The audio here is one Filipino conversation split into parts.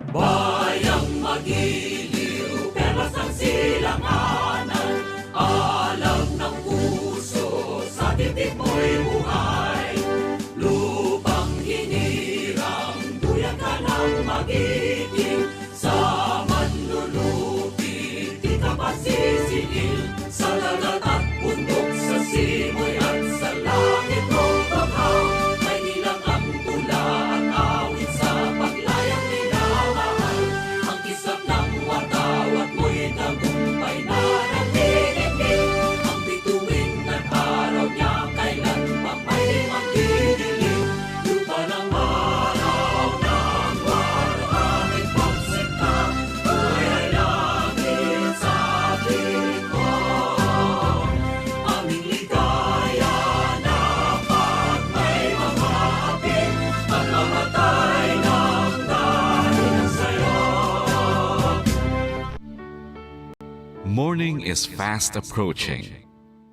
Bayang magiliw, perlas ng silanganan, alam ng puso, sa titik mo'y buhay. Lupang hinirang, duyan ka ng magiting, sa manlulupit, di ka pasisingil, sa dagat at bundok, sa simoy at sa langit mong bakaw, may nilang ang tula at awit sa paglayang minamahal. Ang kisap ng watawat mo'y tagumpay na nagdidikit, ang bituin at araw niya kailan pa may magdidilim. Lupa ng araw ng walo aming pagsikta, buhay ay langit sa piling ko. Aming ligaya na pag may mamapit, at mamatay ng dahil sa'yo. Morning is fast approaching.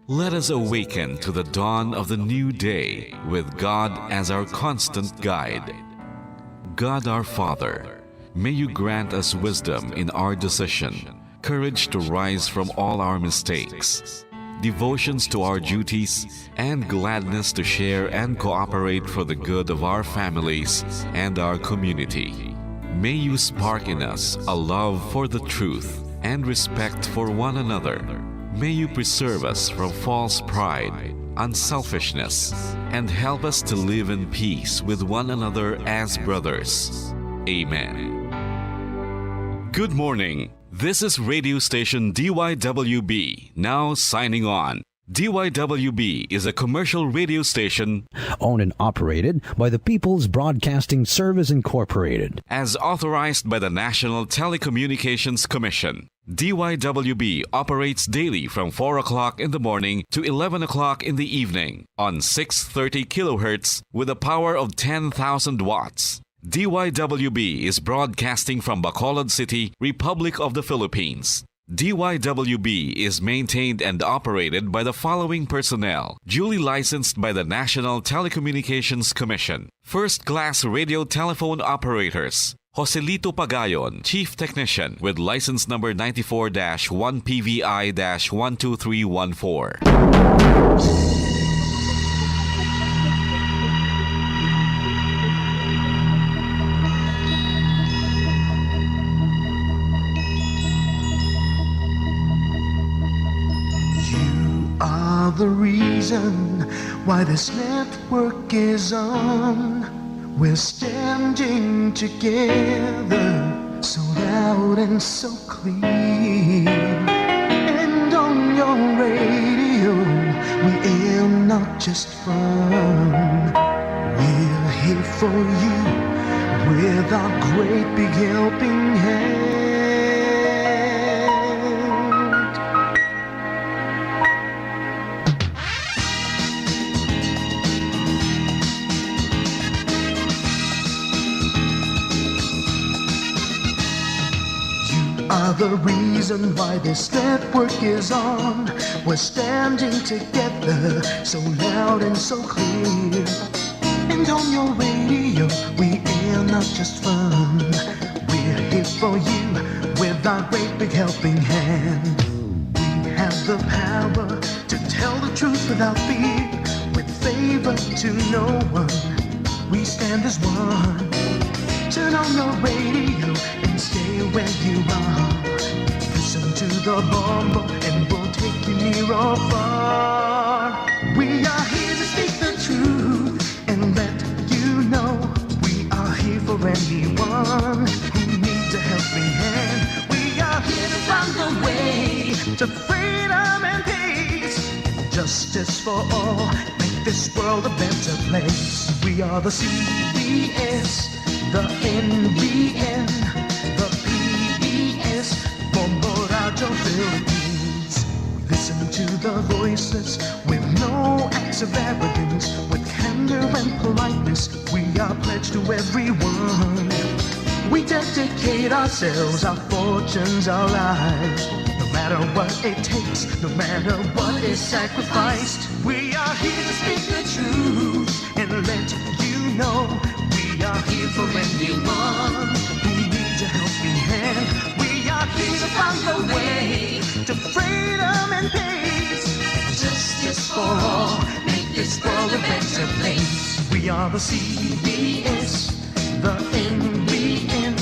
Let us awaken to the dawn of the new day with God as our constant guide. God our Father, may you grant us wisdom in our decision, courage to rise from all our mistakes, devotions to our duties, and gladness to share and cooperate for the good of our families and our community. May you spark in us a love for the truth and respect for one another. May you preserve us from false pride, unselfishness, and help us to live in peace with one another as brothers. Amen. Good morning. This is radio station DYWB, now signing on. DYWB is a commercial radio station owned and operated by the People's Broadcasting Service Incorporated. as authorized by the National Telecommunications Commission. DYWB operates daily from 4 o'clock in the morning to 11 o'clock in the evening on 630 kilohertz with a power of 10,000 watts. DYWB is broadcasting from Bacolod City, Republic of the Philippines. DYWB is maintained and operated by the following personnel, duly licensed by the National Telecommunications Commission. First-class radio telephone operators. Joselito Pagayon, Chief Technician with license number 94-1PVI-12314. Are the reason why this network is on. We're standing together, so loud and so clear. And on your radio, we aim not just fun. We're here for you with our great big helping hand. Are the reason why this network is on. We're standing together, so loud and so clear. And on your radio, we air not just fun. We're here for you with our great big helping hand. We have the power to tell the truth without fear, with favor to no one. We stand as one. Turn on your radio and stay where you are. Listen to the bomb and we'll take you near or far. We are here to speak the truth and let you know we are here for anyone who needs a helping hand. We are here to find the way to freedom and peace, justice for all, make this world a better place. We are the CBS, the NBN, the PBS, Bombo Radio Philippines. We listen to the voices with no acts of arrogance, with candor and politeness. We are pledged to everyone. We dedicate ourselves, our fortunes, our lives. No matter what it takes, no matter what is sacrificed. We are here to speak the truth and let you know we are here for anyone who needs a found the way to freedom and peace. Justice for all, make this world a better place. We are the CBS, the NBN,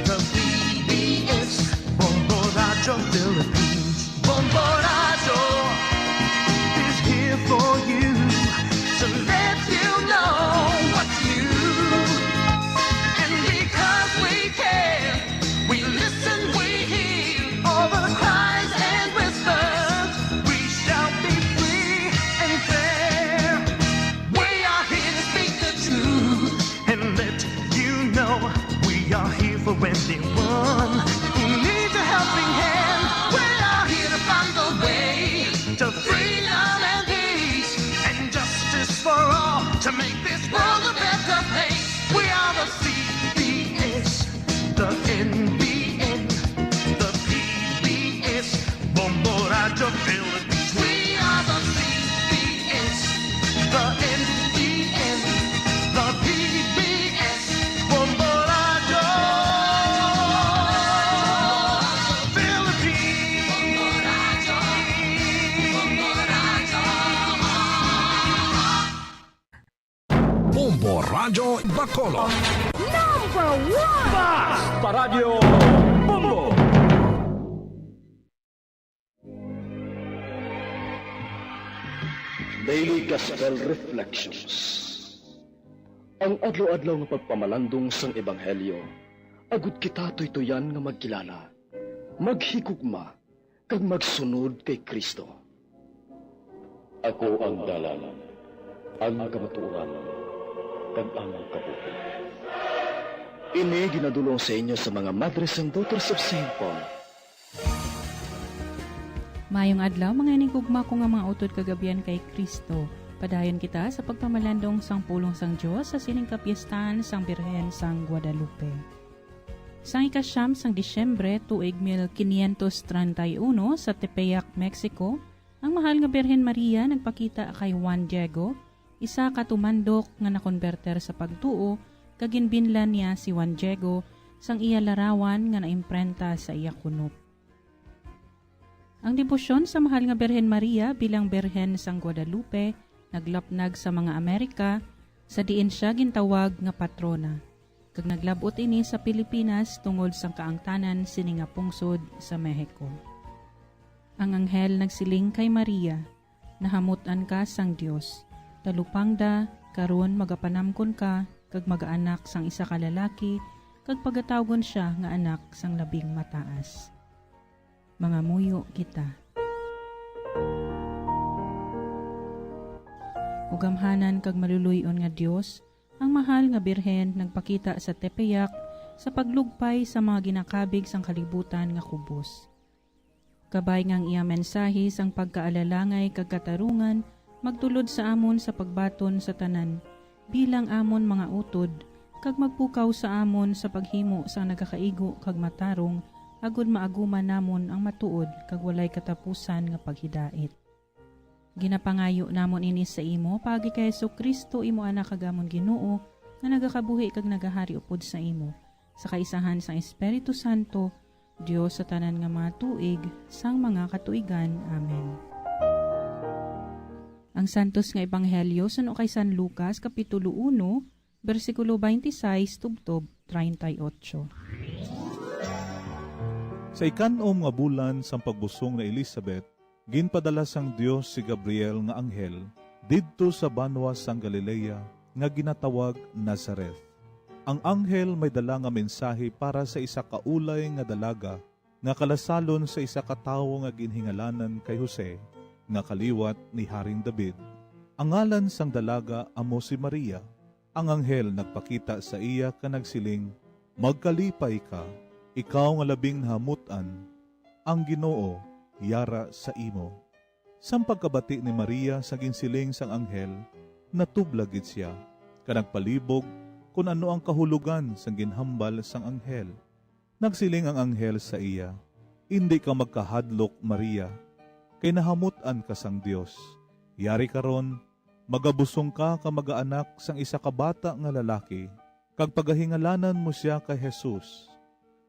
the PBS, Bombo Radyo Philippines. Bombo Radyo is here for you to let you know what's new. And because we care, we listen, we hear all the cries and whispers. We shall be free and fair. We are here to speak the truth and let you know we are here for anyone who needs a helping hand. We are here to find the way to freedom and peace and justice for all, to make this world a better place. We are the CBS, the NBN, the PBS, Bombo Radyo Philippines. We are the CBS, the NBN, the PBS, Bombo Radyo Bombo Radyo Bacolod. Daily Gospel Reflections. Ang adlaw-adlaw nga pagpamalandong sang Ebanghelyo, agud kita tuytoyan nga magkilala, maghigugma, kag magsunod kay Kristo. Ako ang dalan, ang kamatuoran, kag ang kabuhi. Ini ginadulong sa inyo sa mga Mothers and Daughters of St. Paul. Mayong adlaw, mga inigugma ko nga mga utod kagabian kay Kristo. Padayon kita sa pagpamalandong sang pulong sang Diyos sa sining kapiestahan sang Birhen sang Guadalupe. Sang ikasyam sang Disyembre, tuig 1531 sa Tepeyac, Mexico, ang mahal nga Birhen Maria nagpakita kay Juan Diego, isa katumandok nga nakonverter sa pagtuo, kaginbinlan niya si Juan Diego sang iya larawan nga naimprenta sa iya kunop. Ang debosyon sa mahal nga Birhen Maria bilang Birhen sang Guadalupe naglapnag sa mga Amerika sa diin siya gintawag nga patrona. Kag naglabot ini sa Pilipinas tungod sang kaangtanan sini nga pungsod sa Mexico. Ang anghel nagsiling kay Maria, nahamutan ka sang Dios. Talupangda, karon magapanamkon ka, kag magaanak sang isa ka lalaki, kag pagatawgon siya nga anak sang labing mataas. Mga muyo kita. Ugamhanan kag maluluyon nga Dios, ang mahal nga Birhen nagpakita sa Tepeyac sa paglugpay sa mga ginakabig sang kalibutan nga kubos. Kabay ngang iya mensahe sang pagkaalalangay kag katarungan magtulod sa amon sa pagbaton sa tanan bilang amon mga utod kag magpukaw sa amon sa paghimo sa nagakaigo kag matarong agud maaguman namon ang matuod kag walay katapusan nga paghidait. Ginapangayo namon ini sa imo pagi kay Jesucristo imo anak kag amon Ginoo nga nagakabuhi kag nagahari upod sa imo sa kaisahan sang Espiritu Santo, Dios sa tanan nga mga tuig sang mga katuigan. Amen. Ang santos nga ebanghelyo sano kay San Lucas kapitulo 1 bersikulo 26 tubtob 38. Sa ikanom nga bulan sang pagbusong na Elizabeth, ginpadala sang Dios si Gabriel nga anghel didto sa banwa sang Galilea nga ginatawag Nazareth. Ang anghel may dala nga mensahe para sa isa ka ulay nga dalaga nga kalasalon sa isa ka tawo nga ginhingalanan kay Jose nga kaliwat ni Haring David. Ang ngalan sang dalaga amo si Maria. Ang anghel nagpakita sa iya ka nagsiling, magkalipay ka, ikaw nga labing nahamutan, ang Ginoo yara sa imo. Sang pagkabati ni Maria sa ginsiling sang anghel, natublagit siya, kanagpalibog kung ano ang kahulugan sang ginhambal sang anghel. Nagsiling ang anghel sa iya, hindi ka magkahadlok, Maria, kay nahamutan ka sang Dios. Yari karon, magabusong ka mag-aanak sang isa ka bata nga lalaki, kag pagahingalanan mo siya kay Jesus.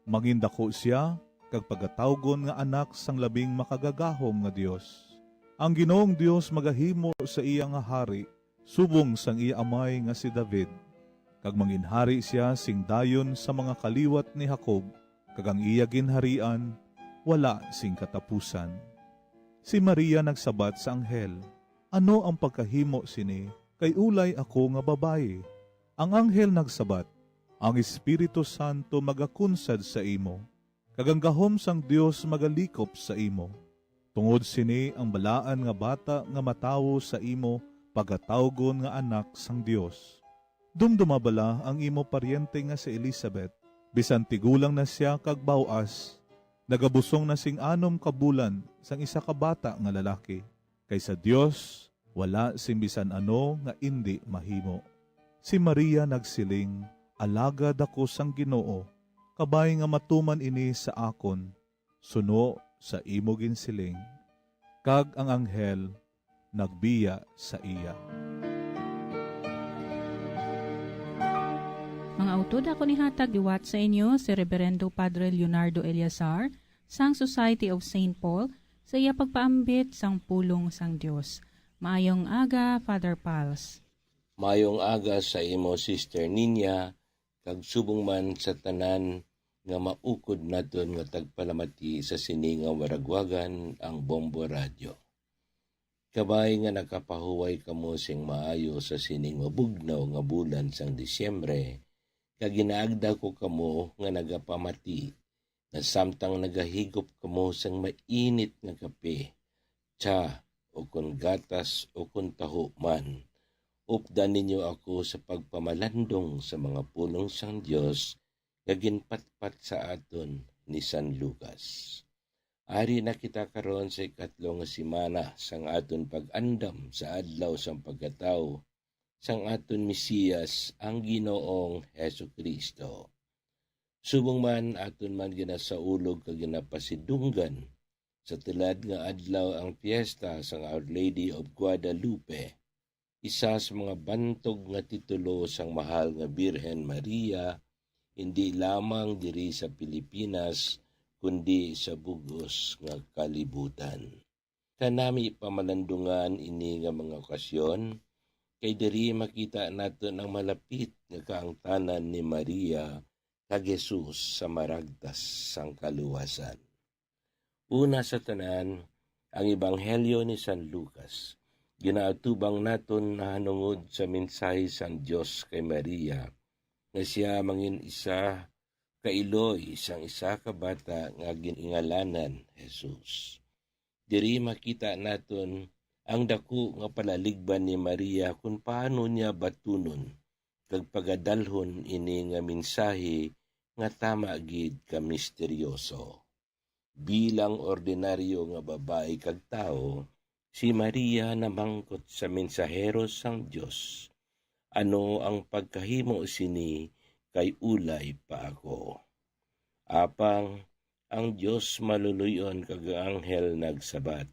Mangindako siya kag pagatawgon nga anak sang labing makagagahom nga Dios. Ang Ginoong Dios magahimo sa iya nga hari, subong sang iya amay nga si David, kag manginhari siya sing dayon sa mga kaliwat ni Jacob, kag ang iya ginharian wala sing katapusan. Si Maria nagsabat sa anghel, "Ano ang pagkahimo sini? Kay ulay ako nga babae." Ang anghel nagsabat, "Ang Espiritu Santo magakunsad sa imo, kag ang gahom sang Dios magalikop sa imo. Tungod sini ang balaan nga bata nga matawo sa imo pagatawgon nga anak sang Dios. Dumduma bala ang imo paryente nga si Elizabeth, bisan tigulang na siya kag bawas, nagabusong na sing 6 ka bulan sang isa ka bata nga lalaki. Kaysa Dios, wala sing bisan ano nga indi mahimo." Si Maria nagsiling, "Alagad ako sang Ginoo, kabay nga matuman ini sa akon, suno sa imo ginsiling." Kag ang anghel nagbiya sa iya. Mga utod, ako ni hatag liwat sa inyo si Reverendo Padre Leonardo Eliazar sang Society of St. Paul sa iya pagpaambit sang pulong sang Dios. Maayong aga, Father Pals. Mayong aga sa imo, Sister Ninya, kag subong man sa tanan nga maukod naton nga tagpalamati sa sini nga waragwagan ang Bombo Radio. Kabay nga nakapahuway kamo sing maayo sa sining mabugnaw nga bulan sang Disyembre, kag ginaagda ko kamo nga nagapamati, na samtang nagahigop kamo sang mainit nga kape, tsa o kun gatas o kun taho man. Updan ninyo ako sa pagpamalandong sa mga pulong sang Dios nga ginpatpat sa aton ni San Lucas. Ari na kita karon sa 3 nga semana sang aton pag-andam sa adlaw sang pagkataw sang aton Mesiyas ang Ginoong Hesukristo. Subong man aton man ginasaulog kag ginapasidunggan sa tulad nga adlaw ang piyesta sang Our Lady of Guadalupe, isa sa mga bantog nga titulo sang mahal nga Birhen Maria, hindi lamang diri sa Pilipinas, kundi sa bugos nga kalibutan. Kanami pamalandungan ini nga mga okasyon, kay diri makita naton ang malapit nga kaangtanan ni Maria kag Jesus sa maragtas sang kaluwasan. Una sa tanan, ang Ebanghelyo ni San Lucas. Ginaatubang naton na hanungod sa mensahe sang Dios kay Maria, nga siya mangin isa kailoy sang isa ka bata nga giningalanan Jesus. Diri makita naton ang dako nga palaligban ni Maria kung paano niya batunon kag pagadalhon ini nga mensahe nga tama gid ka misteryoso. Bilang ordinaryo nga babae kag tao, si Maria namangkot sa mensahero sang Dios. Ano ang pagkahimo sini kay ulay pa ako. Apang ang Dios maluluyon kag anghel nagsabat,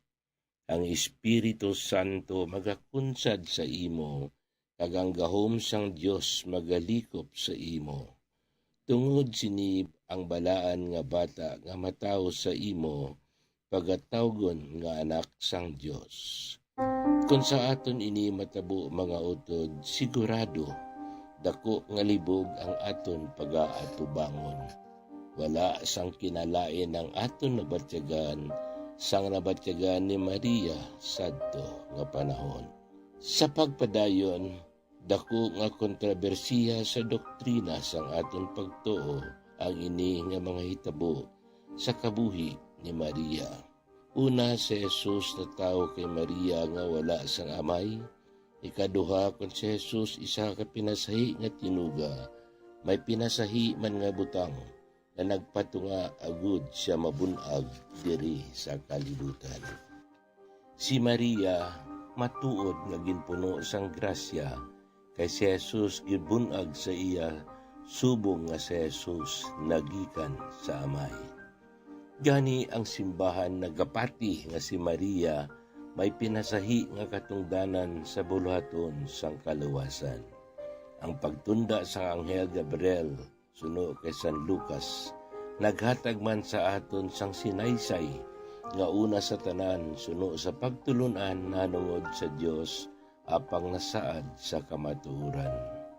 ang Espiritu Santo magakunsad sa imo, kag ang gahom sang Dios magalikop sa imo. Tungod sini ang balaan nga bata nga matawo sa imo, pagatawgon nga anak sang Dios. Kung sa aton ini matabo mga utod, sigurado dako nga libog ang aton pagaatubangon. Wala sang kinalain ang aton nabatyagan sang nabatyagan ni Maria sadto nga panahon. Sa pagpadayon, dako nga kontrobersiya sa doktrina sang aton pagtuo ang ini nga mga hitabo sa kabuhi ni Maria. Una, si Jesus na tao kay Maria nga wala sang amay. Ikaduha, kung si Jesus isa ka pinasahi nga tinuga, may pinasahi man nga butang na nagpatunga agud siya mabunag diri sa kalibutan. Si Maria matuod nga ginpuno sang grasya, kay si Jesus gibunag sa iya, subong nga si Jesus nagikan sa amay. Gani ang simbahan nagapati nga si Maria may pinasahi nga katungdanan sa buluhaton sang kaluwasan. Ang pagtunda sa Anghel Gabriel suno kay San Lucas naghatag man sa aton sang sinaysay, nga una sa tanan suno sa pagtulunan nanungod sa Dios apang nasaad sa kamatuoran.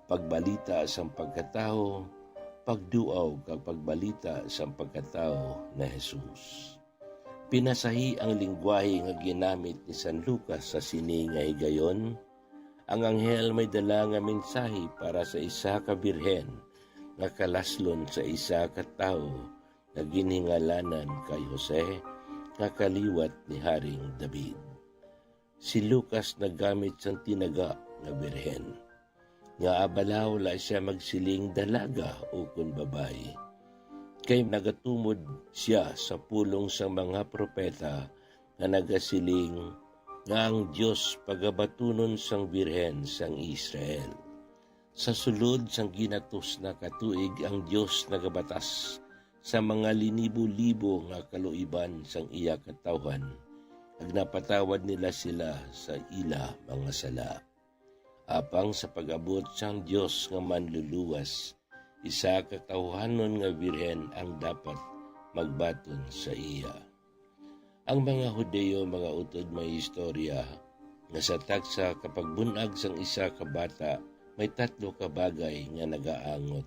Pagbalita sa pagkatao, pagduaw kag pagbalita sa pagkatao na Jesus. Pinasahi ang lingwahe nga ginamit ni San Lucas sa sini nga higayon. Ang anghel may dala nga mensahe para sa isa ka birhen nga kalaslon sa isa ka tawo na ginhingalanan kay Jose nga kaliwat ni Haring David. Si Lucas nagamit sang tinaga nga birhen nga abalaw la siya magsiling dalaga o kun babae. Kay nagatumod siya sa pulong sa mga propeta nga nagasiling nga ang Diyos pagabatunon sang birhen sang Israel. Sa sulod sang ginatus na katuig ang Diyos nagabatas sa mga linibo-libo nga kaluiban sang iya katawhan, ag napatawad nila sila sa ila mga sala. Apang sa pag-abot sang Diyos nga manluluwas, isa katawhanon nga birhen ang dapat magbaton sa iya. Ang mga Hudeo, mga utod may istorya, nga sa tagsa kapag bunag sang isa ka bata, may 3 ka bagay nga nagaangot.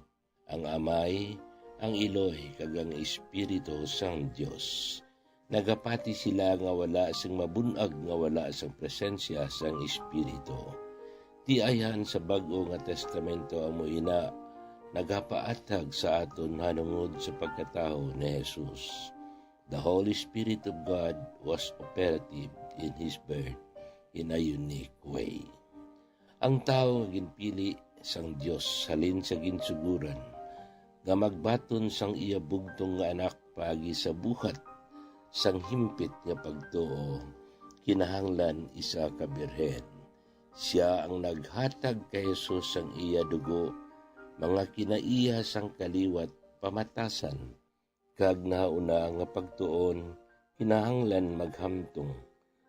Ang amay, ang iloy, kag ang espiritu sang Dios. Nagapati sila nga wala sing mabunag nga wala sang presensya sang espiritu. Di ayan sa bag-o nga testamento amo ina nagapaatag sa aton hanungod sa pagkatao ni Jesus. The Holy Spirit of God was operative in His birth in a unique way. Ang tao nga ginpili sang Dios halin sa ginsuguran nga magbaton sang iya bugtong nga anak pagi sa buhat sang himpit nga pagtuo, kinahanglan isa ka birhen. Siya ang naghatag kay Jesus sang iya dugo, mga kinaiya sang kaliwat pamatasan, kag nauna nga pagtuon, kinahanglan maghamtong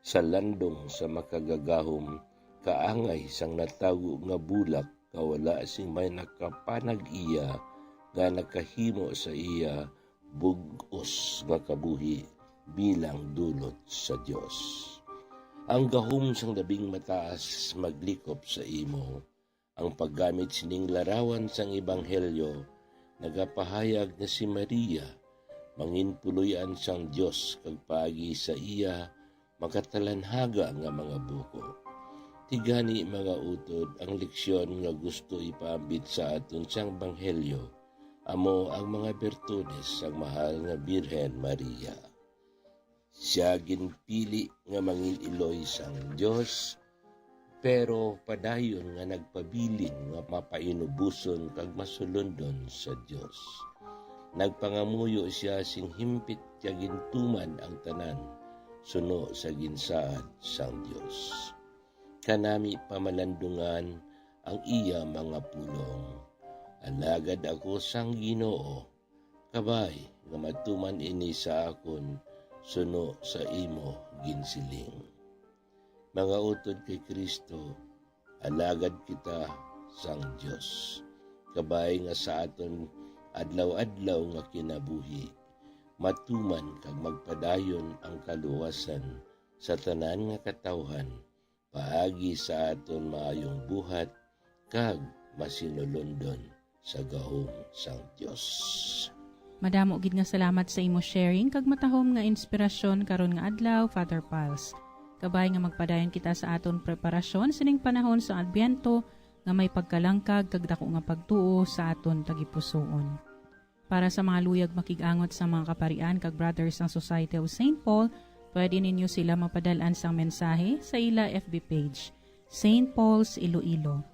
sa landong sa makagagahom, kaangay sang natago nga bulak, kawala sing may nakapanag iya, nga nakahimo sa iya, bugos nga kabuhi, bilang dulot sa Dios. Ang gahom sang labing mataas maglikop sa imo, ang paggamit sining larawan sang ebanghelyo, nagapahayag na si Maria, manginpuloyan sang Dios kag paagi sa iya, makatalanhaga nga mga buko. Tigani mga utod, ang leksyon nga gusto ipaambit sa aton sang ebanghelyo, amo ang mga bertudes sang mahal nga Birhen Maria. Siya ginpili nga mangin-iloy sang Dios, pero padayon nga nagpabilin nga mapainubuson kag masulundon sa Dios. Nagpangamuyo siya sing himpit kag gintuman ang tanan suno sa ginsaad sang Dios. Kanami pamalandungan ang iya mga pulong. Alagad ako sang Ginoo, kabay nga matuman ini sa akon suno sa imo ginsiling. Mga utod kay Kristo, alagad kita sang Dios. Kabay nga sa aton adlaw-adlaw nga kinabuhi, matuman kag magpadayon ang kaluwasan sa tanan nga katawhan, paagi sa aton maayong buhat kag masinulundon sa gahom sang Dios. Madamo gid nga salamat sa imo sharing kag matahom nga inspirasyon karon nga adlaw, Father Pals. Kabay nga magpadayon kita sa aton preparasyon sining panahon sa Adbyento nga may pagkalangkag kag dako nga pagtuo sa aton tagipusoon. Para sa mga luyag makigangot sa mga kaparian kag brothers ng Society of St. Paul, pwede ninyo sila mapadalan sang mensahe sa ila FB page, St. Paul's Iloilo.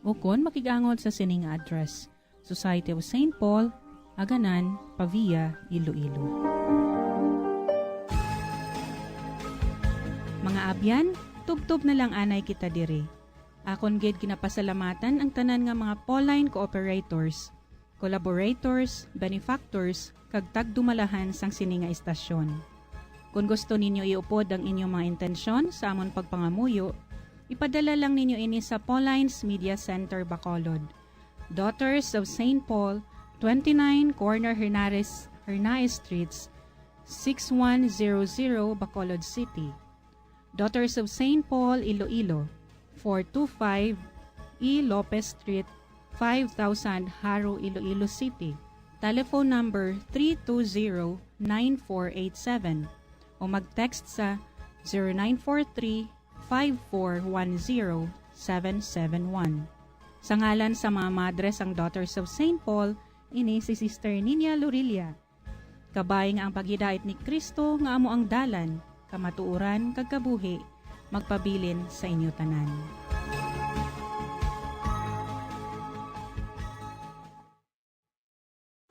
O kon makigangot sa sining address, Society of St. Paul, Aganan, Pavia, Iloilo. Mga abyan, tubtob na lang anay kita diri. Akon gid kinapasalamatan ang tanan nga mga Pauline cooperators, collaborators, benefactors, kag tagdumalahan sang sini nga istasyon. Kung gusto ninyo iupod ang inyong mga intensyon sa amon pagpangamuyo, ipadala lang ninyo ini sa Pauline's Media Center, Bacolod. Daughters of St. Paul, 29 Corner Hernares Hernay Streets, 6100 Bacolod City. Daughters of St. Paul, Iloilo, 425 E. Lopez Street, 5000 Haro, Iloilo City. Telephone number 320-9487 o mag-text sa 0943-5410-771. Sa ngalan sa mga madres ang Daughters of St. Paul, ini si Sister Nina Lurilia. Kabay nga ang paghidait ni Kristo nga amo ang dalan, kamatuuran kag kabuhi, magpabilin sa inyo tanan.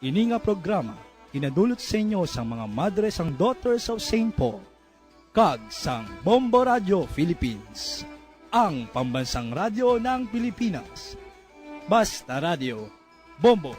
Ini nga programa hinadulot sa inyo sa mga madres ang Daughters of St. Paul kag sang Bombo Radio Philippines, ang pambansang radyo ng Pilipinas. Basta Radio Bombo.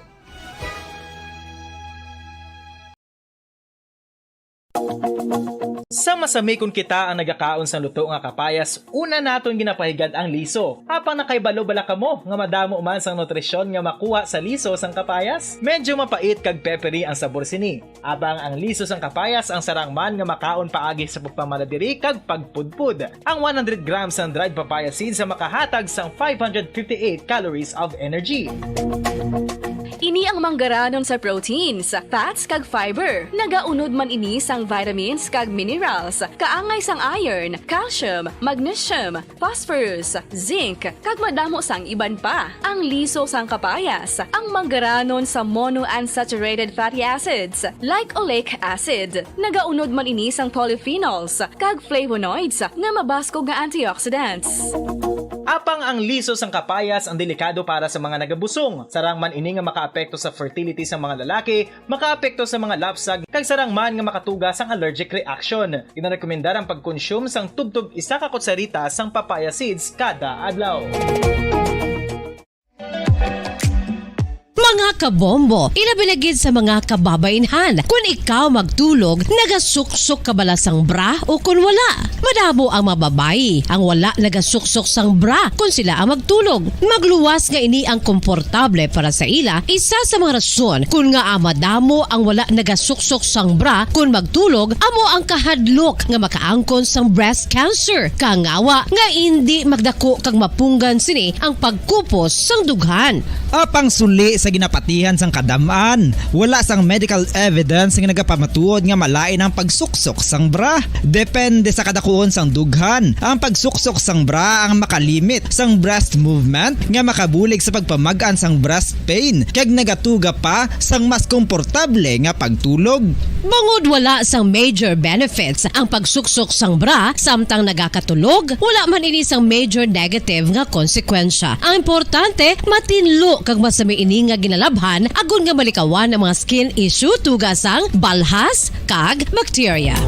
Sa masamikon kita ang nagakaon sa luto nga kapayas, una naton ginapahigad ang liso. Apang nakaibalo bala kamo nga madamo man sang nutrisyon nga makuha sa liso sang kapayas. Medyo mapait kag peppery ang sabor sini. Abang ang liso sang kapayas ang sarangman nga makaon paagi sa pagpamaladiri kag pagpudpud. Ang 100 grams ng dried papaya seeds sa makahatag sang 558 calories of energy. Ini ang manggaranon sa proteins, fats kag fiber. Nagaunod man ini sang vitamins kag minerals, kaangay sang iron, calcium, magnesium, phosphorus, zinc, kag madamo sang iban pa. Ang liso sang kapayas, ang manggaranon sa monounsaturated fatty acids like oleic acid. Nagaunod man ini sang polyphenols kag flavonoids nga mabaskog nga antioxidants. Apang ang liso sang kapayas ang delikado para sa mga nagabusong. Sarang man ini nga makaapekto sa fertility sa mga lalaki, makaapekto sa mga lapsag, kag sarang man nga makatuga sang allergic reaction. Ginarekomendar ang pagkonsume sang tubtub 1 ka kutsarita sang papaya seeds kada adlaw. Mga kabombo, ilabilagid sa mga kababainhan. Kung ikaw magtulog, nagasuksok ka bala sang bra o kung wala. Madamo ang mababayi, ang wala nagasuksok sang bra kung sila ang magtulog. Magluwas nga ini ang komportable para sa ila, isa sa mga rason kung nga madamo ang wala nagasuksok sang bra kung magtulog, amo ang kahadlok nga makaangkon sang breast cancer. Kangawa nga hindi magdako kag mapunggan sini ang pagkupos sang dughan. Apang suli sa ginapatihan sang kadamaan, wala sang medical evidence nga nagapamatuod nga malain ang pagsuksok sang bra. Depende sa kadakuon sang dughan. Ang pagsuksok sang bra ang makalimit sang breast movement nga makabulig sa pagpamagaan sang breast pain kag nagatuga pa sang mas komportable nga pagtulog. Bangod wala sang major benefits ang pagsuksok sang bra samtang nagakatulog, wala man ini sang major negative nga konsekwensya. Ang importante, matinlo kag masami ini nga ginalabhan agon nga malikawan ang mga skin issue tugasang balhas kag bacteria.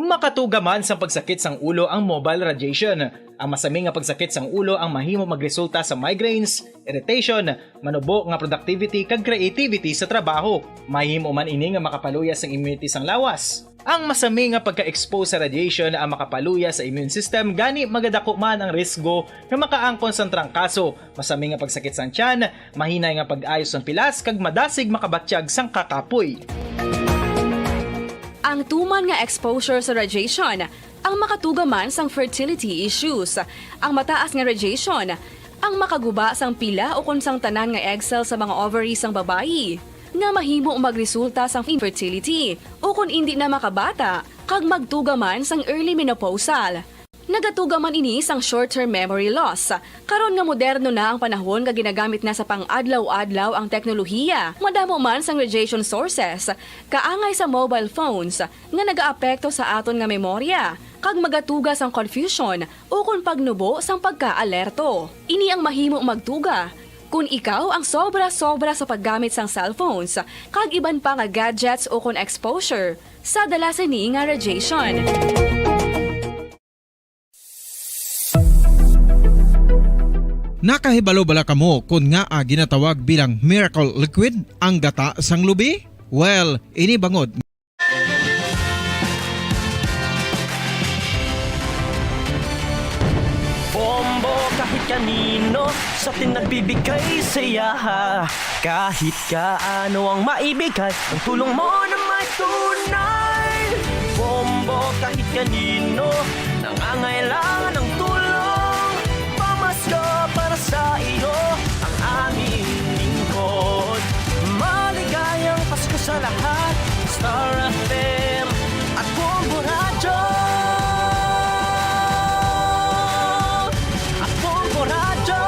Makatuga man sa pagsakit sang ulo ang mobile radiation. Ang masami nga pagsakit sang ulo ang mahimo magresulta sa migraines, irritation, manubo nga productivity kag creativity sa trabaho. Mahimo man ini nga makapaluya sang immunity sang lawas. Ang masami nga pagka-expose sa radiation ang makapaluya sa immune system, gani magadako man ang risgo nga makaangkon sang trangkaso, masami nga pagsakit sang tiyan, mahinay nga pag-ayos sang pilas kag madasig makabatyag sang kakapoy. Ang tuman nga exposure sa radiation, ang makatuga man sang fertility issues. Ang mataas nga radiation, ang makaguba sang pila o kung sang tanan nga egg cell sa mga ovaries sang babayi, nga mahimo magresulta sang infertility o kung hindi na makabata, kag magtuga man sang early menopausal. Nagatuga man ini sang short-term memory loss. Karon nga moderno na ang panahon nga ginagamit na sa pang-adlaw-adlaw ang teknolohiya. Madamo man sang radiation sources, kaangay sa mobile phones nga nagaapekto sa aton nga memorya, kag magatuga sang confusion o kung pagnubo sang pagka-alerto. Ini ang mahimo magtuga kung ikaw ang sobra-sobra sa paggamit sang cellphones, kag iban pa nga gadgets o kung exposure sa dalasan ni nga radiation. Nakahibalo bala kamo kung nga ginatawag bilang miracle liquid ang gata sang lubi? Well, ini bangod. Bombo kahit kanino, sa atin nagbibigay saya. Kahit kaano ang maibigay, ang tulong mo na may tunay. Bombo kahit kanino, nangangailangan ng tulong. Pamasko para sa iyo, ang aming lingkod. Maligayang Pasko sa lahat, Star FM at Bombo Radio. At Bombo Radio.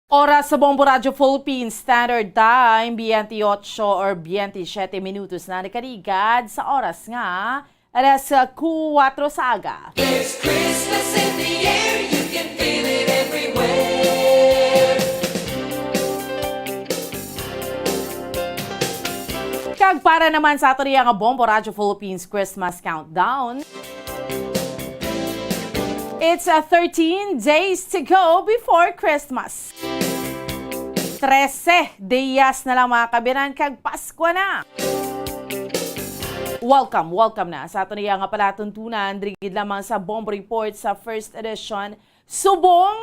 Oras sa Bombo Radio Philippines Standard Time, 28 or 27 minutos na nakaligad sa oras nga, alas 4 sa aga. There's Christmas in the air, you can feel it everywhere. Kag para naman sa ato nga Bombo Radio Philippines Christmas Countdown, it's 13 days to go before Christmas. 13 días na lang mga kabinan, kag Pasko na. Welcome na sa ato nga palatuntunan, drigid lamang sa Bombo Report sa first edition. Subong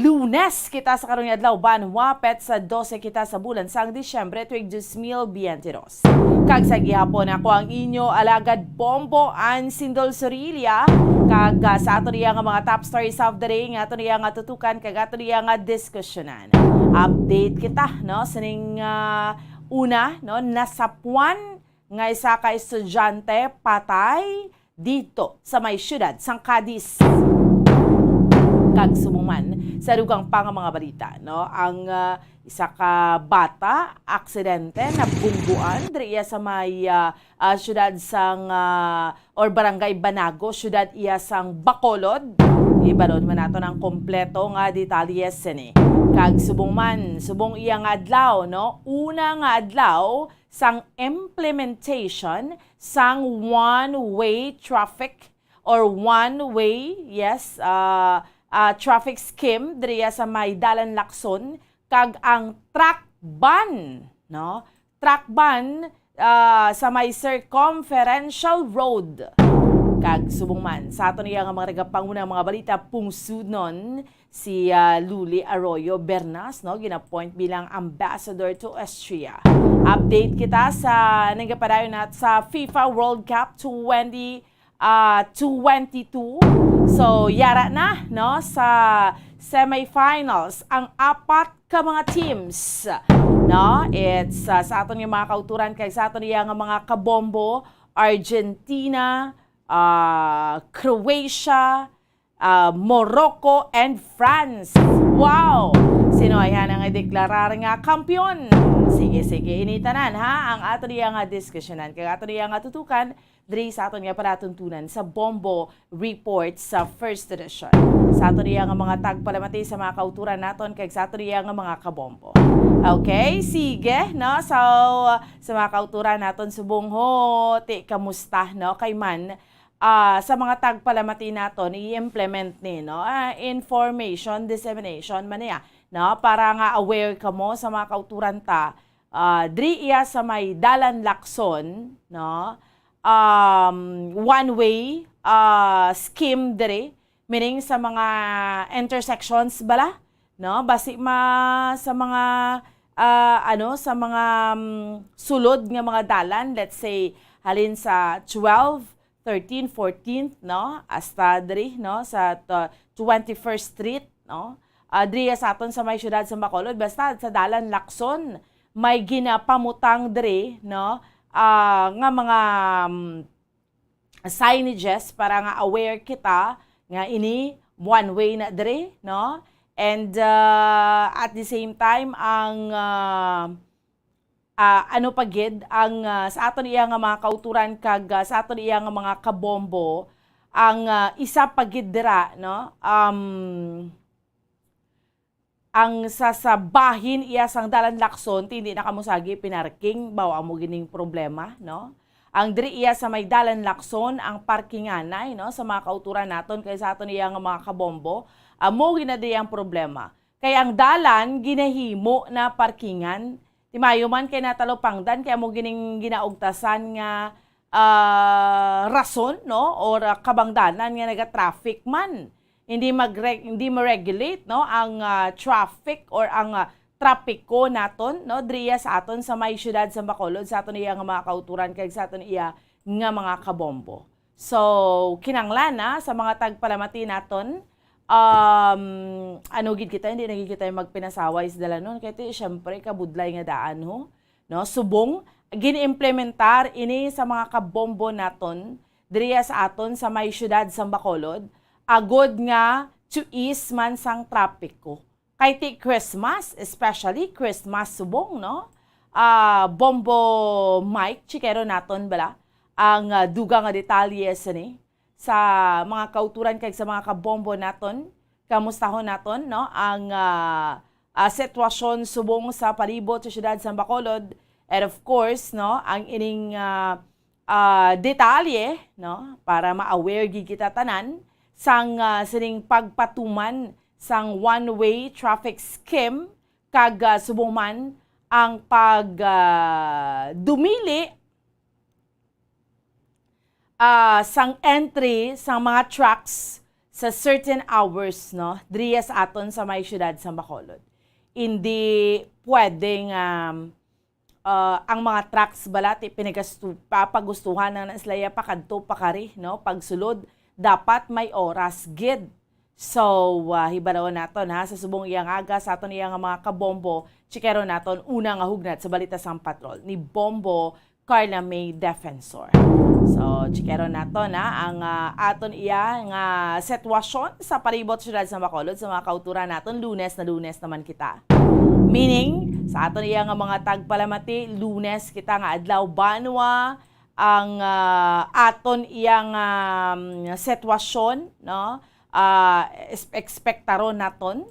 Lunes kita sa karong adlaw banwapet sa 12 kita sa bulan sang Disyembre tuig 2022. Kag sa gihapon ako ang inyo alagad Bombo Ann Sindol Sorilia. Kag sa ato nga mga top stories of the day nga ato nga tutukan kag ato nga diskusyonan. Update kita no sining una no nasapuan nga isa ka estudyante patay dito sa may syudad sang Cadiz. Kag sumuman sa dugang pang mga balita no ang isa ka bata aksidente na bungguan diri sa may syudad sang or barangay Banago, syudad iya sang Bacolod. Ibalod man nato ng kompleto nga detalye sini. Kag subong iya nga adlaw no una nga adlaw sang implementation sang one-way traffic or one-way traffic scheme diriya sa may Dalan Lacson kag ang truck ban no sa may circumferential road kag subong man sa ato niya nga mga pangunang mga balita pungsudnon si Luli Arroyo Bernas no gina-appoint bilang ambassador to Austria. Update kita sa nagapadayon nat sa FIFA World Cup 2022. So, yara na no sa semifinals ang apat ka mga teams. No, it's sa aton nga mga kauturan kay sa aton nga mga kabombo, Argentina, Croatia, Morocco and France. Wow! Sino ayan ang ideklarar nga kampiyon? Sige, initanan ha ang aton nga diskusyonan kay aton nga tutukan diri sa aton nga palatuntunan sa Bombo Report sa first edition. Sa aton nga mga tagpalamati sa mga kauturan naton kay sa aton nga mga kabombo. Okay, sige no. So sa mga kauturan naton subong ti kamusta no kay man sa mga tagpalamati naton i-implement ni no information dissemination man niya no para nga aware kamo sa mga kauturan ta diri iya sa may Dalan Lacson no one-way scheme diri, meaning sa mga intersections bala, no? Basi sa mga sa mga sulod nga mga dalan, let's say halin sa 12, 13, 14, no? Hasta diri, no? Sa 21st Street, no? Diri sa aton sa may syudad sa Bacolod, basta sa Dalan Lacson, may ginapamutang diri, no? Nga mga signages para nga aware kita nga ini one way na dire no and at the same time ang pagid ang sa aton iya nga mga kauturan kag sa aton iya nga mga kabombo ang isa pagid dira no ang sasabahin iya sang Dalan Lacson hindi na kamusagi pinarking bawa mo gining problema no ang diri iya sa may Dalan Lacson ang parkinganay no sa mga kauturan naton kay sa aton iya nga mga kabombo amo ginadi ang problema kay ang dalan ginahimo na parkingan timayo man kay natalopangdan kay amo gining ginaugtasan nga rason, no, or kabangdanan nga naga-traffic man. Hindi ma-regulate, no, ang traffic or ang trapiko naton, no, driya sa aton sa may syudad sa Bacolod, sa aton iya nga mga kauturan kag sa aton iya nga mga kabombo. So, kinanglan na sa mga tagpalamati naton, ano gid kita, hindi na gid kita magpinasaway sa dalanon, kaya syempre kabudlay nga daan ho, no, subong giniimplementar ini sa mga kabombo naton driya sa aton sa may syudad sa Bacolod, agod nga to ease man sang trapiko. Kay ti Christmas, especially Christmas subong, no? Bombo Mike, chikero naton bala, ang duga nga detalye ni sa mga kauturan kay sa mga kabombo naton, kamustahon naton, no? Ang sitwasyon subong sa palibot sa syudad sa Bacolod, and of course, no, ang ining detalye, no, para ma-aware gid kita tanan sang sining pagpatuman sang one-way traffic scheme kag subong man ang dumili sang entry sang mga trucks sa certain hours, no, driya sa aton sa may syudad sa Bacolod. Hindi pwedeng ang mga trucks balati papagustuhan na naslaya pakadto pakari, no, pagsulod dapat may oras gid. So, hibalaw naton ha, sa subong iyang aga, sa aton iyang mga kabombo, chikero naton, una nga hugnat sa balita sang patrol ni Bombo Carla May Defensor. So, chikero naton ha, ang aton iya nga sitwasyon sa palibot syudad sa Bacolod, sa mga kauturan naton, Lunes naman kita. Meaning, sa aton iya nga mga tagpalamati, Lunes kita nga adlaw banwa, ang aton iyang sitwasyon, no, ekspektaron naton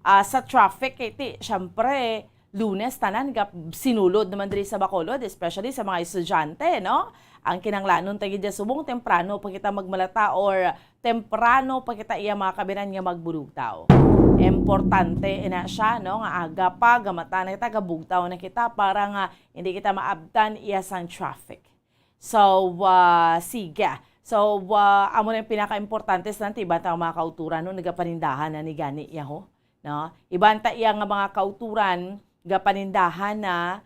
sa traffic iti syempre Lunes tanan gap sinulod naman diri sa Bacolod, especially sa mga estudyante, no, ang kinanglanon tagi di subong temprano pa kita magmalata or temprano pa kita iya mga kabinan nga magbulugtaw. Importante ina siya, no, nga aga pa gamata na kita gabugtaw na kita para nga hindi kita maabtan iya sang traffic. So sige. So, amo na yung pinaka-importante sa nanti, ibanta ang mga kauturan, no, nagapanindahan na ni gani yaho, no? Ibanta iya nga mga kauturan, nagapanindahan na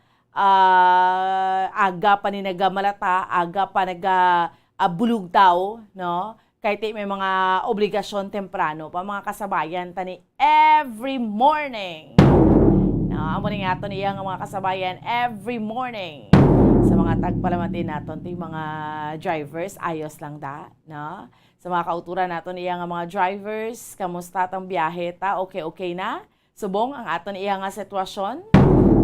aga pa ni nagamalata, aga pa nagabulug tao, no? Kahit may mga obligasyon temprano pa, mga kasabayan tani every morning. No, amo ning aton iya nga mga kasabayan every morning. Sa mga tagpalamati naton, yung mga drivers, ayos lang da, no? Sa mga kauturan naton iya nga mga drivers, kamusta tang biyahe ta? Okay na? Subong ang aton iya nga sitwasyon.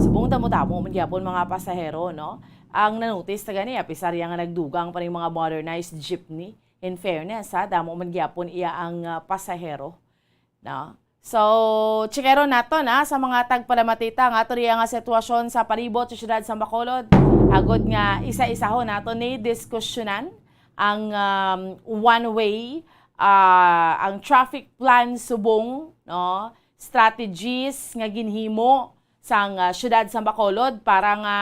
Subong damo-damo man gyapon mga pasahero, no? Ang nanotice ta gani apisar iya nga nagdugang pa ning mga modernized jeepney. In fairness, ha, damo man gyapon iya ang pasahero, no? So, chikero naton ha, sa mga tagpalamatita nga ato riya nga sitwasyon sa palibot sa syudad sa Bacolod. Agod nga isa-isa ho nato ni diskusyonan ang one-way, ang traffic plan subong, no, strategies nga ginhimo sang syudad sa Bacolod para nga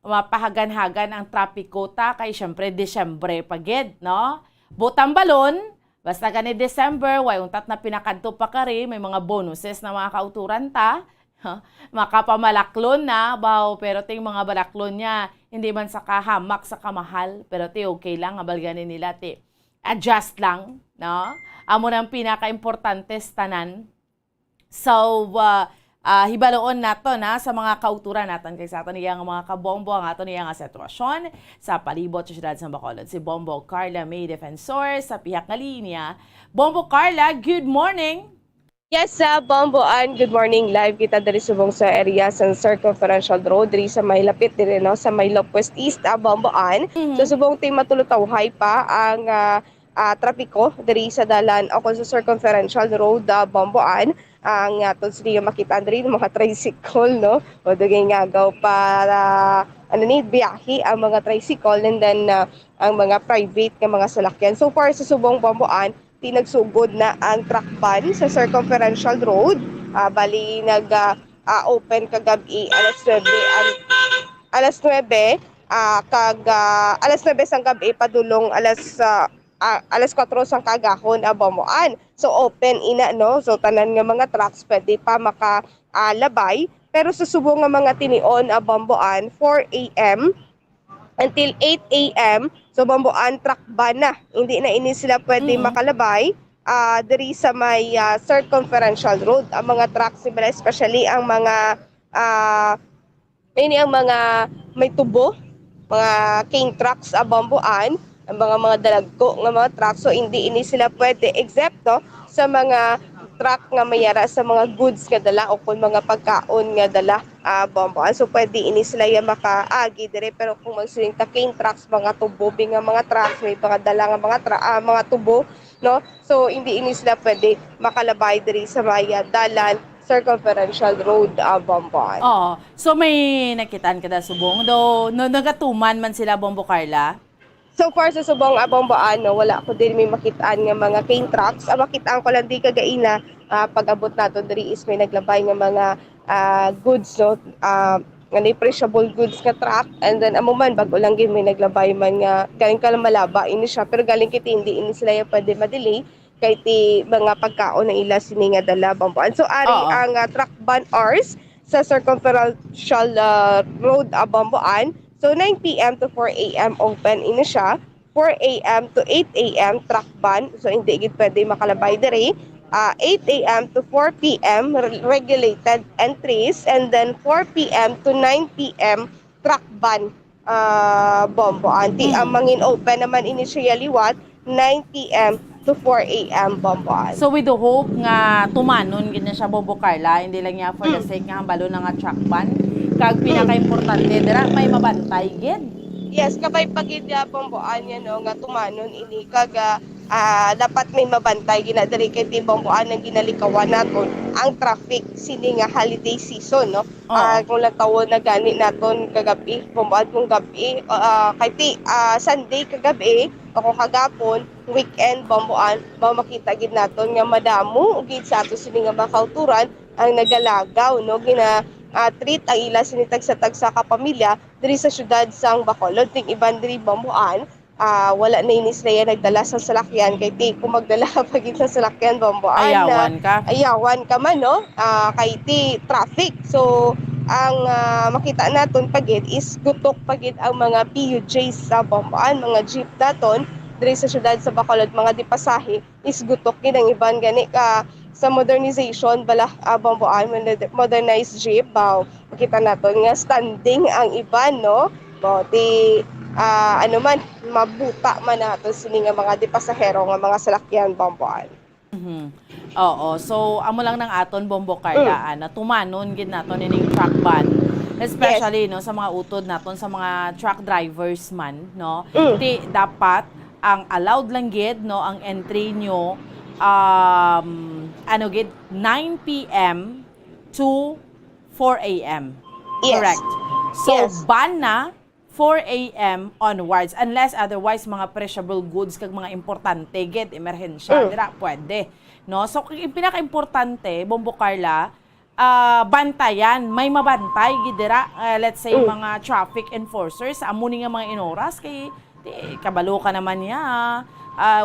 mapahagan-hagan ang trapiko ta kay syempre Disyembre pagid, no? Butang balon. Basta gani December, way untat na pinakadto pa kari, may mga bonuses na mga kauturan ta. Makapamalaklon na, pero ting mga balaklon niya, hindi man sa kahamak sa kamahal, pero okay lang, abal ganin nila, adjust lang, no? Amo nang pinaka-importante tanan. So, hibaloon nato na sa mga kauturan natin kay sa aton iyang mga kabombo ang aton iyang sitwasyon sa palibot sa syudad sa Bacolod. Si Bombo Carla May Defensor sa pihak nga linya. Bombo Carla, good morning! Yes, Bombo Ann, good morning. Live kita dari subong sa area sa Circumferential Road, diri sa may lapit diri, no, sa may Lopez East, Bombo Ann. So subong ting matulutawhay pa ang trapiko diri sa dalan o sa Circumferential Road, Bombo Ann. Ang aton sila makita rin mga tricycle, no, o dagay ngagaw para biyahe ang mga tricycle, and then ang mga private nga mga salakyan. So far sa subong Bombo Ann, tinagsugod na ang truck ban sa Circumferential Road. Bali nag open kagabi alas 9 alas 9 sang gabi padulong alas 4 sang kagahon bomboan. So open ina no. So tanan nga mga trucks pwede pa makalabay. Pero susubong nga mga tinion bomboan 4 a.m. until 8 a.m. So bomboan truck ban na. Hindi na ini sila pwede makalabay. Diri sa may circumferential road ang mga trucks nila, especially ang mga ang mga may tubo, mga cane trucks bomboan, ang mga dalagko nga mga trucks. So hindi ini sila pwede except no, sa mga truck nga mayara sa mga goods nga dala o kung mga pagkaon nga dala bomboan. So pwede ini sila yung makaagi dire, pero kung magsiling ta cane trucks, mga tubo nga mga trucks, may mga dala nga mga tubo no. So hindi ini sila pwede makalabay diri sa maya dalan circumferential road bomboan. Oh, so may nakitaan kada subong do no, nagatuman man sila Bombo Carla. So far sa subong bomboan no, wala ko din may makitaan nga mga cane trucks. Makitaan ko lang di kagaina pag-abot nato diri is may naglabay nga mga goods no, nga perishable goods nga truck, and then amo man bago lang gyud may naglabay man nga galing ka malaba ini siya, pero galing kiti hindi ini sila ya pwede ma-delay kay ti mga pagkaon na ila sini nga dala bomboan. So ari ang truck ban hours sa circumferential road bomboan. So 9 p.m. to 4 a.m. open ini siya. 4 a.m. to 8 a.m. truck ban. So hindi gid pwede makalabay diri. 8 a.m. to 4 p.m. regulated entries, and then 4 p.m. to 9 p.m. truck ban bomboan. Ang mangin open naman initially 9 p.m. to 4 a.m. bomboan. So with the hope nga tumanon gid na siya Bombo Carla, hindi lang niya for the sake nga hambalo na nga truck ban. Kag pinaka-importante dira may mabantay gid. Yes, kabay pagid bomboan yan no, nga tumanon ini kag dapat may mabantay ginadiri kay bomboan ang ginalikawan naton ang traffic sini nga holiday season no. Kung latawon na gani naton kagabi bomboan kung gabi kay Sunday kagabi o kagapon weekend bomboan makita gid naton nga madamo gid sa ato sini nga makauturan ang nagalagaw no, gina treat ang ila sinitag sa tagsa ka pamilya diri sa syudad sang Bacolod. Ting iban diri bomboan wala na inis na nagdala sa salakyan kay ti kung magdala pagid sa salakyan bomboan ayawan ka man no, kay ti traffic. So ang makita naton pagid is gutok pagid ang mga PUJs sa bomboan, mga jeep daton diri sa syudad sa Bacolod, mga dipasahe is gutok gid ang iban gani ka sa modernization bala bomboan, modernized jeep makita naton nga standing ang iban no. Ti ano man mabuta man nato sini nga mga dipasahero nga mga salakyan bomboan. Oo, so amo lang ng aton Bombo Carla na tumanon gid naton ining truck ban, especially no sa mga utod naton sa mga truck drivers man no. Ti dapat ang allowed lang gid no ang entry nyo ano gid 9 p.m. to 4 a.m. Correct. So ban na 4 a.m. onwards unless otherwise mga perishable goods kag mga importante gid emerhensya dira pwede no. So yung pinaka-importante Bombo Carla bantayan, may mabantay gid dira let's say mga traffic enforcers amo ni nga mga inoras kay kabalo ka naman niya.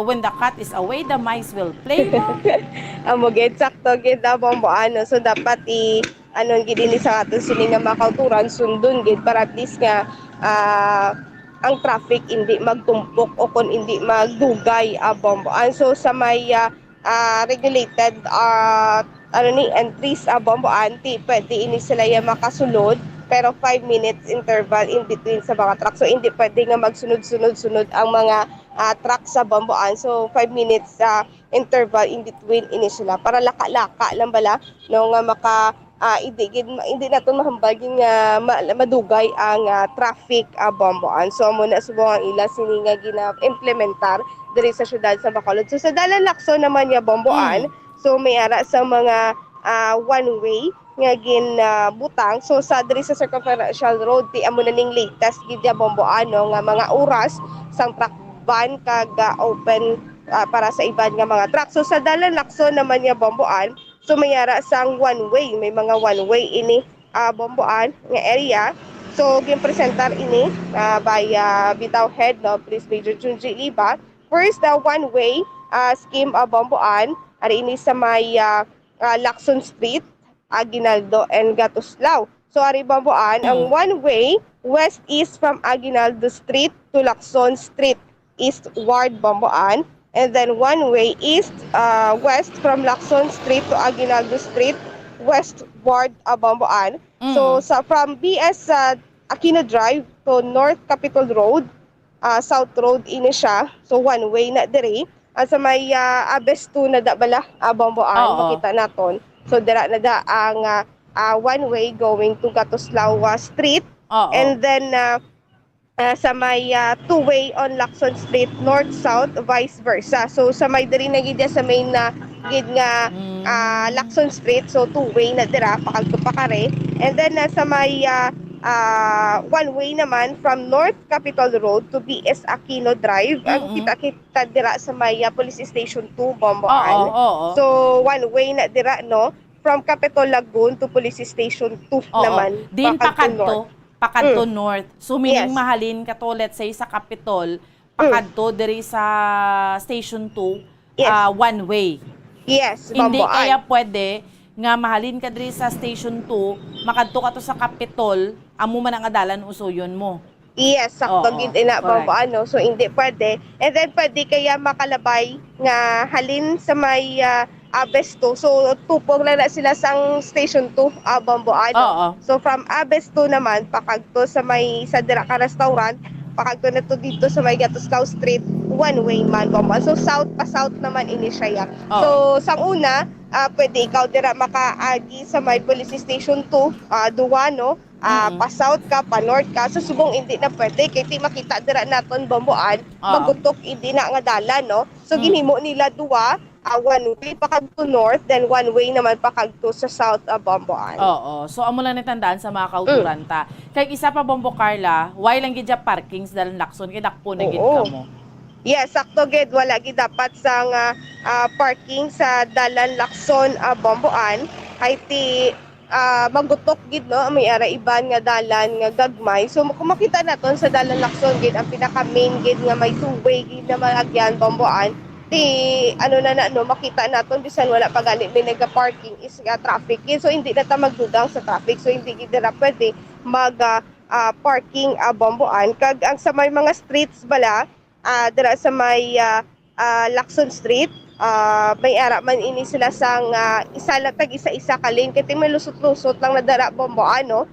When the cat is away, the mice will play. Amo gid sakto gid bomboan no. So dapat ano gid ini sa aton sini nga makauturan sundon gid para at least nga ang traffic hindi magtumpok o kung hindi magdugay bomboan. So sa may regulated entries bomboan pwede ini sila makasulod pero 5 minutes interval in between sa mga truck. So hindi pwede nga magsunod-sunod ang mga truck sa bomboan. So 5 minutes interval in between ini sila para laka-laka lang bala no nga hindi naton mahambal nga madugay ang traffic bomboan. So amo na subong ang ila sini nga gina-implementar diri sa syudad sa Bacolod. So sa Dalan Lacson naman ya bomboan, so may ara sa mga one way nga butang. So sa diri sa circumferential road ti amo na ning latest gid bomboan no, nga mga oras sang truck ban kag open para sa iban nga mga truck. So sa Dalan Lacson naman ya bomboan, so mayara sang one way, may mga one way ini bomboan nga area. So ginpresentar ini by bitaw head no Police Major Junji Liba. First, the one-way scheme Bomboan ari ini sa may Lacson Street, Aguinaldo and Gatuslao. So ari Bomboan ang one-way west-east from Aguinaldo Street to Lacson Street, eastward Bomboan. And then one-way west from Lacson Street to Aguinaldo Street, westward Bomboan. So from BS Aquino Drive to North Capitol Road, South Road ini siya. So one-way na diri. Sa may Abesto na bala Bomboan, makita naton. So dira na da ang one-way going to Gatuslao Street. And then sa may two-way on Lacson Street, north-south, vice versa. So sa may diri na gid sa main na gid nga Lacson Street, so two-way na dira pakagto pa kare. And then sa may one-way naman from North Capitol Road to BS Aquino Drive. Ang kita dira sa may Police Station 2, Bomboan. So one-way na dira no from Capitol Lagoon to Police Station 2 naman. Din pakadto north. So meaning mahalin ka to, let's say sa Capitol, pakadto diri sa Station 2, one way. Yes, Hindi Bomboan. kaya pwede nga mahalin ka diri sa Station 2, makadto ka to sa Capitol, amo man ang adalan usuyon mo. Yes, sakto gid ina Bomboan no. So hindi pwede. And then pwede kaya makalabay nga halin sa may Abesto. So tupong na sila sang Station 2 Bomboan. So from Abesto naman pakagto sa may sa dira ka restaurant, pakagto na to dito sa may Gatuslao Street, one way man Bomboan. So south naman ini siya. So sang una pwede ikaw dira makaagi sa may Police Station 2, duwa no. Pa-south ka, pa-north ka, so subong hindi na pwede kay ti makita dira naton Bomboan, magutok hindi na nga dalan no. So ginhimo nila duwa, one way pakagto north, then one way naman pakagto sa south Bomboan. So amo lang nitandaan sa mga kauturan ta. Kay isa pa Bombo Carla, why lang gid parkings dalan Lacson kay dakpo na gid kamo. Yes, sakto gid wala gid dapat sang parking sa dalan Lacson Bomboan ay ti magutok gid no may ara iban nga dalan nga gagmay. So kung makita naton sa dalan Lacson gid ang pinaka main gid nga may two-way gid na malagyan Bomboan, ti ano na no makita naton bisan wala pa gali may naga-parking is traffic gid. So hindi na ta magdudang sa traffic. So hindi gid na pwede mag parking Bomboan kag ang sa may mga streets bala dira sa may Lacson Street, may ara man ini sila sang isa-isa ka lane kay may lusot-lusot lang na dara Bomboan no.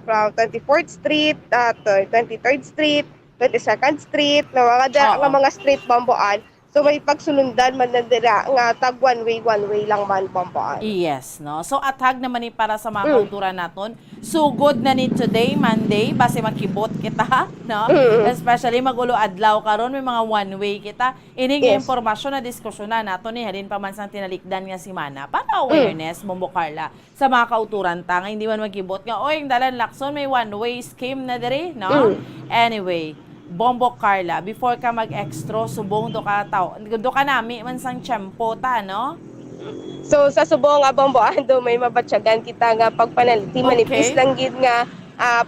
From 24th Street to 23rd Street, 22nd Street, na mga dara nga mga street Bomboan. So may pagsulundan man na dira nga tag one way lang man Bomboan. Yes, no. So athag naman ni para sa mga kultura naton. So good na ni today Monday base makibot kita, no? Especially magulo adlaw karon may mga one way kita. Ini nga impormasyon na diskusyon na naton ni halin pa man sang tinalikdan nga semana para awareness Bombo Carla sa mga kauturan ta nga hindi man magkibot nga oy ang dalan Lacson may one way scheme na diri, no? Anyway, Bombo Carla, before ka mag-extra, subong do ka nami man sang tiyempo ta, no? So sa subong Bomboan do may mabatyagan kita nga pagpanaliti manipis lang gid nga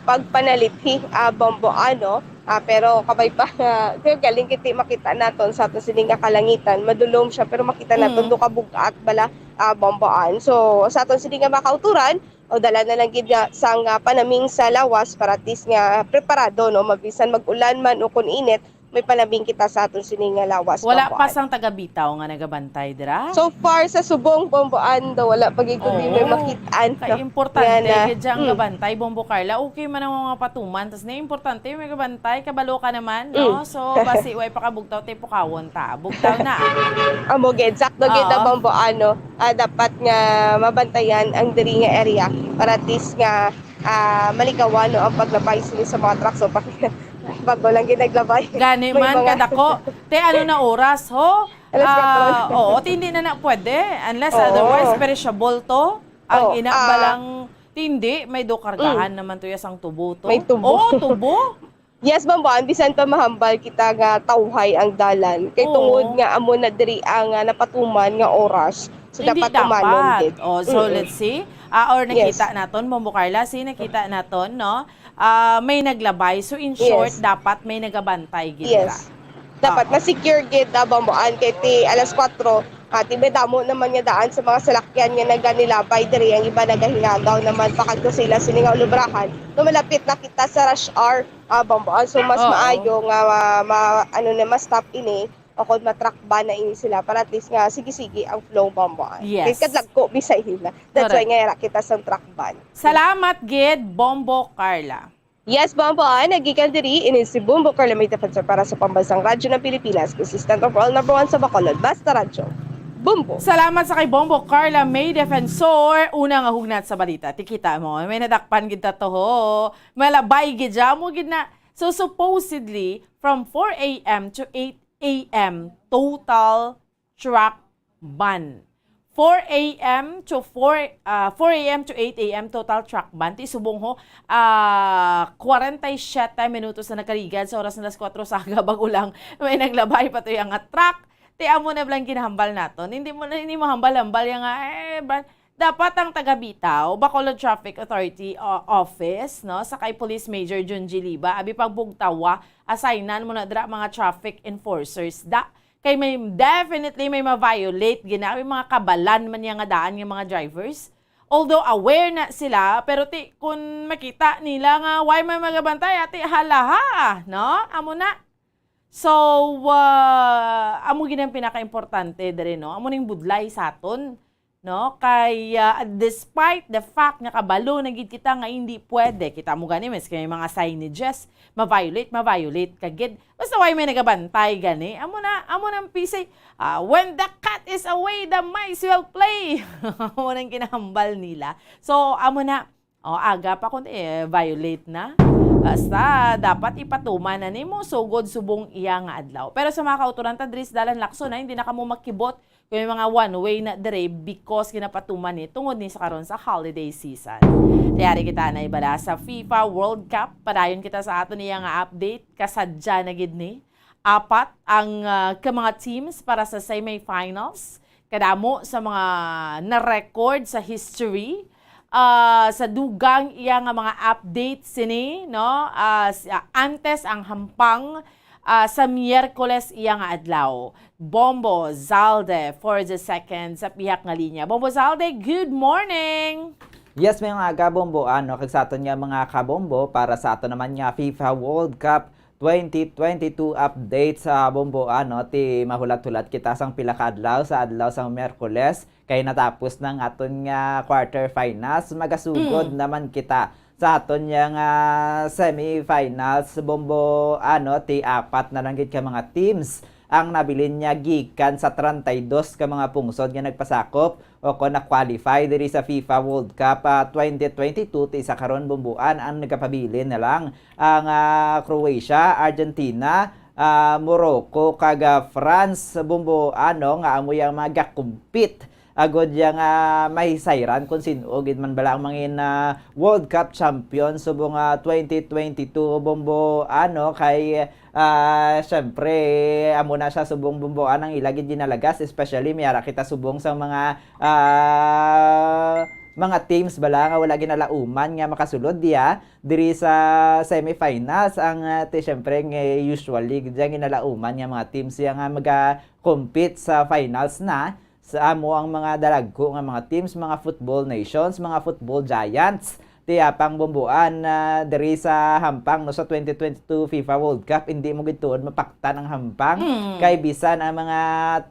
pagpanaliti Bomboan no. Pero kabay pa galing kiti makita naton sa ato sining nga kalangitan, madulom siya pero makita naton do ka bugat bala Bomboan. So sa aton sining nga makauturan o dala na lang gid sang panaming sa lawas para at least nga preparado no mabisan mag-ulan man o kun init may panaming kita sa aton sining nga lawas. Wala pa sang taga-bitaw nga nagabantay dira. So far sa subong Bomboan do wala pagig kundi may makitaan. Kay importante gid ang gabantay Bombo Carla. Okay man ang mga patuman tas na importante may gabantay kabalo ka naman no. So basi way pakabugtaw tay pukawon ta. Bugtaw na. Amo gid sakto gid ang Bomboan no. Dapat nga mabantayan ang diri nga area para at least nga malikawan no ang paglabay sa mga truck. So bago lang ginaglabay. Gani man kadako. Te ano na oras ho? Oo, hindi na pwede unless otherwise perishable to. Ang inabalang tindi may do kargahan naman to yas ang tubo to. May tubo. Tubo. Yes, Bomboan, bisan pa mahambal kita nga tawhay ang dalan. Kay tungod nga amo na diri ang napatuman nga oras. So dapat umanon gid. Oh, so let's see. Or nakita naton Bombo Carla, nakita naton no. May naglabay. So in short, dapat may nagabantay gid. Yes. Dapat na-secure gid Bomboan kay ti alas 4 ati damo naman nga daan sa mga salakyan nga naganilabay diri ang iba nagahinagaw naman pakadto sila siningaw lubrahan. No malapit na kita sa rush hour Bomboan. So mas maayo nga mas stop ini o kung matrack ba na ini sila para at least nga sige-sige ang flow Bomboan. Yes. Kaya kadlagko bisay hila. That's why nga kita sa track ban. Salamat gid Bombo Carla. Yes, Bomboan, nagikan diri ini si Bombo Carla may defensor para sa pambansang radyo ng Pilipinas, consistent of all number 1 sa Bacolod, Basta Radyo. Bombo. Salamat sa kay Bombo Carla, may defensor. Una nga hugnat sa balita. Tikita mo, may nadakpan gid to ho. Malabay gid mo gid na. So supposedly from 4 a.m. to 8 a.m. total truck ban. 4 a.m. to 4 a.m. to 8 a.m. total truck ban. Ti subong ho 47 minutos na nakaligad sa oras na 4 sa agabag ulang may naglabay pa to yung truck. Ti amo na blang kinahambal naton. Hindi mo hambal-hambal yung dapat ang taga-Bitaw, Bacolod Traffic Authority Office, no, sa kay Police Major Junji Liba, abi pagbugtawa, assignan mo na dra mga traffic enforcers kay may definitely may ma-violate ginawi mga kabalan man nga daan ng mga drivers. Although aware na sila, pero kung makita nila nga why may magabantay ati halaha, no? Amo na. So amo ginang pinaka-importante dere, no? Amo ning budlay sa aton, no? Kay despite the fact nga kabalo na gid kita nga hindi pwede kita mo gani mes kay mga signages ma-violate kagid. Basta why may nagabantay gani. Amo nang pisay. When the cat is away, the mice will play. Amo nang kinahambal nila. So amo na. Aga pa kundi violate na. Basta dapat ipatuman na nimo sugod subong iya nga adlaw. Pero sa mga kauturan ta dris dalan lakso na hindi na kamo makibot kung yung mga one-way na dire because kinapatuman ni tungod ni sa karon sa holiday season. Tiyari kita na ibala sa FIFA World Cup. Padayon kita sa ato niya nga update. Kasadya na gid ni. 4 ang mga teams para sa semifinals. Kadamo sa mga na-record sa history. Sa dugang iya nga mga updates sini, no? Antes ang hampang sa Miyerkules iya nga adlaw. Bombo Zalde for the second sa pihak nga linya. Bombo Zalde, good morning! Yes, may mga kabombo, kag sa aton nga mga kabombo para sa ato naman nga FIFA World Cup 2022 update sa bombo, ti mahulat-hulat kita sang pila ka adlaw sa adlaw sa Miyerkules kay natapos ng aton nga quarterfinals, magasugod naman kita sa aton nga semifinals bombo, ti 4 na lang gid ka mga teams ang nabilin niya gikan sa 32 ka mga pungsod nga nagpasakop o kung na-qualify diri sa FIFA World Cup 2022 ti isa karon bumbuan ang nagapabilin na lang ang Croatia, Argentina, Morocco kag France bumbuan nga amo yang magakumpit agod yang mahisayran kung sino gid man bala ang mangin World Cup champion subong 2022 bombo kay syempre amo na siya subong bumbuan ang ilagid ginalagas, especially miyara kita subong sa mga teams bala nga wala ginalauman nga makasulod diya diri sa semifinals ang syempre nga usually ginalauman nga mga teams nga maga-compete sa finals na sa amo ang mga dalagko nga mga teams, mga football nations, mga football giants. Tiya pang bumbuan diri sa hampang no sa 2022 FIFA World Cup hindi mo gituod mapakta ng hampang kay bisan ang mga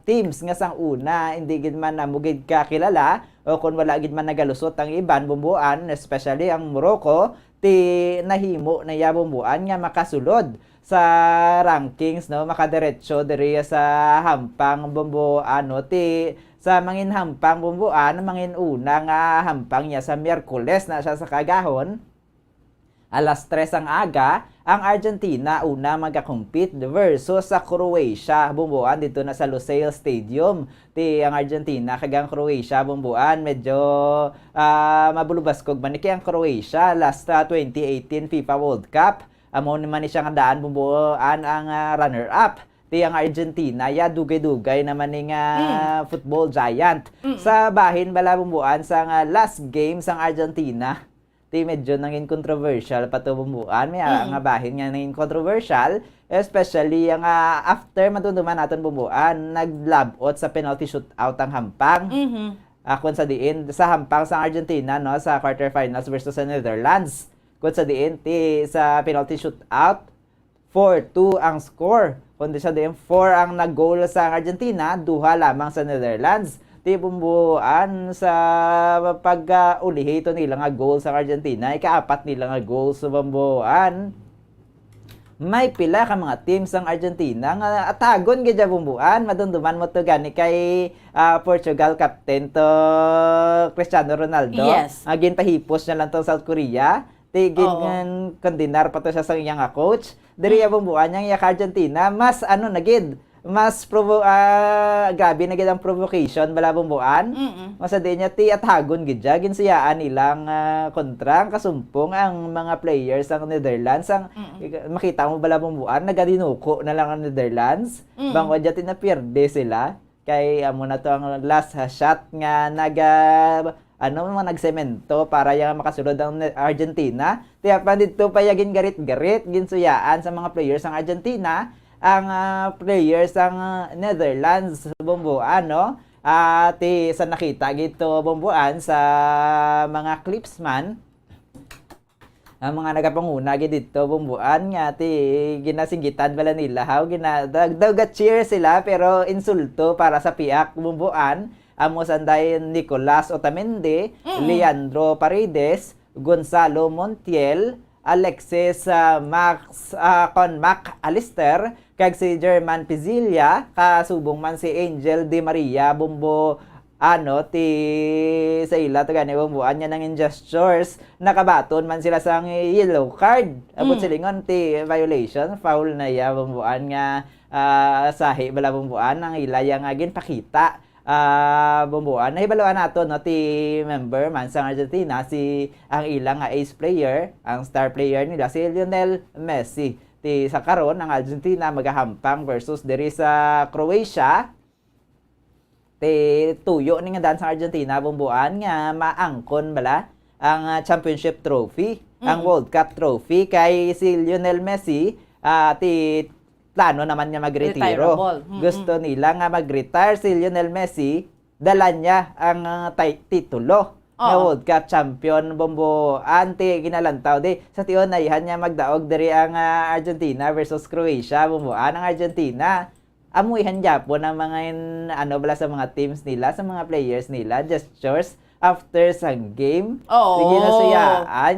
teams nga sang una hindi gid man mo gid kakilala o kun wala gid man nagalusot ang iban bumbuan, especially ang Morocco ti nahimo na ya bumbuan nga makasulod sa rankings, no, makadiretso diri sa hampang bumbuan ti sa mangin hampang bumbuan, mangin una nga hampang niya sa Miyerkules na siya sa kagahon. Alas 3 ang aga, ang Argentina una magakompete versus sa Croatia bumbuan dito na sa Lusail Stadium. Ti ang Argentina kag ang Croatia bumbuan medyo mabulubaskog man kay ang Croatia last 2018 FIFA World Cup. Amo naman siya nga daan bumbuan ang runner-up ti ang Argentina ya dugay-dugay naman ning football giant. Sa bahin bala bumbuan sa last game sang Argentina, ti medyo nangin controversial pa to bumbuan. May nga bahin nga nangin controversial, especially ang after matunduman naton bumbuan, naglabot sa penalty shootout ang Hampang. Kung sa diin sa Hampang sa Argentina no sa quarterfinals versus sa Netherlands. Kung sa diin ti sa penalty shootout 4-2 ang score. Kundi sa diin 4 ang nag-goal sa Argentina, 2 lamang sa Netherlands. Ti bumbuan sa pag-ulihi ito nila nga goal sa Argentina, ikaapat nila nga goal sa bumbuan. May pila ka mga teams ang Argentina nga atagon gid bumbuan, madunduman mo to gani kay Portugal captain to Cristiano Ronaldo. Yes. Ginpahipos niya lang to South Korea. Tigin kondinar pa to siya sa iyang coach. Diri bumbuan yang yak Argentina mas nagid mas grabe na gid ang provocation bala bumbuan. Mas di niya ti atagon gid ginsiyaan ilang kontra kasumpong ang mga players ang Netherlands ang makita mo bala bumbuan nagadinuko na lang ang Netherlands. Bangod ti na pierde sila kay amo na to ang last shot nga nagsemento para yung makasulod ang Argentina. Tiya pa dito pa yagin garit-garit ginsuyaan sa mga players ng Argentina ang players ng Netherlands bumbuan no. Ti sa nakita gito bumbuan sa mga clips man ang mga nagapanguna gid dito bumbuan nga ti ginasinggitan bala nila how ginadagdag cheer sila pero insulto para sa piak bumbuan. Amo sanday Nicolas Otamendi, Leandro Paredes, Gonzalo Montiel, Alexis Mac Alister, kag si German Pizilla, kasubong man si Angel Di Maria, bumbo ti sa ila to gani bumbuan niya ng gestures, nakabaton man sila sa yellow card. Abot silingon ti violation, foul na ya bumbuan nga sahi bala bumbuan ang ila yang agin pakita. Bumbuan nahibaluan nato no ti member man sa Argentina si ang ilang ace player, ang star player nila si Lionel Messi. Ti sa karon ang Argentina magahampang versus diri sa Croatia. Ti tuyo ni nga dan sa Argentina bumbuan nga maangkon bala ang championship trophy, ang World Cup trophy kay si Lionel Messi ti plano naman niya magretiro. Gusto nila nga mag-retire si Lionel Messi, dala niya ang titulo na World Cup champion bumbuan ti ginalantaw di sa tiyon naihan niya magdaog diri ang Argentina versus Croatia bumbuan ang Argentina. Amuihan Japon ang mga bala sa mga teams nila, sa mga players nila, gestures after sa game. Sige na siya,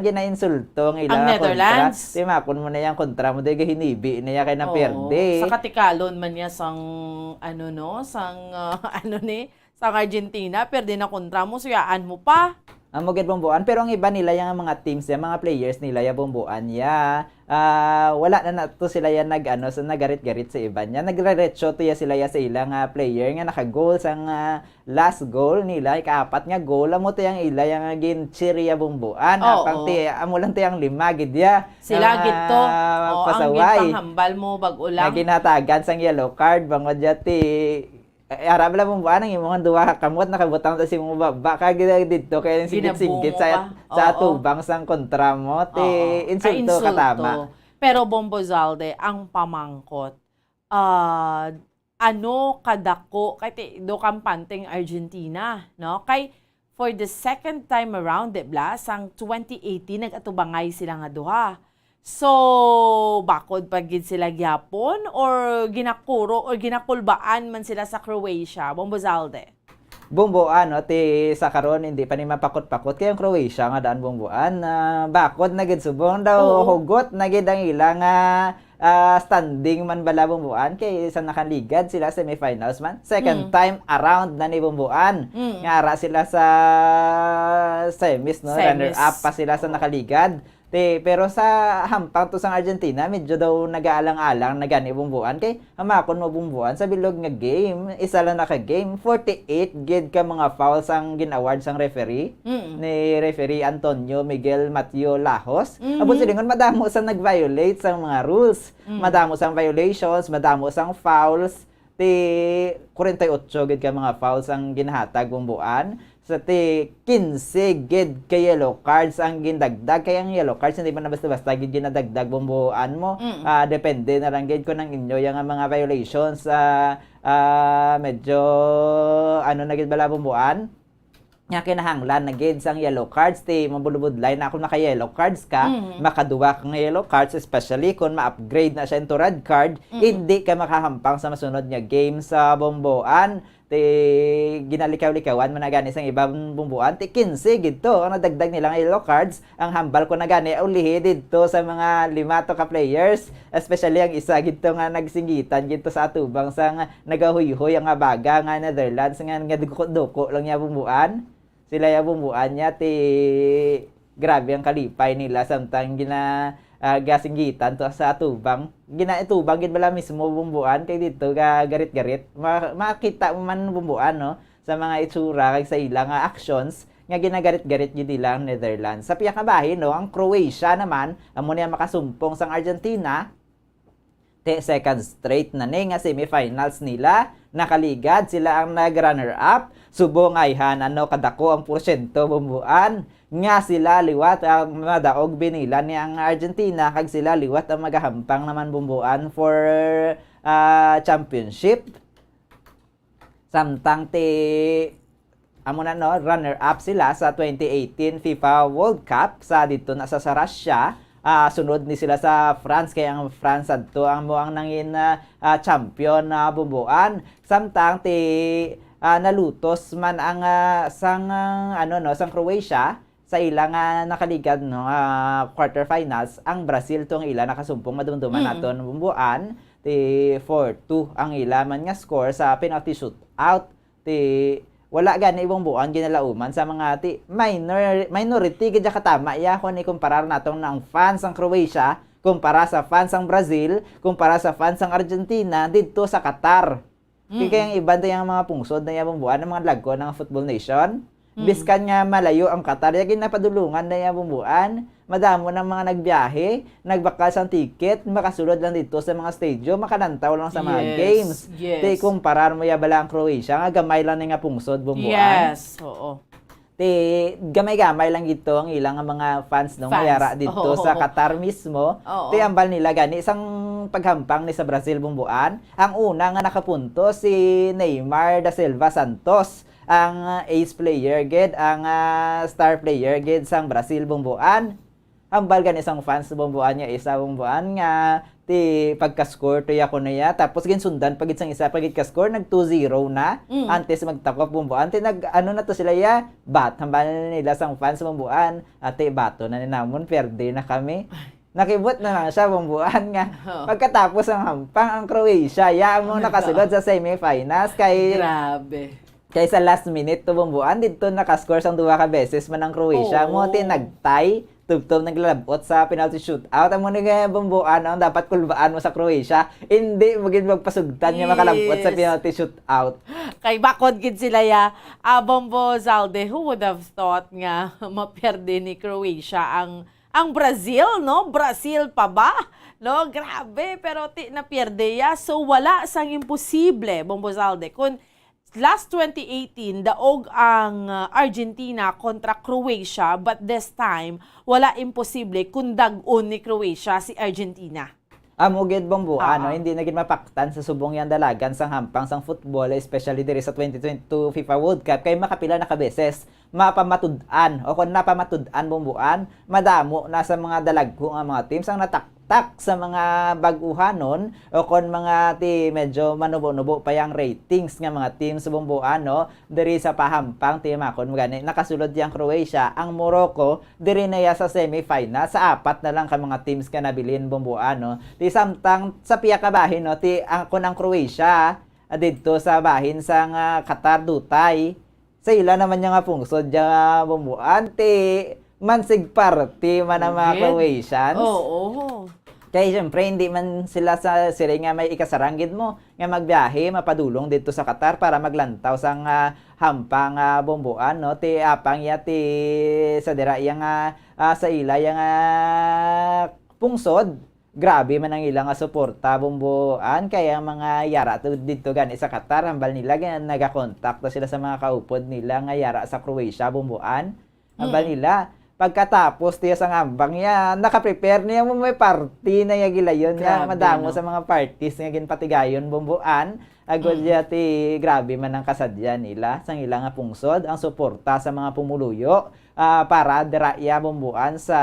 ginainsulto ng ilang Netherlands. kontra. Timakon mo na yung kontra mo, dahil hinibi na yan kay na perde. Sa katikalon man niya sang, sang Argentina, perde na kontra mo, suyaan mo pa. Ang mugid bumbuan, pero ang iba nila yung mga teams ya, mga players nila ya bumbuan ya. Wala na to sila ya nagarit-garit sa iba niya. Nagreretso to ya sila ya sa ilang player nga naka-goal sang last goal nila, ikaapat nga goal mo to yang ila yang gin cheer bumbuan. Pang ti amo lang to yang lima gid ya. Sila gito. Ang ginpanghambal mo bag-ulang. Ginatagan sang yellow card bangod ti arab la bumbuan ang imong duwa ka kamot nakabutang ta si mong baba kag didto kay sigit-sigit sa tubang sang kontra mo ti insulto katama. Pero Bombo Zalde ang pamangkot kadako kay do kampanteng Argentina no kay for the second time around debla sang 2018 nagatubangay sila nga duha. So, bakod pa gid sila gyapon or ginakuro or ginakulbaan man sila sa Croatia, Bombo Zalde? Bumbuan ti sa karon hindi pa ni mapakot-pakot kay ang Croatia nga daan bumbuan bakod na gid subong daw hugot na gid ang ilang standing man bala bumbuan kay sa nakaligad sila semifinals man second time around na ni bumbuan nga ara sila sa semis no runner up pa sila sa nakaligad Pero sa hampang to sang Argentina, medyo daw nag-aalang-alang na gani bumbuan. Kay hamakon mo bumbuan sa bilog nga game. Isa lang naka-game. 48 gid ka mga fouls ang gin-award sang referee. Ni referee Antonio Miguel Mateo Lajos. Abot silingon, madamo sang nag-violate sang mga rules. Madamo sang violations, madamo sang fouls. 48 gid ka mga fouls ang ginahatag bumbuan. Sa 15 gid ka yellow cards ang gindagdag. Kaya ang yellow cards hindi man na basta-basta gid ginadagdag bumbuan mo. Depende na lang gid ko ng inyo yung mga violations. Medyo ano na gid bala bumbuan. Nga kinahanglan na gid sang yellow cards. Mabulubudlay na kung naka-yellow cards ka, makaduwa ka ng yellow cards, especially kung ma-upgrade na siya into red card, hindi ka makahampang sa masunod nga game sa bumbuan. Ginalikaw-likawan man na gani sang ibang bumbuan. 15 gito ang nadagdag nilang yellow cards. Ang hambal ko na gani ulihi dito sa mga 5 to ka players, especially ang isa gito nga nagsinggitan gito sa atubang sang nagahuy-huy ang baga nga Netherlands nga duko lang niya bumbuan. Sila ya bumbuan niya grabe ang kalipay nila samtang gasinggitan to sa atubang. Itubang gid bala mismo bumbuan kay dito garit-garit. Makita mo man bumbuan no sa mga itsura kay sa ilang actions nga ginagarit-garit gid nila ang Netherlands. Sa piyak nga bahin no, ang Croatia naman amo niya makasumpong sang Argentina. Second straight na nga semifinals nila. Nakaligad sila ang nag-runner-up. Subong ayhan kadako ang porsyento bumbuan. Nga sila liwat ang madaog binila ni ang Argentina kag sila liwat ang magahampang naman bumbuan for championship. Samtang runner up sila sa 2018 FIFA World Cup sa dito na sa Russia. Sunod ni sila sa France kaya ang France adto ang moang nangin champion na bumbuan. Samtang nalutos man ang sang Croatia sa ilang nakaligad quarterfinals. Ang Brazil tong ila nakasumpong madumduman naton bumbuan 4-2 ang ila man nga score sa penalty shootout. Wala gani ibang buwan ginalauman sa mga minority gid katama ya kun ikumparar natong ng fans ang Croatia kumpara sa fans ang Brazil, kumpara sa fans ang Argentina dito sa Qatar. Kaya ang iba yung mga pungsod na yung buwan ng mga lagko ng Football Nation. Biskan nga malayo ang Qatar, yung napadulungan na yung bumbuan. Madamo ng mga nagbiyahe, nagbakal ang ticket, makasulod lang dito sa mga stadium, makanantaw lang sa mga games. Kumparar mo bala ang Croatia, nga gamay lang nga pungsod bumbuan. Yes, oo. Gamay-gamay lang ito ang ilang mga fans no mayara dito sa Qatar mismo. Ambal nila gani isang paghampang ni sa Brazil bumbuan. Ang una nga nakapunto si Neymar da Silva Santos, ang ace player gid, ang star player gid sang Brazil bumbuan. Ambal gani isang fans bumbuan niya isa bumbuan nga pagka-score to yako na ya, tapos ginsundan pagit sang isa pagit ka-score nag 2-0 na antes magtakop bumbuan nag na to sila ya bat hambalan nila sang fans bumbuan bato na ni namon perde na kami. Nakibot na lang siya bumbuan nga. Pagkatapos ang hampang ang Croatia mo nakasulod sa semifinals kay grabe. Kay sa last minute to bumbuan dito nakascore sang 2 ka beses man ang Croatia mo nagtay tugtog naglalabot sa penalty shootout. Amo nga bumbuan ang dapat kulbaan mo sa Croatia. Hindi magid magpasugtan nga makalabot sa penalty shootout. Kay bakod gid sila ya. Bombo Zalde, who would have thought nga maperde ni Croatia ang Brazil, no? Brazil pa ba? No, grabe pero napierde ya. So wala sang imposible, Bombo Zalde. Kung last 2018, daog ang Argentina kontra Croatia, but this time, wala imposible kung dag-on ni Croatia si Argentina. Amugid bumbuan, hindi na gid mapaktan sa subong yan dalagan sang hampang sang football, especially diri sa 2022 FIFA World Cup, kay makapila na ka beses mapamatud-an o kung napamatud-an bumbuan, madamo na sa mga dalagko nga mga teams ang nataktak sa mga baguhanon o kung mga medyo manubo-nubo pa yang ratings nga mga teams sa bumbuan no, diri sa pahampang makon gani nakasulod yang Croatia, ang Morocco diri na ya sa semifinal sa 4 na lang ka mga teams ka nabilin bumbuan no. Samtang sa piya ka bahin no kun ang Croatia dito sa bahin sa Qatar dutay sa ila naman nga pungsod nga bumbuan mansig party man ang mga Good. Croatians. Oo. Kaya siyempre, hindi man sila sila nga may ikasaranggid mo nga magbiyahe, mapadulong dito sa Qatar para maglantaw sang hampang bomboan, no? Ti apang ya ti sa dira yang sa ila yang pungsod. Grabe man ang ilang suporta bomboan kaya mga yara dito gani sa Qatar hambal nila nagakontakto sila sa mga kaupod nila nga yara sa Croatia bomboan. Hambal nila pagkatapos tiya sa ngambang ya naka-prepare niya mo may party na yagilayon ya madamo sa mga parties nga ginpatigayon bomboan. Agod ti grabe man ang kasadya nila sang ilang pungsod ang suporta sa mga pumuluyo para diraya bomboan sa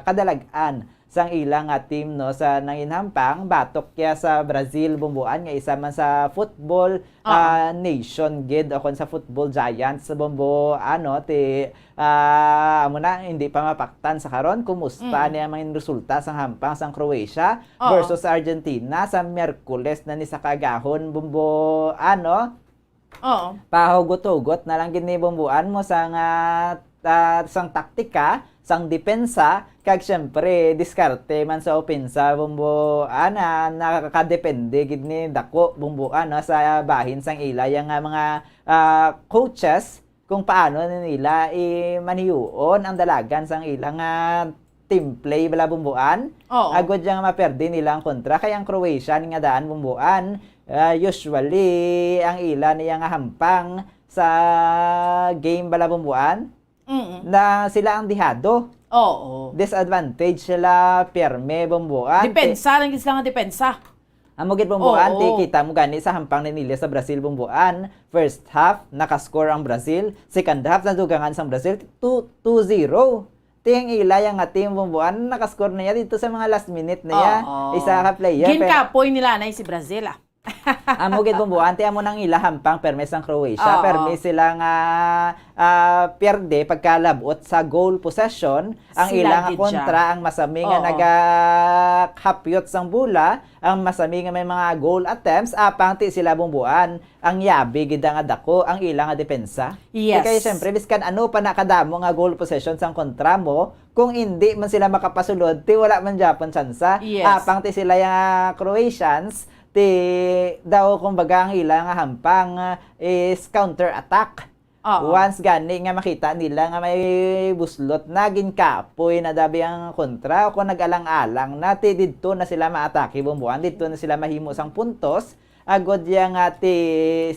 kadalagan sang ilang team no sa nanginhampang batok kaya sa Brazil bomboan nga isa man sa football nation gid o kon sa football giants sa bombo ti amo na hindi pa mapaktan sa karon kumusta niya mga resulta sang hampang sang Croatia versus Argentina sa Miyerkules na ni sa kagahon bombo pahugot-hugot na lang gid ni bomboan mo sang sang taktika sang depensa kag syempre diskarte man sa opensa bomboan nakakadepende gid ni dako bomboan sa bahin sang ila yang mga coaches kung paano nila manhiuon ang dalagan sang ilang team play bala bomboan. Agod yang maperdi nila ang kontra kay ang Croatia nga daan bomboan usually ang ila niya nga hampang sa game bala bomboan na sila ang dihado. Disadvantage sila perme bomboan. Depensa lang sila nga depensa. Amo gid bomboan ti kita mo gani sa hampang ni nila sa Brazil bomboan. First half naka-score ang Brazil, second half nadugangan sang Brazil 2-0. Ting ila yang team bomboan naka-score na dito sa mga last minute na ya. Isa ka player. Ginkapoy nila na si Brazil Amo gid bomboan ti amo nang ila hampang perme sang Croatia, perme sila nga pierde pagkalabot sa goal possession ang ilang kontra ang masami nga nagahapyot sang bula, ang masami nga may mga goal attempts apang ti sila bomboan ang yabi gid nga dako ang ilang depensa. Kaya syempre biskan ano pa nakadamo nga goal possession sang kontra mo kung hindi man sila makapasulod ti wala man Japon tsansa. Apang ti sila yung Croatians ti daw kumbaga ang ilang hampang is counter attack. Once gani nga makita nila nga may buslot na ginkapoy na dabi ang kontra o kung nag-alang-alang na ti didto na sila maatake bomboan, didto na sila mahimo sang puntos. Agod yang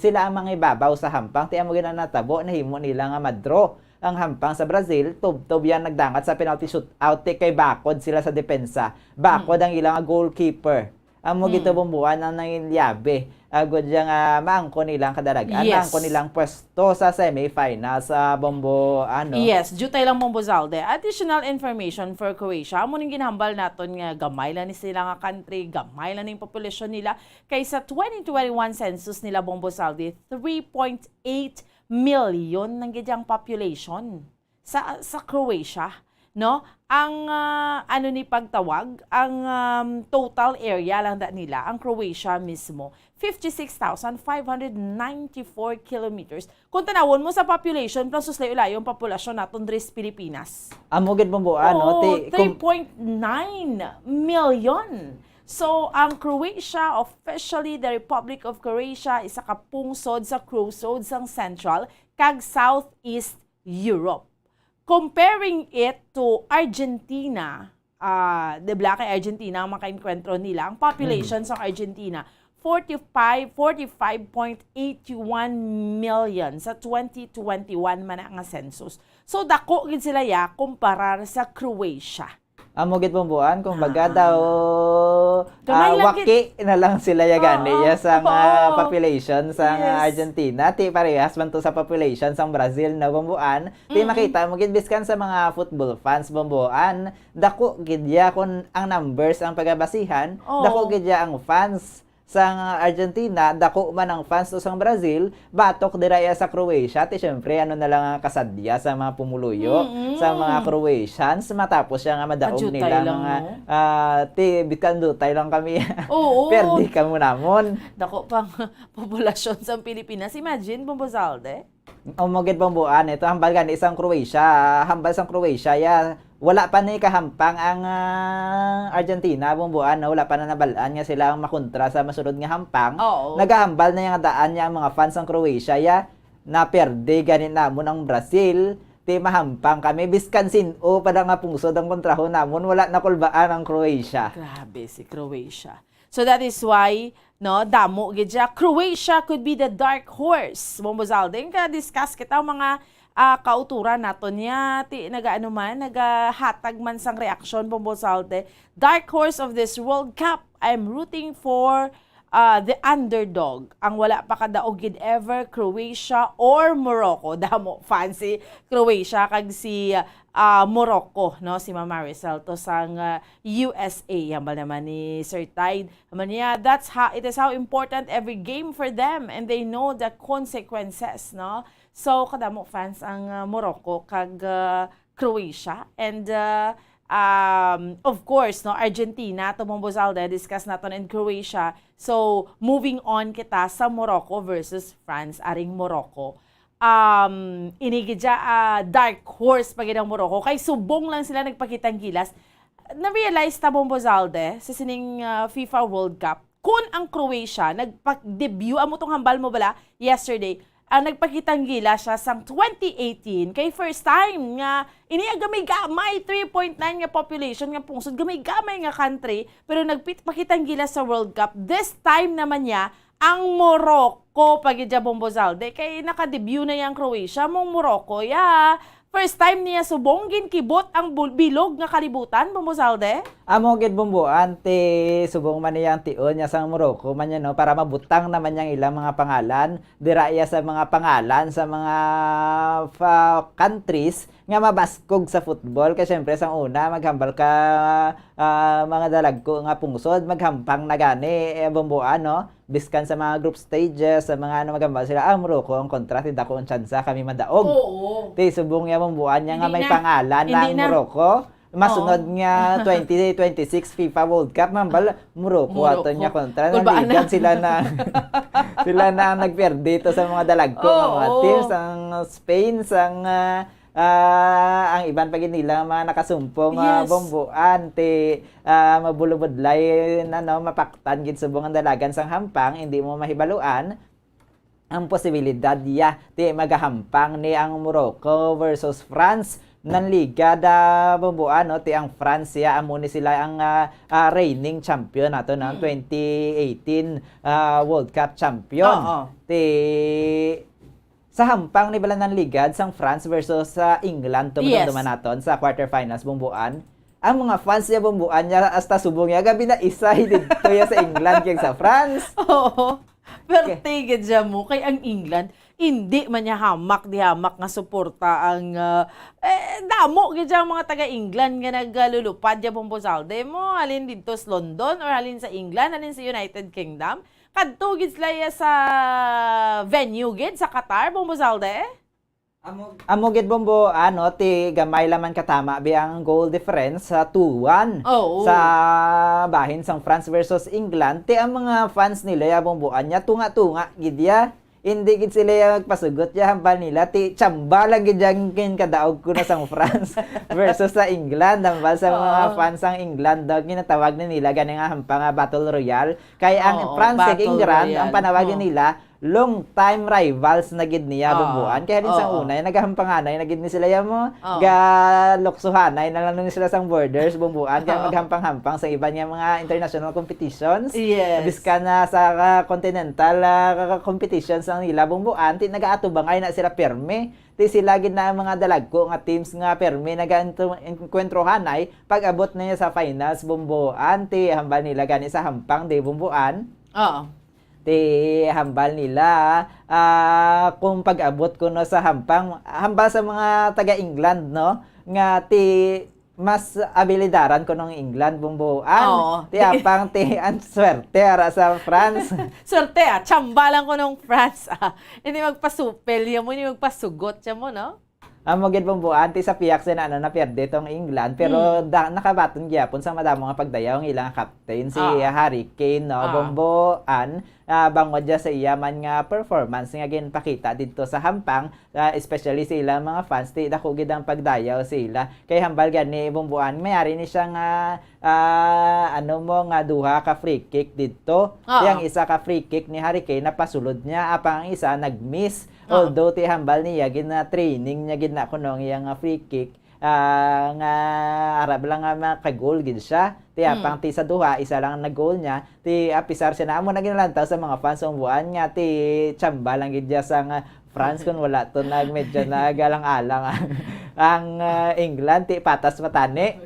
sila ang mga ibabaw sa hampang ti amo ginanatabo na himo nila nga madro ang hampang sa Brazil. Tub-tub yan nagdangat sa penalty shootout kay bakod sila sa depensa. Bakod ang ilang goalkeeper. Amo gito bomboan ang nangilyabe. Agod yang maangko nilang kadalagan, maangko nilang pwesto sa semi-final sa bombo Yes, jutay lang Bombo Zalde. Additional information for Croatia. Amo ning ginhambal naton nga gamay lang ni sila nga country, gamay lang ning populasyon nila kay sa 2021 census nila Bombo Zalde 3.8 million nang gidyang population sa Croatia. No, ang ni pagtawag, ang total area lang nila, ang Croatia mismo, 56,594 kilometers. Kung tanawon mo sa population, plus layo-layo ang populasyon naton dres Pilipinas. Amo gid bomboan 3.9 million. So, ang Croatia, officially the Republic of Croatia, isa ka pungsod sa crossroads sang Central kag Southeast Europe. Comparing it to Argentina, the black Argentina, ang makainkwentro nila, ang population sa Argentina, 45.81 million sa 2021 man ang census. So, dako gid sila kumparar sa Croatia. Amo gid bomboan kung baga daw waki na lang sila gani sa population sa Argentina ti parehas man to sa population sa Brazil na bomboan ti makita mo gid biskan sa mga football fans bomboan dako gid kun ang numbers ang pagabasihan dako gid ang fans sa Argentina, dako man ang fans to sang Brazil, batok diraya sa Croatia, ti syempre ano na lang ang kasadya sa mga pumuluyo, sa mga Croatians, matapos siya nga madaog nila mga ti bitandutay lang kami. Perdi ka mo namon. Dako pang populasyon sa Pilipinas. Imagine, Bombo Zalde. Umugid bambuan ito hambal gani isang Croatia, hambal sang Croatia ya. Wala pa ni kahampang ang Argentina bumbuan, no? Wala pa na nabalaan nga sila ang makontra sa masunod nga hampang. Nagahambal na yung daan niya ang mga fans ng Croatia ya. Naperde ganin namon ang Brazil. Ti mahampang kami biskan sino pada nga pungsod ang kontraho namon wala nakulbaan ang Croatia. Grabe si Croatia. So that is why no damo gidya Croatia could be the dark horse. Bombozalde ka discuss kita mga kauturan nato niya ti nagaano man nagahatag man sang reaksyon Bombozalde. Dark horse of this World Cup. I'm rooting for the underdog. Ang wala pa kadaogid ever, Croatia or Morocco. Damo, fancy Croatia kag si Morocco, no? Si Mama Maricel to sang USA. Hambal naman ni Sir Tide. Hambal niya, it is how important every game for them and they know the consequences, no? So, kadamo fans ang Morocco kag Croatia and of course, no, Argentina, to Bombozalde, discuss natin in Croatia. So, moving on kita sa Morocco versus France, aring Morocco. Inigidya dark horse pag ang Morocco. Kay subong lang sila nagpakitang gilas. Na-realize ta Bombozalde sa sining FIFA World Cup, kung ang Croatia nagpa-debut, amo tong hambal mo bala yesterday, nagpakitang gila siya sang 2018 kay first time nga iniya gamay 3.9 nga population nga pungsod gamay nga country pero nagpakitang gila sa World Cup. This time naman niya ang Morocco pagidya Bombozalde kay naka-debut na yang Croatia mong Morocco first time niya subong ginkibot ang bilog nga kalibutan Bombozalde. Amo gid bumbuan ti subong man niyang tion niya sa Morocco man no para mabutang naman yang ilang mga pangalan dira iya sa mga pangalan sa mga countries nga mabaskog sa football kay syempre sang una maghambal ka mga dalagko nga pungsod maghampang na gani bumbuan no biskan sa mga group stages sa mga maghambal sila Morocco ang kontra ti dako ang tsansa kami madaog. Ti subong ya bumbuan niya nga may pangalan ng Morocco. Masunod nga 2026 FIFA World Cup mambal Morocco ato niya kontra naligan sila na ang nagperde to sa mga dalagko mga teams ang Spain sang ang iban pagin nila mga nakasumpong bombuan ti mabulubudlay na no mapaktan gid subong ang dalagan sang hampang hindi mo mahibaluan ang posibilidad ti magahampang ni ang Morocco versus France nan liga da bombuan no ti ang France amo ni sila ang reigning champion nato ng 2018 World Cup champion. Ti sa hampang ni bala ng ligad sang France versus England tumduman naton sa quarterfinals bombuan. Ang mga fans niya bombuan niya hasta subong niya gabi na isa dito ya sa England kag sa France. Pero tigid siya mo kay ang England hindi man niya hamak nga suporta ang damo gid ang mga taga England nga naglulupad ya Bombozalde mo halin dito sa London or halin sa England halin sa United Kingdom kadto gid sila sa venue gid sa Qatar Bombozalde. Amo gid bombo ti gamay laman katama bi ang goal difference sa 2-1 sa bahin sang France versus England ti ang mga fans nila ya bomboan nya tunga-tunga gid ya hindi gid sila magpasugot ya hambal nila ti tsamba lang gid yang kadaog ko na sang France versus sa England hambal sa mga fans sang England daw ginatawag na nila gani nga hampang Battle Royale kay ang France kag England ang panawagin nila long time rivals na gid niya bumbuan kaya rin sang una naghampanganay na gid ni sila mo galoksuhanay na lang sila sang borders bumbuan kaya maghampang-hampang sa iba niya mga international competitions biskan na sa continental competitions ang nila bumbuan ti nagaatubangay na sila perme ti sila gid na mga dalagko nga teams nga perme nagaentwentrohanay pag abot na niya sa finals bumbuan ti hambal nila gani sa hampang de bumbuan ti hambal nila kung pag-abot ko no sa hampang hambal sa mga taga England no nga ti mas abilidaran ko ng England bumbuan ti apang ti ang swerte ara sa France swerte tsamba lang ko ng France hindi magpasupel mo hindi magpasugot siya mo no Amo gid Bomboan ti sa piyak na naperde tong England pero nakabaton gyapon sa madamo nga pagdayaw ang ilang captain si Harry Kane no Bomboan bangod sa iya man nga performance nga ginpakita didto sa hampang especially sa ilang mga fans ti dako gid ang pagdayaw sila kay hambal gani Bomboan mayari ni siya nga nga duha ka free kick didto yang isa ka free kick ni Harry Kane napasulod niya apang ang isa nagmiss although ti hambal niya gina training niya gina kunong iyang free kick nga arab lang nga makagol gid siya ti apang ti sa duha isa lang nag-goal niya ti apisar siya na amo na ginalantaw sa mga fans ng buwan nga ti tsamba lang gid sa nga France kun wala to medyo nagalang-alang ang England ti patas matani.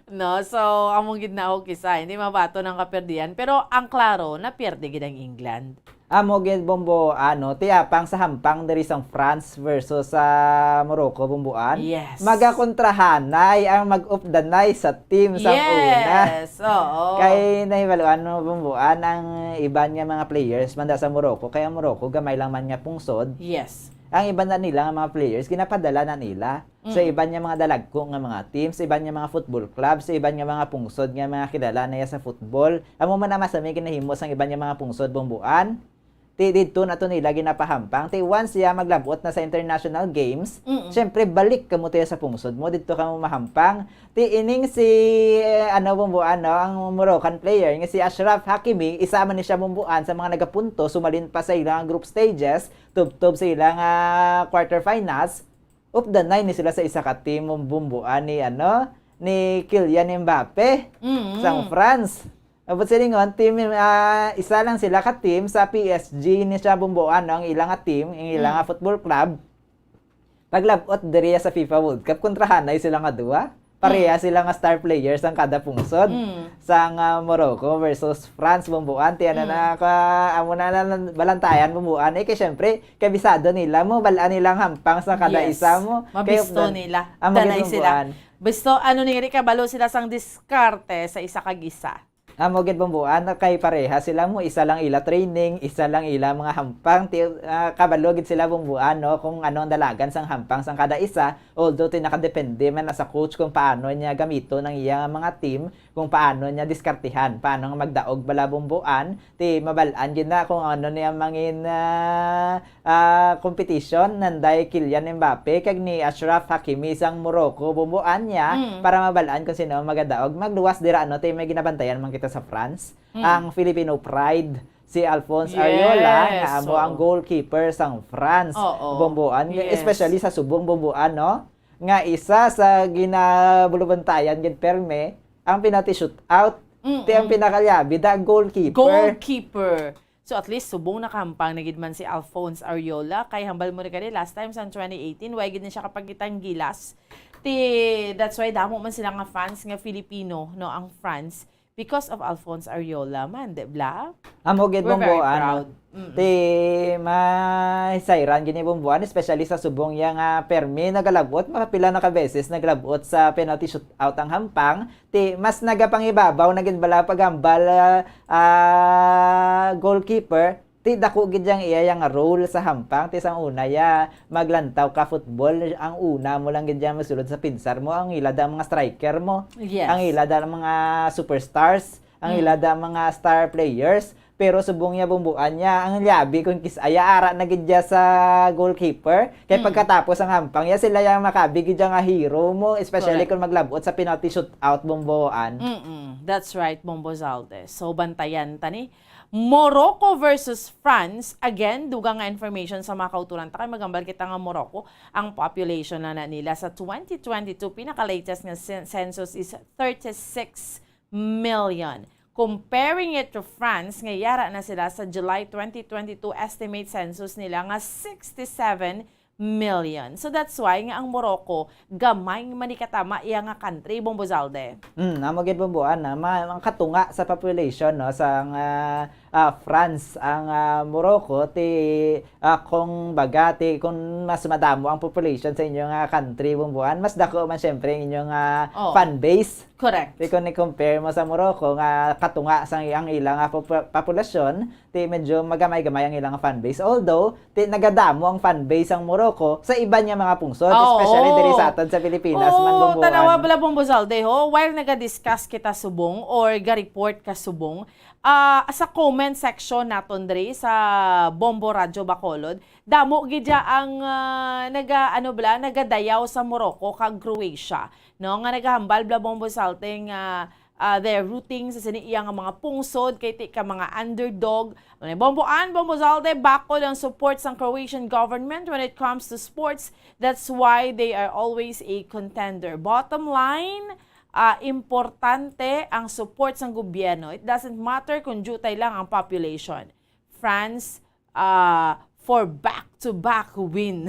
No, so among gid na okay sa hindi mabato ng kaperdian pero ang klaro na pierde gid ang England. Amo gid Bombo ti apang sa hampang diri sang France versus sa Morocco Bomboan. Yes. Magakontrahanay ang mag-up the night sa team sang una. Yes, oo. Kay nahibaluan no Bomboan ang iban nga mga players manda sa Morocco kay ang Morocco gamay lang man nga pungsod. Yes. Ang iban na nila nga mga players ginapadala na nila sa iban nga mga dalagko nga mga teams, sa iban nga mga football clubs, sa iban nga mga pungsod nga mga kilala na sa football. Amo man na masami kinahimo sang iban nga mga pungsod Bomboan. Ti dito na to nila ginapahampang ti once siya maglabot na sa international games syempre balik ka mo tayo sa pungsod mo dito ka mo mahampang ti ining si Bomboan ang Moroccan player nga si Achraf Hakimi isama ni siya Bomboan sa mga nagapunto sumalin pa sa ilang group stages tub-tub sa ilang quarterfinals up the nine ni sila sa isa ka team Bomboan ni Kylian Mbappe sang France. Abot silingon, team, isa lang sila ka team sa PSG ni siya Bomboan ang ilang team, ang ilang football club. Paglabot diri sa FIFA World Cup, kontrahanay sila nga duwa. Pareha sila nga star players ang kada pungsod. Sang Morocco versus France Bomboan. Tiyan na amo na balantayan Bomboan. Kaya syempre, kabisado nila mo, balaan nilang hampang sa kada isa mo. Mabisto nila. Danay sila. Bisto, ningiri kabalo sila sang diskarte sa isa kag-isa. Amo gid Bomboan kay pareha sila mo isa lang ila training, isa lang ila mga hampang kabalo gid sila Bomboan kung ano ang dalagan sang hampang sang kada isa although nakadepende man sa coach kung paano niya gamito ng iyang mga team kung paano niya diskartihan paano nga magdaog bala Bomboan ti mabalaan gid na kung ano niya mangin competition nanday Kylian Mbappe kag ni Achraf Hakimi sang Morocco Bomboan niya para mabalaan kung sino magadaog magluwas dira ti may ginabantayan man sa France, ang Filipino pride, si Alphonse Ariola, nga amo ang goalkeeper sang France, Bomboan, especially sa subong Bomboan, nga isa sa ginabulubantayan gid perme, ang penalty shootout, ang pinakalyabi, the goalkeeper. So at least subong nakampang na gid man si Alphonse Ariola, kay hambal mo rin last time sa 2018, way gid na siya kapagitang gilas. That's why damo man sila nga fans nga Filipino, ang France. Because of Alphonse Ariola man, di ba? Amo gid Bomboan. Proud. Masayran gini Bomboan, especially sa subong yang permi nagalabot, makapila na ka beses naglabot sa penalty shootout ang hampang. Mas nagapangibabaw na gid bala pagambal goalkeeper. Dako gid yang iya yang role sa hampang sang una maglantaw ka football ang una mo lang gid masulod sa pinsar mo ang ilada mga striker mo ang ilada mga superstars ang ilada mga star players pero subong niya Bomboan niya ang labi kung kisaya ara na gid sa goalkeeper kay pagkatapos ang hampang sila yang makabi gid nga hero mo especially kung maglabot sa penalty shootout Bomboan. That's right Bombo Zaldes. So bantayan tani Morocco versus France. Again, dugang nga information sa mga kauturan. Kay magambal kita nga Morocco, ang population na nila sa 2022, pinaka-latest nga census is 36 million. Comparing it to France, nga yara na sila sa July 2022 estimate census nila nga 67 million. So that's why nga ang Morocco gamay manikatama iya nga country Bombo Zalde. Amo gid Bomboan mga katunga sa population sa France ang Morocco kung baga kung mas madamo ang population sa inyong country bumbuan, mas dako man syempre ang inyong fan base. Correct. Kung i-compare mo sa Morocco nga katunga sa ang ilang populasyon, medyo magamay-gamay ang ilang fan base. Although nagadamo ang fan base ang Morocco sa iba niya mga pungsod, especially diri sa aton sa Pilipinas man bumbuan. Tanawa bala Bombozalde while naga-discuss kita subong or ga-report ka subong, sa comment section naton diri sa Bombo Radio Bacolod, damo gidya ang nagadayaw sa Morocco kag Croatia, no, nga nagahambal bla Bombozalde nga they're rooting sa siniiyang mga pungsod kay ti ka mga underdog. Bomboan, Bombozalde, bakod ang support sa Croatian government when it comes to sports. That's why they are always a contender. Bottom line, importante ang support sa gobyerno. It doesn't matter kung jutay lang ang population. France, for back-to-back win.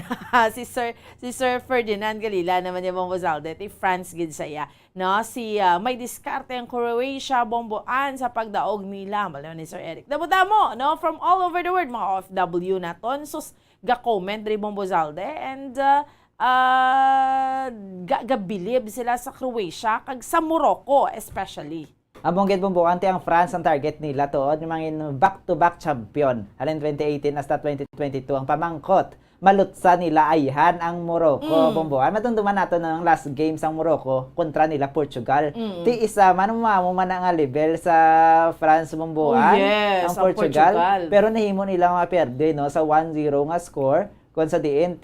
si Sir Ferdinand Galila naman yung Bombozalde, France gid saya. No, may diskarte ang Croatia bomboan sa pagdaog nila. Malaman ni Sir Eric. Damo-damo, no, from all over the world, mga OFW naton. Sus, ga-comment rin Bombozalde and gabilib sila sa Croatia kag sa Morocco especially. Among gid bumbuan ang France ang target nila tuod yung mga back-to-back champion. Alin 2018 hasta 2022 ang pamangkot. Malutsa nila ayhan ang Morocco bumbuan. Matunduman nato ng last game sa Morocco kontra nila Portugal. Ti isa man ang level sa France bumbuan ang Portugal. Pero nahimo nila nga perde no sa 1-0 nga score. Kung sa diin,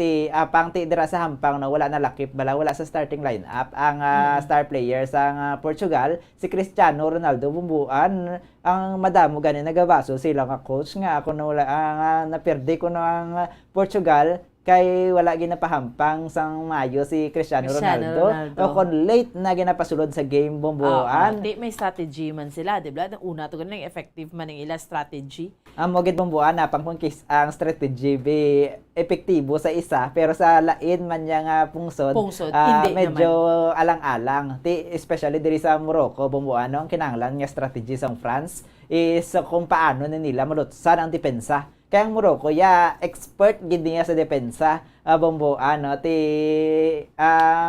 pang dira sa hampang na wala na lakip bala, wala sa starting lineup ang star player sa Portugal, si Cristiano Ronaldo bumbuan ang madamo gani nagabaso sila nga coach nga ako na wala naperde ko na ang Portugal kay wala ginapahampang sang Mayo si Cristiano Ronaldo. O kung late na ginapasulod sa game bumbuan. May strategy man sila, di ba? Una to ganun effective man ang ila strategy. Ang mogit bumbuan na pangkungkis ang strategy be epektibo sa isa pero sa lain man niya nga pungsod medyo naman. Alang-alang. Especially diri sa Morocco bumbuan ang kinahanglan nga strategy sa France is kung paano nila malutsan ang depensa. Kaya ang Morocco, expert gid niya sa depensa, bumbuan, no?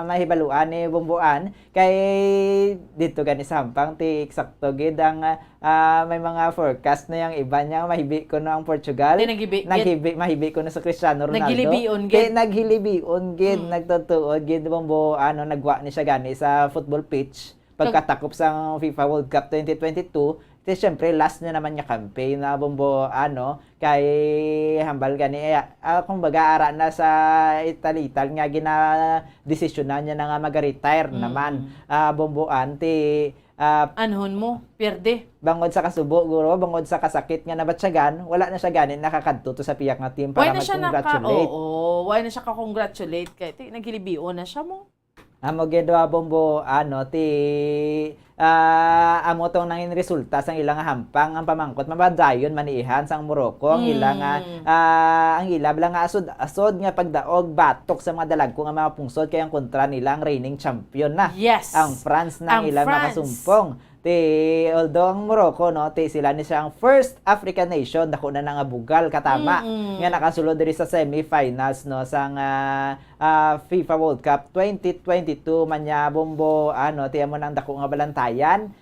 Mahibaluan ni bumbuan, kay dito gani sa hampang, eksakto gid ang may mga forecast na yung iba niya, mahibi ko na ang Portugal. Mahibi ko na sa Cristiano Ronaldo. Naghilibion gid, nagtutuod gid bumbuan, nagwa ni siya gani sa football pitch, pagkatakop sa FIFA World Cup 2022, siyempre last na naman niya campaign na kay hambal gani kumbaga ara na sa Italital nga desisyonan niya na nga mag-retire naman bomboan anhon mo perde bangod sa kasubo guro bangod sa kasakit nga nabatsagan wala na siya gani nakakadto to sa piyak nga team para mag-congratulate. Why na siya ka-congratulate kay naghilibio na siya mo. Amo gedwa bombo amo tong nangin resulta sang ilang hampang ang pamangkot mabadayon manihan sang Morocco ang ilang ang ilab lang asod nga pagdaog batok sa mga dalagko nga mga pungsod kay ang kontra nila ang reigning champion na ang France na ilang makasumpong. Although ang Morocco sila ni siya ang first African nation dako na nga bugal katama nga nakasulod diri sa semifinals sang FIFA World Cup 2022 manya bombo mo nang dako nga balantayan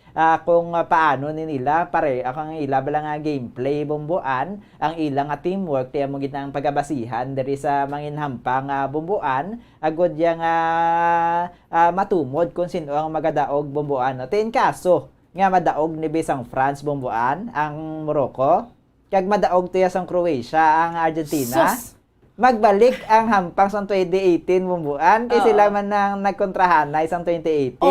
kung paano nila pare ang ila bala nga gameplay bomboan ang ilang teamwork mo gid ang pagabasihan diri sa manginhampang bomboan agod yang matumod kung sino ang magadaog bomboan kaso nga madaog ni bisang France bomboan ang Morocco kag madaog tiya sang Croatia ang Argentina. Magbalik ang hampang sa 2018 bumbuan kay sila man nang nagkontrahanay sa 2018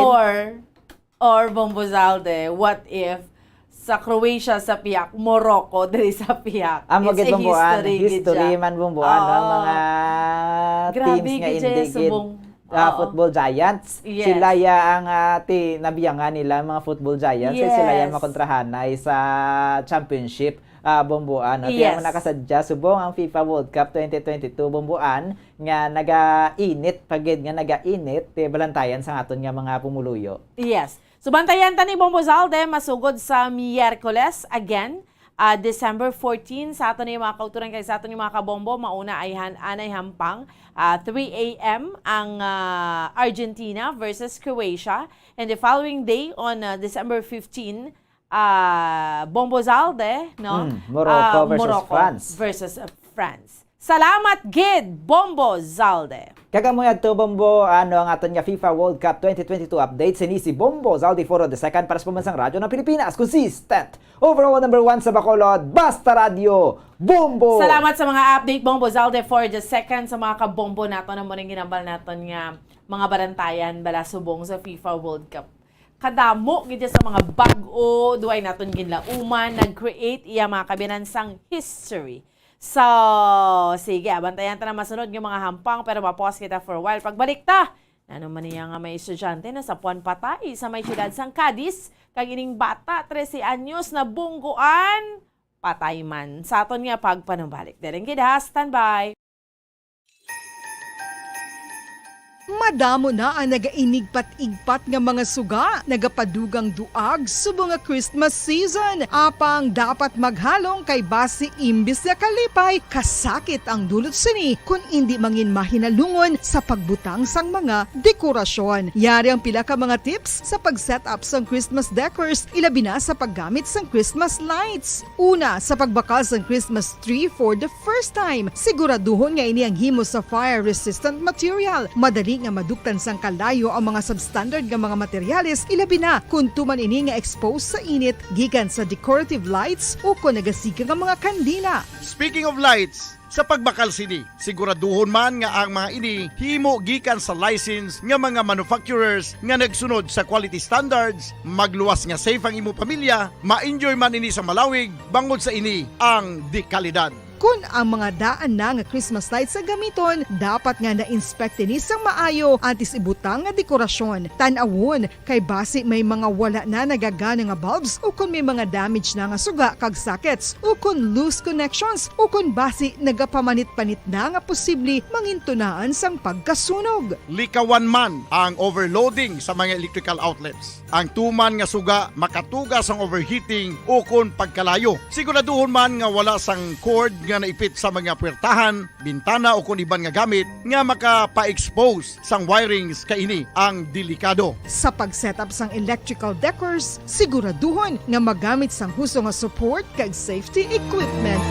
or Bombozalde, what if sa Croatia sa piyak, Morocco diri sa piyak. Amo gid bumbuan, history man bumbuan mga teams nga indigid football giants. Sila ang nabiyangan nila mga football giants sila yang makontrahanay sa championship bomboan. Tiyan mo nakasadya subong ang FIFA World Cup 2022 bomboan nga naga-init pagid nga naga-init balantayan sa aton nga mga pumuluyo. Yes. So bantayan ta ni Bombozalde masugod sa Miyerkules again December 14 sa ato ni mga kauturan kay sa ato ni mga kabombo. Mauna ay anay hampang 3 a.m. ang Argentina versus Croatia. And the following day on December 15, Bombo Zalde, no? Morocco versus France. Salamat gid Bombo Zalde. Kagamoy adto Bombo ang aton nga FIFA World Cup 2022 update sini si Bombo Zalde for the second para sa pambansang radyo ng Pilipinas. Consistent. Overall number 1 sa Bacolod, Basta Radio, Bombo. Salamat sa mga update Bombo Zalde for the second sa mga kabombo nato na mo ring ginambal naton nga mga barantayan bala subong sa FIFA World Cup. Kadamo gid sa mga bag-o duay naton ginlauman nag-create iya mga kabinansang history. So, sige, abantayan ta na masunod yung mga hampang pero mapause kita for a while. Pagbalik ta, ano man niya nga may estudyante na sa Puan Patay sa may siyudad sang Cadiz, kag ining bata, 13 anyos na bungguan, patay man. Sa aton nga pagpanumbalik. Dereng gida, standby. Madamo na ang nagainigpat-igpat nga mga suga, nagapadugang duag subong nga Christmas season. Apang dapat maghalong kay basi imbis nga kalipay, kasakit ang dulot sini kung hindi mangin mahinalungon sa pagbutang sang mga dekorasyon. Yari ang pila ka mga tips sa pag-set up sang Christmas decors, ilabi na sa paggamit sang Christmas lights. Una, sa pagbakal sang Christmas tree for the first time, siguraduhon nga ini ang himo sa fire-resistant material. Madali nga maduktan sang kalayo ang mga substandard nga mga materyales, ilabi na kung tuman ini nga exposed sa init gikan sa decorative lights o kung nagasika nga mga kandila. Speaking of lights, sa pagbakal sini, siguraduhon man nga ang mga ini himo gikan sa license nga mga manufacturers nga nagsunod sa quality standards, magluwas nga safe ang imo pamilya, ma-enjoy man ini sa malawig, bangod sa ini ang dekalidad. Kung ang mga daan na nga Christmas lights sa gamiton, dapat nga na-inspect ni sang maayo antes ibutang nga dekorasyon. Tan-awon kay basi may mga wala na nagagana nga bulbs o kung may mga damage na nga suga kag sockets o kung loose connections o kung basi nagapamanit-panit na nga posible mangintunaan sang pagkasunog. Likawan man ang overloading sa mga electrical outlets. Ang tuman nga suga makatugas ang overheating o kung pagkalayo. Siguraduhon man nga wala sang cord nga naipit sa mga puwertahan, bintana o kung iban nga gamit nga makapa-expose sang wirings kaini ang delikado. Sa pag-setup sang electrical decors, siguraduhon nga magamit sang husto nga support kag safety equipment.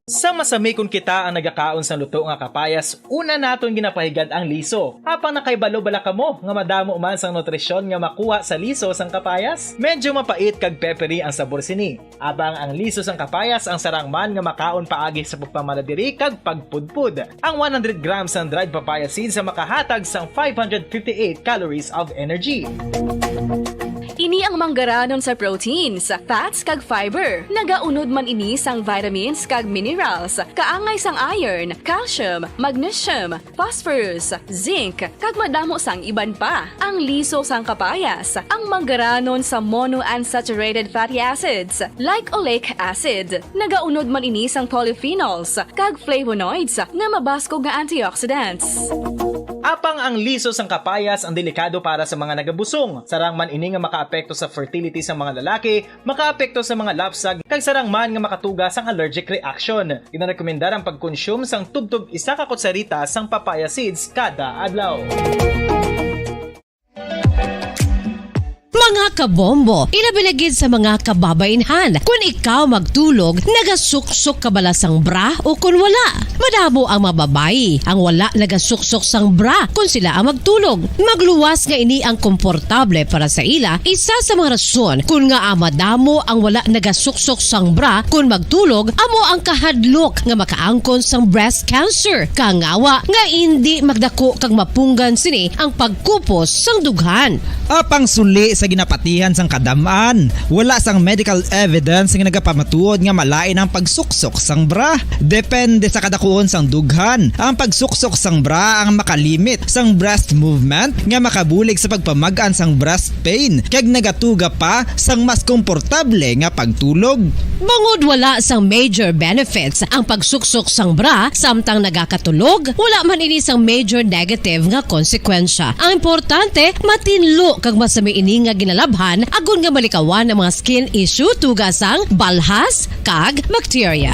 Sa masami kung kita ang nagakaon sa luto nga kapayas, una naton ginapahigad ang liso. Apang nakaibalo bala kamo nga madamo man sang nutrisyon nga makuha sa liso sang kapayas. Medyo mapait kag peppery ang sabor sini. Abang ang liso sang kapayas ang sarang man nga makaon paagi sa pagpamaladiri kag pagpudpud. Ang 100 grams ng dried papaya seeds sa makahatag sang 558 calories of energy. Ini ang manggaranon sa proteins, fats kag fiber. Nagaunod man ini sang vitamins kag minerals, kaangay sang iron, calcium, magnesium, phosphorus, zinc, kag madamo sang iban pa. Ang liso sang kapayas, ang manggaranon sa monounsaturated fatty acids like oleic acid. Nagaunod man ini sang polyphenols kag flavonoids nga mabaskog nga antioxidants. Apang ang liso sang kapayas ang delikado para sa mga nagabusong. Sarang man ini nga makaapekto sa fertility sa mga lalaki, makaapekto sa mga lapsag, kag sarang man nga makatuga sang allergic reaction. Ginarekomendar ang pagkonsume sang tubtub 1 ka kutsarita sang papaya seeds kada adlaw. Mga kabombo, ilabilagid sa mga kababainhan. Kung ikaw magtulog, nagasuksok ka bala sang bra o kung wala. Madamo ang mababayi, ang wala nagasuksok sang bra kung sila ang magtulog. Magluwas nga ini ang komportable para sa ila, isa sa mga rason kung nga madamo ang wala nagasuksok sang bra kung magtulog, amo ang kahadlok nga makaangkon sang breast cancer. Kangawa nga hindi magdako kag mapunggan sini ang pagkupos sang dughan. Apang suli sa ginapatihan sang kadamaan. Wala sang medical evidence nga nagapamatuod nga malain ang pagsuksok sang bra. Depende sa kadakuon sang dughan. Ang pagsuksok sang bra ang makalimit sang breast movement nga makabulig sa pagpamagaan sang breast pain kag nagatuga pa sang mas komportable nga pagtulog. Bangod wala sang major benefits ang pagsuksok sang bra samtang nagakatulog, wala man ini sang major negative nga konsekwensya. Ang importante, matinlo kag masami ini nga ginalabhan agon nga malikawan ang mga skin issue tugasang balhas kag bacteria.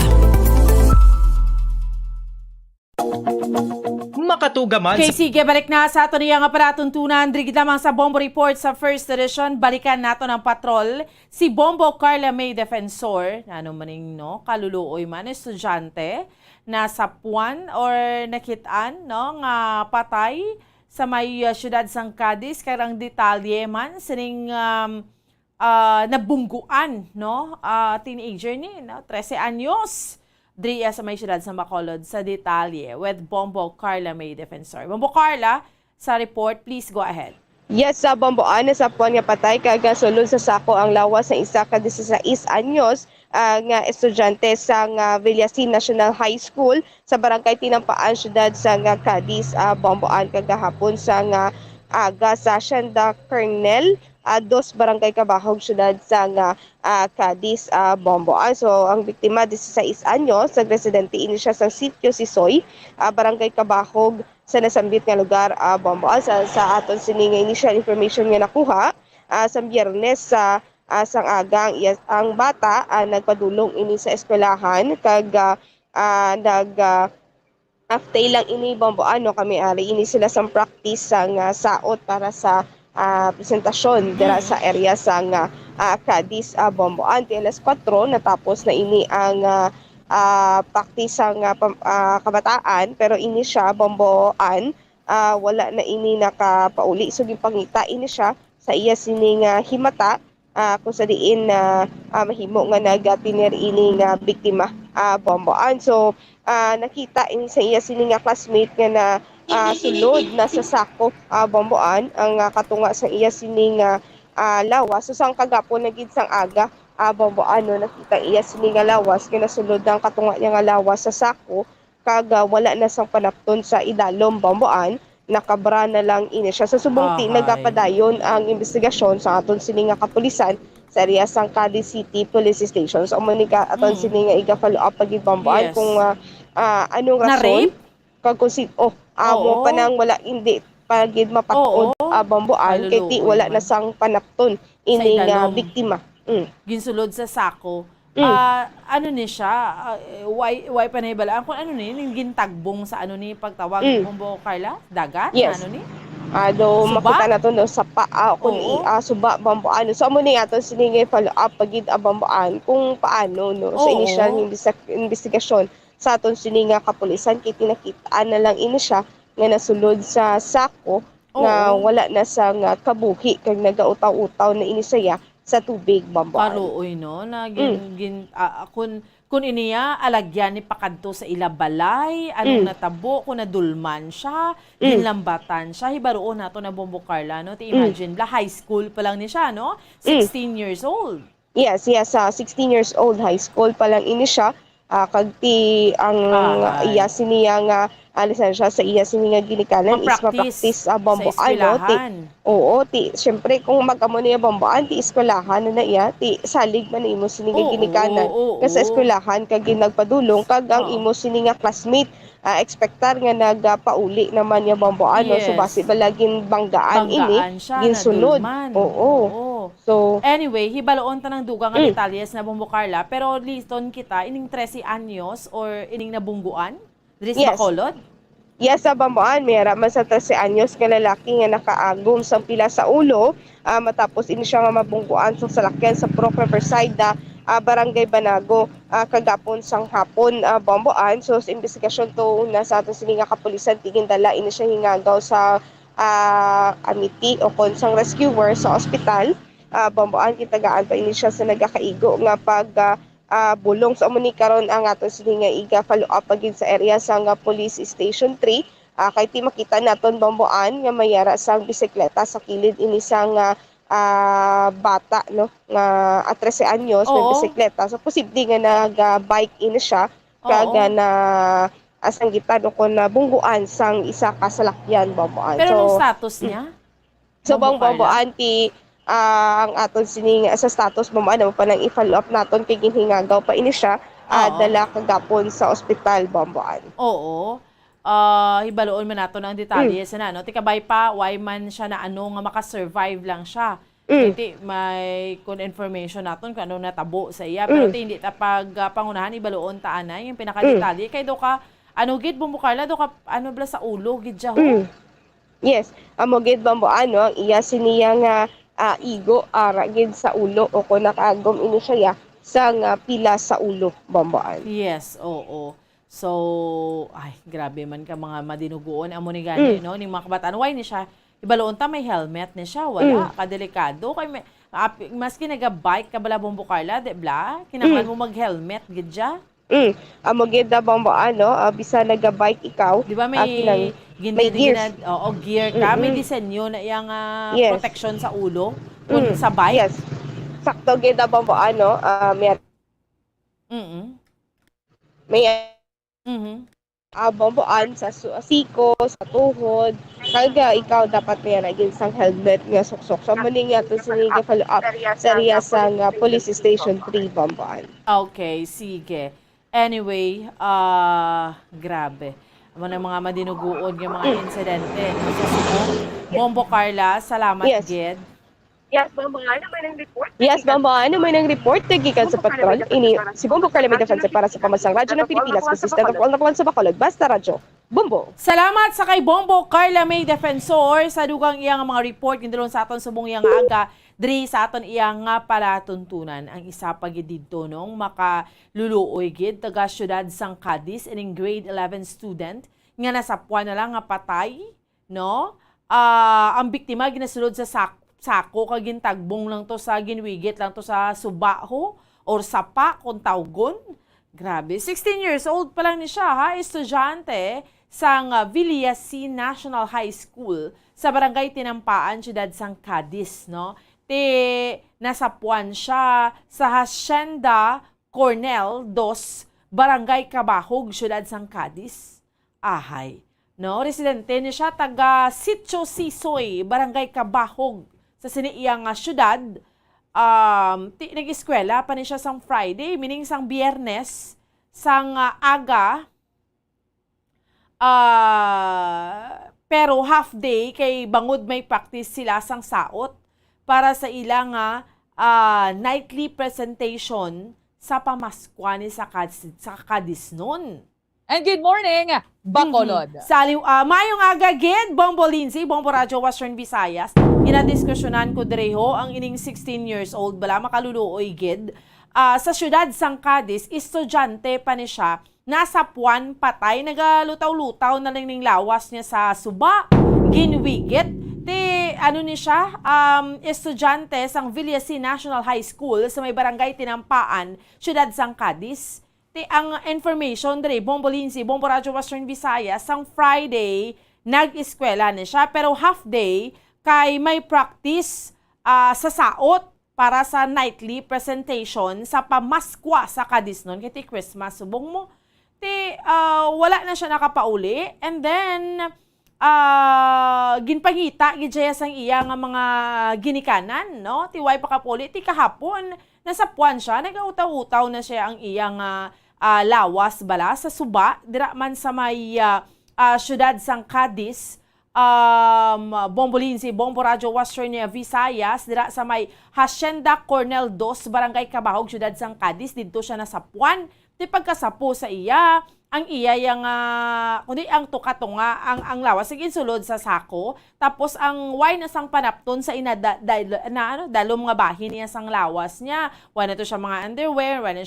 Makatugaman Okay, sige, balik na sa ato niyang aparatuntunan. Drigid lamang sa Bombo Report sa first edition. Balikan nato ng patrol si Bombo Carla May Defensor, ano maning no, kaluluoy man, estudyante, na sapuan or nakitaan no, nga patay sa may syudad sang Cadiz, karang detalye man, sining nabungguan, no, teenager ni, no, 13 anyos. Dria sa may syudad sa Bacolod sa detalye with Bombo Carla May Defensor. Bombo Carla, sa report, please go ahead. Yes, sa Bomboan, sa puwan nga patay, kagasulod sa sako ang lawas ng isa ka 16 anyos nga estudyante sa Villasin National High School sa barangay Tinampaan, syudad sa Cadiz, Bomboan, kagahapon sa aga sa Shanda Kernel, dos barangay Kabahog, syudad sa Cadiz, Bomboan. So ang biktima 16 anyos, nagresidente ini siya sa sitio Sisoy, barangay Kabahog, sa nasambit nga lugar, Bomboan. Sa aton sining initial information nga nakuha sa Biyernes sa sang agang ang bata nagpadulong ini sa eskwelahan kag after lang ini Bomboan, no, kami ari ini sila sa practice sang saot para sa presentasyon dira sa area sang Cadiz, Bomboan. Alas 4 natapos na ini ang practice sang kabataan, pero ini siya Bomboan, wala na ini nakapauli, so gipangita ini siya sa iya sining himata kung sa diin mahimo nga nagapinir ini nga biktima, Bomboan. So nakita ini sa iya sining classmate nga na sulod na sa sako, Bomboan, ang katunga sa iya sining lawas. So sang kagapon na gid sang aga, Bomboan, no, nakita iya sining lawas kay nasulod ang katunga niya nga lawas sa sako kag wala na sang panapton sa idalom, Bomboan, nakabra na lang ini siya. Sa subong nagapadayon ang investigasyon sa aton sining kapulisan sa area sang Cadiz City Police Station. So umanika aton sining iga-follow up pagid, Bomboan, kung anong rason kag kung mo pa nang wala hindi pagid mapaton, Bomboan, kay ti wala na sang panapton ini nga biktima. Ginsulod sa sako. Ano ni siya? Why pa nahibalaan? Kung ano ni, gintagbong sa ano ni pagtawag, Bombo Carla? Dagat? Yes. Ano ni? Makita na to no, sa paa kung suba, Bomboan. So amo ni aton siningi follow up pagid, Bomboan, kung paano no sa initial investigasyon sa aton sininga kapulisan, kay tinakitaan na lang ini siya nga nasulod sa sako nga wala na sa kabuhi kag nagautaw-utaw na ini saya sa tubig, Bomboan. Paruoy no na kun iniya alagyan ni pakadto sa ilabalay, anong natabo, kung nadulman siya, ginlambatan siya, hibaroon nato na, Bombo Carla, no? Imagine, high school pa lang ni siya, no? 16 years old. Yes, 16 years old, high school pa lang ini siya. Kagti ang iya siniya nga lisensya sa iya siniya ginikanan is ma-practice, Bomboan, no? Siyempre kung mag-amo niya, Bomboan, ti eskwelahan na iya, ti salig man imo siniya ginikanan. Kasi eskwelahan kag nagpadulong kag ang imo siniya classmate expectar nga nagpauli naman niya, Bomboan, no? So base balagin banggaan ini ginsulod. So anyway, hibaloon ta ng dugang nga detalyes na, Bombo Carla, pero liston kita ining 13 anyos or ining nabungguan diri sa Bacolod? Yes, sa Bomboan, mayara man sa 13 anyos nga lalaki nga nakaagom sa pila sa ulo matapos ini siya nga mabungguan sa salakyan sa Proc Riverside, Barangay Banago, kagapon sang hapon, Bomboan. So sa investigasyon to nasa ato sininga kapulisan, tigin dala ini siya hingagaw sa amiti o konsang rescuer sa ospital, Bomboan. Kitagaan pa ini siya sa nagakaigo nga pag bulong sa umuni karon ang ato sininga iga follow up pagid sa area sang Police Station 3, kay ti makita naton, Bomboan, nga mayara sang bisikleta sa kilid ini sang bata no nga at 13 anyos may Oo. bisikleta. So posible nga nag-bike in siya kaga na asang gitan ko na bungguan sang isa ka salakyan Bomboan. Pero anong status niya? So Bombo Carla? Bomboan ti ang aton sining sa status mo ano pa nang i-follow up naton kay ginhingagaw pa ini siya dala kagapon sa ospital Bomboan. Oo. Hibaloon man nato ng detalye sa no. Tikabay pa, why man siya na nga makasurvive lang siya. Hindi may information naton kung ano natabo sa iya. Pero hindi ta pag pangunahan, ibaloon ta anay yung pinakadetalye. Kay do ka, gid Bombo Carla, do ka, bla sa ulo, gid siya ho. Yes, amo gid Bomboan no, ang iya siniya nga igo ara gid sa ulo o ko nakagom ini siya sa nga pila sa ulo Bomboan. Yes, oo. So, ay, grabe man ka mga madinuguon. Amo ni gani, no? Ni mga kabataan. Why ni siya? Ibaloon ta, may helmet ni siya. Wala, kadelikado. Kay, maski nag-bike ka bala Bombo Carla, di bla? Kinahanglan mo mag-helmet, gidya? Amo gid da Bomboan no, bisa nag-bike ikaw. Di ba may gears. Gear ka. May disenyo na yung Yes. protection sa ulo. Kung sa bike. Yes. Sakto gid da Bomboan no, may Bomboan sa siko, sa tuhod, kaga ikaw dapat may naging sang helmet nga suksok. So muni nga to sige follow up sa sang police station 3 Bomboan. Okay, sige. Anyway, grabe. Amo na mga madinuguon yung mga insidente. Sa Cebu. Bombo Carla, salamat gid. Yes, Bomboan, ano may nang report? Yes, Bomboan, ano may nang report? Tagikan sa patrol. Ini, si Bombo Carla may defense para sa pamansang radyo ng Pilipinas, consistent of all nakuan sa Bacolod. Basta radyo. Bombo. Salamat sa kay Bombo Carla May Defensor sa dugang iyang mga report gindulon sa aton subong iyang aga diri sa aton iyang nga palatuntunan. Ang isa pa gid didto nung makaluluoy gid taga syudad sang Cadiz ining grade 11 student nga nasapuan na lang nga patay, no? Ang biktima ginasulod sa sako kag gintagbong lang to sa ginwigit lang to sa subaho or sapa kung tawgon. Grabe, 16 years old pa lang ni siya ha, estudyante sang Villasin National High School sa barangay Tinampaan, siyudad sang Cadiz, no? Nasapuan siya sa Hacienda Cornel 2, barangay Cabahog, siyudad sang Cadiz. Ahay, no? Residente ni siya taga Sitio Sisoy, barangay Cabahog sa siniiyang syudad. Nag-eskwela pa ni siya sang Friday, meaning sang Biyernes, sang aga, pero half day kay bangod may practice sila sang saot para sa ilang nightly presentation sa Pamaskwa ni sa Cadiz noon. And good morning, Bacolod. Mayong aga gid, Bombo Lindsay, Bombo Radyo Western Visayas. Inadiskusyonan ko direho ang ining 16 years old bala makaluluoy gid. Sa syudad sang Cadiz, estudyante pa ni siya. Nasa puwan patay, nagalutaw-lutaw na lang ning lawas niya sa suba. Ginwigit. Ni siya, estudyante sang Villasin National High School sa may barangay Tinampaan, syudad sang Cadiz. Ang information dere, Bombo Lindsay, Bombo Radyo Western Visayas, sang Friday, nag-eskwela ni siya. Pero half day, kay may practice sa saot para sa nightly presentation sa Pamaskwa sa Cadiz noon. Kaya Christmas, subong mo. Wala na siya nakapauli. And then, ginpangita, gidjaya sang iya nga mga ginikanan, no? Tiway pa kapuli, kahapon, nasa puwan siya, nag-utaw-utaw na siya ang iyang lawas bala sa suba, dira man sa may syudad sang Cadiz, Bombo Lindsay, Bombo Radyo Western Visayas, dira sa may Hacienda Cornel 2, barangay Cabahog, syudad sang Cadiz, dito siya nasapuan. Di pagkasapo sa iya, ang iya yung, kundi ang tukatunga, ang lawas, sige sulod sa sako, tapos ang wine na sang panapton sa dalom nga bahin niya sang lawas niya, wine na to siya mga underwear, wine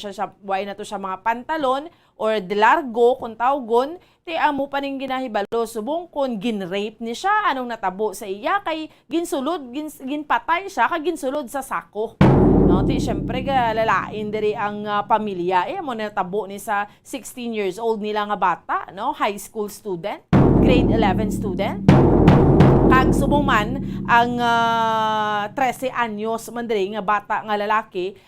na to siya mga pantalon, or delargo, kung tawgon, amo pa ning ginahibalo, subong kung ginrape ni siya, anong natabo sa iya, kay ginsulod, ginpatay siya, kay ginsulod sa sako. No, syempre lalain diri ang pamilya mo natabo ni sa 16 years old nila nga bata, no, high school student, grade 11 student. Kag subong man ang 13 anyos man diri nga bata nga lalaki,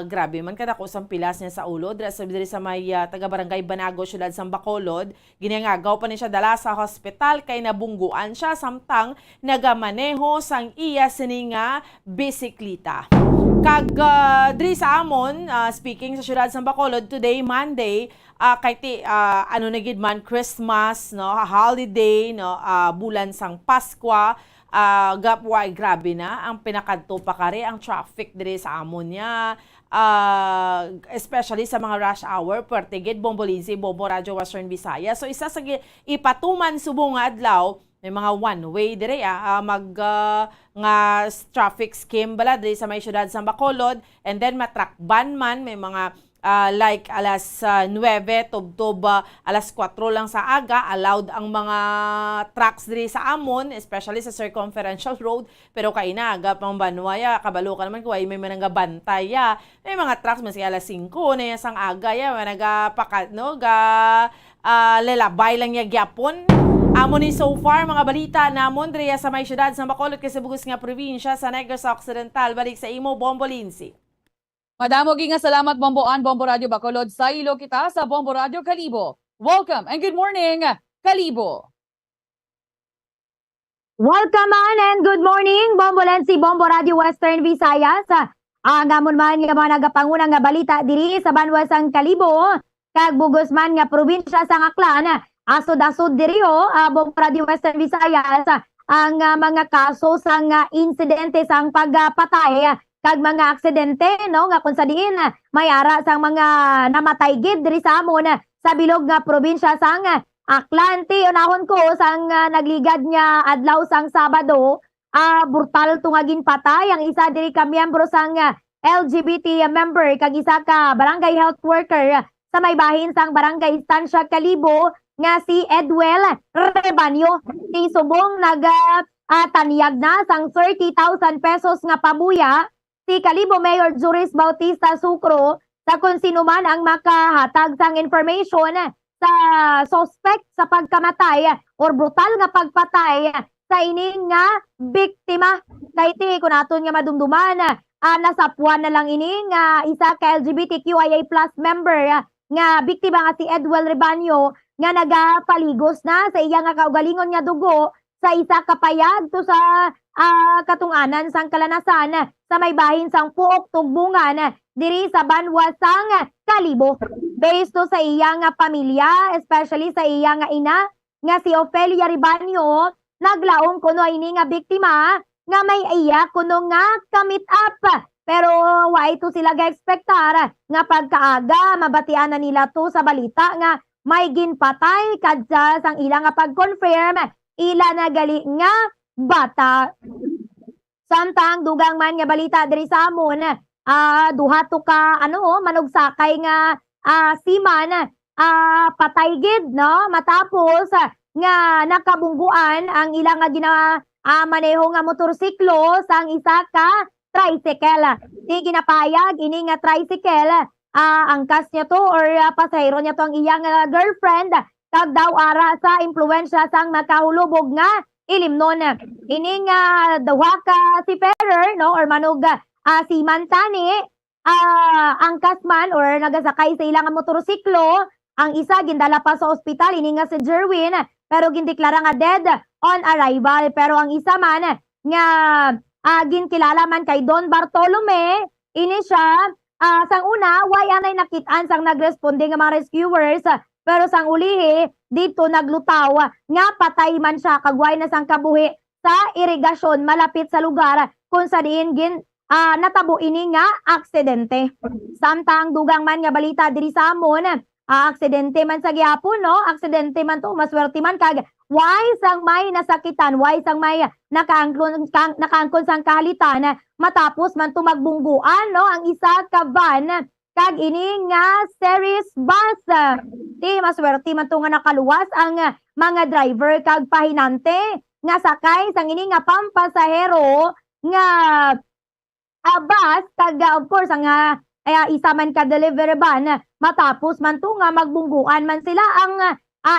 grabe man kadako sang pilas niya sa ulo diri sa may taga barangay Banago, syudad sang Bacolod. Ginangagaw pa ni siya dala sa hospital kay nabungguan siya samtang nagamaneho sang iya sini nga bisikleta. Kag diri sa amon, speaking sa syudad sang Bacolod, today Monday, kay ano na gid man Christmas, no, holiday, no, bulan sang Paskwa, grabe na ang pinakadto pa kare ang traffic diri sa amon niya. Especially sa mga rush hour, Puertegid, Bombolinsi, Bombo Radio, Western Visayas. So isa sa ipatuman subong nga adlaw, may mga one-way dire nga traffic scheme bala dire sa may syudad sa Bacolod, and then matrakban man may mga like alas 9 tubtob alas 4 lang sa aga allowed ang mga trucks diri sa amon, especially sa circumferential road, pero kay naga pang banwaya kabalo ka naman kuway may mananga bantaya, may mga trucks man sa alas 5 na sang aga ya managa pakat no ga lelabay lang ya gyapon. Amo ni so far mga balita namon diri sa may syudad sa Bacolod kay sa bugos nga probinsya sa Negros Occidental. Balik sa imo Bombolinsi. Madamo nga salamat Bomboan, Bombo Radio Bacolod. Sa ilo kita sa Bombo Radio Kalibo. Welcome and good morning, Kalibo. Welcome on and good morning, Bombolensi, Bombo Radio Western Visayas. Angamon man nga mga nagapangunang nga balita diri sa banwasang Kalibo, kag bugos man nga probinsya sa Aklan. Asod-asod diri Bombo Radio Western Visayas ang mga kaso sang insidente sang pagpatay kag mga aksidente no nga kun sa diin may ara sang mga namatay gid diri sa amon sa bilog nga probinsya sang Aklan. Unahon ko sang nagligad nga adlaw sang Sabado, brutal tungagin patay ang isa diri ka miyembro sang LGBT member kag isa ka barangay health worker sa may bahin sang barangay Estancia Kalibo nga si Edwel Rebanyo. Ti subong tanyag na sang 30,000 pesos nga pabuya si Kalibo Mayor Juris Bautista Sucro sa kung sino man ang makahatag sang information sa suspect sa pagkamatay or brutal nga pagpatay sa ining nga biktima. Kay ti kun aton nga madumduman nasapuan na lang ining isa ka LGBTQIA+ member nga biktima nga si Edwel Rebanyo nga nagapaligos na sa iya nga kaugalingon nga dugo sa isa kapayag to sa katunganan sang kalanasan sa may bahin sang Puok Tugbungan diri sa banwasang Kalibo. Based to sa iya nga pamilya, especially sa iya nga ina nga si Ofelia Rebanyo, naglaom kuno ini nga biktima nga may iya kuno nga kamit up. Pero wa ito sila ga-expectar nga pagkaaga mabatian na nila to sa balita nga may ginpatay kadsa sang ila nga pag-confirm ila na gali nga bata. Samtang dugang man nga balita diri sa amon, duha to ka manugsakay nga siman patay gid no matapos nga nakabungguan ang ilang nga maneho nga motorsiklo sang isa ka tricycle. Di ginapayag ini nga tricycle angkas niya to or pasahero niya to ang iyang girlfriend kag daw ara sa impluwensya sang makahulubog nga ilimnon. Ini nga duha ka si Ferrer no or manog si Mantani angkas man or nagasakay sa ilang motorsiklo. Ang isa gindala pa sa ospital ini nga si Jerwin pero gindeklara nga dead on arrival. Pero ang isa man nga ginkilala man kay Don Bartolome, ini siya sang una way anay nakitaan sang nagresponde nga mga rescuers, pero sang ulihi dito naglutaw nga patay man siya kagway na sang kabuhi sa irigasyon malapit sa lugar kung sa diin natabo ini nga aksidente. Samtang dugang man nga balita diri sa amon, aksidente man sa gihapon no, aksidente man to, maswerte man kag why sang may nasakitan, why sang may nakaangkon sang kahalitan matapos man to magbungguan no ang isa ka van kag ini nga series bus. Di maswerte man to nga nakaluwas ang mga driver kag pahinante nga sakay sang ini nga pampasahero nga bus kag of course ang isa man ka delivery van matapos man to nga magbungguan man sila ang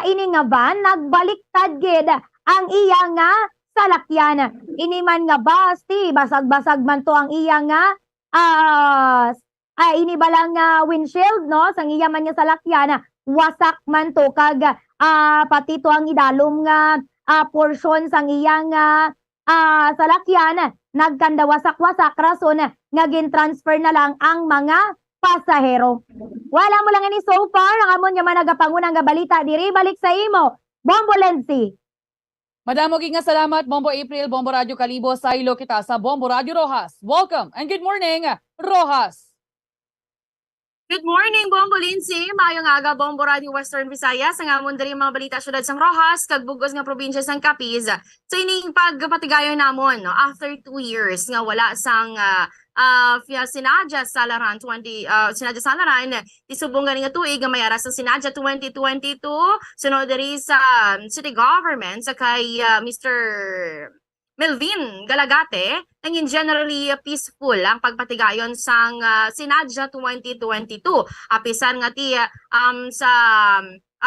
ini nga van nagbaliktad gid ang iya nga salakyan. Ini man nga basti, basag-basag man to ang iya nga ini balang windshield no sang iya man nga salakyan, wasak man to kag pati to ang idalom nga portion sang iya nga salakyan nagkanda wasak-wasak rason nga gin-transfer na lang ang mga pasahero. Wala mo lang ini so far ang amon nga managapangunang nga balita diri balik sa imo. Bombo Lenzi. Madam, nga salamat, Bombo April, Bombo Radio Kalibo, sa ilo kita sa Bombo Radio Rojas. Welcome and good morning, Rojas. Good morning, Bombo Lindsay. Mayong aga, Bombo Radio Western Visayas. Ang amon diri mga balita syudad sang Rojas, kag bugos nga probinsya sang Capiz. So ining pagpatigayon namon no, after 2 years nga wala sang sinadya salaran sinadya salaran isubong ganing nga tuig nga mayara sa sinadya 2022 sunod diri sa city government sa kay Mr. Melvin Galagate, naging generally peaceful ang pagpatigayon sang sinadya 2022. Apisan nga ti sa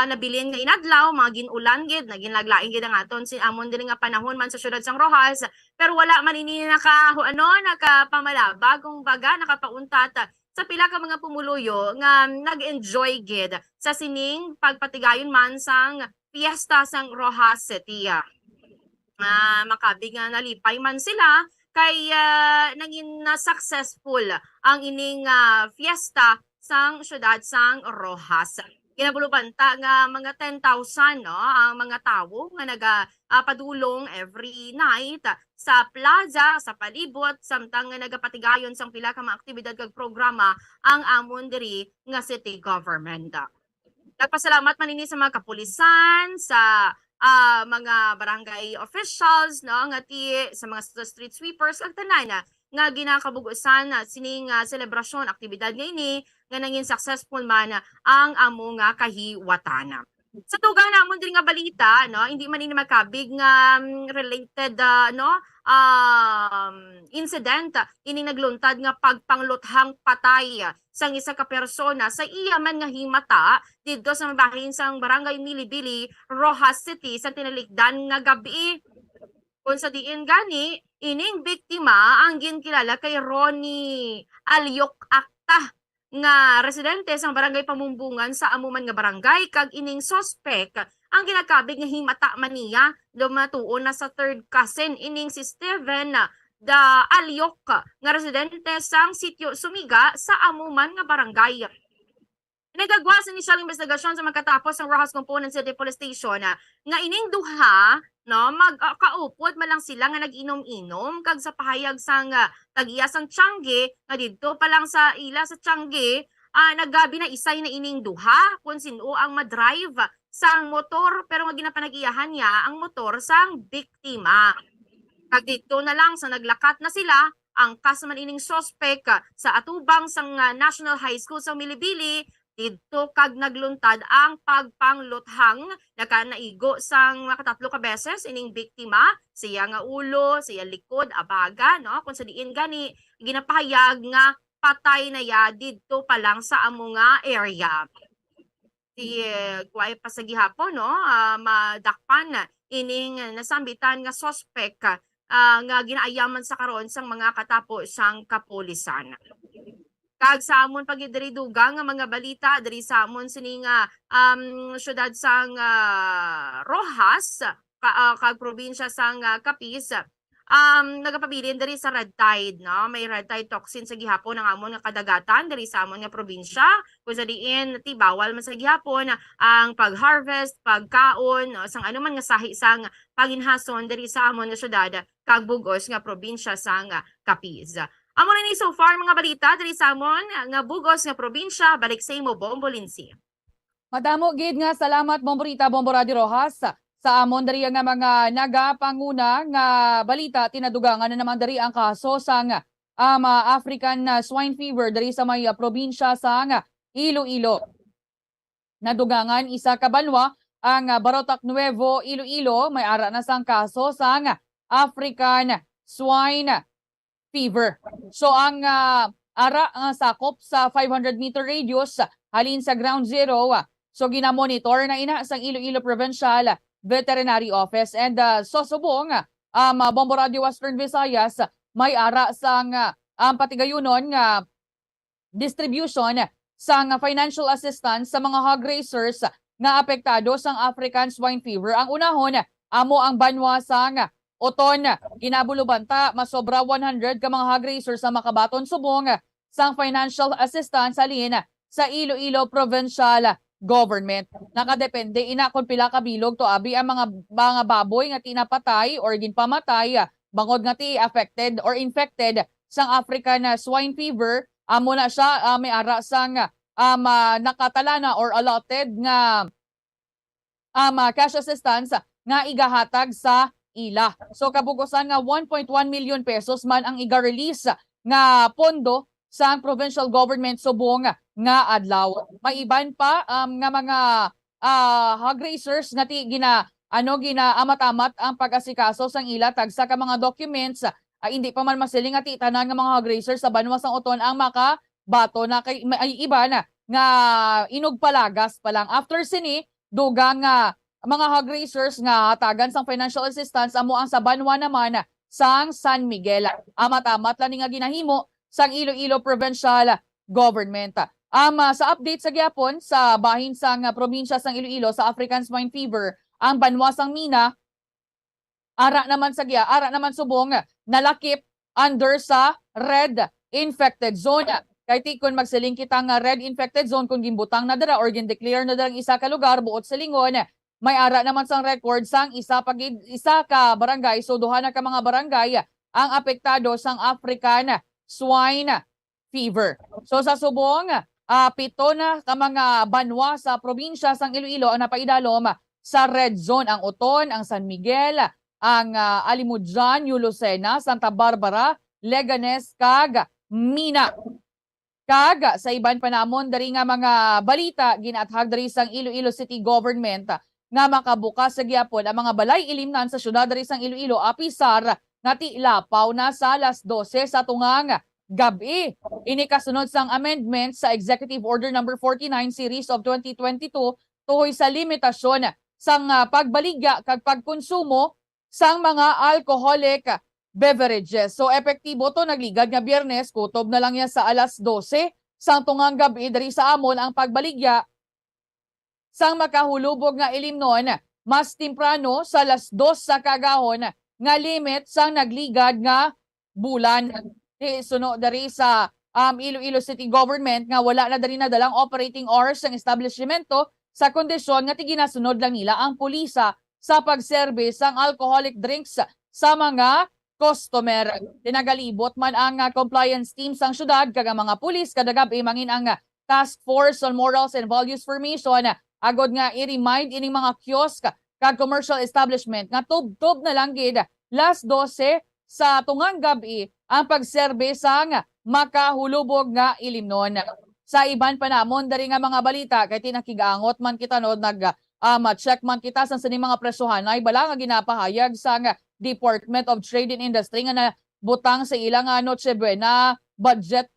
nabilin nga inadlaw, mga ginulan gid, naging laglaing gid ang aton si amon diri nga panahon man sa syudad sang Rojas, pero wala man ini nakapamalabag kung baga nakapauntat sa pila ka mga pumuluyo nga nag-enjoy gid sa sining pagpatigayon man sang piyesta sang Rojas City. Makabig nga nalipay man sila kay naging successful ang ining fiesta sang syudad sang Rojas. Ginabulubanta nga mga 10,000 no ang mga tawo nga nagapadulong every night sa plaza, sa palibot, samtang nga nagapatigayon sang pila ka mga aktibidad kag programa ang amon diri nga city government. Nagpasalamat man ini sa mga kapulisan, sa mga barangay officials no nga sa mga street sweepers ug tanan nga ginakabugusan sining selebrasyon aktibidad nga ini nga nangin successful man ang amo nga kahiwatan. Sa tugang namon diri nga balita no hindi man ini makabig nga related incident ini nagluntad nga pagpangluthang patay sang isa ka persona sa iya man nga himata didto sa bahin sang barangay Milibili, Rojas City sa tinalikdan nga gabi. Kung sa diin gani ining biktima ang ginkilala kay Ronnie Alyok Akta nga residente sang barangay Pamumbungan sa amuman nga barangay kag ining suspect ang ginakabig nga himata man niya lumatuon na sa third cousin ining si Steven Alyok nga residente sang sitio Sumiga sa amuman nga barangay. Nagagwa sa initial investigasyon sa magkatapos ng Rojas Component City Police Station nga ining duha no magkaupod man lang sila nga nag-inom-inom kag sa pahayag sang tagiya sang Tiangge nga didto pa lang sa ila sa Tiangge naggabi na isay na ining duha kung sino ang madrive sang motor pero nga ginapanag-iyahan niya ang motor sang biktima. Kag dito na lang sa naglakat na sila ang kasman ining suspect sa atubang sang National High School sa Milibili dito kag nagluntad ang pagpangluthang nakanaigo sang makatatlo ka beses ining biktima siya nga ulo, siya likod, abaga no kung sa diin gani ginapahayag nga patay na ya dito pa lang sa amo nga area. Si kuay pasagihapon no madakpan ining nasambitan nga suspect nga ginaayaman sa karon sang mga katapo sang kapulisan. Kag sa amon pagidiri dugang nga mga balita diri sa amon sining syudad sang Rojas kag probinsya sang Capiz nagapabilin diri sa red tide no may red tide toxin sa gihapon ang amon nga kadagatan diri sa amon nga probinsya kung sa diin ti bawal man sa gihapon ang pag-harvest pagkaon no, sang anuman nga sahi sang paginhason diri sa amon nga syudad kag bugos nga probinsya sang Capiz. Amo na ni so far mga balita diri sa amon nga bugos nga probinsya balik sa imo Bombo Lindsay. Madamo gid nga salamat Bomborita Bombo Radio Rojas sa amon diri nga mga nagapanguna nga balita tinadugangan na naman diri ang kaso sang African swine fever diri sa may probinsya sang Iloilo. Nadugangan isa ka banwa ang Barotac Nuevo, Iloilo may ara na sang kaso sang African swine fever. So ang ara sakop sa 500-meter radius halin sa ground zero. So ginamonitor na ina sang Iloilo Provincial Veterinary Office and susubong Bombo Radio Western Visayas may ara sang patigayunon nga distribution sang financial assistance sa mga hog raisers nga apektado sang African swine fever. Ang unahon amo ang banwa sang Oton, ginabulubanta masobra 100 ka mga hog raisers sa makabaton subong sang financial assistance halin sa Iloilo Provincial Government. Nakadepende ina kung pila ka bilog to abi ang mga baboy nga tinapatay or ginpamatay bangod nga ti affected or infected sang African swine fever. Amo na siya may ara sang nakatalana or allotted nga cash assistance nga igahatag sa ila. So kabukusan nga 1.1 million pesos man ang iga-release nga pondo sa provincial government subong nga adlaw. May iban pa nga mga hog raisers nga ti ginaamat-amat ang pag-asikaso sang ila tagsa ka mga documents hindi pa man masiling nga ti tanan nga mga hog raisers sa banwa sang Oton ang makabato na kay may iba na nga inugpalagas pa lang. After sini dugang mga hog raisers nga hatagan sang financial assistance amo ang sa banwa naman sang San Miguel. Amat-amat lang nga ginahimo sang Iloilo Provincial Government. Sa update sa gyapon sa bahin sang probinsya sang Iloilo sa African swine fever, ang banwa sang Mina ara naman subong nalakip under sa red infected zone. Kay ti kun magsiling kita nga red infected zone kung gimbutang na dara or gin-declare na dara isa ka lugar buot sa lingon, may ara naman sang record sang isa ka barangay, so duha na ka mga barangay ang apektado sang African swine fever. So sa subong, 7 na ka mga banwa sa probinsya sang Iloilo ang napaidalom sa red zone. Ang Oton, ang San Miguel, ang Alimudjan, Lucena, Santa Barbara, Leganes, kag Mina. Kag sa iban pa namon dari nga mga balita ginathag dari sang Iloilo City Government nga makabukas sa gyapon ang mga balay ilimnan sa syudad dari sang Iloilo apisar nga ti lapaw na sa alas 12 sa tungang gabi. Ini kasunod sang amendment sa Executive Order number 49 series of 2022 tuhoy sa limitasyon sang pagbaligya kag pagkonsumo sang mga alcoholic beverages. So epektibo to nagligad nga Biyernes, kutob na lang yan sa alas 12 sang tungang gabi dari sa amon ang pagbaligya sang makahulubog nga ilimnon mas temprano sa alas 2 sa kagahon nga limit sang nagligad nga bulan. Suno dari sa Iloilo City Government nga wala na dari na dalang operating hours ng establishmento sa kondisyon nga tiginasunod lang nila ang pulisa sa pagserbe sang alcoholic drinks sa mga customer. Tinagalibot man ang compliance team sang syudad kag mga pulis kada gabi mangin ang Task Force on Morals and Values Formation agod nga i-remind ining mga kiosk kag commercial establishment nga tub-tub na lang gid last 12 sa tungang gabi ang pagserbe sang makahulubog nga ilimnon. Sa iban pa namon dari nga mga balita kay tinakigangot man kita no check man kita sa sini mga presuhan ay bala nga ginapahayag sang Department of Trade and Industry nga butang sa ilang Noche Buena budget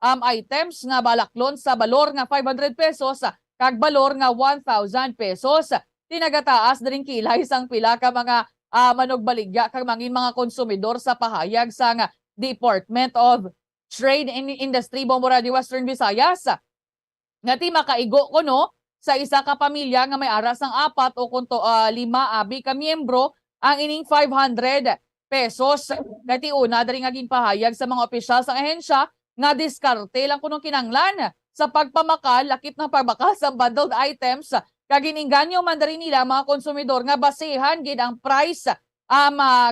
items nga balaklon sa balor nga 500 pesos kag balor nga 1,000 pesos. Tinagataas na rin kilay sang pila ka mga manugbaligya kag mangin mga konsumidor sa pahayag sang Department of Trade and Industry Bombo Radio Western Visayas. Nga ti makaigo ko no sa isa ka pamilya nga may aras ng 4 o 5 abi ka miyembro ang ining 500 pesos. Dati una dari nga ginpahayag sa mga opisyal sa ahensya nga diskarte lang kunong kinanglan sa pagpamakal, lakip ng pagbakal sa bundled items. Kagininganyo man dari nila mga konsumidor nga basehan gid ang price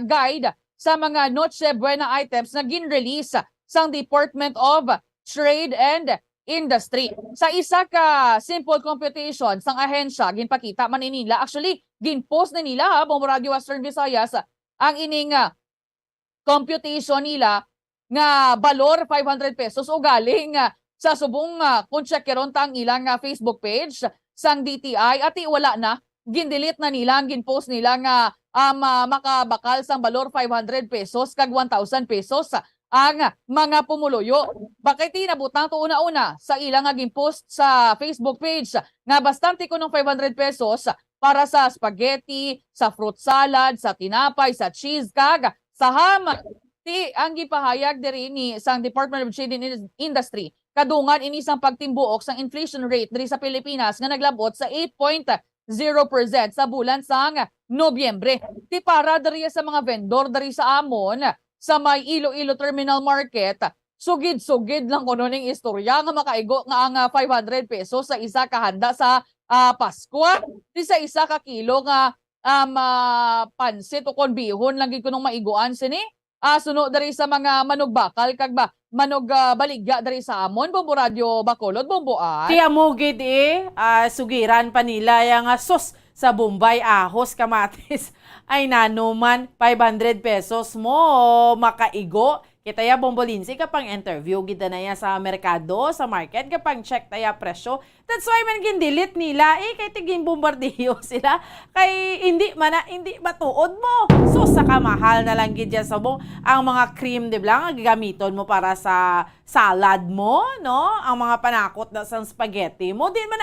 guide sa mga Noche Buena items na gin-release sang Department of Trade and Industry. Sa isa ka simple computation sang ahensya ginpakita man nila, actually ginpost na nila Bombo Radio Western Visayas ang ining computation nila nga balor 500 pesos o galing sa subong kung checkeron tang ilang Facebook page sang DTI at wala na, gindelete na nila, ginpost nila nga makabakal sang balor 500 pesos kag 1,000 pesos ang mga pumuluyo. Bakit tinabutang to una-una sa ilang ginpost sa Facebook page nga bastante ko ng 500 pesos para sa spaghetti, sa fruit salad, sa tinapay, sa cheese kag sa ham. Ti ang gipahayag diri ni sang Department of Trade and Industry kadungan ini sang pagtimbuok sang inflation rate diri sa Pilipinas nga naglabot sa 8.0% sa bulan sang Nobyembre. Ti para diri sa mga vendor diri sa amon sa may Iloilo Terminal Market, sugid-sugid lang kuno ning istorya nga makaigo nga ang 500 pesos sa isa ka handa sa Pasko. Di sa isa ka kilo nga pansit o kon bihon lang gid kunong maiguan sini. Suno dari sa mga manog bakal kag manog baligya dari sa amon Bombo Radio Bacolod Bomboan. Kaya mo gid sugiran pa nila yang sos sa Bombay ahos kamatis ay nanuman 500 pesos mo makaigo. Kita ya Bombolinsi kapang interview gid na ya sa merkado, sa market kapang check taya presyo. That's why man gindilit nila kay tiging bombardiyo sila kay hindi matuod mo. So sa kamahal na lang gid ya sabong ang mga cream di ba nga gagamiton mo para sa salad mo, no? Ang mga panakot na sa spaghetti mo, di mo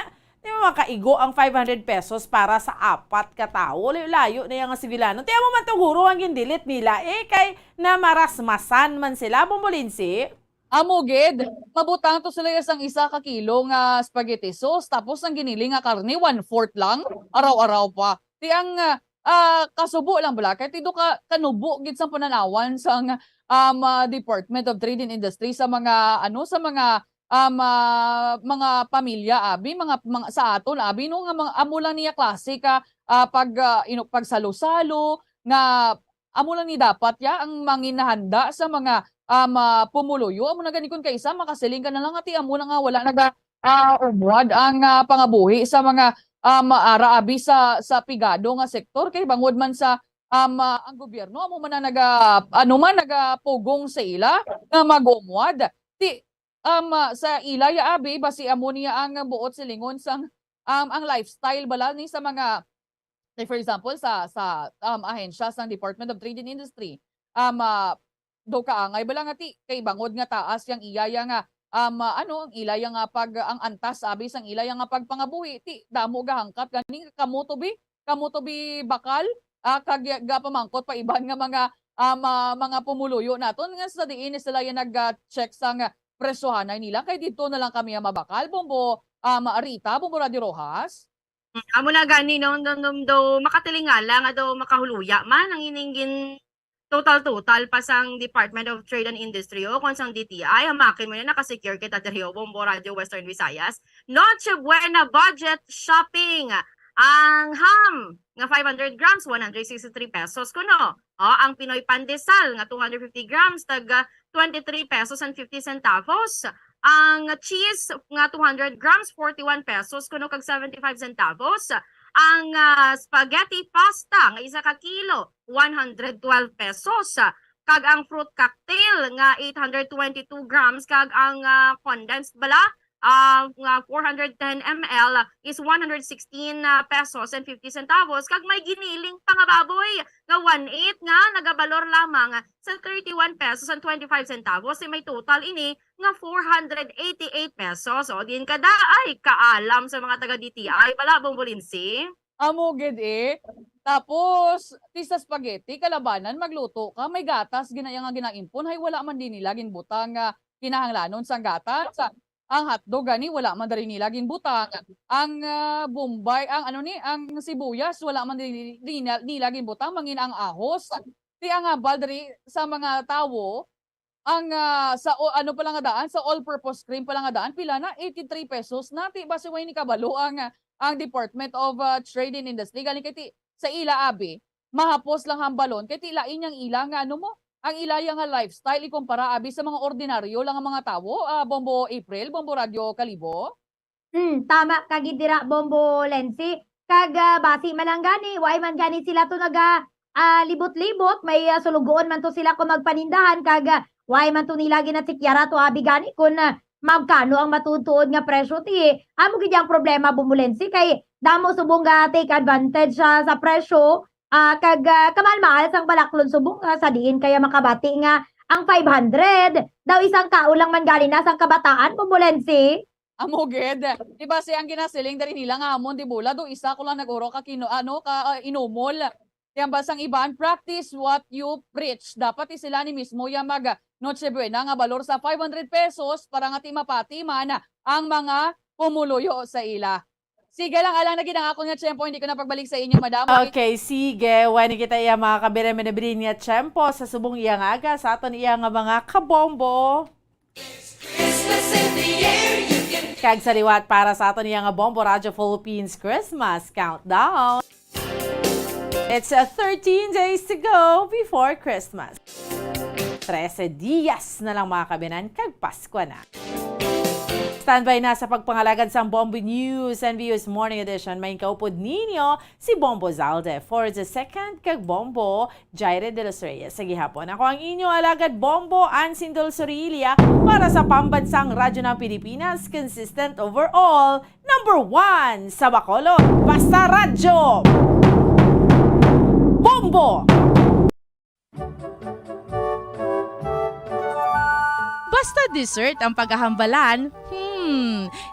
makaigo ang 500 pesos para sa 4 ka tao. Layo na yung sibilano. Tiyan mo man tuguro ang gindilit nila kay na marasmasan man sila. Bumbulinsi. Amugid, mabutang to sila isang isa ka kilo nga spaghetti sauce tapos ang ginili nga karne 1/4 lang araw-araw pa. Ti ang kasubo lang bala kay tido ka kanubo gid sa pananawan sang Department of Trade and Industry sa mga mga pamilya abi mga sa aton abi no nga mga amo lang niya klase ka pag salo-salo nga amo lang ni dapat ya ang manginahanda sa mga pumuluyo amo na gani kun kaysa makasiling ka na lang ati amo na nga wala naga umwad ang pangabuhi sa mga maara abi sa pigado nga sektor kay bangod man sa ang gobyerno amo man na nagapugong sa ila nga magumwad ti sa ilaya abi basi amo niya ang buot silingon sang ang lifestyle bala ni sa mga like for example sa ahensya sang Department of Trade and Industry do kaangay bala nga ti kay bangod nga taas yang iyaya nga ang ilaya nga ang antas abi sang ilaya nga pagpangabuhi ti damo gahangkat ganing kamuto bi bakal kag gapamangkot pa iban nga mga pumuluyo naton nga sa diin sila yung nag-check sang presyohanay nila kay dito na lang kami mabakal Bombo Rita Bombo Radio Rojas. Amo na gani no do makatilingala nga do makahuluya man ang iningin total pa sang Department of Trade and Industry o kung sang DTI amakin mo na nakasecure kita diri Bombo Radio Western Visayas. Noche Buena budget shopping. Ang ham nga 500 grams 163 pesos kuno. Ang Pinoy Pandesal nga 250 grams tag 23 pesos and 50 centavos. Ang cheese nga 200 grams 41 pesos kuno kag 75 centavos. Ang spaghetti pasta nga isa ka kilo 112 pesos. Kag ang fruit cocktail nga 822 grams kag ang condensed bala nga 410 ml is 116 pesos and 50 centavos kag may giniling pa nga baboy nga 1/8 nga nagabalor lamang sa 31 pesos and 25 centavos may total ini nga 488 pesos o din kada ay kaalam sa mga taga DTI pala Bombolinsi. Amo gid tapos ti sa spaghetti kalabanan magluto ka may gatas ginaya nga ginaimpon hay wala man din nila ginbutang kinahanglanon sang gatas. Ang hotdog gani wala man diri nila ginbutang. Ang Bombay, ang sibuyas wala man diri nila ginbutang mangin ang ahos. Ti ang baldri sa mga tawo ang sa pa lang nga daan sa all-purpose cream pa lang nga daan pila na 83 pesos na ti basi way ni kabalo ang Department of Trade and Industry galing kay sa ila abi mahapos lang hambalon kay ti lain yang ila nga ang ilaya nga lifestyle ikumpara abi sa mga ordinaryo lang ang mga tawo. Bombo April, Bombo Radio Kalibo. Tama kagidira Bombo Lensi. Kag basi man lang gani, way man gani sila to naga libot-libot, may sulugoon man to sila kung magpanindahan kag way man to nila ginatikyara to abi gani kun magkano ang matutuod nga presyo ti. Amo gid ang problema Bombo Lensi kay damo subong ga take advantage sa presyo. Kag kamal-mahal sang balaklon subong sa diin kaya makabati nga ang 500 daw isang kao lang man gali na sang kabataan Bombolensi. Amoged. Diba siyang ginasiling dari nila nga amon di bula do isa ko lang naguro ka inumol. Yang basang iban practice what you preach. Dapat sila ni mismo yang mag Noche Buena nga balor sa 500 pesos para nga timapati man ang mga pumuluyo sa ila. Sige lang, alang na ginang ako nga tiyempo, hindi ko na pagbalik sa inyo, madam. Okay, sige. Wani kita iya mga kabire-menabiri nga tiyempo sa subong iya nga aga sa aton iya nga mga kabombo. Kag sa liwat para sa aton iya nga Bombo Radio Philippines Christmas Countdown. It's 13 days to go before Christmas. 13 días na lang mga kabinan, kag Pasko na. Standby na sa pagpangalagan sa Bombo News and Views Morning Edition. May kaupod ninyo si Bombo Zalde for the second kag Bombo Jaire de los Reyes. Sa gihapon, ako ang inyo alagad Bombo Ansindol Sorilia para sa pambansang radyo ng Pilipinas, consistent overall, number 1 sa Bacolod. Basta Radyo! Bombo! Basta dessert ang paghahambalan,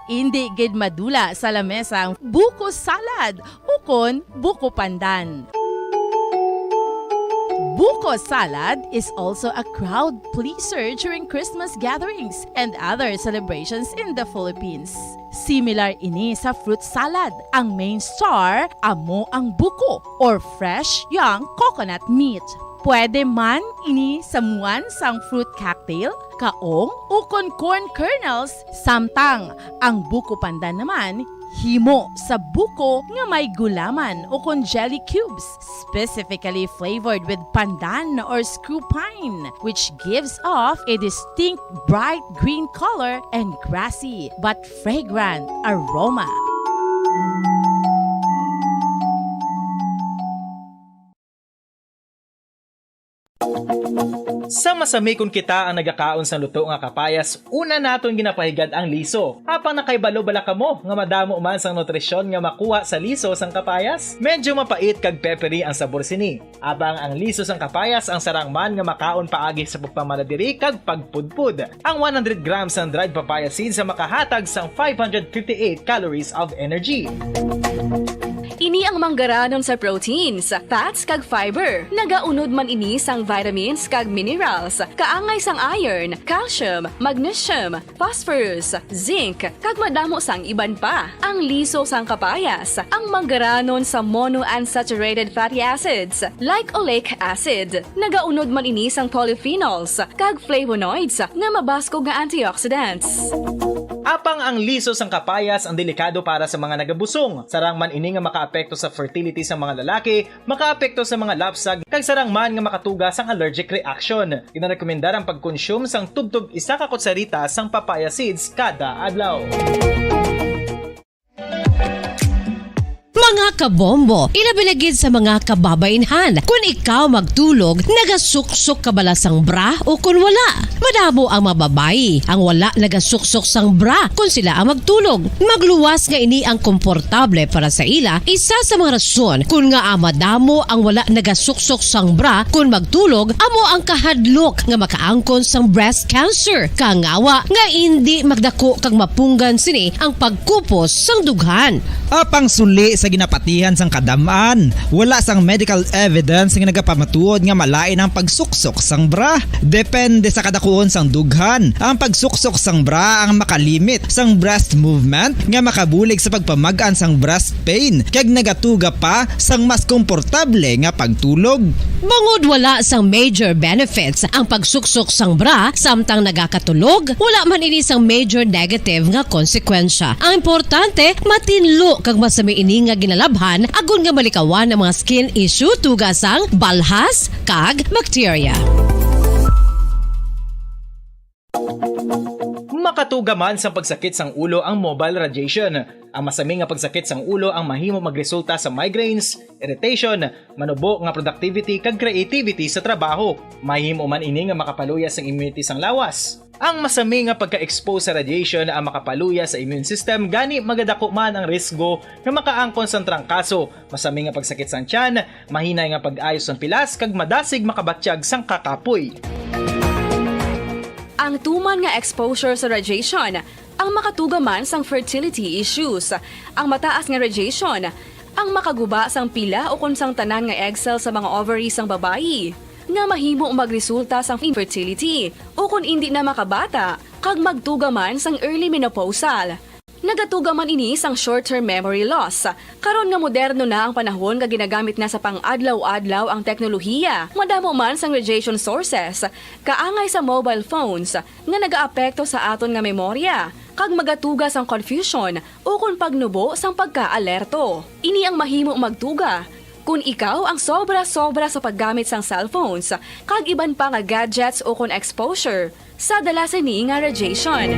hindi gid madula sa lamesa ang buko salad ukon buko pandan. Buko salad is also a crowd pleaser during Christmas gatherings and other celebrations in the Philippines. Similar ini sa fruit salad. Ang main star, amo ang buko or fresh young coconut meat. Pwede man ini samuan sang fruit cocktail, kaong ukon corn kernels, samtang ang buko pandan naman himo sa buko nga may gulaman ukon jelly cubes, specifically flavored with pandan or screw pine, which gives off a distinct bright green color and grassy but fragrant aroma. Sa masami kung kita ang nagakaon sa luto nga kapayas, una naton ginapahigad ang liso. Apang nakaibalo bala kamo nga madamo man sang nutrisyon nga makuha sa liso sang kapayas, medyo mapait kag peppery ang sabor sini. Abang ang liso sang kapayas ang sarang man nga makaon paagi sa pagpamaladiri kag pagpudpud. Ang 100 grams ng dried papaya seeds sa makahatag sang 558 calories of energy. Ini ang manggaranon sa proteins, fats kag fiber. Nagaunod man ini sang vitamins kag minerals, kaangay sang iron, calcium, magnesium, phosphorus, zinc, kag madamo sang iban pa. Ang liso sang kapayas, ang manggaranon sa monounsaturated fatty acids like oleic acid. Nagaunod man ini sang polyphenols kag flavonoids nga mabaskog nga antioxidants. Apang ang liso sang kapayas ang delikado para sa mga nagabusong. Sarang man ini nga makaapekto sa fertility sa mga lalaki, makaapekto sa mga lapsag, kag sarang man nga makatuga sang allergic reaction. Ginarekomendar ang pagkonsume sang tubtub 1 ka kutsarita sang papaya seeds kada adlaw. Mga kabombo, ilabilagid sa mga kababainhan. Kung ikaw magtulog, nagasuksok ka bala sang bra o kung wala. Madamo ang mababayi ang wala nagasuksok sang bra kung sila ang magtulog. Magluwas nga ini ang komportable para sa ila. Isa sa mga rason kung nga madamo ang wala nagasuksok sang bra kung magtulog, amo ang kahadlok nga makaangkon sang breast cancer. Kangawa nga hindi magdako kag mapunggan sini ang pagkupos sang dughan. Apang suli sa ginapatihan sang kadamaan, wala sang medical evidence nga nagapamatuod nga malain ang pagsuksok sang bra. Depende sa kadakuon sang dughan. Ang pagsuksok sang bra ang makalimit sang breast movement nga makabulig sa pagpamagaan sang breast pain kag nagatuga pa sang mas komportable nga pagtulog. Bangod wala sang major benefits ang pagsuksok sang bra samtang nagakatulog, wala man ini sang major negative nga konsekwensya. Ang importante, matinlo kag masami ini nga ginalabhan agon nga malikawan ang mga skin issue tugasang balhas kag bacteria. Makatuga man sa pagsakit sang ulo ang mobile radiation. Ang masami nga pagsakit sang ulo ang mahimo magresulta sa migraines, irritation, manubo nga productivity kag creativity sa trabaho. Mahimo man ini nga makapaluya sang immunity sang lawas. Ang masami nga pagka-expose sa radiation ang makapaluya sa immune system, gani magadako man ang risgo nga makaangkon sang trangkaso, masami nga pagsakit sang tiyan, mahinay nga pag-ayos sang pilas kag madasig makabatsyag sang kakapoy. Ang tuman nga exposure sa radiation ang makatugaman sang fertility issues. Ang mataas nga radiation ang makaguba sang pila o kung sang tanan nga egg cell sa mga ovaries sang babayi nga mahimo magresulta sang infertility o kung hindi na makabata kag magtugaman sang early menopausal. Nagatugaman ini sang short-term memory loss. Karon nga moderno na ang panahon nga ginagamit na sa pang-adlaw-adlaw ang teknolohiya. Madamo man sang radiation sources, kaangay sa mobile phones nga nagaapekto sa aton nga memorya, kag magatuga sang confusion o kung pagnubo sang pagka-alerto. Ini ang mahimo magtuga kung ikaw ang sobra-sobra sa paggamit sang cellphones, kag iban pa nga gadgets o kung exposure sa dalasan ni nga radiation.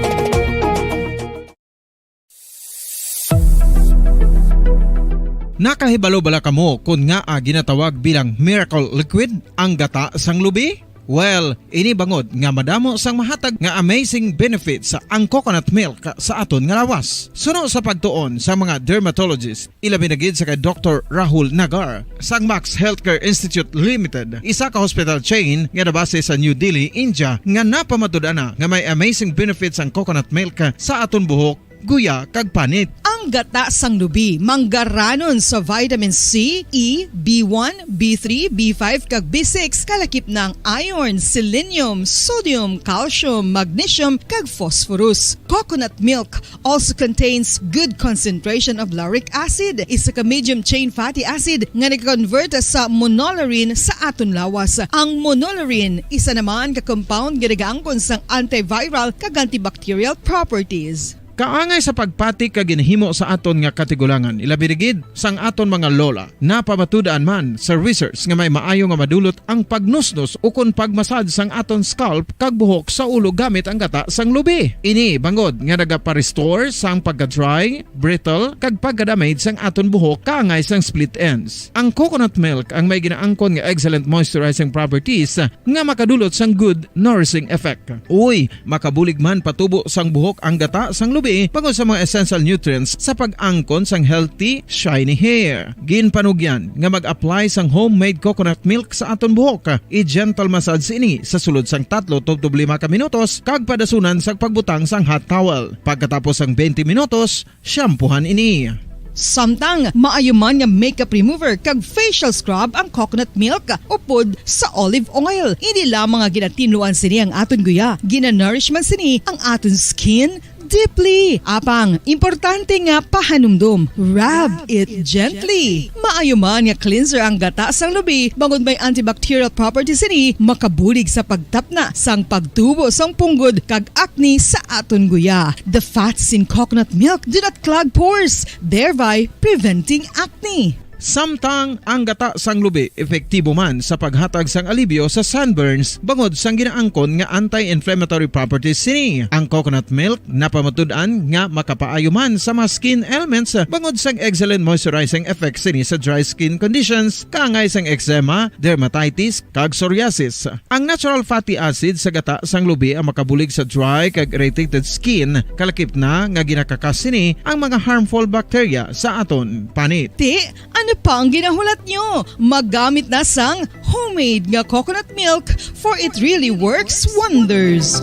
Nakahibalo bala kamo kung nga ginatawag bilang miracle liquid ang gata sang lubi? Well, ini bangod nga madamo sang mahatag nga amazing benefit sa ang coconut milk sa aton nga lawas. Suno sa pagtuon sa mga dermatologist, ilabi na gid sa kay Dr. Rahul Nagar sang Max Healthcare Institute Limited, isa ka hospital chain nga nabase sa New Delhi, India, nga napamatud-ana nga may amazing benefits ang coconut milk sa aton buhok, guya kag panit. Ang gata sang lubi manggaranon sa vitamin C, E, B1, B3, B5 kag B6 kalakip ng iron, selenium, sodium, calcium, magnesium kag phosphorus. Coconut milk also contains good concentration of lauric acid, isa ka medium chain fatty acid nga nag-convert sa monolaurin sa aton lawas. Ang monolaurin isa naman ka compound nga nagaangkon sang antiviral kag antibacterial properties. Kaangay sa pagpati ka ginhimo sa aton nga katigulangan, ilabirigid sang aton mga lola, napamatudan man sa research nga may maayo nga madulot ang pagnusnos o kun pagmasad sang aton scalp kag buhok sa ulo gamit ang gata sang lubi. Ini bangod nga nagapa-restore sang pagka-dry, brittle kag pagka-damage sang aton buhok kaangay sang split ends. Ang coconut milk ang may ginaangkon nga excellent moisturizing properties nga makadulot sang good nourishing effect. Uy, makabulig man patubo sang buhok ang gata sang lubi pagod sa mga essential nutrients sa pag-angkon sang healthy, shiny hair. Ginpanugyan nga mag-apply sang homemade coconut milk sa aton buhok. I-gentle massage ini sa sulod sang 3 to 5 ka minutos kag padasunan sang pagbutang sang hot towel. Pagkatapos sang 20 minutos, shampoohan ini. Samtang maayo man nga makeup remover kag facial scrub ang coconut milk upod sa olive oil. Hindi lamang nga ginatinluan sini ang aton guya, ginanourish man sini ang aton skin deeply. Apang, importante nga pahanumdum. Rub it gently. Maayo man nga cleanser ang gata sang lubi, bangod may antibacterial properties ini, makabulig sa pagtapna sang pagtubo sang punggod kag acne sa aton guya. The fats in coconut milk do not clog pores, thereby preventing acne. Samtang ang gata sang lubi epektibo man sa paghatag sang alibyo sa sunburns bangod sang ginaangkon nga anti-inflammatory properties sini. Ang coconut milk napamatud-an nga makapaayo man sa mga skin ailments bangod sang excellent moisturizing effects sini sa dry skin conditions kaangay sang eczema, dermatitis kag psoriasis. Ang natural fatty acid sa gata sang lubi ang makabulig sa dry kag irritated skin, kalakip na nga ginakakas sini ang mga harmful bacteria sa aton panit. Ano pa ang ginahulat nyo? Maggamit na sang homemade nga coconut milk for it really works wonders.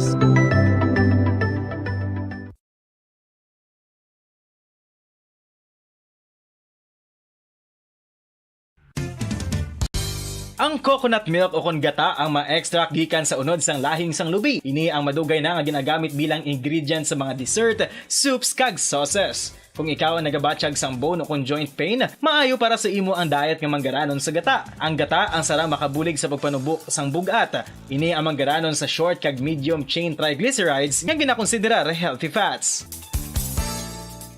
Ang coconut milk o kon gata ang ma-extract gikan sa unod sang lahing sang lubi. Ini ang madugay na nga ginagamit bilang ingredient sa mga dessert, soups kag sauces. Kung ikaw ang nagabatsyag sang bone o kung joint pain, maayo para sa imo ang diet nga manggaranon sa gata. Ang gata ang sara makabulig sa pagpanubo sang bugat. Ini ang manggaranon sa short kag medium chain triglycerides nga ginakonsiderar healthy fats.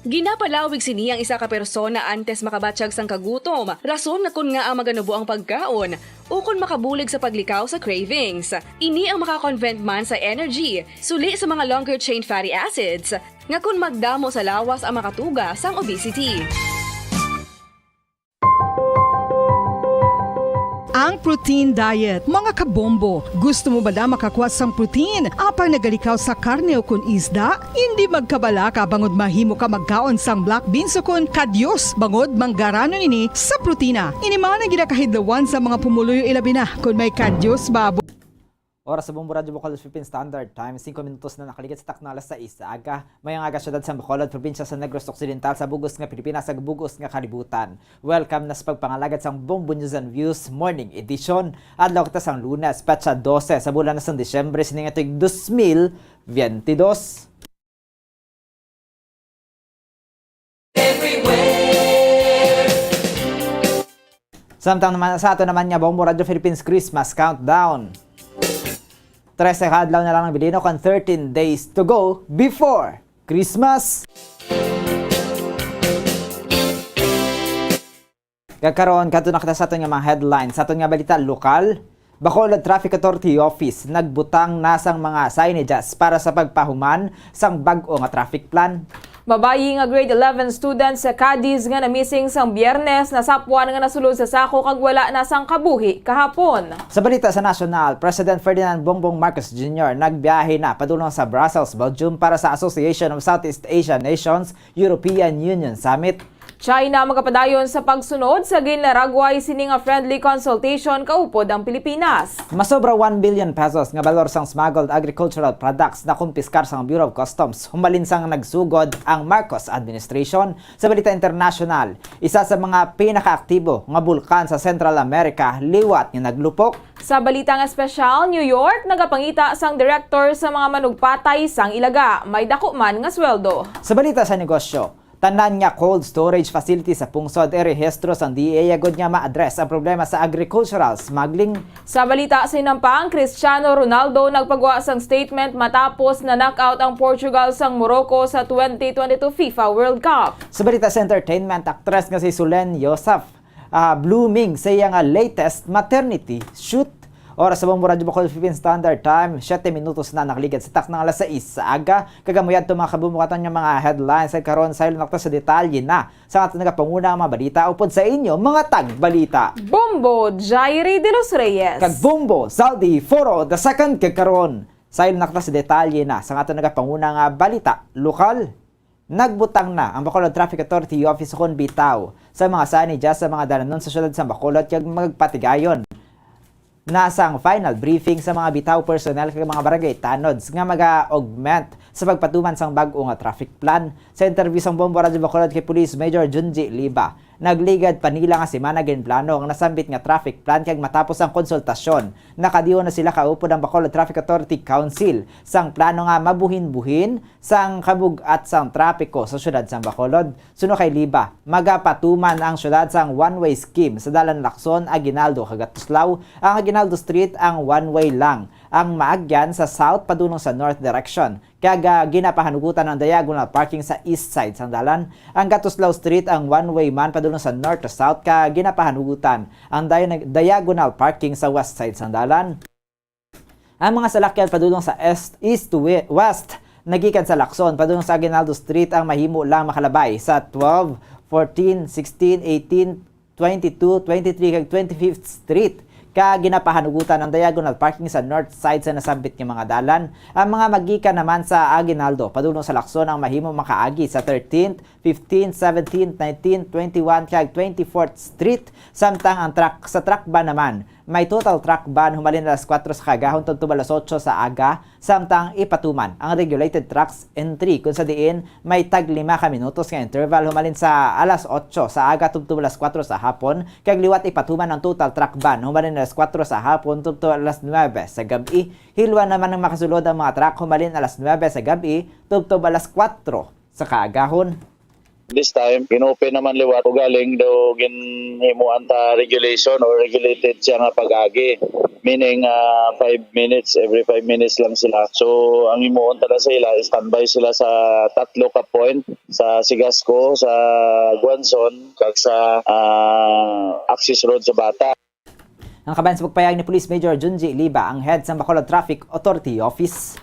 Ginapalawig sini ang isa ka persona antes makabatsyag sang kagutom. Rason na kun nga ang maganubo ang pagkaon o kun makabulig sa paglikaw sa cravings. Ini ang makakonvent man sa energy, suli sa mga longer chain fatty acids, nga kun magdamo sa lawas ang makatuga sang obesity. Ang protein diet. Mga kabombo, gusto mo ba na makakuha sang protein? Apang nagalikaw sa karne o kun isda? Hindi magkabala ka bangod mahimo ka magkaon sang black beans o kun kadyos bangod manggaranon ini sa protina. Ini man ang ginakahidlawan sa mga pumuluyo ilabi na kun may kadyos babo. Oras sa Bombo Radio Bacolod Philippine Standard Time, 5 minutos na nakaligid sa takna alas 6 sa aga. Mayang aga syudad sa Bacolod, probinsya sa Negros Occidental sa bugos nga Pilipinas sa bugos nga kalibutan. Welcome na sa pagpangalagad sa Bombo News and Views Morning Edition. Adlaw kita sang Lunes, petsa 12 sa bulan na sa Disyembre sining ato'y 2022. Samtang naman sa ato naman nga Bombo Radio Philippines Christmas Countdown. 13 kadlaw na lang ang bilino kan 13 days to go before Christmas. Kakaroon kadto na kita sa aton nga mga headlines sa aton nga balita lokal. Bacolod Traffic Authority Office nagbutang nasang mga signages para sa pagpahuman sang bag-o nga traffic plan. Babayi nga grade 11 students sa Cadiz nga na-missing sang Biyernes na sapuan nga nasulod sa sako kag wala na sang kabuhi kahapon. Sa balita sa national, President Ferdinand Bongbong Marcos Jr. nagbiyahe na padulong sa Brussels, Belgium para sa Association of Southeast Asian Nations European Union Summit. China magapadayon sa pagsunod sa ginlaragway sini nga friendly consultation kaupod ang Pilipinas. Masobra 1 billion pesos nga balor sang smuggled agricultural products na kumpiskar sang Bureau of Customs. Humalin sang nagsugod ang Marcos administration. Sa balita international, isa sa mga pinakaaktibo nga bulkan sa Central America liwat nga naglupok. Sa balita nga espesyal, New York nagapangita sang director sa mga manugpatay sang ilaga. May dako man nga sweldo. Sa balita sa negosyo, tanan nga cold storage facility sa pungsod erehistro sang DA agod nga ma-address ang problema sa agricultural smuggling. Sa balita sa inampang, Cristiano Ronaldo nagpagawa sang statement matapos na knockout ang Portugal sang Morocco sa 2022 FIFA World Cup. Sa balita sa entertainment, actress nga si Sulen Yosef blooming sa iya nga latest maternity shoot. Oras sa Bombo Radio Bacolod Philippine Standard Time, 7 minutos na nakaligid sa taknang alas 6 sa aga. Kagamuyad ito mga kabumukatan ng mga headlines ay karon sa ilong sa detalye na sa ating nagapanguna ang mga balita upod sa inyo mga tagbalita. Bombo Jairi de los Reyes kag Bombo Zaldi Foro the second kag karon sa ilong sa detalye na sa ating nagapanguna nga balita lokal. Nagbutang na ang Bacolod Traffic Authority Office kon bitaw sa mga sanidya sa mga dalanon sa syudad sa Bacolod kag magpatigayon. Nasang final briefing sa mga bitaw personnel kag mga barangay tanods nga maga-augment sa pagpatuman sang bag-o nga traffic plan. Sa interview sang Bombo Radio Bacolod kay Police Major Junji Liba, nagligad pa nila nga semana gin plano ang nasambit nga traffic plan kag matapos ang konsultasyon, nakadiyo na sila kaupod ang Bacolod Traffic Authority Council sang plano nga mabuhin-buhin sang kabug-at sang trapiko sa syudad sang Bacolod. Suno kay Liba, magapatuman ang syudad sang one-way scheme sa Dalan Lacson, Aguinaldo kag Tuslao. Ang Aguinaldo Street ang one-way lang ang maagyan sa south padulong sa north direction. Kaya ginapahanugutan ng diagonal parking sa east side sang dalan. Ang Gatuslao Street ang one-way man padulong sa north to south kaya ginapahanugutan ang diagonal parking sa west side sang dalan. Ang mga salakyan padulong sa east to west nagikan sa Lacson padulong sa Aguinaldo Street ang mahimo lang makalabay sa 12, 14, 16, 18, 22, 23 kag 25th Street. Ginapahanugutan ang diagonal parking sa north side sa nasambit ng mga dalan. Ang mga magikan naman sa Aguinaldo padulong sa Lacson ang mahimo makaagi sa 13th, 15th, 17th, 19th, 21 kag 24th Street. Samtang ang sa truck ban naman, may total truck ban humalin alas 4 sa kagahon tungtub alas 8 sa aga, samtang ipatuman ang regulated trucks entry kung sa diin may tag 5 ka minutos nga interval humalin sa alas 8 sa aga tungtub alas 4 sa hapon, kag liwat ipatuman ang total truck ban humalin alas 4 sa hapon tungtub alas 9 sa gabi. Hilwa naman ang makasulod ang mga truck humalin alas 9 sa gabi tungtub alas 4 sa kaagahon. This time, ginopen naman liwat o galing daw ginhimuan ta regulation or regulated siya nga pag-agi. Meaning 5 minutes, every 5 minutes lang sila. So, ang himuon tala sa ila, standby sila sa 3 ka point, sa Sigasco, sa Guanzon, kag sa Axis Road sa Bata. Ang kabayan sa pagpayag ni Police Major Junji Liba, ang head sa Bacolod Traffic Authority Office.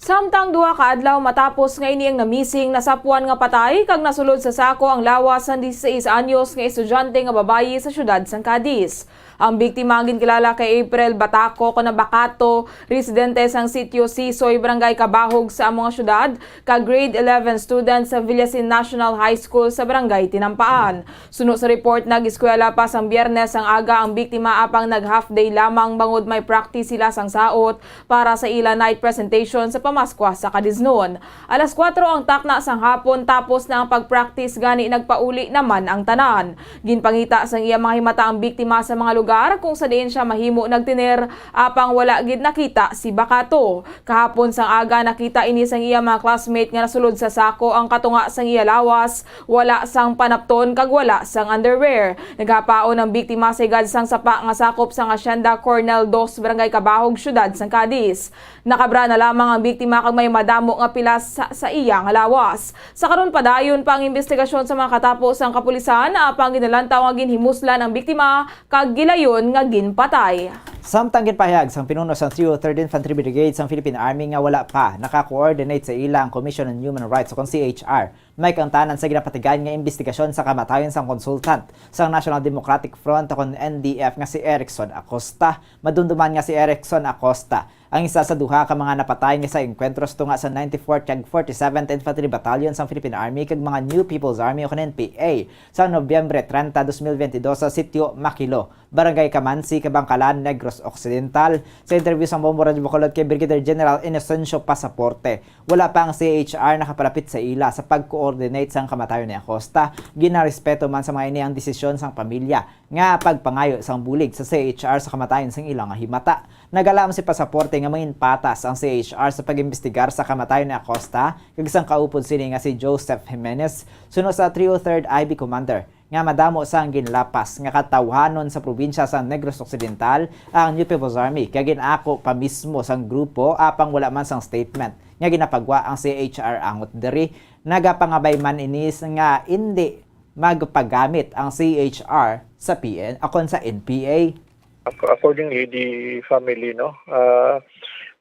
Samtang duha ka adlaw matapos nga ini ang namising nasapuan nga patay kag nasulod sa sako ang lawas sa 16 anyos nga estudyante nga babayi sa syudad sang Cadiz. Ang biktima ang ginkilala kay April Bataco Conabacato, residente sang sitio Sisoy, Barangay Kabahog sa among syudad, ka grade 11 student sa Villasin National High School sa Barangay Tinampaan. Suno sa report, nag-eskwela pa sang Biyernes ang aga ang biktima apang nag-half day lamang bangod may practice sila sang saot para sa ila night presentation sa pamaskwa sa Kadiznon. Alas 4 ang takna sang hapon tapos na ang pag-practice gani nagpauli naman ang tanan. Ginpangita sang iya mga himata ang biktima sa mga lugar kung sa diin siya mahimo nagtiner apang wala gid nakita si Bakato. Kahapon sang aga nakita ini sang iya mga classmate nga nasulod sa sako ang katunga sang iya lawas, wala sang panapton kag wala sang underwear. Naghapaon ang biktima sa igad sang sapa nga sakop sang Hacienda Cornel 2 Barangay Kabahog syudad sang Cadiz. Nakabra na lamang ang biktima kag may madamo nga pilas sa iya nga lawas. Sa karon padayon pa ang investigasyon sa mga katapos ang kapulisan apang ginalantaw nga ginhimuslan ang biktima kag gilayon nga ginpatay. Samtang ginpahayag sang pinuno sa 3rd Infantry Brigade sang Philippine Army nga wala pa naka-coordinate sa ilang Commission on Human Rights o CHR, may kantanan sa ginapatigan nga investigasyon sa kamatayon sang konsultant sa National Democratic Front o NDF nga si Erickson Acosta. Madunduman nga si Erickson Acosta ang isa sa duha ka mga napatay nga sa engkwentros tunga sa 94th kag 47th Infantry Battalion sang Philippine Army kag mga New People's Army o NPA sa Nobyembre 30, 2022 sa sitio Makilo, Barangay Kamansi, Kabangkalan, Negros Occidental. Sa interview sa Bombo Radio Bacolod kay Brigadier General Inocencio Pasaporte, wala pa ang CHR nakapalapit sa ila sa pag-coordinate sang kamatayon ni Acosta. Ginarespeto man sa mga ini ang desisyon sang pamilya nga pagpangayo sang bulig sa CHR sa kamatayon sang ilang nga himata. Nagalam si Pasaporte nga mangin patas ang CHR sa pag-imbestigar sa kamatayon ni Acosta kag isang kaupod sini nga si Joseph Jimenez suno sa 303rd IB Commander nga madamo sang ginlapas nga katawhanon sa probinsya sa Negros Occidental ang New People's Army kag ginako pa mismo sang grupo apang wala man sang statement nga ginapagwa ang CHR angot diri. Nagapangabay man inis nga hindi magpagamit ang CHR sa PN akon sa NPA. Accordingly, the family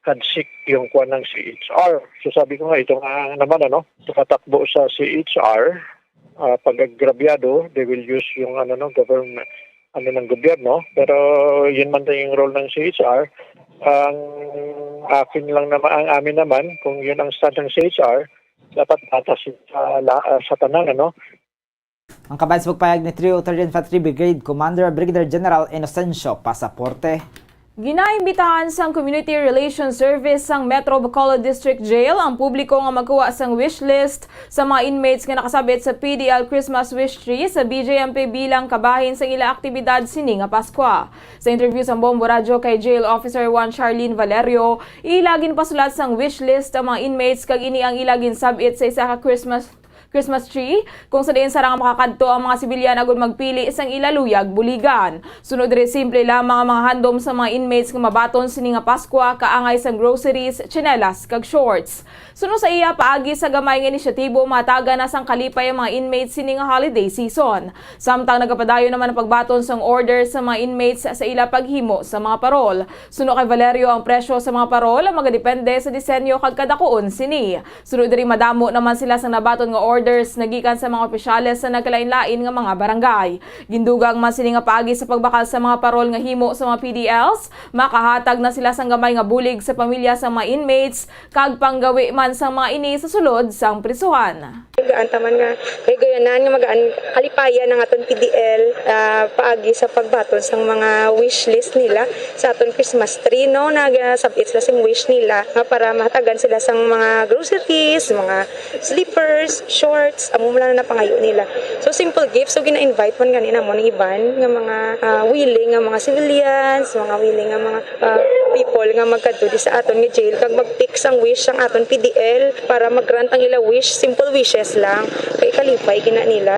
had seek yung kuha ng CHR. So sabi ko nga, ito nga naman, tumatakbo sa CHR, pag agrabyado, they will use yung government, ng gobyerno. Pero yun man din yung role ng CHR. Ang amin naman, kung yun ang stand ng CHR, dapat patasin sa tanan, Ang kabayan sa pagpayag ni 3rd Infantry Brigade Commander Brigadier General Inocencio Pasaporte. Ginaimbitahan sang Community Relations Service sang Metro Bacolod District Jail ang publiko nga magkuha sang wish list sa mga inmates nga nakasabit sa PDL Christmas Wish Tree sa BJMP bilang kabahin sa ila aktibidad sini nga Paskwa. Sa interview sa Bombo Radio kay Jail Officer 1 Charlene Valerio, ilagin pasulat sang wish list ang mga inmates kag ini ang ilagin sabit sa isa ka Christmas tree kung sa diin sarang makakadto ang mga sibilyan agud magpili isang ilaluyag buligan. Sunod diri simple lamang ang mga handom sa mga inmates nga mabaton sini nga Paskwa kaangay sang groceries, tsinelas kag shorts. Sunod sa iya paagi sa gamay nga inisyatibo mataga na sang kalipay ang mga inmates sini nga holiday season. Samtang nagapadayon naman ang pagbaton sang order sa mga inmates sa ila paghimo sa mga parol. Sunod kay Valerio ang presyo sa mga parol magadepende sa disenyo kag kadakuon sini. Sunod diri madamo naman sila sa nabaton nga orders nagikan sa mga opisyales sa nagkalain-lain nga mga barangay. Gindugang man sini nga paagi sa pagbakal sa mga parol nga himo sa mga PDLs, makahatag na sila sang gamay nga bulig sa pamilya sa mga inmates kag panggawi man sa mga ini sa sulod sang prisuhan. Gaan taman nga kay gayanan nga magaan kalipayan ng aton PDL paagi sa pagbaton sang mga wish list nila sa aton Christmas tree nagasabit sila sing wish nila nga para mahatagan sila sang mga groceries, mga slippers, shorts, amo man na pangayo nila. So simple gifts, so gina-invite man ganina mo ng iban nga mga willing nga mga civilians, mga willing nga mga people nga magkadto di sa aton nga jail kag mag-pick sang wish sang aton PDL para mag-grant ang ila wish, simple wishes lang kay kalipay gina nila.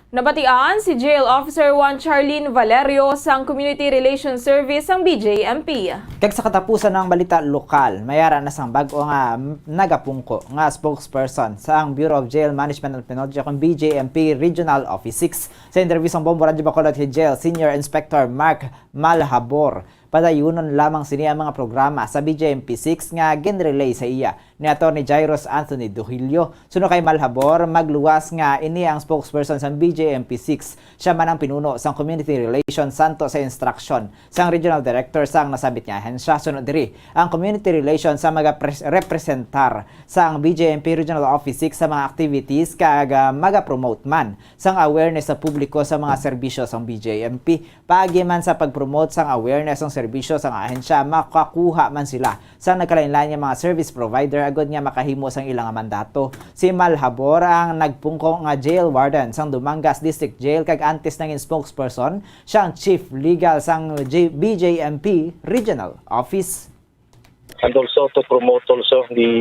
Nabatian si Jail Officer 1 Charlene Valerio sang Community Relations Service sang BJMP. Kag sa katapusan ng balita lokal, mayara na sang bag-o nga nagapungko nga spokesperson sa ang Bureau of Jail Management and Penalty kung BJMP Regional Office 6. Sa interview sa Bombo Radio Bacolod Jail Senior Inspector Mark Malhabor, padayunon lamang sini ang mga programa sa BJMP 6 nga ginrelay sa iya ni Atty. Jairus Anthony Duhilio. Suno kay Malhabor, magluwas nga ini ang spokesperson sa BJMP6. Siya man ang pinuno sa Community Relations santo sa instruction sang Regional Director sang nasabit nga ahensya. Sunod diri ang Community Relations sa representar sang BJMP Regional Office 6 sa mga activities kag maga-promote man sang awareness sa publiko sa mga serbisyo sang BJMP. Paagi man sa pag-promote sang awareness sang serbisyo sang ahensya, makakuha man sila sa nagkalain-lain nga mga service provider agad nga makahimo sang ilang mandato. Si Malhabor ang nagpungko nga jail warden sang Dumangas District Jail kag antes nangin spokesperson siya ang chief legal sang BJMP Regional Office. And also to promote also the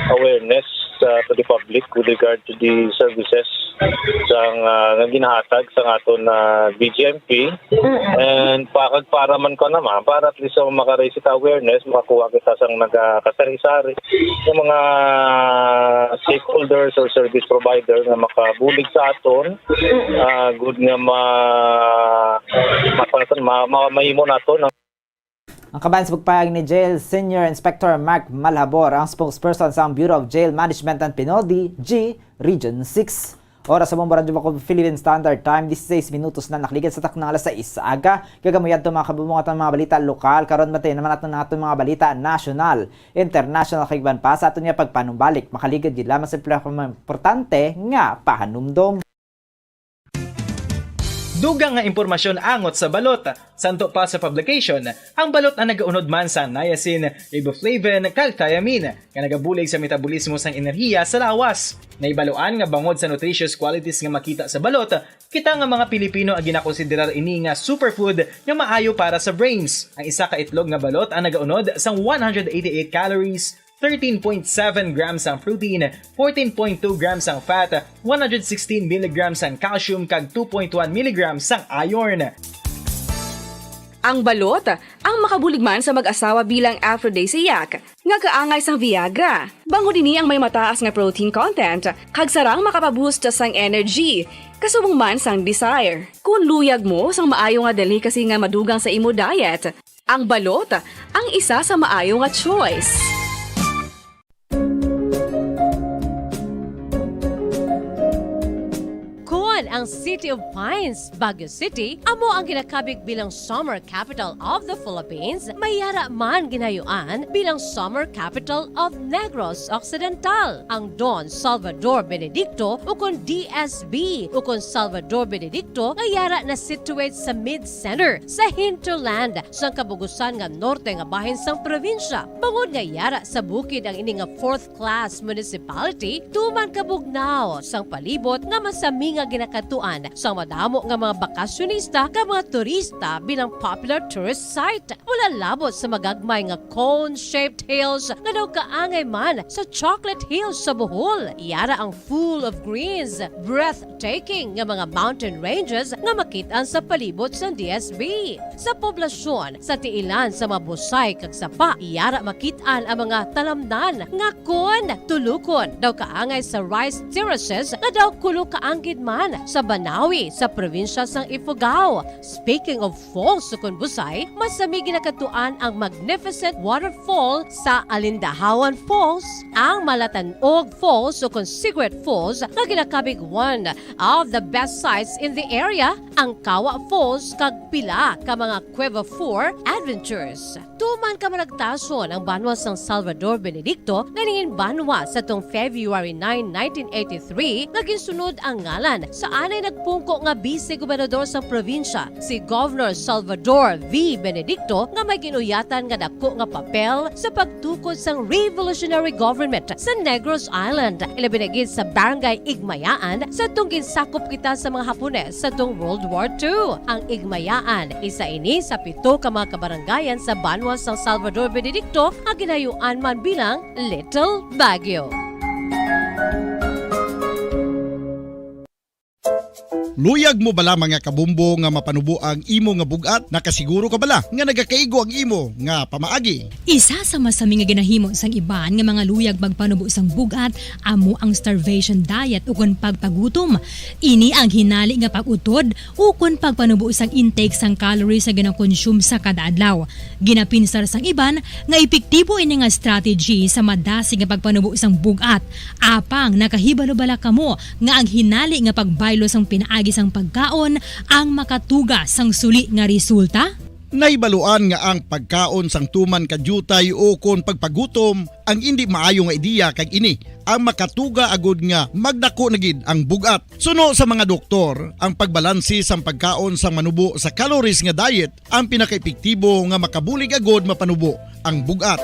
awareness to the public with regard to the services sang nga ginahatag sa aton BJMP. And para man ko naman, para at least maka-raise ita awareness, makakuha kita sang nagkasari-sari ng mga stakeholders or service provider na makabulig sa aton. Good nga mahimo nato. Ang kaban sa pagpahayag ni Jail Senior Inspector Mark Malhabor, ang spokesperson sa Bureau of Jail Management and Penalty, G, Region 6. Oras sa Bombo Radio Philippine Standard Time, 16 minutos na nakaligid sa taknang alas 6 aga. Gagamuyad ito mga kabumong at mga balita lokal. Karon matay naman natin mga balita national, international kagban pa sa ato niya pagpanumbalik. Makaligid yun lamang sa importante nga pahanumdom. Dugang nga impormasyon angot sa balot. Santo pa sa publication, ang balot na nagaunod man sa niacin, riboflavin, kag thiamine, nga nagabulig sa metabolismo sang enerhiya sa lawas. Naibaluan nga bangod sa nutritious qualities nga makita sa balot, kita nga mga Pilipino ang ginakonsiderar ini nga superfood nga maayo para sa brains. Ang isa ka itlog nga balot ang nagaunod sang 188 calories, 13.7 grams ang protein, 14.2 grams ang fat, 116 mg ang calcium kag 2.1 mg ang iron. Ang balot, ang makabulig man sa mag-asawa bilang aphrodisiac, nga kaangay sang Viagra. Bango dinhi ang may mataas nga protein content, kag sarang makapaboost sang energy, kasubong man sang desire. Kung luyag mo sang maayo nga dali kasi nga madugang sa imo diet, ang balot, ang isa sa maayo nga choice. Ang City of Pines, Baguio City, amo ang ginakabig bilang summer capital of the Philippines, mayara man ginayuan bilang summer capital of Negros Occidental. Ang Don Salvador Benedicto ukon DSB ukon Salvador Benedicto ngayara na situate sa mid-center sa hinterland sang kabugusan nga norte nga bahin sang probinsya. Bangod ngayara sa bukid ang ini nga fourth class municipality, tuman kabugnaw sang palibot nga masami nga ginakatuan sa madamo nga mga bakasyonista ka mga turista bilang popular tourist site. Wala labot sa magagmay nga cone-shaped hills nga daw kaangay man sa Chocolate Hills sa Bohol. Iyara ang full of greens, breathtaking nga mga mountain ranges nga makitaan sa palibot sa DSB. Sa poblasyon, sa tiilan sa mabusay kag sapa, iyara makitaan ang mga talamdan nga kon tulukon daw kaangay sa rice terraces nga daw kulo kaangkid man sa Banawi sa probinsya sang Ifugao. Speaking of falls sa Busay, masami ginakatuan ang magnificent waterfall sa Alindahawan Falls, ang Malatanog Falls o Secret Falls na ginakabig one of the best sites in the area, ang Kawa Falls kag pila ka mga Cueva 4 adventures. Tuman ka managtason ang banwa sang Salvador Benedicto na ningin banwa sa tong February 9, 1983 naging sunod ang ngalan sa anay nagpungko nga vice-gobernador sa probinsya, si Governor Salvador V. Benedicto nga may ginuyatan nga dako nga papel sa pagtukod sang revolutionary government sa Negros Island. Ilabinagid sa Barangay Igmayaan sa tong ginsakop kita sa mga Hapones sa tong World War II. Ang Igmayaan, isa ini sa 7 ka mga kabarangayan sa banwa sang Salvador Benedicto nga ginayuan man bilang Little Baguio. Luyag mo bala mga kabumbo nga mapanubo ang imo nga bugat? Nakasiguro ka bala nga nagakaigo ang imo nga pamaagi? Isa sa masami nga ginahimo sang iban nga mga luyag magpanubo sang bugat amo ang starvation diet ukon pagpagutom. Ini ang hinali nga pag-utod ukon pagpanubo sang intake sang calories sa ginakonsume sa kada adlaw. Ginapinsar sang iban nga epektibo ini nga strategy sa madasig nga pagpanubo sang bugat. Apang nakahibalo-bala kamo nga ang hinali nga pagbaylo sang pinaagi sang pagkaon ang makatuga sang suli nga resulta? Naibaluan nga ang pagkaon sang tuman kadyutay o kon pagpagutom ang hindi maayo nga ideya kag ini ang makatuga agud nga magdako na gid ang bugat. Suno sa mga doktor, ang pagbalansi sang pagkaon sang manubo sa calories nga diet ang pinakaepektibo nga makabulig agud mapanubo ang bugat.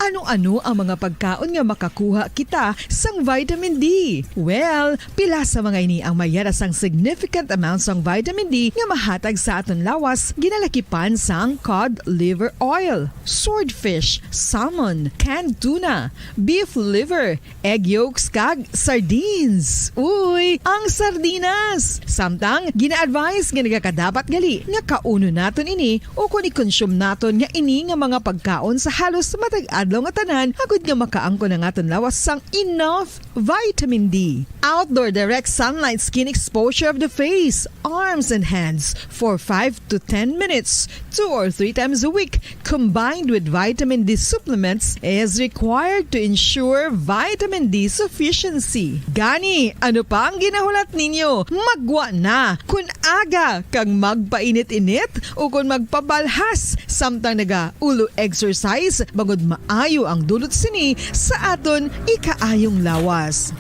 Ano-ano ang mga pagkaon nga makakuha kita sang vitamin D? Well, pila sa mga ini ang mayara sang significant amount sang vitamin D nga mahatag sa aton lawas ginalakipan sang cod liver oil, swordfish, salmon, canned tuna, beef liver, egg yolks kag sardines. Uy, ang sardinas! Samtang gina-advise nga nagakadapat gali nga kauno naton ini o kung i-consume naton nga ini nga mga pagkaon sa halos matag adlaw nga tanan agud nga makaangko na ngaton lawas sang enough vitamin D. Outdoor direct sunlight skin exposure of the face, arms and hands for 5 to 10 minutes 2 or 3 times a week combined with vitamin D supplements is required to ensure vitamin D sufficiency. Gani, ano pa ang ginahulat ninyo? Magwa na kun aga kang magpainit-init o kun magpabalhas samtang naga-ulo exercise bagod maayo ang dulot sini sa aton ikaayong lawas.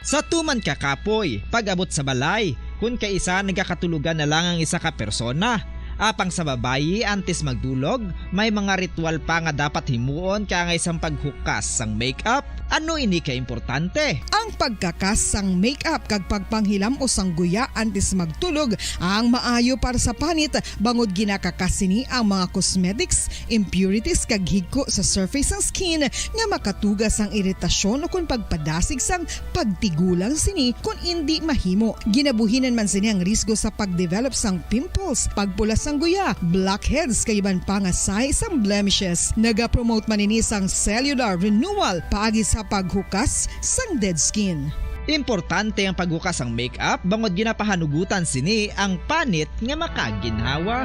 Sa tuman ka kapoy, pag-abot sa balay, kung kaisa nagkakatulugan na lang ang isa ka persona. Apang sa babayi antes magdulog, may mga ritual pa nga dapat himuon kaya nga isang paghukas sang makeup. Ano ini ka importante? Ang pagkakas sang makeup kag pagpanghilam o sang guya antes magtulog ang maayo para sa panit bangod ginakakas sini ang mga cosmetics, impurities kag higko sa surface sang skin nga makatugas sang iritasyon o kung pagpadasig sang pagtigulang sini kung hindi mahimo. Ginabuhinan man sini ang risgo sa pagdevelop sang pimples, pagpula sang guya, blackheads kay iban pa nga size sang blemishes. Naga-promote man ini sang cellular renewal paagi sa paghukas sang dead skin. Importante ang paghukas ang makeup bangod ginapahanugutan sini ang panit nga makaginhawa.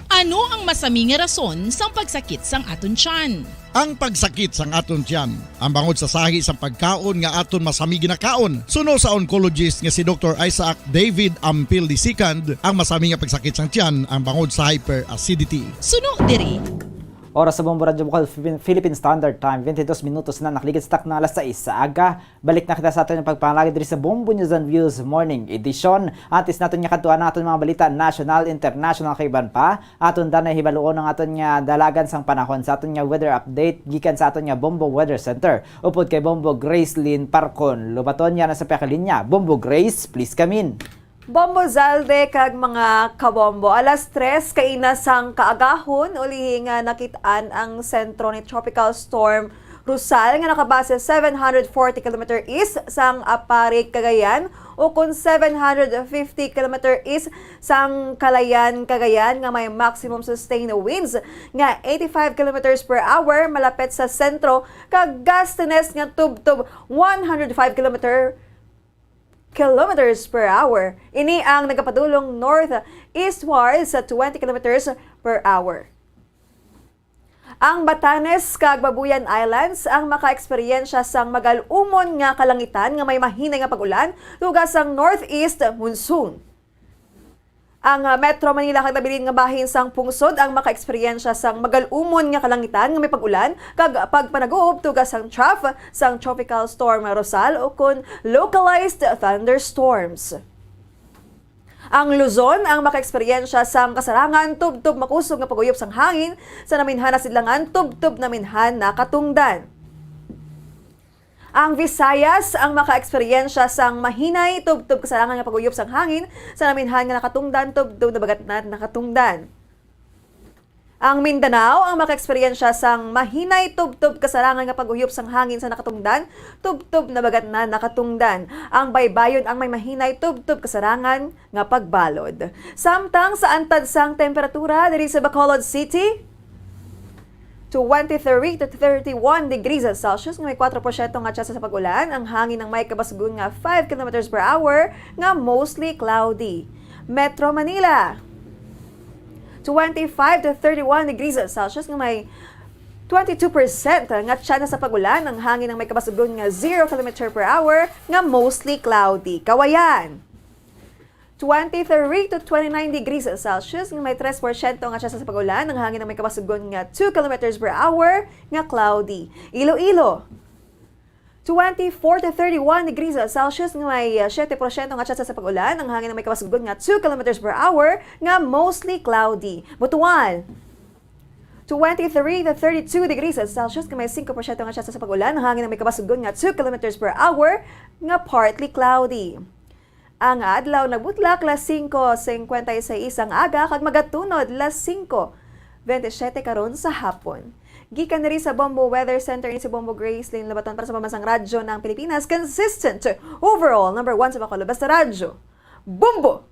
Ano ang masami nga rason sang pagsakit sang aton tiyan? Ang pagsakit sang aton tiyan, ang bangod sa sahi sang pagkaon nga aton masami ginakaon. Suno sa oncologist nga si Dr. Isaac David Ampil II, ang masami nga pagsakit sang tiyan ang bangod sa hyperacidity. Suno diri. Oras sa Bombo Radio Bukal, Philippine Standard Time, 22 minutos na nakaligid sa na alas 6 sa aga. Balik na kita sa atin yung pagpangalagi diri sa Bombo News and Views Morning Edition. Atis natin nga katuan natin mga balita national, international kay iban pa. Aton danay hibaluon ng aton nga dalagan sang panahon sa aton nga weather update gikan sa aton nga Bombo Weather Center. Upod kay Bombo Grace Lynn Parcon. Lubaton niya na sa pekalinya. Bombo Grace, please come in. Bombo Zalde kag mga kabombo. Alas 3 kainasang kaagahon uli nga nakitaan ang sentro ni Tropical Storm Rusal nga nakabase 740 km east sang Aparig, Cagayan o kung 750 km east sang Calayan, Cagayan nga may maximum sustained winds nga 85 km per hour malapit sa sentro kag gustines nga tub-tub 105 kilometers per hour. Ini ang nagapadulong north-eastward sa 20 kilometers per hour. Ang Batanes kag Babuyan Islands ang maka-eksperyensya sang magal-umon nga kalangitan nga may mahinay nga pag-ulan tugas sang northeast monsoon. Ang Metro Manila kag nabilin nga bahin sang pungsod ang maka-eksperyensya sang magal-umon nga kalangitan nga may pag-ulan kag pagpanaguob tugas sang trough sang Tropical Storm Rosal o kun localized thunderstorms. Ang Luzon ang maka-eksperyensya sang kasarangan tub-tub makusog nga paguyop sang hangin sa naminhan na sidlangan tub-tub naminhan na katungdan. Ang Visayas ang maka-eksperyensya sang mahinay tub-tub kasarangan nga paguyop sang hangin sa naminhan nga nakatungdan tub-tub na bagat na nakatungdan. Ang Mindanao ang makaeksperyensya sang mahinay tub-tub kasarangan nga pag-uyop sang hangin sa nakatungdan, tub-tub na bagat na nakatungdan. Ang Baybayon ang may mahinay tub-tub kasarangan nga pagbalod. Samtang sa antad sang temperatura diri sa Bacolod City, 23 to 31 degrees Celsius nga may 4% nga tsansa sa pag-ulan. Ang hangin ng may kabasgun nga 5 km per hour nga mostly cloudy. Metro Manila, 25 to 31 degrees Celsius nga may 22% nga tsansa sa pag-ulan. Ang hangin ng may kabasgun nga 0 km per hour nga mostly cloudy. Kawayan, 23 to 29 degrees Celsius nga may 3% nga tsansa sa pag-ulan. Ang hangin ng may kabasgun nga 2 km per hour nga cloudy. Iloilo, 24 to 31 degrees Celsius nga may 7% nga tsansa sa pag-ulan. Ang hangin ng may kabasgun nga 2 km per hour nga mostly cloudy. Butuan, 23 to 32 degrees Celsius nga may 5% nga tsansa sa pag-ulan. Ang hangin ng may kabasgun nga 2 km per hour nga partly cloudy. Ang adlaw nagbutlak las 5:56 ang aga kag magatunod las 5:27 karon sa hapon. Gikan diri sa Bombo Weather Center ni si Bombo Grace Lane Labaton para sa pamansang radyo ng Pilipinas, consistent overall number 1 sa Bacolod basta radyo. Bombo!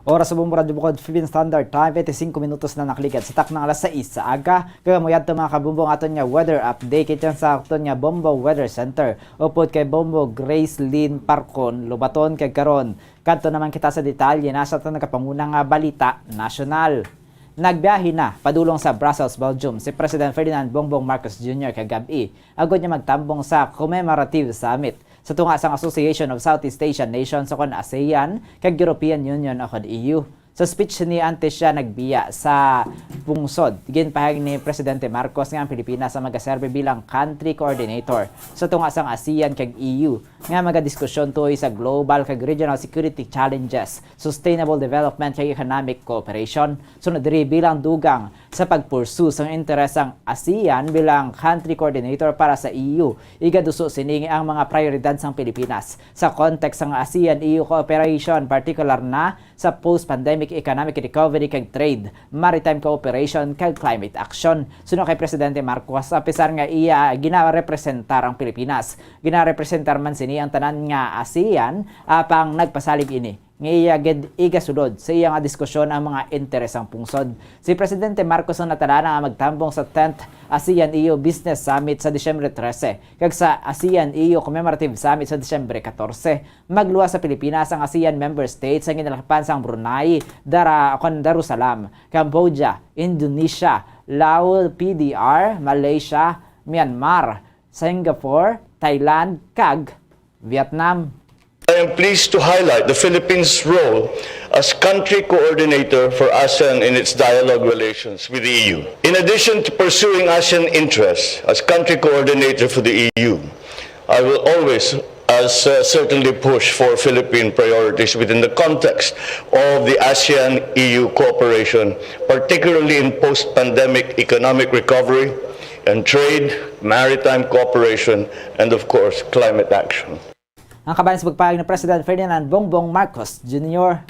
Oras sa Bombo Radio Bukod, Philippine Standard Time, 25 minutos na nakalikat sa tak ng alas 6 sa aga. Kaya mo yadto mga kabumbong aton nga weather update kityan sa aton nga Bombo Weather Center. Upod kay Bombo Grace Lynn Parcon, Lubaton kay karon. Kadto naman kita sa detalye nasa aton nagapangunang nga balita nasyonal. Nagbiyahe na padulong sa Brussels, Belgium si President Ferdinand Bongbong Marcos Jr. kagabi. Agod niya magtambong sa commemorative summit sa tunga sang Association of Southeast Asian Nations o kon ASEAN kag European Union o kon EU. Sa speech ni antes siya nagbiya sa pungsod. Ginpahag ni Presidente Marcos nga ang Pilipinas sa magaserbe bilang country coordinator sa tunga sang ASEAN kag EU nga magadiskusyon tuoy sa global kag regional security challenges, sustainable development kag economic cooperation. Sunod diri bilang dugang sa pagpursu sang interes sang ASEAN bilang country coordinator para sa EU. Igaduso sining ang mga prioridad sang Pilipinas sa context sang ASEAN-EU cooperation, particular na sa post-pandemic economic recovery kag trade, maritime cooperation kag climate action. Suno kay Presidente Marcos, apisar nga iya ginarepresentar ang Pilipinas. Ginarepresentar man sini ang tanan nga ASEAN apang nagpasalig ini. Nga igasulod sa iya nga diskusyon ang mga interesang pungsod. Si Presidente Marcos ang natalana nga magtambong sa 10th ASEAN-EU Business Summit sa Disyembre 13 kag sa ASEAN-EU Commemorative Summit sa Disyembre 14. Magluwas sa Pilipinas ang ASEAN member states ang ginalakipan sang Brunei, Darussalam, Cambodia, Indonesia, Laos, PDR, Malaysia, Myanmar, Singapore, Thailand, kag Vietnam. I am pleased to highlight the Philippines' role as country coordinator for ASEAN in its dialogue relations with the EU. In addition to pursuing ASEAN interests as country coordinator for the EU, I will always certainly push for Philippine priorities within the context of the ASEAN-EU cooperation, particularly in post-pandemic economic recovery and trade, maritime cooperation, and of course, climate action. Ang kabayan sa pagpahayag ni President Ferdinand Bongbong Marcos Jr.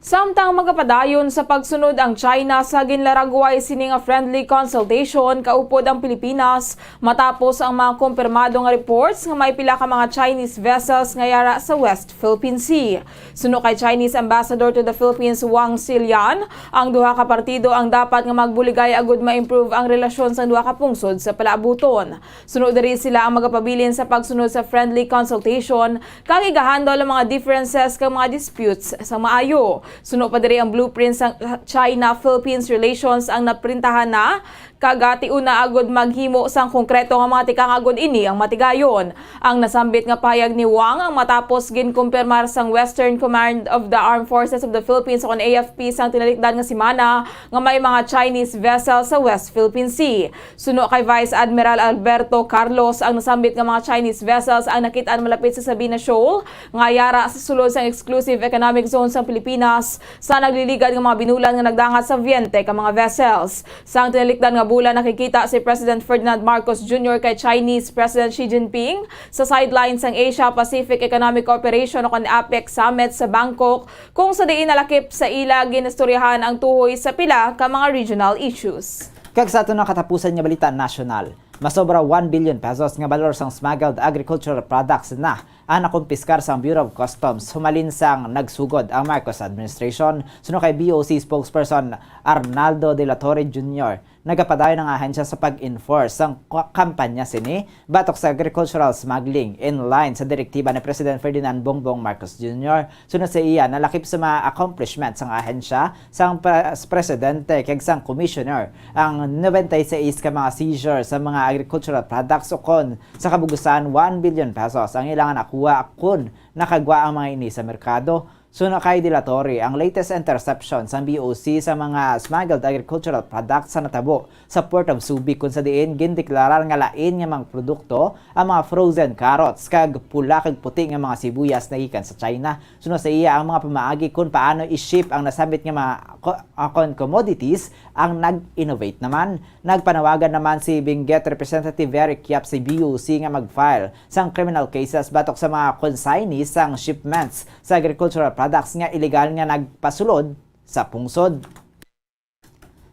Samtang magapadayon sa pagsunod ang China sa ginlaragway sining nga friendly consultation kaupod ang Pilipinas matapos ang mga kumpirmado nga reports nga may pila ka mga Chinese vessels nga yara sa West Philippine Sea. Suno kay Chinese Ambassador to the Philippines Wang Xilian, ang duha ka partido ang dapat nga magbuligay agud ma-improve ang relasyon sa duha ka pungsod sa palaabuton. Suno diri sila ang magapabilin sa pagsunod sa friendly consultation kag igahandle ang mga differences kag mga disputes sa maayo. Suno pa diri ang blueprint sa China-Philippines relations ang naprintahan na kagati una agud maghimo sang konkreto nga mga tikang agud ini ang matigayon. Ang nasambit nga payag ni Wang ang matapos ginkumpirmar sang Western Command of the Armed Forces of the Philippines o AFP sang tinalikdan nga semana nga may mga Chinese vessels sa West Philippine Sea. Suno kay Vice Admiral Alberto Carlos, ang nasambit nga mga Chinese vessels ang nakit-an malapit sa Sabina Shoal nga yara sa sulod sang exclusive economic zone sa Pilipinas sa nagliligad nga mga binulan nga nagdangat sa Viente ka mga vessels. Sang tinalikdan nga bulan nakikita si President Ferdinand Marcos Jr. kay Chinese President Xi Jinping sa sidelines ng Asia-Pacific Economic Cooperation o APEC Summit sa Bangkok kung sa diin nalakip sa ila ginistoryahan ang tuhoy sa pila ka mga regional issues. Kag sa ato ng katapusan nga balita national, masobra 1 billion pesos nga balor sang smuggled agricultural products na ang nakumpiskar sa Bureau of Customs humalin sang nagsugod ang Marcos administration. Suno kay BOC spokesperson Arnaldo de la Torre Jr. nagapadayon ng ahensya sa pag-enforce ang kampanya sini batok sa agricultural smuggling in line sa direktiba ni President Ferdinand Bongbong Marcos Jr. Sunod sa iya, nalakip sa mga accomplishments ang ahensya sang presidente kag sang commissioner ang 96 ka mga seizure sa mga agricultural products o kon sa kabugusan 1 billion pesos ang ilangan nakuha kun nakagwa ang mga ini sa merkado. Suno kay De La Torre, ang latest interception sa BOC sa mga smuggled agricultural products sa natabo sa Port of Subic kung sa diin gindeklarar nga lain nga mga produkto ang mga frozen carrots kag pula kag puti nga mga sibuyas na ikan sa China. Suno sa iya ang mga pamaagi kung paano i-ship ang nasabit nga mga commodities ang nag-innovate naman. Nagpanawagan naman si Benguet Representative Eric Yap sa BOC nga mag-file sang criminal cases batok sa mga consignees sang shipments sa agricultural products nga illegal nga nagpasulod sa pungsod.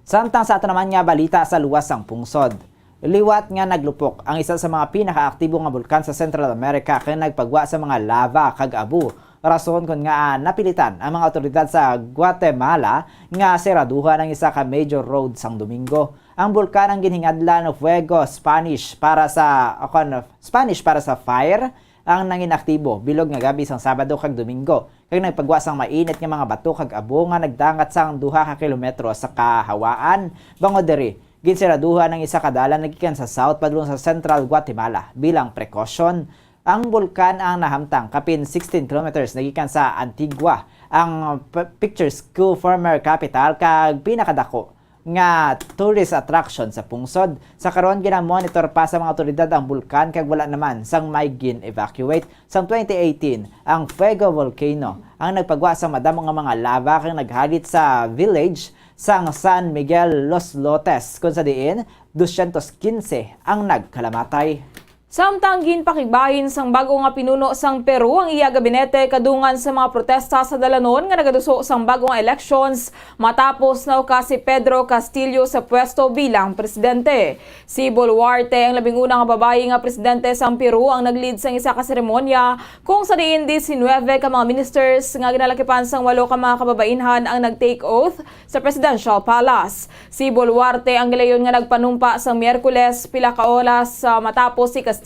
Samtang sa ato naman nga balita sa luwas sang pungsod. Liwat nga naglupok ang isa sa mga pinakaaktibo nga bulkan sa Central America kay nagpagwa sa mga lava kag abu. Rason kun nga napilitan ang mga otoridad sa Guatemala nga seraduhan ang isa ka major road sang Domingo. Ang bulkan ang ginhingadlan of Fuego Spanish para sa fire ang nanginaktibo bilog nga gabi sang Sabado kag Domingo. Kag nagpagwa sang mainit nga mga bato kag abo nga nagdangat sang 2 ka kilometro sa kahawaan. Bangod diri, ginseraduhan ang isa ka dalan nagikan sa south padulong sa Central Guatemala bilang precaution. Ang bulkan ang nahamtang kapin 16 kilometers nagikan sa Antigua, ang picturesque former capital kag pinakadako nga tourist attraction sa pungsod. Sa karon gina-monitor pa sa mga otoridad ang bulkan kag wala naman sang may gin-evacuate. Sang 2018, ang Fuego Volcano ang nagpagwa sa madamo nga mga lava kag naghalit sa village sang San Miguel Los Lotes kung sa diin 215 ang nagkalamatay. Samtang ginpakigbahin sang bago nga pinuno sang Peru ang iya gabinete kadungan sa mga protesta sa dalanon nga nagaduso sang bago nga elections matapos na si Pedro Castillo sa pwesto bilang presidente. Si Boluarte ang labing unang nga babae nga presidente sang Peru ang naglead sang isa ka seremonya kung sa diin 19 ka mga ministers nga ginalakipan sang 8 ka mga kababainhan ang nag-take oath sa Presidential Palace. Si Boluarte ang gilayon nga nagpanumpa sang Miyerkules pila ka oras matapos si Castillo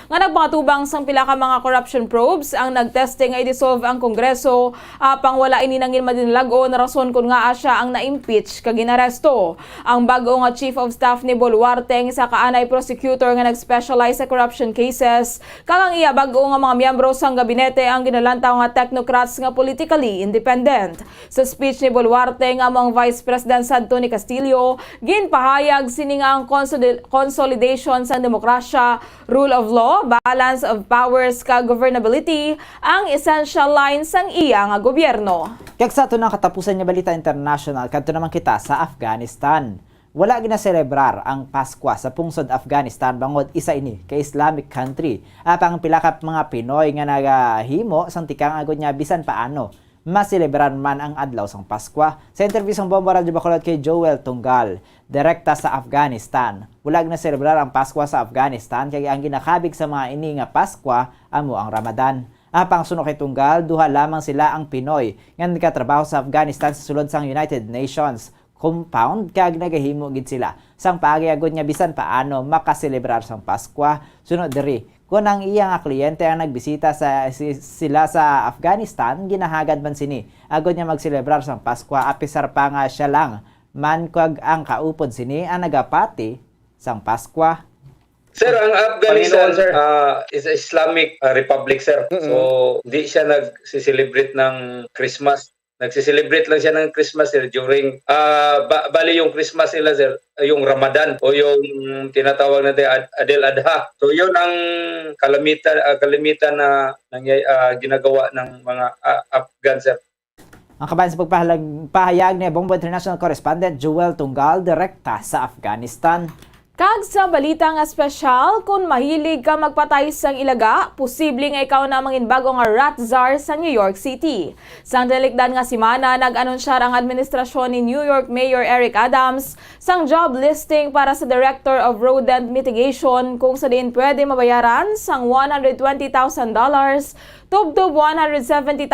nga nagpatubang sang pila ka mga corruption probes ang nagteste nga i-dissolve ang Kongreso apang wala ini nangin madinlago na rason kung nga siya ang na-impeach kag ginaresto. Ang bago nga Chief of Staff ni Boluarte ang isa ka anay prosecutor nga nag-specialize sa corruption cases kag ang iya bago nga mga miyembro sang gabinete ang ginalantaw nga technocrats nga politically independent. Sa speech ni Boluarte nga among Vice President Santo ni Castillo ginpahayag sini nga ang consolidation sa demokrasya, rule of law, balance of powers kag governability ang essential lines sang iya nga gobyerno. Kag sa ato ng katapusan nga balita international kadto naman kita sa Afghanistan. Wala ginaselebrar ang Pasko sa pungsod Afghanistan bangod isa ini kay Islamic country. Apang pila ka mga Pinoy nga nagahimo sang tikang agod nya bisan paano maselebran man ang adlaw sang Pasko. Sa interview sang Bombo Radio Bacolod kay Joel Tunggal, direkta sa Afghanistan, wala na celebrar ang Pasko sa Afghanistan kaya ang ginakabig sa mga ini nga Pasko amo ang Ramadan. Apang suno kay Tunggal, duha lamang sila ang Pinoy nga nagkatrabaho sa Afghanistan sa sulod sang United Nations compound kag nagahimo gid sila sang paagayagod nga bisan paano makaselebrar sang Pasko. Sunod diri, kung ang iya nga kliyente ang nagbisita sila sa Afghanistan, ginahagad man sini agod niya magselebrar sang Pasko apisar pa nga siya lang man kag ang kaupod sini ang nagapati sang Pasko. Sir, ang Afghanistan is a Islamic republic, sir. So, di siya nag-celebrate ng Christmas. Nagsi-celebrate lang siya ng Christmas, sir, during bali yung Christmas nila, sir, yung Ramadan o yung tinatawag natin Adel Adha. So yun ang kalimitan na ginagawa ng mga Afghan, sir. Ang kabayan sa pagpahayag ni Bombo International Correspondent Joel Tunggal direkta sa Afghanistan. Kag sa balita nga espesyal, kung mahilig ka magpatay sang ilaga, posible nga ikaw na mangin bago nga rat czar sa New York City. Sang delikdan nga simana, nag-anunsyar ang administrasyon ni New York Mayor Eric Adams sang job listing para sa Director of Rodent Mitigation kung sa din pwede mabayaran sang $120,000 tubtob $170,000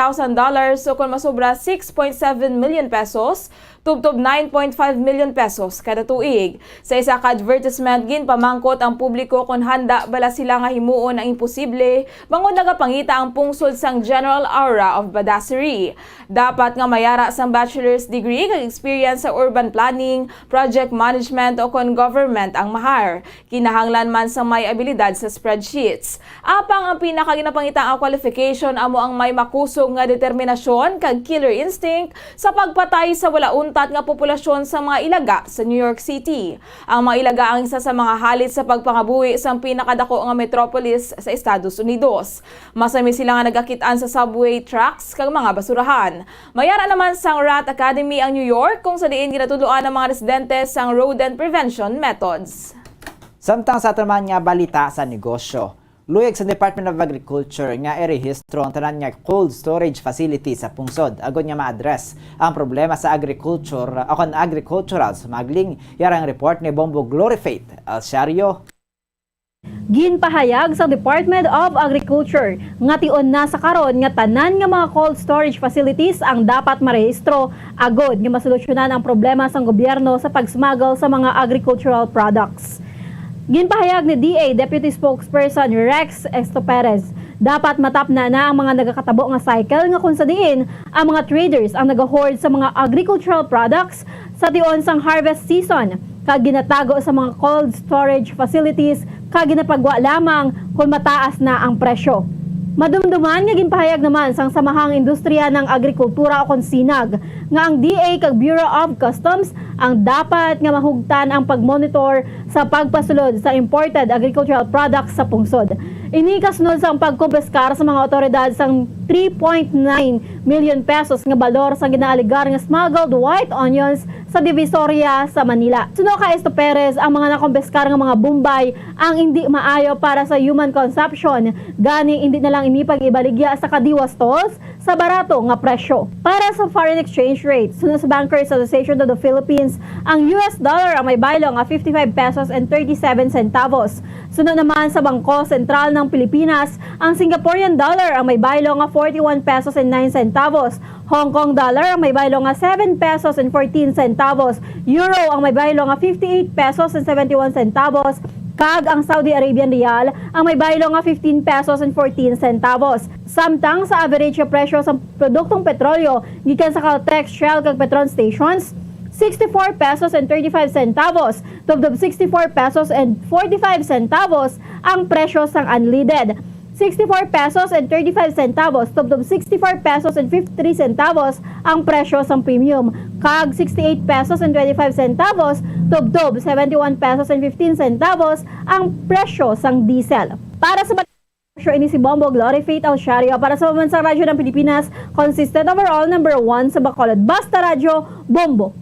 o kung masobra 6.7 million pesos, tubtob 9.5 million pesos kada tuig. Sa isa ka advertisement, ginpamangkot ang publiko kung handa bala sila nga himuon ang imposible, bangod nagapangita ang pungsod sang General Aura of Badassery. Dapat nga mayara sang bachelor's degree kag experience sa urban planning, project management o kung government ang mahar. Kinahanglan man sang may abilidad sa spreadsheets. Apang ang pinakaginapangita ang qualification amo ang may makusog nga determinasyon kag killer instinct sa pagpatay sa wala untat nga populasyon sa mga ilaga sa New York City. Ang mga ilaga ang isa sa mga halit sa pagpangabuhi sa pinakadako nga metropolis sa Estados Unidos. Masami sila nga nagakitaan sa subway tracks kag mga basurahan. Mayara naman sang Rat Academy ang New York kung sa diin ginatudloan ng mga residente sang rodent prevention methods. Samtang sa atraman nga balita sa negosyo. Luyag sa Department of Agriculture nga irehistro ang tanan nga cold storage facility sa pungsod agon nga ma-address ang problema sa agriculture o kan agricultural smuggling. Yarang report ni Bombo Glory Faith Alciario. Ginpahayag sa Department of Agriculture nga tion na sa karon nga tanan nga mga cold storage facilities ang dapat marehistro agod nga masolusyonan ang problema sa gobyerno sa pagsmuggle sa mga agricultural products. Ginpahayag ni DA Deputy Spokesperson Rex Estoperez, dapat matap na ang mga nagakatabo nga cycle nga kung sa diin ang mga traders ang nag-hoard sa mga agricultural products sa tion sang harvest season kag ginatago sa mga cold storage facilities kag ginapagwa lamang kung mataas na ang presyo. Madumduman nga ginpahayag naman sang Samahang Industriya ng Agrikultura o Sinag nga ang DA kag Bureau of Customs ang dapat nga mahugtan ang pagmonitor sa pagpasulod sa imported agricultural products sa pungsod. Ini kasunod sa pagkumpeskar sa mga otoridad sang 3.9 million pesos nga balor sa ginaaligar nga smuggled white onions sa Divisoria sa Manila. Suno ka Estoperez, ang mga nakumpeskar nga mga bumbay ang hindi maayo para sa human consumption, gani hindi na lang inipag-ibaligya sa kadiwa stalls sa barato nga presyo. Para sa foreign exchange rate, sunod sa Bankers Association of the Philippines, ang US dollar ang may baylo nga 55 pesos and 37 centavos. Sunod naman sa Bangko Sentral ng Pilipinas, ang Singaporean dollar ang may baylo nga 41 pesos and 9 centavos. Hong Kong dollar ang may baylo nga 7 pesos and 14 centavos. Euro ang may baylo nga 58 pesos and 71 centavos. Kag ang Saudi Arabian Riyal ang may baylo nga 15 pesos and 14 centavos. Samtang sa average presyo sa produktong petrolyo gikan sa Caltex, Shell kag Petron stations, 64 pesos and 35 centavos, tubtob 64 pesos and 45 centavos ang presyo sang unleaded. 64 pesos and 35 centavos, tubtob 64 pesos and 53 centavos ang presyo sang premium. Kag 68 pesos and 25 centavos, tubtob 71 pesos and 15 centavos ang presyo sang diesel. Para sa ini si Bombo Glory Faith Alciario para sa Pambansang Radyo ng Pilipinas, consistent overall number 1 sa Bacolod. Basta Radyo, Bombo.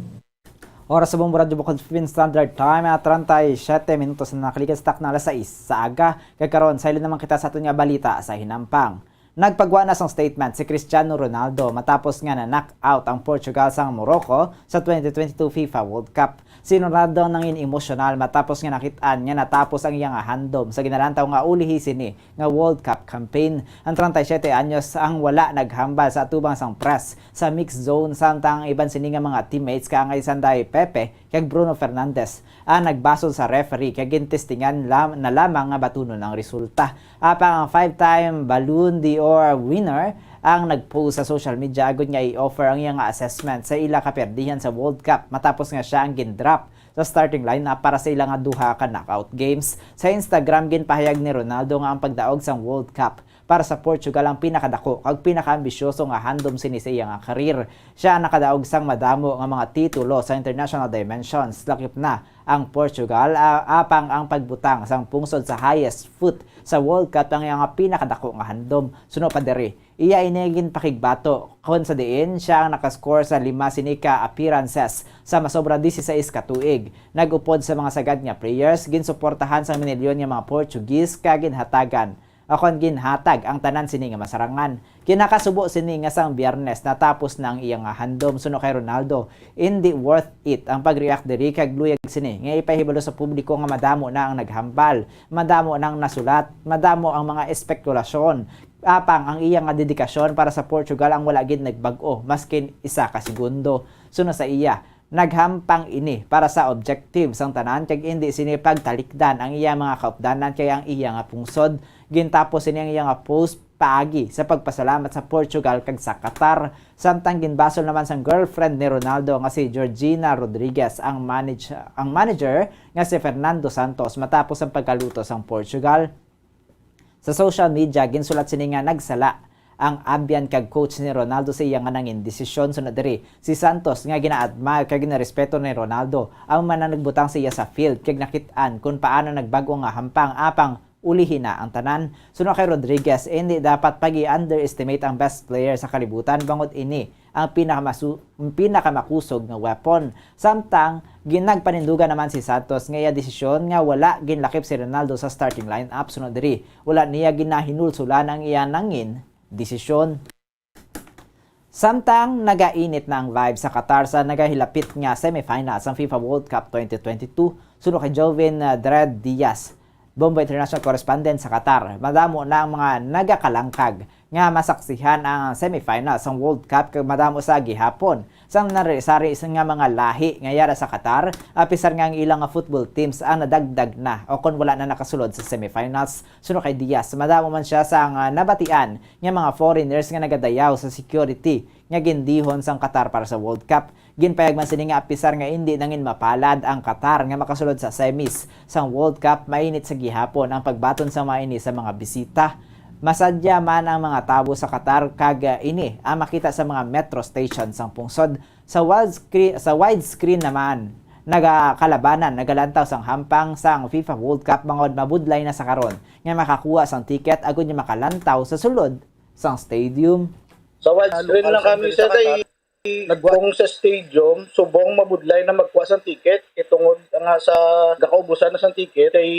Oras sa Bombo Radio Bukod Philippine Standard Time at 37 minutos na nakalikas tak na alas 6 sa aga. Kagkaroon, sa ilun naman kita sa ato nga balita sa hinampang. Nagpagwa na sang statement si Cristiano Ronaldo matapos nga na knock-out ang Portugal sang Morocco sa 2022 FIFA World Cup. Si Ronaldo nangin emosyonal matapos nga nakitaan nga natapos ang iyang handom sa ginalantaw nga ulihisin ni nga World Cup campaign. Ang 37 anyos ang wala naghambal sa atubang sang press sa mixed zone samtang iban sini nga mga teammates kaangay Sanday Pepe kag Bruno Fernandes ang nagbasol sa referee kag gintestingan na lamang nga batunon ang resulta. Apang ang 5-time Ballon d'Or winner ang nagpost sa social media agad nga i-offer ang iyang assessment sa ila kaperdihan sa World Cup matapos nga siya ang gindrop sa starting lineup para sa ila nga duha ka knockout games. Sa Instagram ginpahayag ni Ronaldo nga ang pagdaog sa World Cup para sa Portugal ang pinakadako kag pinakaambisyoso nga handom sini sa iya nga karir. Siya ang nakadaog sang madamo nga mga titulo sa international dimensions. Lakip na ang Portugal apang ang pagbutang sang pungsod sa highest foot sa World Cup ang iya nga pinakadako nga handom. Suno pa diri, iya inigin pakigbato kon sa diin siya ang nakascore sa 5 sinika appearances sa masobra 16 ka tuig. Nagupod sa mga sagad nga players, ginsuportahan sa minilyon nga mga Portuguese kag ginhatagan akon ginhatag ang tanan sini nga masarangan. Kinakasubo sini nga sang Biyernes natapos na ang iyang handom. Suno kay Ronaldo, hindi worth it ang pag-react diri kag luyag sini nga ipahibalo sa publiko nga madamo na ang naghambal, madamo nang nasulat, madamo ang mga espekulasyon. Apang ang iyang nga dedikasyon para sa Portugal ang wala gid nagbag-o maskin isa ka segundo. Suno sa iya, naghampang ini para sa objective sang tanan kag hindi sini pagtalikdan ang iya mga kaupdanan kay ang iya nga pungsod. Gintapos sini ang iya nga post paagi sa pagpasalamat sa Portugal kag sa Qatar. Samtang ginbasol naman sang girlfriend ni Ronaldo nga si Georgina Rodriguez ang manager nga si Fernando Santos matapos ang pagkaluto sang Portugal. Sa social media ginsulat sini nga nagsala ang abyan kag coach ni Ronaldo sa iya nga nangin desisyon. Sunod diri si Santos nga gina-admire kag ginarespeto ni Ronaldo ang managbutang sa iya sa field kag nakit-an kung paano nagbago nga hampang apang ulihin na ang tanan. Sunod kay Rodriguez, hindi dapat pag-i-underestimate ang best player sa kalibutan bangod ini ang pinakamakusog nga weapon. Samtang ginagpanindugan naman si Santos nga iya desisyon nga wala ginlakip si Ronaldo sa starting lineup. Sunod diri, wala niya ginahinulsulan ang iya nangin desisyon. Samtang nagainit na ang vibe sa Qatar sa nagahilapit nga semifinals ng FIFA World Cup 2022, sunod kay Joven Dred Diaz, Bombo International Correspondent sa Qatar. Madamo na ang mga nagakalangkag nga masaksihan ang semifinals ng World Cup kag madamo sa gihapon. Sang narisari nga mga lahi nga yara sa Qatar, apisar nga ang ilang football teams ang nadagdag na o kon wala na nakasulod sa semifinals. Suno kay Diaz, madamo man siya sa nabatian nga mga foreigners nga nagadayaw sa security nga gindihon sang Qatar para sa World Cup. Ginpayag man sini nga apisar nga hindi nangin mapalad ang Qatar nga makasulod sa semis sang World Cup. Mainit sa gihapon ang pagbaton sa maini sa mga bisita. Masadya man ang mga tabo sa Qatar kag ini ang makita sa mga metro stations sang pungsod. Sa widescreen naman nagakalabanan nagalantaw sang hampang sang FIFA World Cup bangod mabudlay na sa karon nga makakuha sang ticket agud nga makalantaw sa sulod sang stadium. Sa widescreen lang kami sa nagwang sa stadium, subong mabudlay na magkuha sang ticket. Itungod nga sa gakaubusan na sang ticket, ay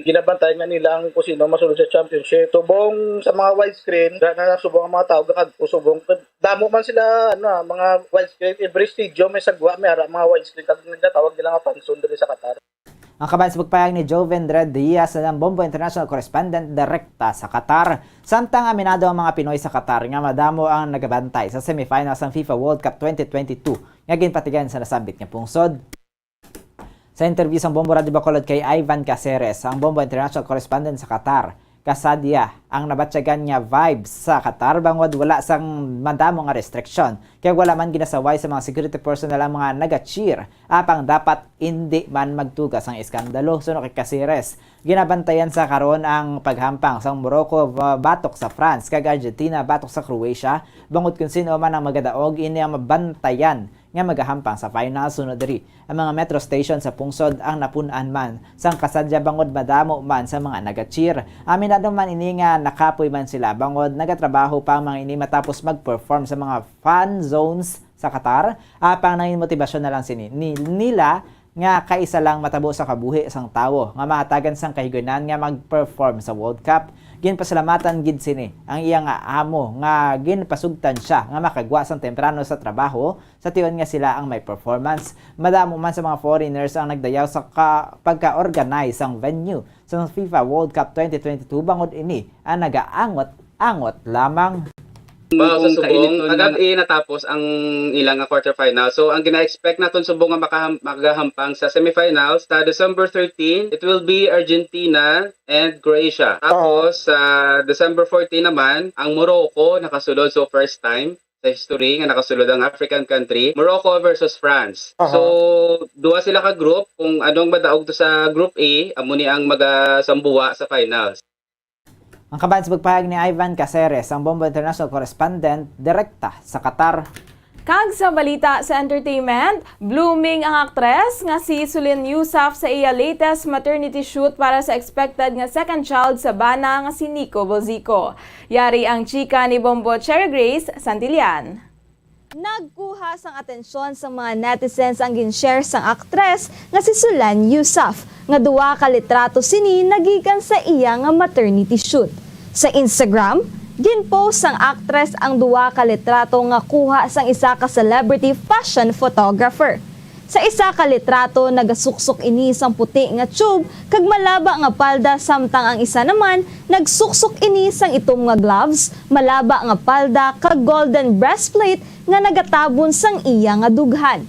ginabantay nga nilang kung sino masulod sa championship. Subong sa mga widescreen, na subong ang mga tao gakadpo, subong damo man sila mga widescreen. Every stadium may sagwa, may ara mga widescreen kag nagtawag nila nga pansun diri sa Qatar. Ang kaban sa pagpayag ni Joven Dred Diaz ng Bombo International Correspondent direkta sa Qatar. Samtang aminado ang mga Pinoy sa Qatar nga madamo ang nagabantay sa semifinals ng FIFA World Cup 2022 nga ginpatigan sa nasambit nga pungsod. Sa interview sa Bombo Radio Bacolod kay Ivan Caceres, ang Bombo International Correspondent sa Qatar, kasadya ang nabatyagan niya vibes sa Qatar bangod wala sang madamo nga restriction kaya wala man ginasaway sa mga security personnel ang mga naga-cheer apang dapat hindi man magtugas ang iskandalo. Suno kay Caceres, ginabantayan sa karon ang paghampang sang Morocco batok sa France kag Argentina batok sa Croatia bangod kung sino man ang magadaog ini ang mabantayan nga magahampang sa final. Sunod diri ang mga metro station sa pungsod ang napunan man sang kasadya bangod madamo man sa mga naga-cheer. Aminado man ini nga nakapoy man sila bangod nagatrabaho pa ang mga ini matapos mag-perform sa mga fan zones sa Qatar apang nangin motibasyon na lang nila nga kaisa lang matabo sa kabuhi sang tawo nga mahatagan sang kahigayunan nga mag-perform sa World Cup. Ginpasalamatan gid sini ang iyang amo nga ginpasugtan siya nga makagwa sang temprano sa trabaho sa tiyon nga sila ang may performance. Madamo man sa mga foreigners ang nagdayaw sa pagka-organize ang venue sa FIFA World Cup 2022 bangod ini ang nagaangot-angot lamang. Sa subong, agad natapos ang ilang quarterfinal. So, ang gina-expect natin subong nga magahampang sa semifinals. Sa December 13, it will be Argentina and Croatia. Tapos, sa December 14 naman, ang Morocco nakasulod. So, first time sa history nga nakasulod ang African country. Morocco versus France. So, duwa sila ka group. Kung anong madaog to sa Group A, amo ni ang magasambuwa sa finals. Ang kaban sa pagpahayag ni Ivan Caceres, ang Bombo International Correspondent, direkta sa Qatar. Kag sa balita sa entertainment, blooming ang aktres nga si Sulin Yusuf sa iya latest maternity shoot para sa expected nga second child sa bana nga si Nico Bozico. Yari ang chika ni Bombo Cherry Grace Santillan. Nagkuha sang atensyon sa mga netizens ang gin-share sang aktres nga si Sulan Yusuf nga duwa ka litrato sini nagikan sa iya nga maternity shoot. Sa Instagram, ginpost sang aktres ang duwa ka litrato nga kuha sang isa ka celebrity fashion photographer. Sa isa ka litrato nagasuksok ini sang puti nga tube kag malaba nga palda samtang ang isa naman nagsuksok ini sang itom nga gloves, malaba nga palda kag golden breastplate nga nagatabon sang iya nga dughan.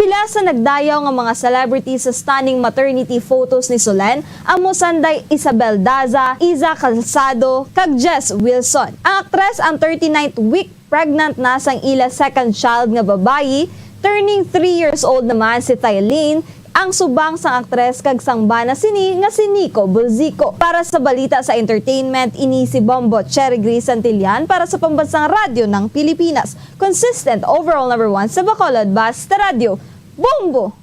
Pila sa nagdayaw nga mga celebrities sa stunning maternity photos ni Solen, amo sanday Isabel Daza, Iza Calzado, kag Jess Wilson. Ang aktres ang 39th week pregnant na sang ila second child nga babayi, turning 3 years old naman si Thylene, ang subang sang aktres kag sang bana sini nga si Nico Bozico. Para sa balita sa entertainment, ini si Bombo Cherry Grace Santillan para sa Pambansang Radyo ng Pilipinas. Consistent overall number 1 sa Bacolod Basta Radio, Bombo!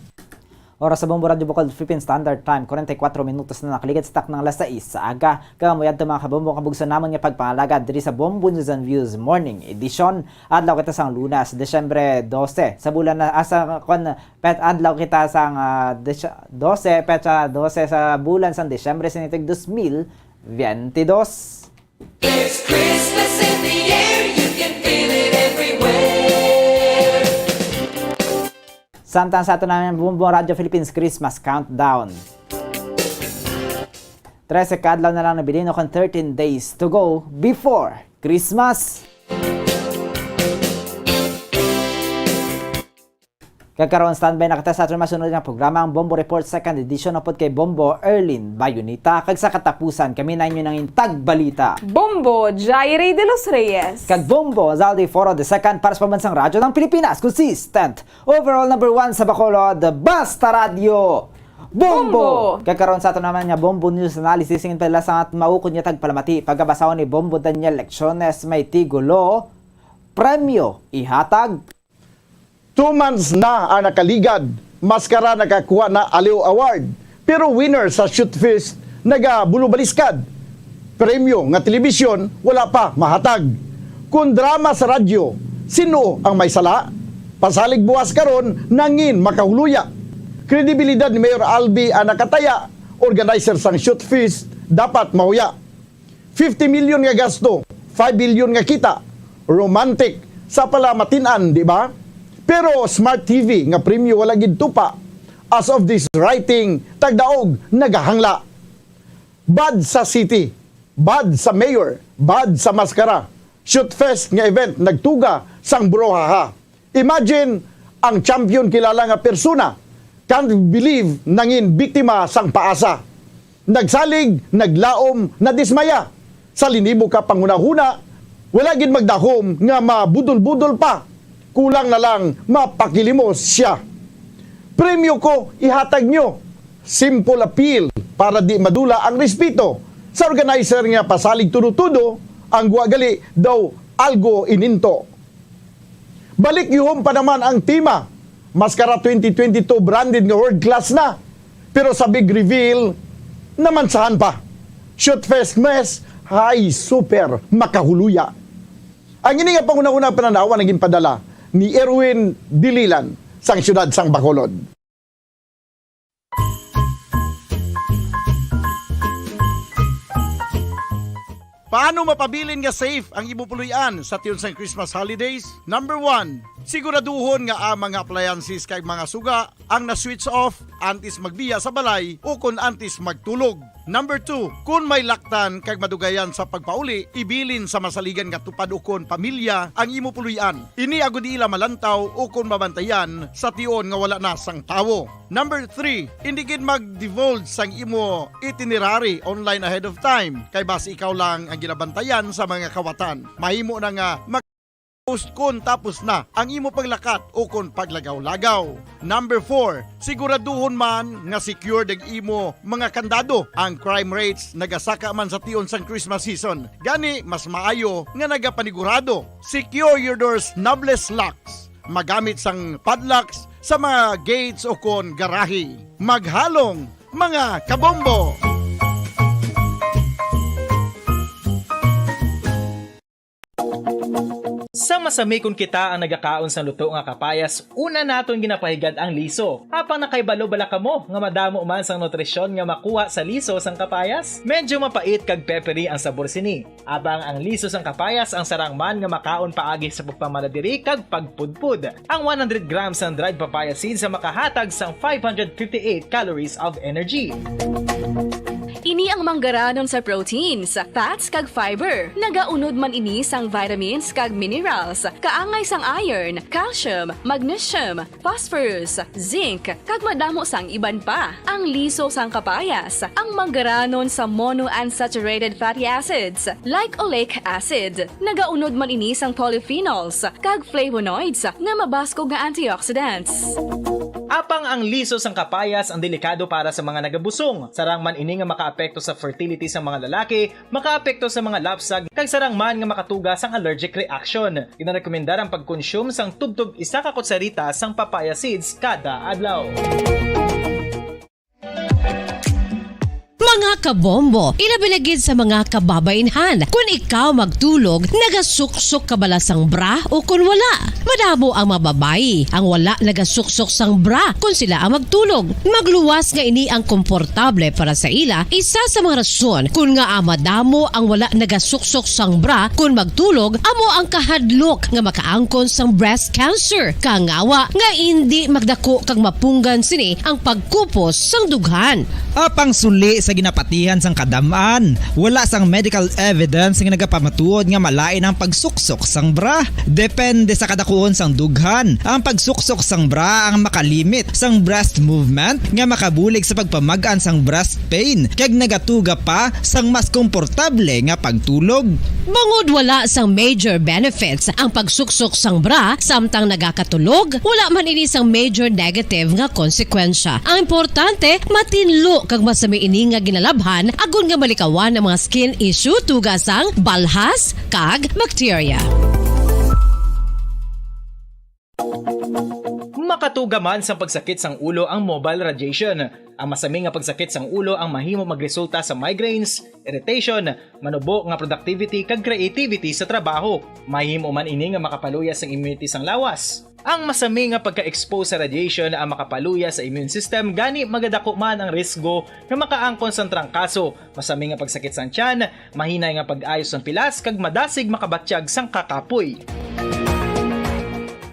Oras sa Bombo Radio Bacolod Philippine Standard Time, 44 minutos na nakaligid sa tak ng alas 6 sa aga. Kamuyad to mga kabombo kabugso namon nga pagpangalaga diri sa Bombo News and Views Morning Edition. Adlaw kita sang Lunas, Desyembre 12. Sa bulan na asa kon pet adlaw kita sang 12 petsa 12 sa bulan sang Desyembre sinitig 2022. It's Christmas in the air, you can feel it everywhere. Samtang sa ato namin Bombo Radio Philippines Christmas Countdown. 13 kadlaw na lang nabilino kon 13 days to go before Christmas. Kakaroon standby na kita sa ato masunod ng programa ang Bombo Report 2nd edition upod kay Bombo Erlin Bayunita. Kag sa katapusan kami na inyo ng intag balita. Bombo Jaire de los Reyes. Kag Bombo Zaldi Foro II para sa Pambansang Radyo ng Pilipinas. Consistent overall number 1 sa Bacolod Basta Radio, Bombo! Kakaroon sa ato naman nga Bombo News Analysis ngin pala sa at maukod niya tagpalamati pagkabasaw ni Bombo Daniel Lecciones may tigulo premyo ihatag. 2 months na ang nakaligad, maskara nakakuha na Aliw Award. Pero winner sa Shoot Fest, nagabulubaliskad. Premyo nga telebisyon, wala pa mahatag. Kung drama sa radyo, sino ang may sala? Pasalig buwas karon nangin makahuluya. Kredibilidad ni Mayor Albi ang nakataya, organizer sang Shoot Fest, dapat mahuya. 50 million nga gasto, 5 billion nga kita. Romantic sa palamatinan, di ba? Pero Smart TV nga premyo wala gid tupa. As of this writing, tagdaog nagahangla. Bad sa city, bad sa mayor, bad sa maskara. Shoot Fest nga event nagtuga sang brohaha. Imagine ang champion kilala nga persona can't believe nangin biktima sang paasa. Nagsalig, naglaom, nadismaya. Sa linibo ka pangunahuna, wala gid magdahom nga mabudol-budol pa. Kulang na lang mapakilimos siya. Premyo ko ihatag nyo. Simple appeal para di madula ang respeto. Sa organizer nga pasalig tudo-tudo, ang guwagali daw algo ininto. Balik yuhom pa naman ang tema. Maskara 2022 branded nga world class na. Pero sa big reveal, namansahan pa. Shoot Fest Mes, ay super makahuluya. Ang ini nga pangunahuna pananawa naging padala ni Erwin Dililan sang siyudad sang Bacolod. Paano mapabilin nga safe ang ibupuluyan sa tiyon sang Christmas holidays? Number 1, siguraduhon nga ang mga appliances kay mga suga ang na-switch off antes magbiya sa balay o kung antes magtulog. Number 2, kung may laktan kay madugayan sa pagpauli, ibilin sa masaligan nga tupad o kon pamilya ang imupuluyan. Ini agud ila malantaw o kon mabantayan sa tiyon nga wala na sang tawo. Number 3, hindi gid mag-divulge sang imo itinerary online ahead of time kay base ikaw lang ang ginabantayan sa mga kawatan. Mahimo na nga kun tapos na ang imo paglakat o kon paglagaw-lagaw. Number 4, siguraduhon man nga secured ang imo mga kandado. Ang crime rates nagasaka man sa tion sang Christmas season. Gani mas maayo nga nagapanigurado. Secure your doors knobless locks. Magamit sang padlocks sa mga gates o kon garahe. Maghalong mga kabombo. Sa masami kung kita ang nagakaon sa luto nga kapayas, una naton ginapahigad ang liso. Apang nakaibalo bala kamo nga madamo man sang nutrisyon nga makuha sa liso sang kapayas. Medyo mapait kag peppery ang sabor sini. Abang ang liso sang kapayas ang sarang man nga makaon paagi sa pagpamaladiri kag pagpudpud. Ang 100 grams ng dried papaya seeds sa makahatag sang 558 calories of energy. Ini ang manggaranon sa proteins, fats kag fiber. Nagaunod man ini sang vitamins kag minerals, kaangay sang iron, calcium, magnesium, phosphorus, zinc, kag madamo sang iban pa. Ang liso sang kapayas, ang manggaranon sa monounsaturated fatty acids like oleic acid. Nagaunod man ini sang polyphenols kag flavonoids nga mabaskog nga antioxidants. Apang ang liso sang kapayas ang delikado para sa mga nagabusong. Sarang man ini nga makaapekto sa fertility sa mga lalaki, makaapekto sa mga lapsag, kag sarang man nga makatuga sang allergic reaction. Ginarekomendar ang pagkonsume sang tubtub 1 ka kutsarita sang papaya seeds kada adlaw. Mga kabombo, ilabilagid sa mga kababainhan. Kung ikaw magtulog, nagasuksok ka bala sang bra o kung wala. Madamo ang mababayi ang wala nagasuksok sang bra kung sila ang magtulog. Magluwas nga ini ang komportable para sa ila. Isa sa mga rason kung nga madamo ang wala nagasuksok sang bra kung magtulog, amo ang kahadlok nga makaangkon sang breast cancer. Kangawa nga hindi magdako kag mapunggan sini ang pagkupos sang dughan. Apang suli sa ginapatihan sang kadamaan, wala sang medical evidence nga nagapamatuod nga malain ang pagsuksok sang bra. Depende sa kadakuon sang dughan. Ang pagsuksok sang bra ang makalimit sang breast movement nga makabulig sa pagpamagan sang breast pain kag nagatuga pa sang mas komportable nga pagtulog. Bangod wala sang major benefits ang pagsuksok sang bra samtang nagakatulog, wala man ini sang major negative nga konsekwensya. Ang importante, matinlo kag masami ini nga ginalabhan agon nga malikawan ang mga skin issue tugas sang balhas kag bacteria. Makatuga man sa pagsakit sang ulo ang mobile radiation. Ang masami nga pagsakit sang ulo ang mahimo magresulta sa migraines, irritation, manubo nga productivity kag creativity sa trabaho. Mahimo man ini nga makapaluya sang immunity sang lawas. Ang masami nga pagka-expose sa radiation ang makapaluya sa immune system, gani magadako man ang risgo nga makaangkon sang trangkaso, masami nga pagsakit sang tiyan, mahinay nga pag-ayos ng pilas kag madasig makabatsyag sang kakapoy.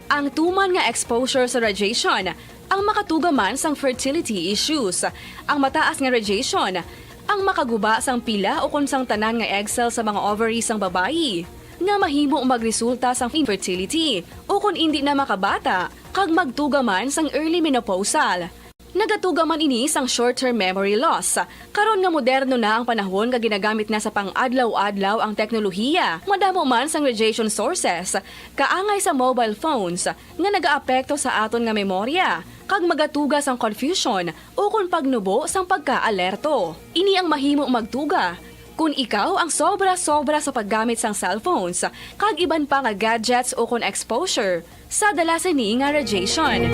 Ang tuman nga exposure sa radiation, ang makatuga man sang fertility issues. Ang mataas nga radiation, ang makaguba sang pila o kung sang tanan nga egg cell sa mga ovaries sang babayi, nga mahimo magresulta sang infertility o kung hindi na makabata, kag magtuga man sang early menopausal. Nagatuga man ini sang short-term memory loss. Karon nga moderno na ang panahon nga ginagamit na sa pang-adlaw-adlaw ang teknolohiya. Madamo man sang radiation sources, kaangay sa mobile phones nga nagaapekto sa aton nga memorya, kag magatuga sang confusion o kung pagnubo sang pagka-alerto. Ini ang mahimo magtuga kung ikaw ang sobra-sobra sa paggamit sang cellphones, kag iban pa nga gadgets o kung exposure sa dalasan ni nga radiation.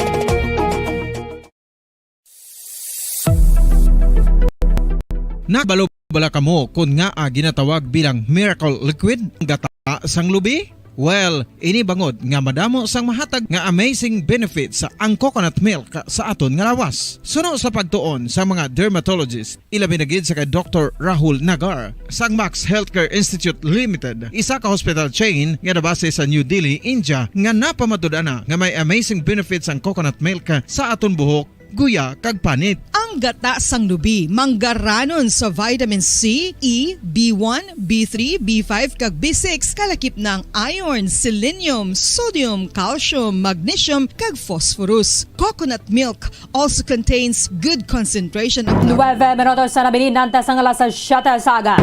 Nagbalo-bala kamo kung nga ginatawag bilang miracle liquid gata sang lubi? Well, ini bangod nga madamo sang mahatag nga amazing benefits sa ang coconut milk sa aton nga lawas. Suno sa pagtuon sa mga dermatologist, ilabi na gid sa kay Dr. Rahul Nagar sang Max Healthcare Institute Limited, isa ka hospital chain nga nabase sa New Delhi, India, nga napamatud-ana nga may amazing benefits ang coconut milk sa aton buhok, guya kag panit. Ang gata sang lubi manggaranon sa vitamin C, E, B1, B3, B5 kag B6 kalakip ng iron, selenium, sodium, calcium, magnesium kag phosphorus. Coconut milk also contains good concentration of 9 minutos sa nabinin nantas ang alas 7 sa aga.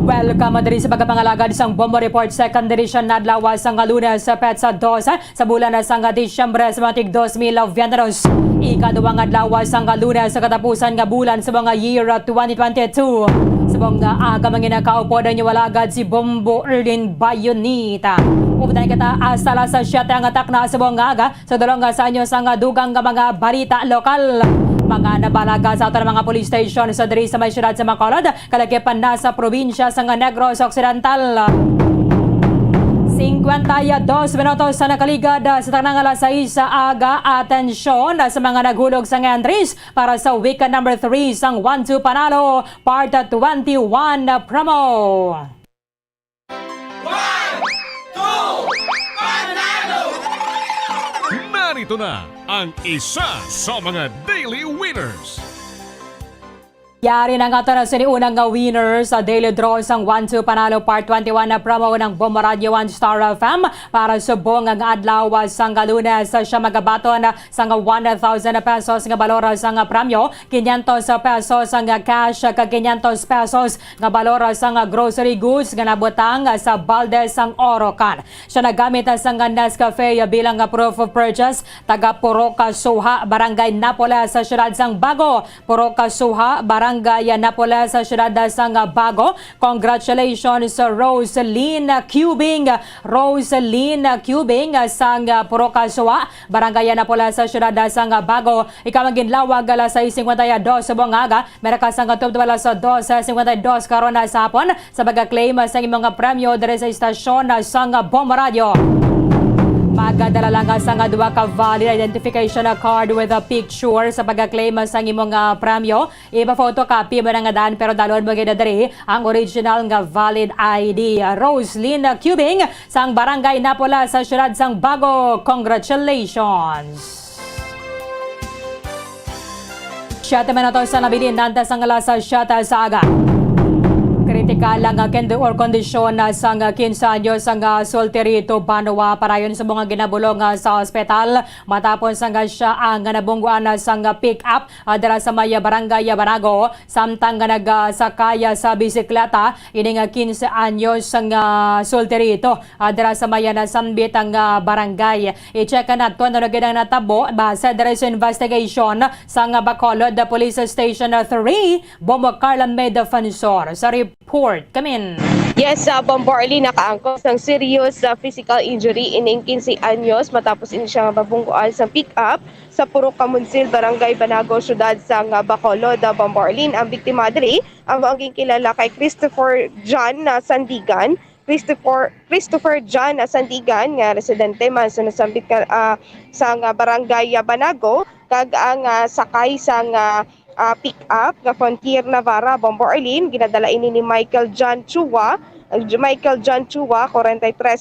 Welcome diri sa pagkapangalagad sang Bombo Report Second Edition nadlaw sang Lunes sa Petsa 2 sa bulan sang Disyembre sa matig 2022. Ikaduhang adlaw sang Lunes sa katapusan nga bulan sa mga year 2022. Sa mga aga manginakaupo na niwalagad si Bombo Erlin Bayonita. Upatan kita hasta las 7 ang atak na sa buong aga sa dalawang sa inyo sang dugang nga mga balita lokal. Mga nabalaga sa ato ng mga police station sa diri sa may syudad sa Bacolod, kalakipan na sa probinsya sa Negros Occidental. 52 minutos sa nakaligad sa tanang alas 6 sa aga. Atensyon sa mga naghulog sa entries para sa weekend number 3 sang 1-2 Panalo Part 21 promo. 1, 2, Panalo! Narito na ang isa sa mga daily winners. Yari na nga ito na siniunang nga winner sa daily draw sang 1-2 Panalo Part 21 na promo ng Bombo Radio 1 Star FM para sa buong ang adlaw sang Lunes siya magabaton sang 1,000 pesos nga balor sang premyo, 500 pesos ang cash kag 500 pesos nga balor sang grocery goods nga nabutang sa balde sang Orocan. Siya nagamit sang Nescafe bilang proof of purchase taga Puroca Suha, Barangay Napoles sa siyudad sang Bago. Puroca Suha, Barangay Napoles sa siyudad sang Bago. Congratulations sa Rosaline Cubing. Rosaline Cubing sang Puroca Suha, Barangay Napoles sa siyudad sang Bago. Ikaw ang ginlawag alas 6:52 sa buong aga. Meron ka sang katub alas 2:52 karon sa hapon sa pag-claim sa imong premyo diri sa istasyon sang Bombo Radio. Magadala lang sa nga duwa ka valid identification card with a picture sa pag-claim sa imong premyo. Iba photocopy mo nga daan pero dalon mo diri ang original nga valid ID. Rosaline Cubing sang Barangay Napoles sa siyudad sang Bago. Congratulations! 7 minutos sa nabilin nantas ang alas 7 sa aga. Kritikal ang kondisyon sang 15 anyos sang solterito Banwa parayon sa mga ginabulong sa ospital matapos sang siya ang nabungguan sang pick-up dira sa may Barangay Banago samtang nagsakay sa bisikleta ining 15 anyos sang solterito dira sa may nasambit ang barangay. I-check nato ano ginang natabo base dira sa investigation sang Bacolod Police Station 3 Bombo Carla May Defensor sa report. Kamin. Yes, Bombo Arlie nakaangkos ng serious physical injury ining 15 anyos matapos ini siya mabungguan sa pick-up sa Puroca Munsil, Barangay Banago, siyudad sang Bacolod. Bombo Arlie, ang biktima diri ang maging kilala kay Christopher John Sandigan. Christopher John Sandigan nga residente man sa nasambit sa Barangay Banago kag ang sakay sa pick-up nga Frontier Navara. Bombo Arlene, ginadala ini ni Michael John Chua, 43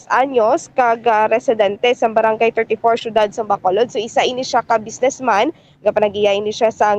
anyos, kag residente sa Barangay 34, siyudad sa Bacolod. So isa ini siya ka businessman, nga panagiya ini siya sa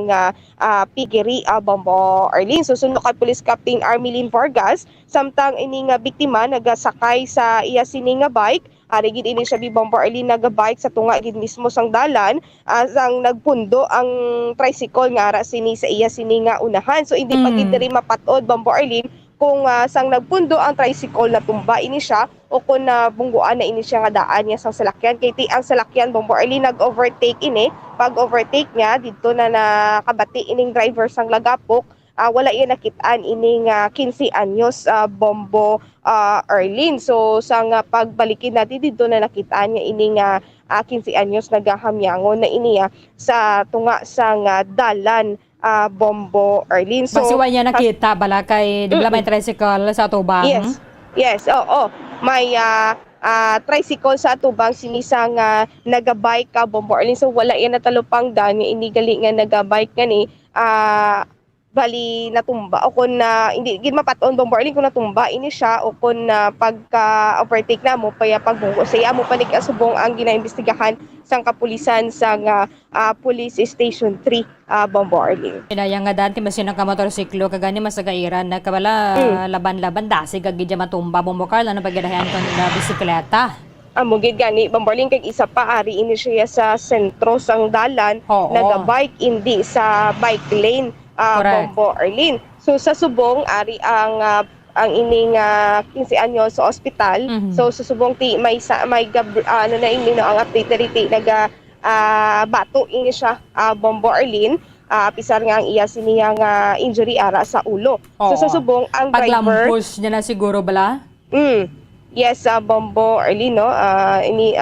piggery, Bombo Arlene. Susunod kay Police Captain Armelin Vargas, samtang ini nga biktima nagasakay sa iya sini nga bike. Gid ini siya Bombo Arlene nagabike sa tunga gid mismo sang dalan sang nagpundo ang tricycle nga ara sini sa iya sini nga unahan. So hindi pa gid diri mapatod Bombo Arlene kung sang nagpundo ang tricycle na tumba ini siya o kung bungguan na ini siya nga daan niya sang salakyan. Kay ang salakyan Bombo Arlene nag-overtake ini. Pag overtake niya dito na nakabati ining driver sang lagapok. Wala iya nakitaan ining 15 anyos Bombo Arlene. So sang pagbalikin natin dito na nakitaan niya ining 15 anyos nagahamyangon na ini sa tunga sang dalan Bombo Arlene. So basiwa niya nakita bala kay di ba may tricycle sa tubang? Yes, oo. May tricycle sa atubang sinisang nagabike Bombo Arlene. So wala iya natalupang daan nga inigali nga nagabike gani bali natumba o kung hindi gid mapaton Bombo Arlene kung natumba ini siya o kung pagka overtake na mo paya pagbunggo saya mo panik asubong ang ginaimbestigahan sang kapulisan sang Police Station 3 Bombo Arlene. Inaya nga dati masinang ka motorsiklo kagani masagairan na kabala laban-laban dasi gagid matumba Bombo Carla na pagadahan kon na bisikleta. Amugid gani Bombo Arlene kay isa pa ari ini siya sa sentro sang dalan nagabike indi sa bike lane Bombo Arlene. So sa subong ari ang ang ining 15 anyo sa ospital. So susubong ti may ano na ini no ang update riti naga bato ini siya Bombo Arlene. Pisar nga ang iya siniyang injury ara sa ulo. So susubong ang driver. Paglampos niya na siguro bala? Yes, Bombo Arlene no. Ini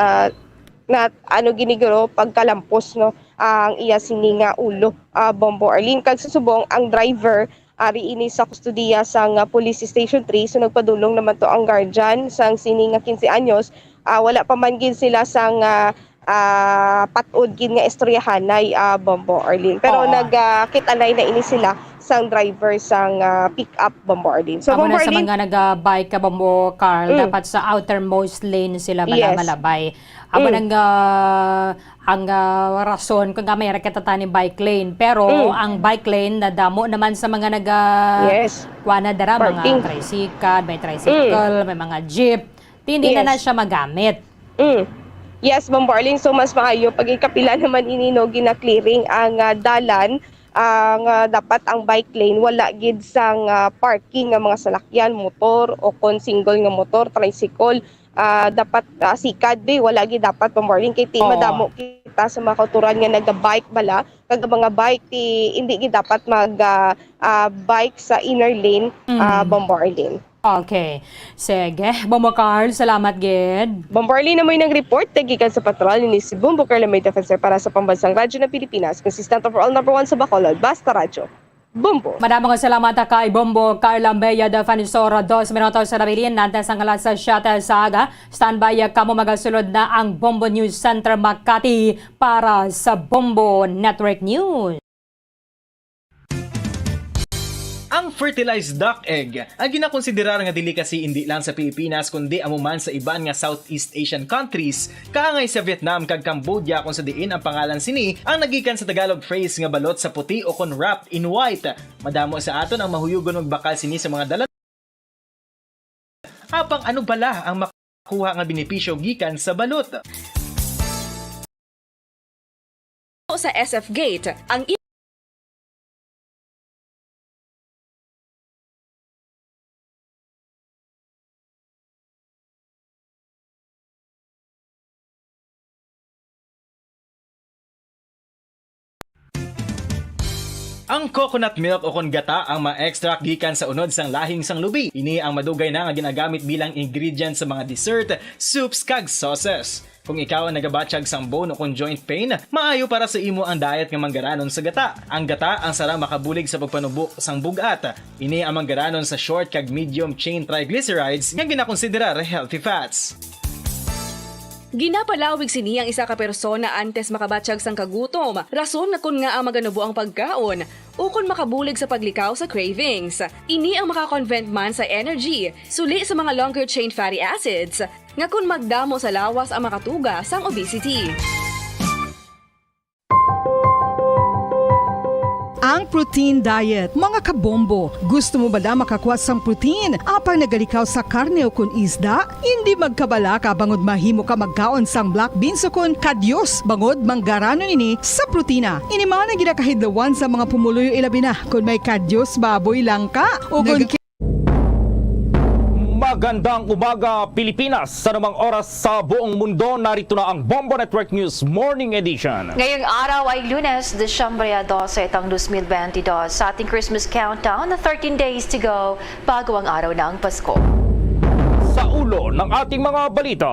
na ano giniguro pagkalampos no ang iya sininga ulo Bombo Arlene. Kag susubong ang driver ari ini sa kustudiya sang Police Station 3. So nagpadulong naman to ang guardian sang sininga 15 anyos. Wala pa man gid sila sang patud gid nga istoryahanay Bombo Arlene. Pero nagkitanay na ini sila sang driver sang pick-up Bombo Arlene. So Amo Bombo na sa Arlene, mga nag-bike ka Bombo Carl, dapat sa outermost lane sila malabay. Amo nang ang rason kung may raketatan ni bike lane. Pero ang bike lane nadamo naman sa mga kuana dara mga tricycle, may tricycle, may mga jeep. Hindi na siya magamit. Yes, Bombo Arlene. So mas maayo pag ikapila naman inino gina-clearing ang dalan ang dapat ang bike lane wala gid sang parking nga mga salakyan, motor o kon single nga motor, tricycle. Dapat sikad wala gid dapat Bombo Arlene kay madamo kita sa mga kauturan nga naga-bike bala kag mga bike hindi gid dapat mag bike sa inner lane Bombo Arlene. Okay. Sige. Bombo Carl, salamat gid. Bombo Arlene na may nag-report tagikan sa patrol ni si Bombo Carl may defensor para sa pambansang radyo ng Pilipinas, consistent overall number 1 sa Bacolod, Basta Radyo. Bombo. Madamang salamat kay Bombo Carla Meya Defensora 2 minutos sa nabilin nantes ang alas sa Shuttle Saga. Standby kamo magasulod na ang Bombo News Center Makati para sa Bombo Network News. Ang fertilized duck egg ang ginakonsiderar nga dili kasi hindi lang sa Pilipinas kundi amuman sa iban nga Southeast Asian countries kaangay sa Vietnam kag Cambodia kung sa diin ang pangalan sini ang nagikan sa Tagalog phrase nga balot sa puti o kon wrapped in white. Madamo sa aton ang mahuyugon magbakal sini sa mga dalan. Apang ano bala ang makuha nga benepisyo gikan sa balot? Sa SF Gate, ang Ang coconut milk o kon gata ang ma-extract gikan sa unod sang lahing sang lubi. Ini ang madugay na nga ginagamit bilang ingredient sa mga dessert, soups kag sauces. Kung ikaw ang nagabatsyag sang bone o kon joint pain, maayo para sa imo ang diet nga manggaranon sa gata. Ang gata ang sara makabulig sa pagpanubo sang bugat. Ini ang manggaranon sa short kag medium chain triglycerides nga ginakonsiderar healthy fats. Ginapalawig sini ang isa ka persona antes makabatsyag sang kagutom. Rason na kun nga ang maganubo ang pagkaon o kun makabulig sa paglikaw sa cravings. Ini ang makakonvent man sa energy, suli sa mga longer chain fatty acids, nga kun magdamo sa lawas ang makatuga sang obesity. Ang protein diet. Mga kabombo, gusto mo ba na makakuha sang protein? Apang nagalikaw sa karne o kun isda? Hindi magkabala ka bangod mahimo ka magkaon sang black beans o kun kadyos bangod manggaranon ini sa protina. Ini man ang ginakahidlawan sa mga pumuluyo ilabi na kung may kadyos baboy lang ka o kun Magandang umaga Pilipinas! Sa namang oras sa buong mundo, narito na ang Bombo Network News Morning Edition. Ngayong araw ay Lunes, Desyembre 12, itang 2022. Sa ating Christmas countdown na 13 days to go bago ang araw ng Pasko. Sa ulo ng ating mga balita,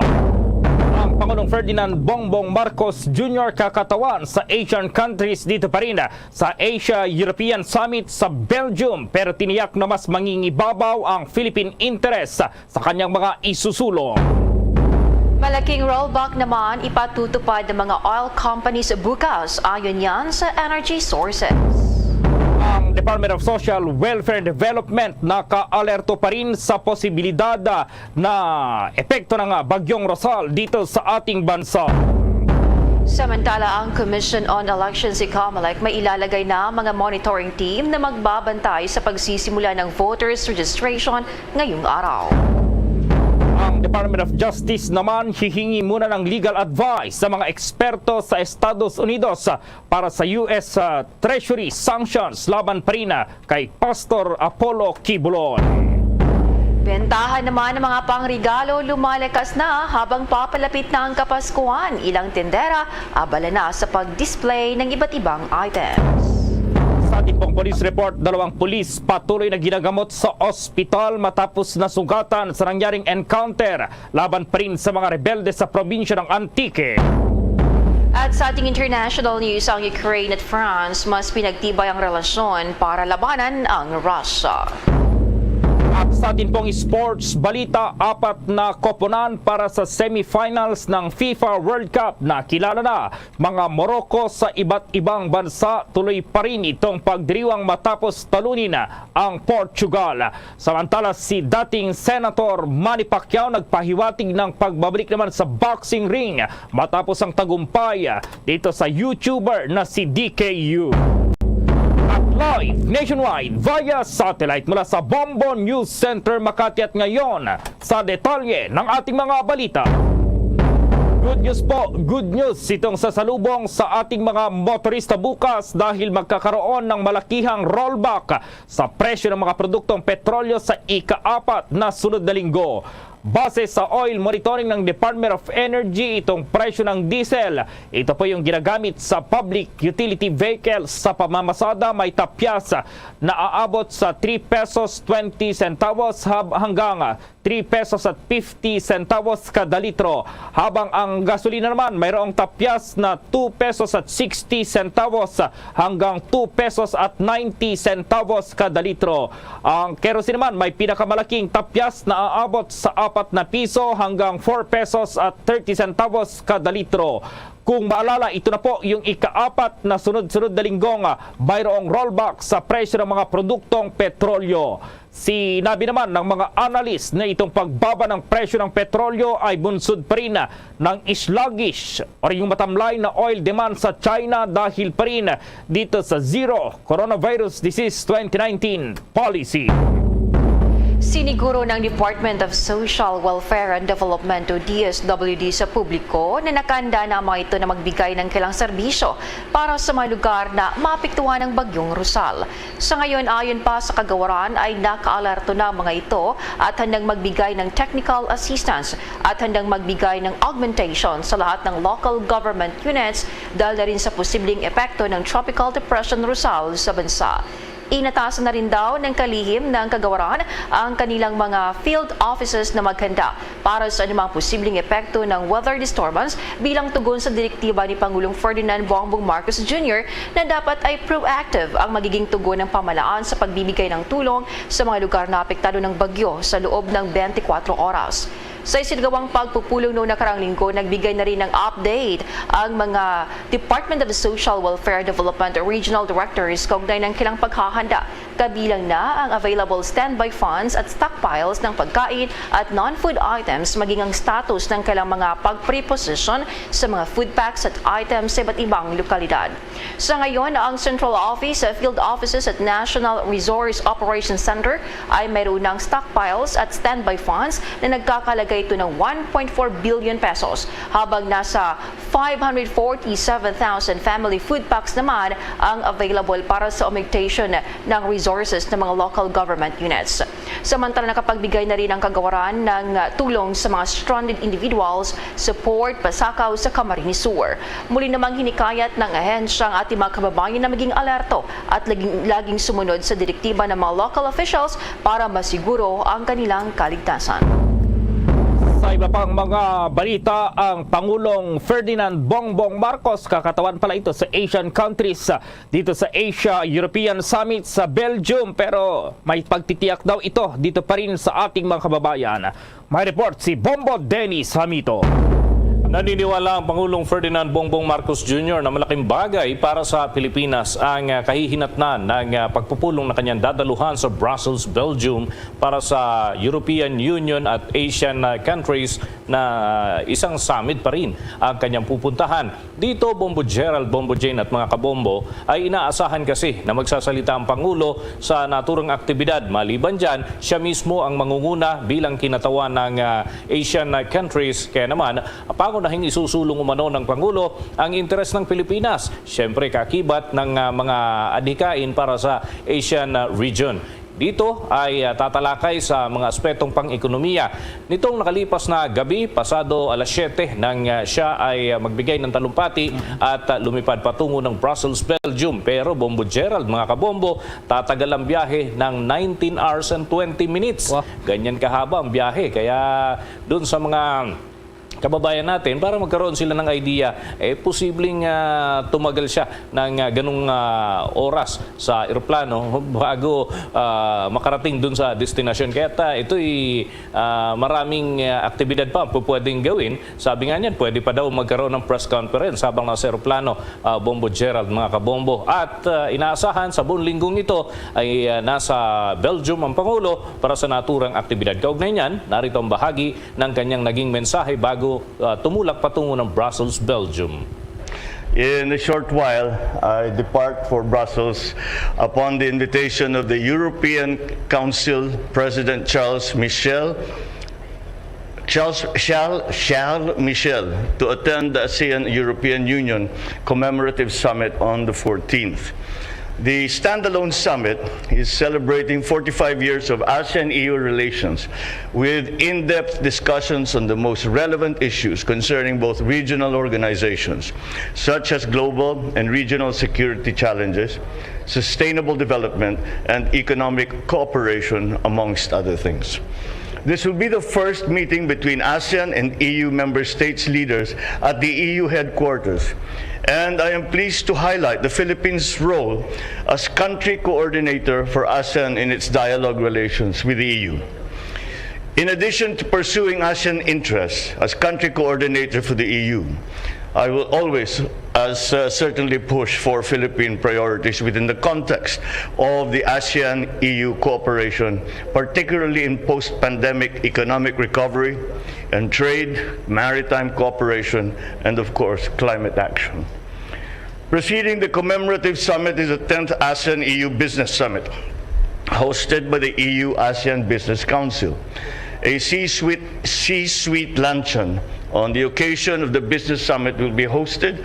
ang Pangulong Ferdinand Bongbong Marcos Jr. kakatawan sa Asian countries dito pa rin sa Asia-European Summit sa Belgium, pero tiniyak na mas mangingibabaw ang Philippine interest sa kanyang mga isusulong. Malaking rollback naman ipatutupad ng mga oil companies bukas ayon yan sa energy sources. Ang Department of Social Welfare and Development naka-alerto pa rin sa posibilidad na epekto ng Bagyong Rosal dito sa ating bansa. Samantala, ang Commission on Elections COMELEC may ilalagay na mga monitoring team na magbabantay sa pagsisimula ng voters registration ngayong araw. Ang Department of Justice naman hihingi muna ng legal advice sa mga eksperto sa Estados Unidos para sa US Treasury sanctions laban pa rin kay Pastor Apollo Quibulon. Bentahan naman ng mga pangregalo lumalakas na habang papalapit na ang Kapaskuhan. Ilang tindera abala na sa pag-display ng iba't ibang items. Sa ating pong police report, 2 pulis patuloy na ginagamot sa ospital matapos na sugatan sa nangyaring encounter laban pa rin sa mga rebelde sa probinsya ng Antique. At sa ating international news, ang Ukraine at France mas pinagtibay ang relasyon para labanan ang Russia. At sa atin pong sports balita, 4 na koponan para sa semifinals ng FIFA World Cup na kilala na mga Morocco sa iba't ibang bansa. Tuloy pa rin itong pagdiriwang matapos talunin ang Portugal. Samantala si dating Senator Manny Pacquiao nagpahiwatig ng pagbabalik naman sa boxing ring matapos ang tagumpay dito sa YouTuber na si DKU. Live nationwide via satellite mula sa Bombo News Center Makati at ngayon sa detalye ng ating mga balita. Good news po, good news itong sasalubong sa ating mga motorista bukas dahil magkakaroon ng malakihang rollback sa presyo ng mga produktong petrolyo sa ika-4 na sunod na linggo. Base sa oil monitoring ng Department of Energy, itong presyo ng diesel, ito po yung ginagamit sa public utility vehicles sa pamamasada, may tapyas na aabot sa 3 pesos 20 centavos hanggang 3 pesos at 50 centavos kada litro. Habang ang gasolina naman mayroong tapyas na 2 pesos at 60 centavos hanggang 2 pesos at 90 centavos kada litro. Ang kerosene naman may pinakamalaking tapyas na aabot sa 4 na piso hanggang 4 pesos at 30 centavos kada litro. Kung maalala, ito na po yung ika-4 na sunod-sunod na linggong mayroong rollback sa presyo ng mga produktong petrolyo. Sinabi naman ng mga analyst na itong pagbaba ng presyo ng petrolyo ay bunsod pa rin ng sluggish o yung matamlay na oil demand sa China dahil pa rin dito sa Zero Coronavirus Disease 2019 policy. Siniguro ng Department of Social Welfare and Development o DSWD sa publiko na nakahanda na mga ito na magbigay ng kailang serbisyo para sa mga lugar na maapektuhan ng Bagyong Rosal. Sa ngayon, ayon pa sa kagawaran ay nakaalerto na mga ito at handang magbigay ng technical assistance at handang magbigay ng augmentation sa lahat ng local government units dahil na rin sa posibleng epekto ng Tropical Depression Rosal sa bansa. Inatasan na rin daw ng kalihim ng kagawaran ang kanilang mga field offices na maghanda para sa anumang posibleng epekto ng weather disturbance bilang tugon sa direktiba ni Pangulong Ferdinand Bongbong Marcos Jr. na dapat ay proactive ang magiging tugon ng pamahalaan sa pagbibigay ng tulong sa mga lugar na apektado ng bagyo sa loob ng 24 oras. Sa isinagawang pagpupulong noong nakarang linggo, nagbigay na rin ng update ang mga Department of Social Welfare Development Regional Directors kaugnay ng kilang paghahanda. Kabilang na ang available standby funds at stockpiles ng pagkain at non-food items maging ang status ng kailang mga pag-preposition sa mga food packs at items sa iba't ibang lokalidad. Sa ngayon, ang Central Office, Field Offices at National Resource Operations Center ay mayroon ng stockpiles at standby funds na nagkakalaga ito ng 1.4 billion pesos habang nasa 547,000 family food packs naman ang available para sa augmentation ng resources ng mga local government units. Samantala nakapagbigay na rin ang kagawaran ng tulong sa mga stranded individuals, support, pasakaw sa Camarines Sur. Muli namang hinikayat ng ahensya ang ating mga kababayan na maging alerto at laging sumunod sa direktiba ng mga local officials para masiguro ang kanilang kaligtasan. Sa iba pang mga balita, ang Pangulong Ferdinand Bongbong Marcos, kakatawan pala ito sa Asian countries dito sa Asia-European Summit sa Belgium, pero may pagtitiyak daw ito dito pa rin sa ating mga kababayan. May report si Bombo Dennis Hamito. Naniniwala ang Pangulong Ferdinand Bongbong Marcos Jr. na malaking bagay para sa Pilipinas ang kahihinatnan ng pagpupulong na kanyang dadaluhan sa Brussels, Belgium para sa European Union at Asian countries na isang summit pa rin ang kanyang pupuntahan. Dito, Bombo Gerald, Bombo Jane at mga kabombo ay inaasahan kasi na magsasalita ang Pangulo sa naturang aktibidad. Maliban dyan, siya mismo ang mangunguna bilang kinatawan ng Asian countries. Kaya naman, pangunahing isusulong umano ng Pangulo ang interes ng Pilipinas. Siyempre, kakibat ng mga adhikain para sa Asian region. Dito ay tatalakay sa mga aspetong pang-ekonomiya. Nitong nakalipas na gabi, pasado alas 7, nang siya ay magbigay ng talumpati at lumipad patungo ng Brussels, Belgium. Pero Bombo Gerald, mga kabombo, tatagal ang biyahe ng 19 hours and 20 minutes. Ganyan kahaba ang biyahe. Kaya dun sa mga kababayan natin, para magkaroon sila ng idea, posibleng tumagal siya ng ganung oras sa eroplano bago makarating dun sa destinasyon. Kaya ito'y maraming aktibidad pa pwedeng gawin. Sabi nga niyan, pwede pa daw magkaroon ng press conference habang nasa eroplano, Bombo Gerald, mga kabombo. At inaasahan sa buong linggong ito ay nasa Belgium ang Pangulo para sa naturang aktibidad. Kaugnay niyan, narito ang bahagi ng kanyang naging mensahe bago tumulak patungo ng Brussels, Belgium. In a short while, I depart for Brussels upon the invitation of the European Council President Charles Michel to attend the ASEAN-European Union Commemorative Summit on the 14th. The standalone summit is celebrating 45 years of ASEAN-EU relations with in-depth discussions on the most relevant issues concerning both regional organizations, such as global and regional security challenges, sustainable development, and economic cooperation, amongst other things. This will be the first meeting between ASEAN and EU member states leaders at the EU headquarters. And I am pleased to highlight the Philippines' role as country coordinator for ASEAN in its dialogue relations with the EU. In addition to pursuing ASEAN interests as country coordinator for the EU, I will always certainly push for Philippine priorities within the context of the ASEAN-EU cooperation, particularly in post-pandemic economic recovery and trade, maritime cooperation, and of course, climate action. Preceding the commemorative summit is the 10th ASEAN-EU Business Summit, hosted by the EU-ASEAN Business Council. A C-suite luncheon on the occasion of the Business Summit will be hosted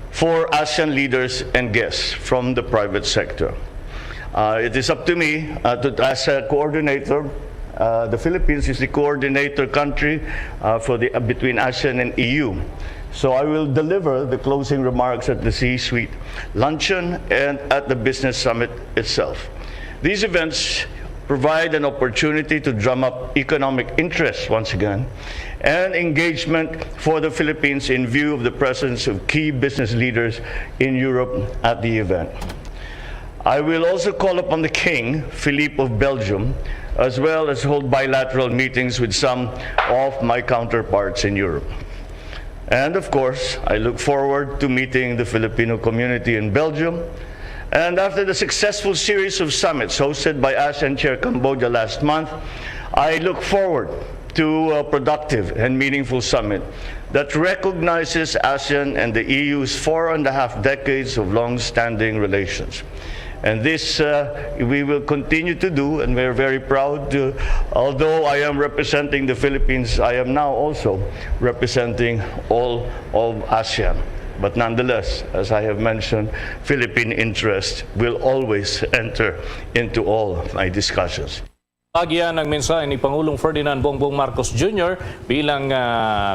for ASEAN leaders and guests from the private sector. It is up to me as a coordinator. The Philippines is the coordinator country between ASEAN and EU. So I will deliver the closing remarks at the C-suite luncheon and at the Business Summit itself. These events provide an opportunity to drum up economic interest once again and engagement for the Philippines in view of the presence of key business leaders in Europe at the event. I will also call upon the King, Philippe of Belgium, as well as hold bilateral meetings with some of my counterparts in Europe. And of course, I look forward to meeting the Filipino community in Belgium. And after the successful series of summits hosted by ASEAN Chair Cambodia last month, I look forward to a productive and meaningful summit that recognizes ASEAN and the EU's 4.5 decades of long-standing relations. And this we will continue to do, and we're very proud to, although I am representing the Philippines, I am now also representing all of ASEAN. But nonetheless, as I have mentioned, Philippine interest will always enter into all my discussions. Agyan ang mensahe ni Pangulong Ferdinand Bongbong Marcos Jr. bilang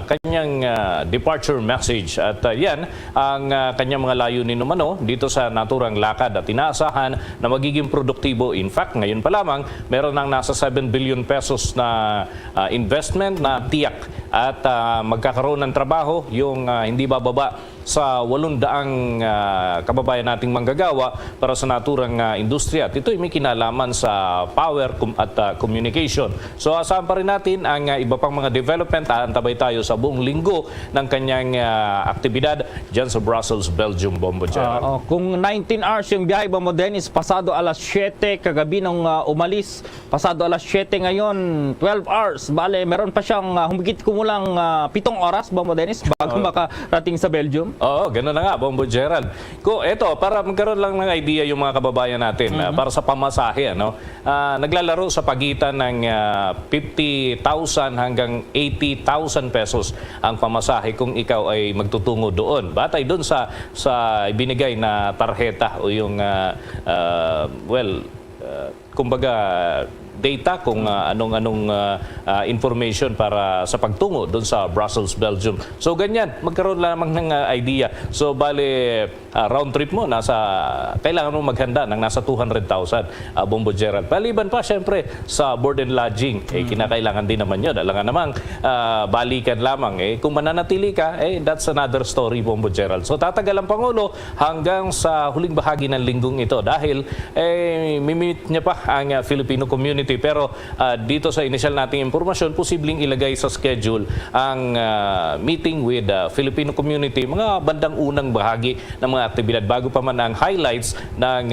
kanyang departure message. At yan ang kanyang mga layunin umano dito sa naturang lakad at inaasahan na magiging produktibo. In fact, ngayon pa lamang, meron ng nasa 7 billion pesos na investment na tiyak at magkakaroon ng trabaho yung hindi bababa sa 800 kababayan nating manggagawa para sa naturang industriya. At ito'y may kinalaman sa power at communication. So asahan pa rin natin ang iba pang mga development. Aantabay tayo sa buong linggo ng kanyang aktibidad dyan sa Brussels, Belgium, Bombo Gerald. Kung 19 hours yung biyahe, Bombo Dennis, pasado alas 7 kagabi nung umalis, pasado alas 7 ngayon, 12 hours. Bale, meron pa siyang humigit kumulang 7 oras, Bombo Dennis, bago makarating sa Belgium. Oo, gano'n na nga, Bombo Gerald. Eto, para magkaroon lang ng idea yung mga kababayan natin, para sa pamasahe, naglalaro sa pagitan ng 50,000 hanggang 80,000 pesos ang pamasahe kung ikaw ay magtutungo doon. Batay doon sa ibinigay na tarjeta o yung, kumbaga data kung anong information para sa pagtungo doon sa Brussels, Belgium. So ganyan, magkaroon lamang ng idea. So bale, round trip mo, kailangan mo maghanda ng nasa 200,000 Bombo Gerald. Paliban pa, syempre, sa board and lodging, kinakailangan din naman yun. Alam nga namang balikan lamang. Kung mananatili ka, that's another story, Bombo Gerald. So tatagal ang Pangulo hanggang sa huling bahagi ng linggong ito dahil mimit niya pa ang Filipino community. Pero dito sa initial nating impormasyon, posibleng ilagay sa schedule ang meeting with Filipino community, mga bandang unang bahagi ng mga aktibidad bago pa man ang highlights ng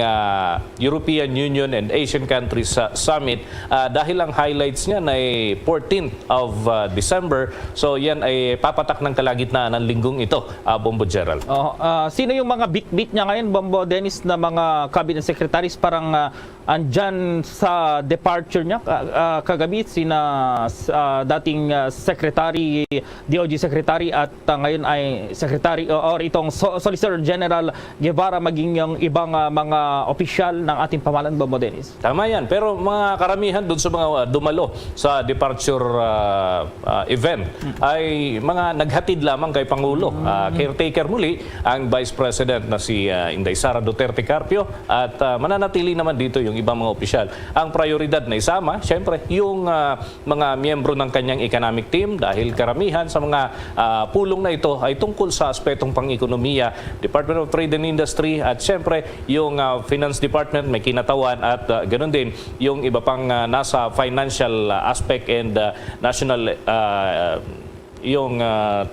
European Union and Asian Countries Summit. Dahil ang highlights niyan ay 14th of December. So yan ay papatak ng kalagitnaan ng linggong ito, Bombo Gerald. Sino yung mga bit-bit niya ngayon, Bombo Dennis, na mga cabinet secretaries parang andyan sa departure niya kagabi, sina dating secretary, DOJ secretary at ngayon ay secretary or itong Solicitor General Guevara, maging yung ibang mga opisyal ng ating pamahalaan, Bombo Dennis. Tama yan, pero mga karamihan doon sa mga dumalo sa departure event ay mga naghatid lamang kay Pangulo. Caretaker muli ang Vice President na si Inday Sara Duterte Carpio at mananatili naman dito yung ibang mga opisyal. Ang prioridad na isama, syempre, yung mga miyembro ng kanyang economic team dahil karamihan sa mga pulong na ito ay tungkol sa aspetong pang-ekonomiya, Department of Trade and Industry at syempre yung Finance Department may kinatawan at ganoon din yung iba pang nasa financial aspect and national yung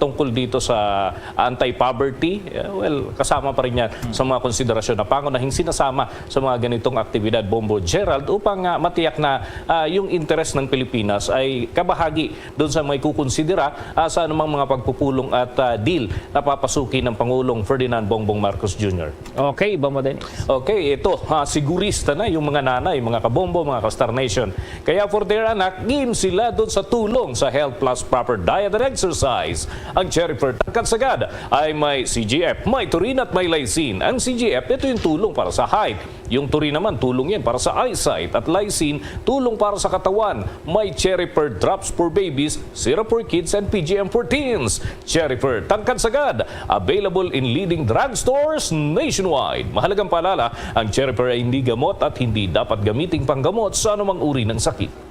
tungkol dito sa anti-poverty, well, kasama pa rin yan sa mga konsiderasyon na pangunahing sinasama sa mga ganitong aktibidad, Bombo Gerald, upang matiyak na yung interes ng Pilipinas ay kabahagi doon sa may kukonsidera sa anumang mga pagpupulong at deal na papasukin ng Pangulong Ferdinand Bongbong Marcos Jr. Okay, Bombo Dennis. Okay, ito, sigurista na yung mga nanay, mga kabombo, mga ka-Star Nation. Kaya for their anak, game sila doon sa tulong sa Health Plus Proper Diet and Exercise. Ang Cherryfer Tangkadsagad ay may CGF, may Turin at may Lysine. Ang CGF, ito yung tulong para sa height. Yung Turin naman, tulong yan para sa eyesight. At Lysine, tulong para sa katawan. May Cherryfer Drops for Babies, Syrup for Kids, and PGM for Teens. Cherryfer Tangkadsagad, available in leading drugstores nationwide. Mahalagang paalala, ang Cherryfer ay hindi gamot at hindi dapat gamiting panggamot sa anumang uri ng sakit.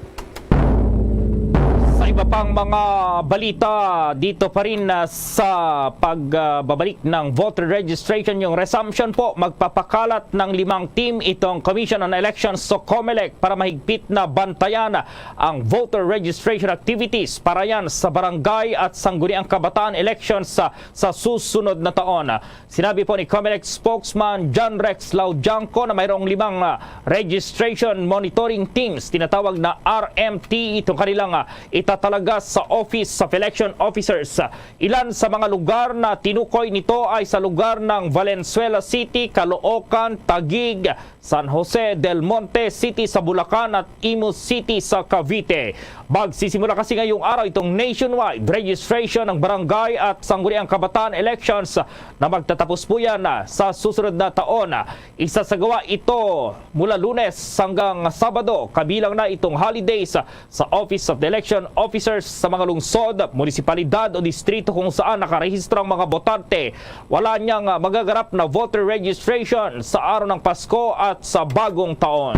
Iba pang mga balita dito pa rin sa pagbabalik ng voter registration, yung resumption po, magpapakalat ng 5 team itong Commission on Elections so COMELEC para mahigpit na bantayan ang voter registration activities para yan sa barangay at sangguniang kabataan elections sa susunod na taon. Sinabi po ni COMELEC spokesman John Rex Laudianco na mayroong 5 registration monitoring teams, tinatawag na RMT, itong kanilang itatalaga sa Office of Election Officers. Ilan sa mga lugar na tinukoy nito ay sa lugar ng Valenzuela City, Caloocan, Taguig, San Jose del Monte City sa Bulacan at Imus City sa Cavite. Magsisimula kasi ngayong araw itong nationwide registration ng barangay at sangguniang kabataan elections na magtatapos po yan sa susunod na taon. Isasagawa ito mula Lunes hanggang Sabado, kabilang na itong holidays sa Office of the Election Officers sa mga lungsod, munisipalidad o distrito kung saan nakarehistro ang mga botante. Wala niyang magaganap na voter registration sa araw ng Pasko at sa bagong taon.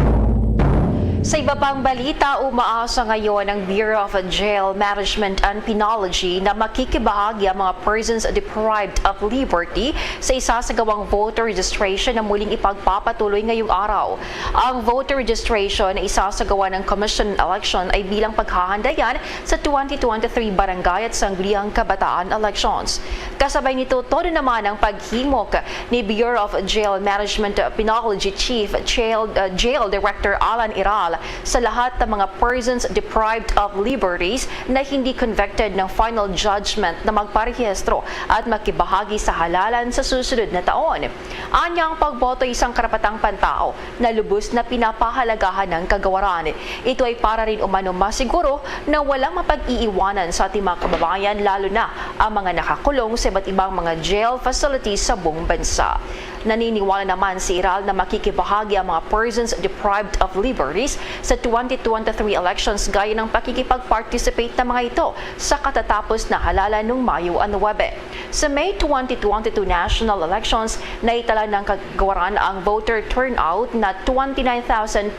Sa iba pang balita, umaasa ngayon ang Bureau of Jail Management and Penology na makikibahagi ang mga persons deprived of liberty sa isasagawang voter registration na muling ipagpapatuloy ngayong araw. Ang voter registration na isasagawa ng Commission on Election ay bilang paghahanda yan sa 2023 barangay at sangguniang kabataan elections. Kasabay nito, todo naman ang paghimok ni Bureau of Jail Management and Penology Chief Jail Director Alan Iral Nasyonal sa lahat ng mga persons deprived of liberties na hindi convicted ng final judgment na magparehistro at makibahagi sa halalan sa susunod na taon. Anyang pagboto ay isang karapatang pantao na lubos na pinapahalagahan ng kagawaran. Ito ay para rin umano masiguro na walang mapag-iiwanan sa ating mga kababayan, lalo na ang mga nakakulong sa iba't ibang mga jail facilities sa buong bansa. Naniniwala naman si Iral na makikibahagi ang mga persons deprived of liberties sa 2023 elections gaya ng pakikipag-participate ng mga ito sa katatapos na halalan noong Mayo 9. Sa May 2022 national elections, naitala ng kagawaran ang voter turnout na 29,286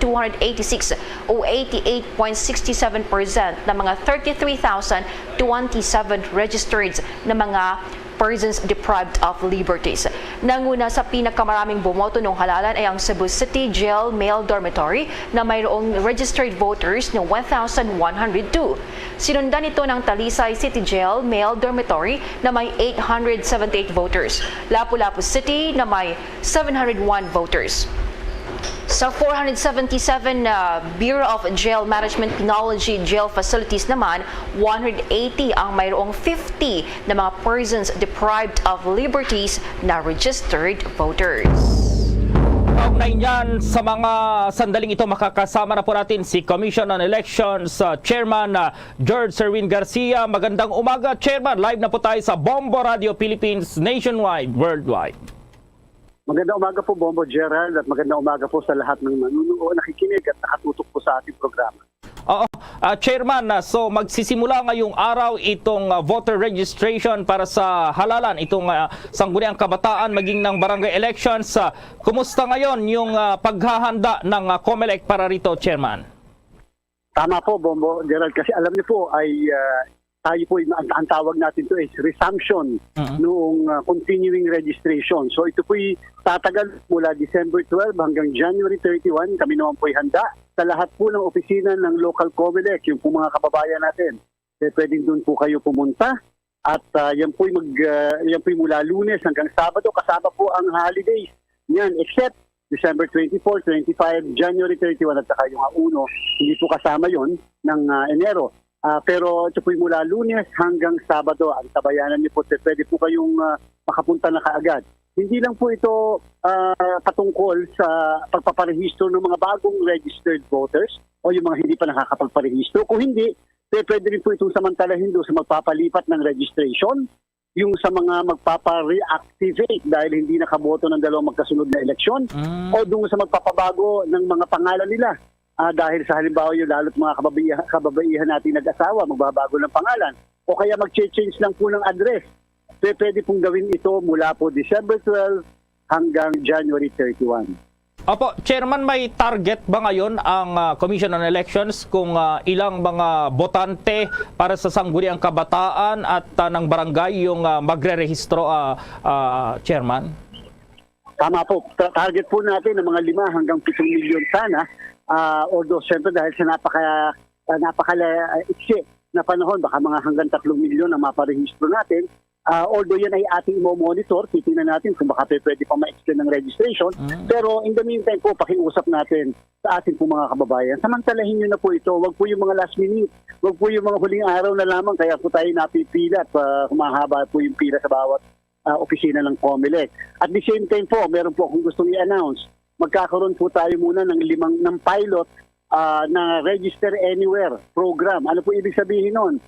o 88.67% ng mga 33,027 registered na mga persons deprived of liberties. Nanguna sa pinakamaraming bumoto ng halalan ay ang Cebu City Jail Male Dormitory na mayroong registered voters na 1,102. Sinundan ito ng Talisay City Jail Male Dormitory na may 878 voters. Lapu-Lapu City na may 701 voters. Sa 477 Bureau of Jail Management Penology jail facilities naman, 180 ang mayroong 50 na mga persons deprived of liberties na registered voters. Kaugnay niyan, sa mga sandaling ito makakasama na po natin si Commission on Elections Chairman George Serwin Garcia. Magandang umaga, Chairman. Live na po tayo sa Bombo Radio Philippines nationwide, worldwide. Magandang umaga po, Bombo Gerald, at magandang umaga po sa lahat ng manunood, nakikinig at nakatutok po sa ating programa. Oo, Chairman, so magsisimula ngayong araw itong voter registration para sa halalan, itong sangguniang kabataan maging ng barangay elections. Kumusta ngayon yung paghahanda ng COMELEC para rito, Chairman? Tama po, Bombo Gerald, kasi alam niyo po ay tayo po, ang tawag natin to is resumption noong continuing registration. So ito po'y tatagal mula December 12 hanggang January 31. Kami naman po'y handa sa lahat po ng opisina ng local COMELEC, yung po mga kababayan natin. Pwedeng doon po kayo pumunta at yan po'y mula Lunes hanggang Sabado, kasama po ang holidays. Yan, except December 24, 25, January 31 at saka yung 1, hindi po kasama yon ng Enero. Pero ito po mula Lunes hanggang Sabado, ang tabayanan niyo po, pwede po kayong makapunta na kaagad. Hindi lang po ito patungkol sa pagpaparehistro ng mga bagong registered voters o yung mga hindi pa nakakapagparehistro. Kung hindi, pwede rin po itong samantalahin doon sa magpapalipat ng registration, yung sa mga magpapa-reactivate dahil hindi nakaboto ng dalawang magkasunod na eleksyon, o doon sa magpapabago ng mga pangalan nila. Dahil sa halimbawa yung lalo't mga kababaihan natin nag-asawa, magbabago ng pangalan, o kaya mag-change lang po ng address. Pwede pong gawin ito mula po December 12 hanggang January 31. Opo, Chairman, may target ba ngayon ang Commission on Elections kung ilang mga botante para sa sangguniang kabataan at ng barangay yung magre-rehistro, Chairman? Tama po. Target po natin ng mga 5 hanggang 7 milyon sana. Although siyempre dahil sa napaka-iksi na panahon, baka mga hanggang 3 milyon ang maparehistro natin. Although yan ay ating monitor, titingnan natin kung baka pwede pa ma-extend ng registration. Pero in the meantime po, pakiusap natin sa ating po mga kababayan. Samantalahin nyo na po ito. Huwag po yung mga last minute. Huwag po yung mga huling araw na lamang. Kaya po tayo napipila at humahaba po yung pila sa bawat opisina ng COMELEC. At the same time po, meron po akong gustong i-announce. Magkakaroon po tayo muna ng pilot na Register Anywhere program. Ano po ibig sabihin nun?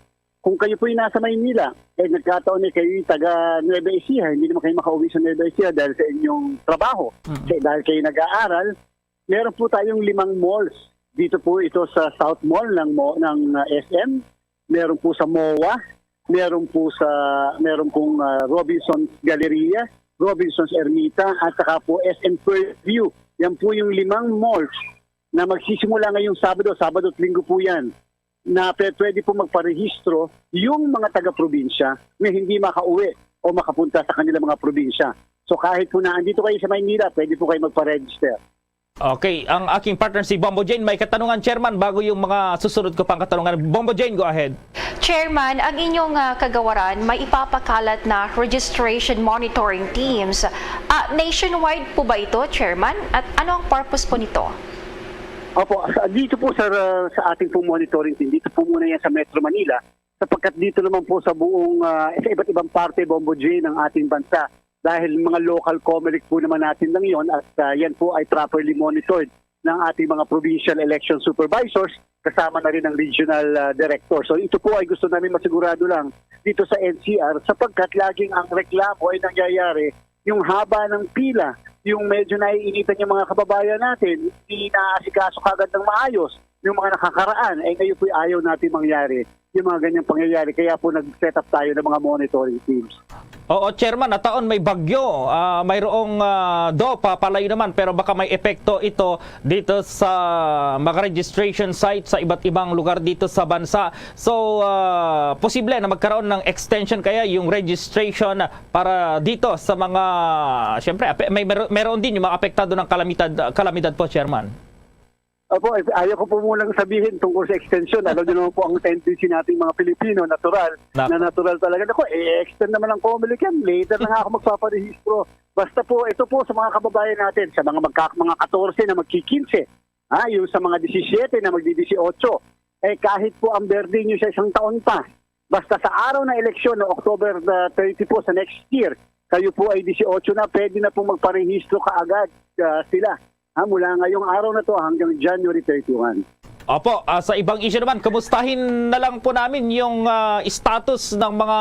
Kung kayo po nasa Maynila, nagkataon kayo taga Nueva Ecija, hindi naman kayo makauwi sa Nueva Ecija dahil sa inyong trabaho. Dahil kayo nag-aaral, meron po tayong 5 malls. Dito po ito sa South Mall ng SM, meron po sa MOA, meron pong Robinson's Galleria, Robinson's Ermita, at saka po SM Fairview. Yan po yung 5 malls na magsisimula ngayong Sabado at Linggo po yan, na pwede po magparehistro yung mga taga-probinsya na hindi makauwi o makapunta sa kanilang mga probinsya. So kahit po na andito kayo sa Maynila, pwede po kayo magpa-register. Okay, ang aking partner si Bombo Jane, may katanungan, Chairman, bago yung mga susunod ko pang katanungan. Bombo Jane, go ahead. Chairman, ang inyong kagawaran, may ipapakalat na registration monitoring teams. Nationwide po ba ito, Chairman? At ano ang purpose po nito? Opo, dito po sa ating po monitoring team, dito po muna yan sa Metro Manila, sapagkat dito naman po sa buong, sa iba't ibang parte, Bombo J, ng ating bansa. Dahil mga local COMELEC po naman natin lang yon at yan po ay properly monitored ng ating mga provincial election supervisors, kasama na rin ng regional director. So ito po ay gusto namin masigurado lang dito sa NCR, sapagkat laging ang reklamo ay nangyayari yung haba ng pila, yung medyo naiinitan yung mga kababayan natin, hindi naaasikaso kagad ng maayos, yung mga nakakaraan, ngayon po ayaw natin mangyari yung mga ganyang pangyayari. Kaya po nag-set up tayo ng mga monitoring teams. Oo, Chairman, na taon may bagyo, mayroong DOPA, palayo naman, pero baka may epekto ito dito sa mga registration sites sa iba't ibang lugar dito sa bansa. So, posible na magkaroon ng extension kaya yung registration para dito sa mga, siyempre, mayroon din yung mga apektado ng kalamidad po, Chairman. Opo, ayaw ko po munang sabihin tungkol sa extension. Alam niyo naman po ang tendency nating mga Pilipino, natural talaga. Ako, extend naman ang COMELEC yan. Later na nga ako magpaparehistro. Basta po, ito po sa mga kababayan natin, sa mga 14 na magki-15, yung sa mga 17 na magdi-18, kahit po ang birthday nyo sa isang taon pa, basta sa araw na eleksyon, no, October 30 po sa next year, kayo po ay 18 na, pwede na po magparehistro kaagad sila. Mula ngayong araw na to hanggang January 31. Opo, sa ibang issue naman, kamustahin na lang po namin yung status ng mga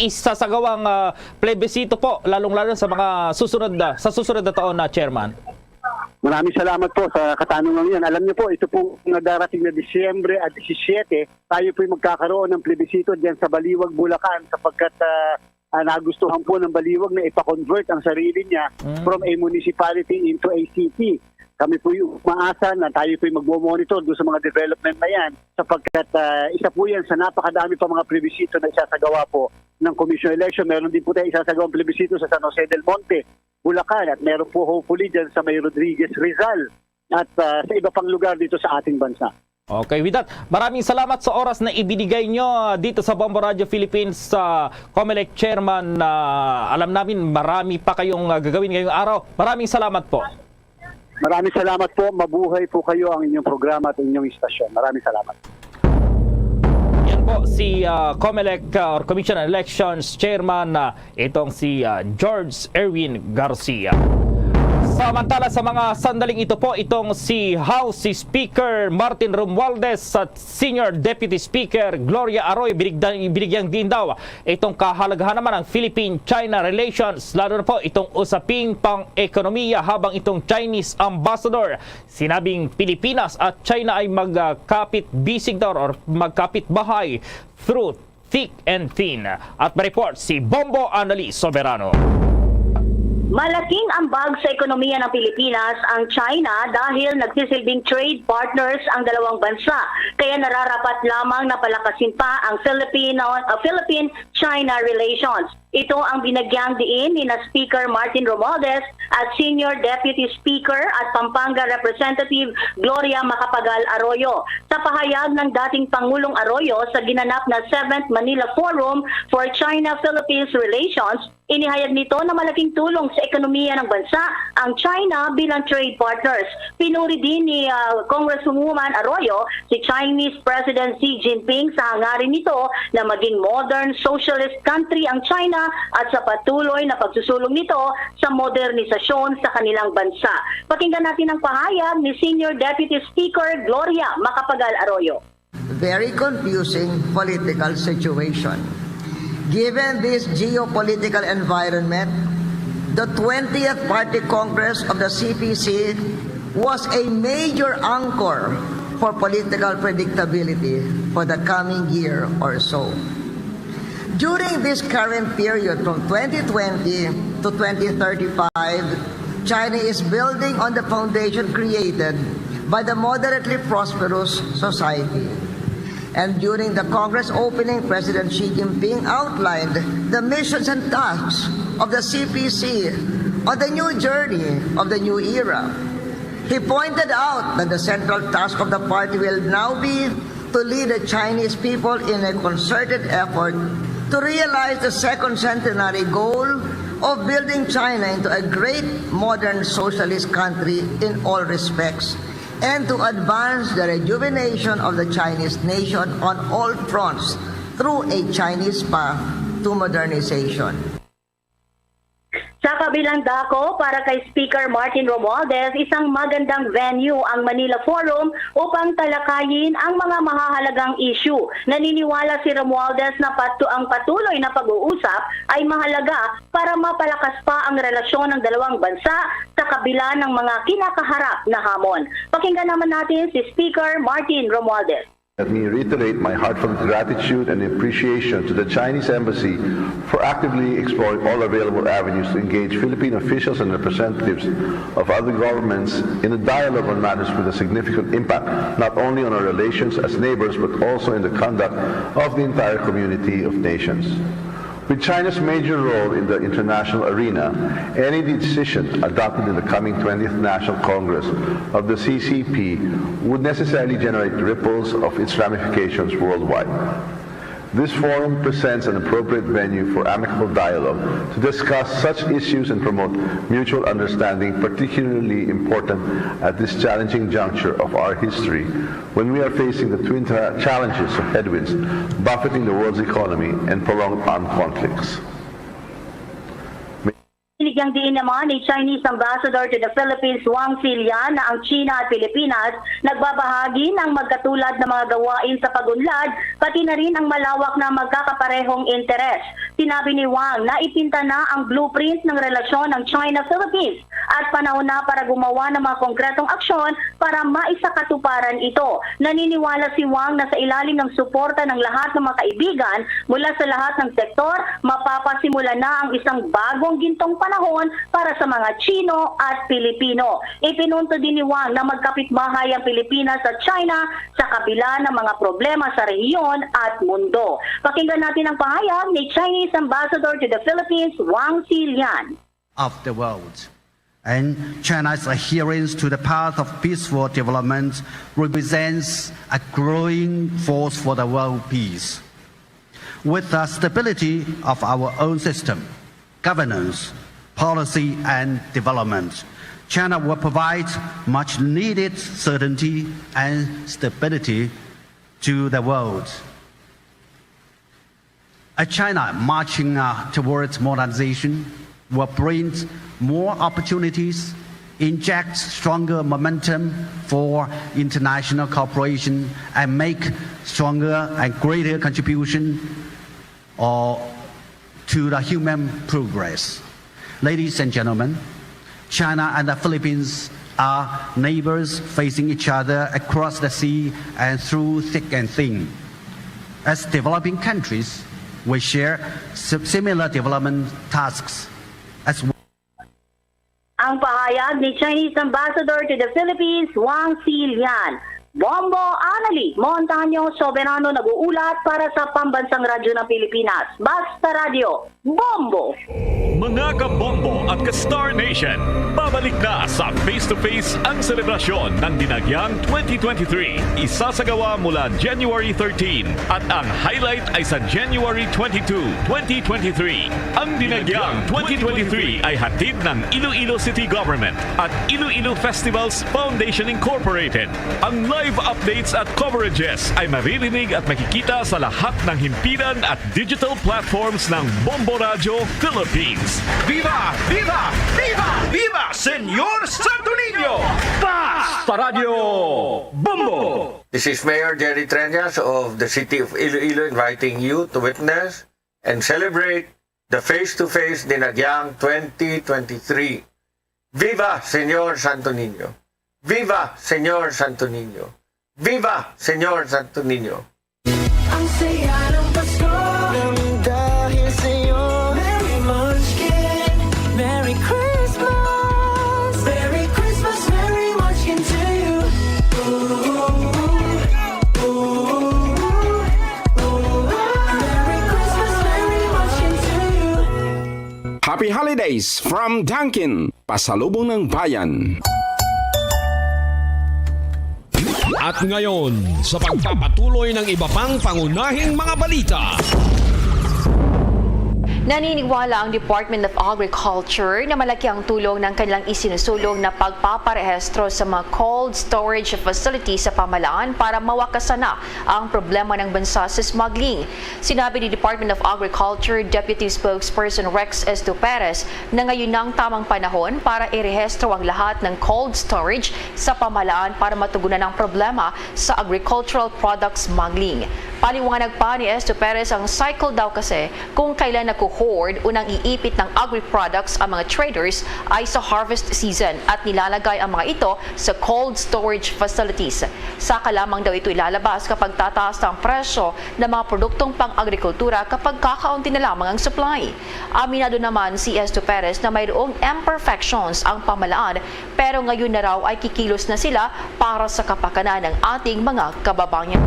isasagawang plebisito po, lalong-lalo sa mga susunod na taon na, Chairman. Maraming salamat po sa katanungan yan. Alam niyo po, ito po darating na Disyembre at 17, tayo po magkakaroon ng plebisito diyan sa Baliwag, Bulacan, sapagkat nagustuhan po ng Baliwag na ipa-convert ang sarili niya from a municipality into a city. Kami po yung umaasa na tayo po yung magmo-monitor doon sa mga development na yan, sapagkat isa po yan sa napakadami pa mga plebisito na isasagawa po ng Commission Election. Meron din po tayo isasagawang plebisito sa San Jose del Monte, Bulacan, at meron po hopefully dyan sa May Rodriguez, Rizal, at sa iba pang lugar dito sa ating bansa. Okay, with that, maraming salamat sa oras na ibinigay nyo dito sa Bombo Radio Philippines sa COMELEC Chairman. Alam namin marami pa kayong gagawin ngayong araw. Maraming salamat po. Maraming salamat po. Mabuhay po kayo ang inyong programa at inyong istasyon. Maraming salamat. Yan po si COMELEC or Commission on Elections Chairman, itong si George Erwin Garcia. Samantala sa mga sandaling ito po, itong si House Speaker Martin Romualdez at Senior Deputy Speaker Gloria Arroyo binigyang din daw itong kahalagahan naman ng Philippine-China relations, lalo na po itong usaping pang-ekonomiya, habang itong Chinese Ambassador sinabing Pilipinas at China ay magkapit-bisig daw or magkapit-bahay through thick and thin. At ma-report si Bombo Annalise Soberano. Malaking ambag sa ekonomiya ng Pilipinas ang China dahil nagsisilbing trade partners ang dalawang bansa. Kaya nararapat lamang na palakasin pa ang Philippine-China relations. Ito ang binagyang diin ni Speaker Martin Romualdez at Senior Deputy Speaker at Pampanga Representative Gloria Macapagal Arroyo. Sa pahayag ng dating Pangulong Arroyo sa ginanap na 7th Manila Forum for China-Philippines Relations, inihayag nito na malaking tulong sa ekonomiya ng bansa ang China bilang trade partners. Pinuri din ni Congresswoman Arroyo si Chinese President Xi Jinping sa hangarin nito na maging modern socialist country ang China at sa patuloy na pagsusulong nito sa modernisasyon sa kanilang bansa. Pakinggan natin ang pahayag ni Senior Deputy Speaker Gloria Macapagal Arroyo. Very confusing political situation. Given this geopolitical environment, the 20th Party Congress of the CPC was a major anchor for political predictability for the coming year or so. During this current period from 2020 to 2035, China is building on the foundation created by the moderately prosperous society. And during the Congress opening, President Xi Jinping outlined the missions and tasks of the CPC on the new journey of the new era. He pointed out that the central task of the party will now be to lead the Chinese people in a concerted effort to realize the second centenary goal of building China into a great modern socialist country in all respects, and to advance the rejuvenation of the Chinese nation on all fronts through a Chinese path to modernization. Sa kabilang dako, para kay Speaker Martin Romualdez, isang magandang venue ang Manila Forum upang talakayin ang mga mahahalagang issue. Naniniwala si Romualdez na ang patuloy na pag-uusap ay mahalaga para mapalakas pa ang relasyon ng dalawang bansa sa kabila ng mga kinakaharap na hamon. Pakinggan naman natin si Speaker Martin Romualdez. Let me reiterate my heartfelt gratitude and appreciation to the Chinese Embassy for actively exploring all available avenues to engage Philippine officials and representatives of other governments in a dialogue on matters with a significant impact, not only on our relations as neighbors, but also in the conduct of the entire community of nations. With China's major role in the international arena, any decision adopted in the coming 20th National Congress of the CCP would necessarily generate ripples of its ramifications worldwide. This forum presents an appropriate venue for amicable dialogue to discuss such issues and promote mutual understanding, particularly important at this challenging juncture of our history, when we are facing the twin challenges of headwinds buffeting the world's economy and prolonged armed conflicts. Binigyang diin naman ni Chinese Ambassador to the Philippines Wang Xilian na ang China at Pilipinas nagbabahagi ng magkatulad na mga gawain sa pagunlad, pati na rin ang malawak na magkakaparehong interes. Sinabi ni Wang na ipinta na ang blueprint ng relasyon ng China-Philippines at panahon na para gumawa ng mga konkretong aksyon para maisakatuparan ito. Naniniwala si Wang na sa ilalim ng suporta ng lahat ng mga kaibigan mula sa lahat ng sektor, mapapasimula na ang isang bagong gintong panahon para sa mga Chino at Pilipino. Ipinunto din ni Wang na magkapitbahay ang Pilipinas at China sa kabila ng mga problema sa rehiyon at mundo. Pakinggan natin ang pahayag ni Chinese Ambassador to the Philippines, Wang Xilian. Of the world. And China's adherence to the path of peaceful development represents a growing force for the world peace. With the stability of our own system, governance, policy and development, China will provide much needed certainty and stability to the world. A China marching towards modernization will bring more opportunities, inject stronger momentum for international cooperation, and make stronger and greater contribution to the human progress. Ladies and gentlemen, China and the Philippines are neighbors facing each other across the sea and through thick and thin. As developing countries, we share similar development tasks as well. Ang pahayag ni Chinese Ambassador to the Philippines, Wang Xilian. Bombo Anali Montaño Soberano nag-uulat para sa Pambansang Radyo ng Pilipinas. Basta Radio, Bombo! Mga kabombo at ka-Star Nation, babalik na sa face-to-face ang selebrasyon ng Dinagyang 2023. Isasagawa mula January 13 at ang highlight ay sa January 22, 2023. Ang Dinagyang 2023 ay hatid ng Iloilo City Government at Iloilo Festivals Foundation Incorporated. Ang live updates at coverages ay maririnig at makikita sa lahat ng himpilan at digital platforms ng Bombo Radio Philippines. Viva! Viva! Viva! Viva! Senyor Santo Niño! Basta Radio Bombo! This is Mayor Jerry Treñas of the City of Iloilo inviting you to witness and celebrate the face-to-face Dinagyang 2023. Viva Senyor Santo Niño! Viva Senyor Santo Niño! Viva Senyor Santo Niño! Ang saya ng Pasko dahil sa'yo. Merry Munchkin, Merry Christmas. Merry Christmas, Merry Munchkin to you. Merry Christmas, Merry Munchkin to you. Happy Holidays from Dunkin', pasalubong ng bayan. At ngayon, sa pagpapatuloy ng iba pang pangunahing mga balita. Naniniwala ang Department of Agriculture na malaki ang tulong ng kanilang isinusulong na pagpaparehistro sa mga cold storage facility sa pamahalaan para mawakasan na ang problema ng bansa sa smuggling. Sinabi ni Department of Agriculture Deputy Spokesperson Rex Esto Perez na ngayon ang tamang panahon para irehistro ang lahat ng cold storage sa pamahalaan para matugunan ang problema sa agricultural product smuggling. Paliwanag pa ni Esto Perez ang cycle daw kasi kung kailan nakuhoard unang iipit ng agri-products ang mga traders ay sa harvest season at nilalagay ang mga ito sa cold storage facilities. Saka lamang daw ito ilalabas kapag tataas ang presyo ng mga produktong pang-agrikultura kapag kakaunti na lamang ang supply. Aminado naman si Esto Perez na mayroong imperfections ang pamahalaan pero ngayon na raw ay kikilos na sila para sa kapakanan ng ating mga kababayan.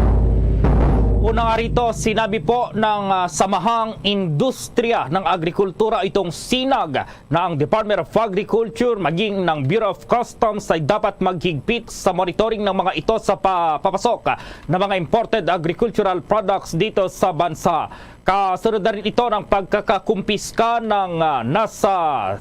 Una nga rito, sinabi po ng Samahang Industriya ng Agrikultura itong SINAG na ang Department of Agriculture maging ng Bureau of Customs ay dapat maghigpit sa monitoring ng mga ito sa papasok ng mga imported agricultural products dito sa bansa. Kasunod na rin ito ng pagkakakumpiska ng nasa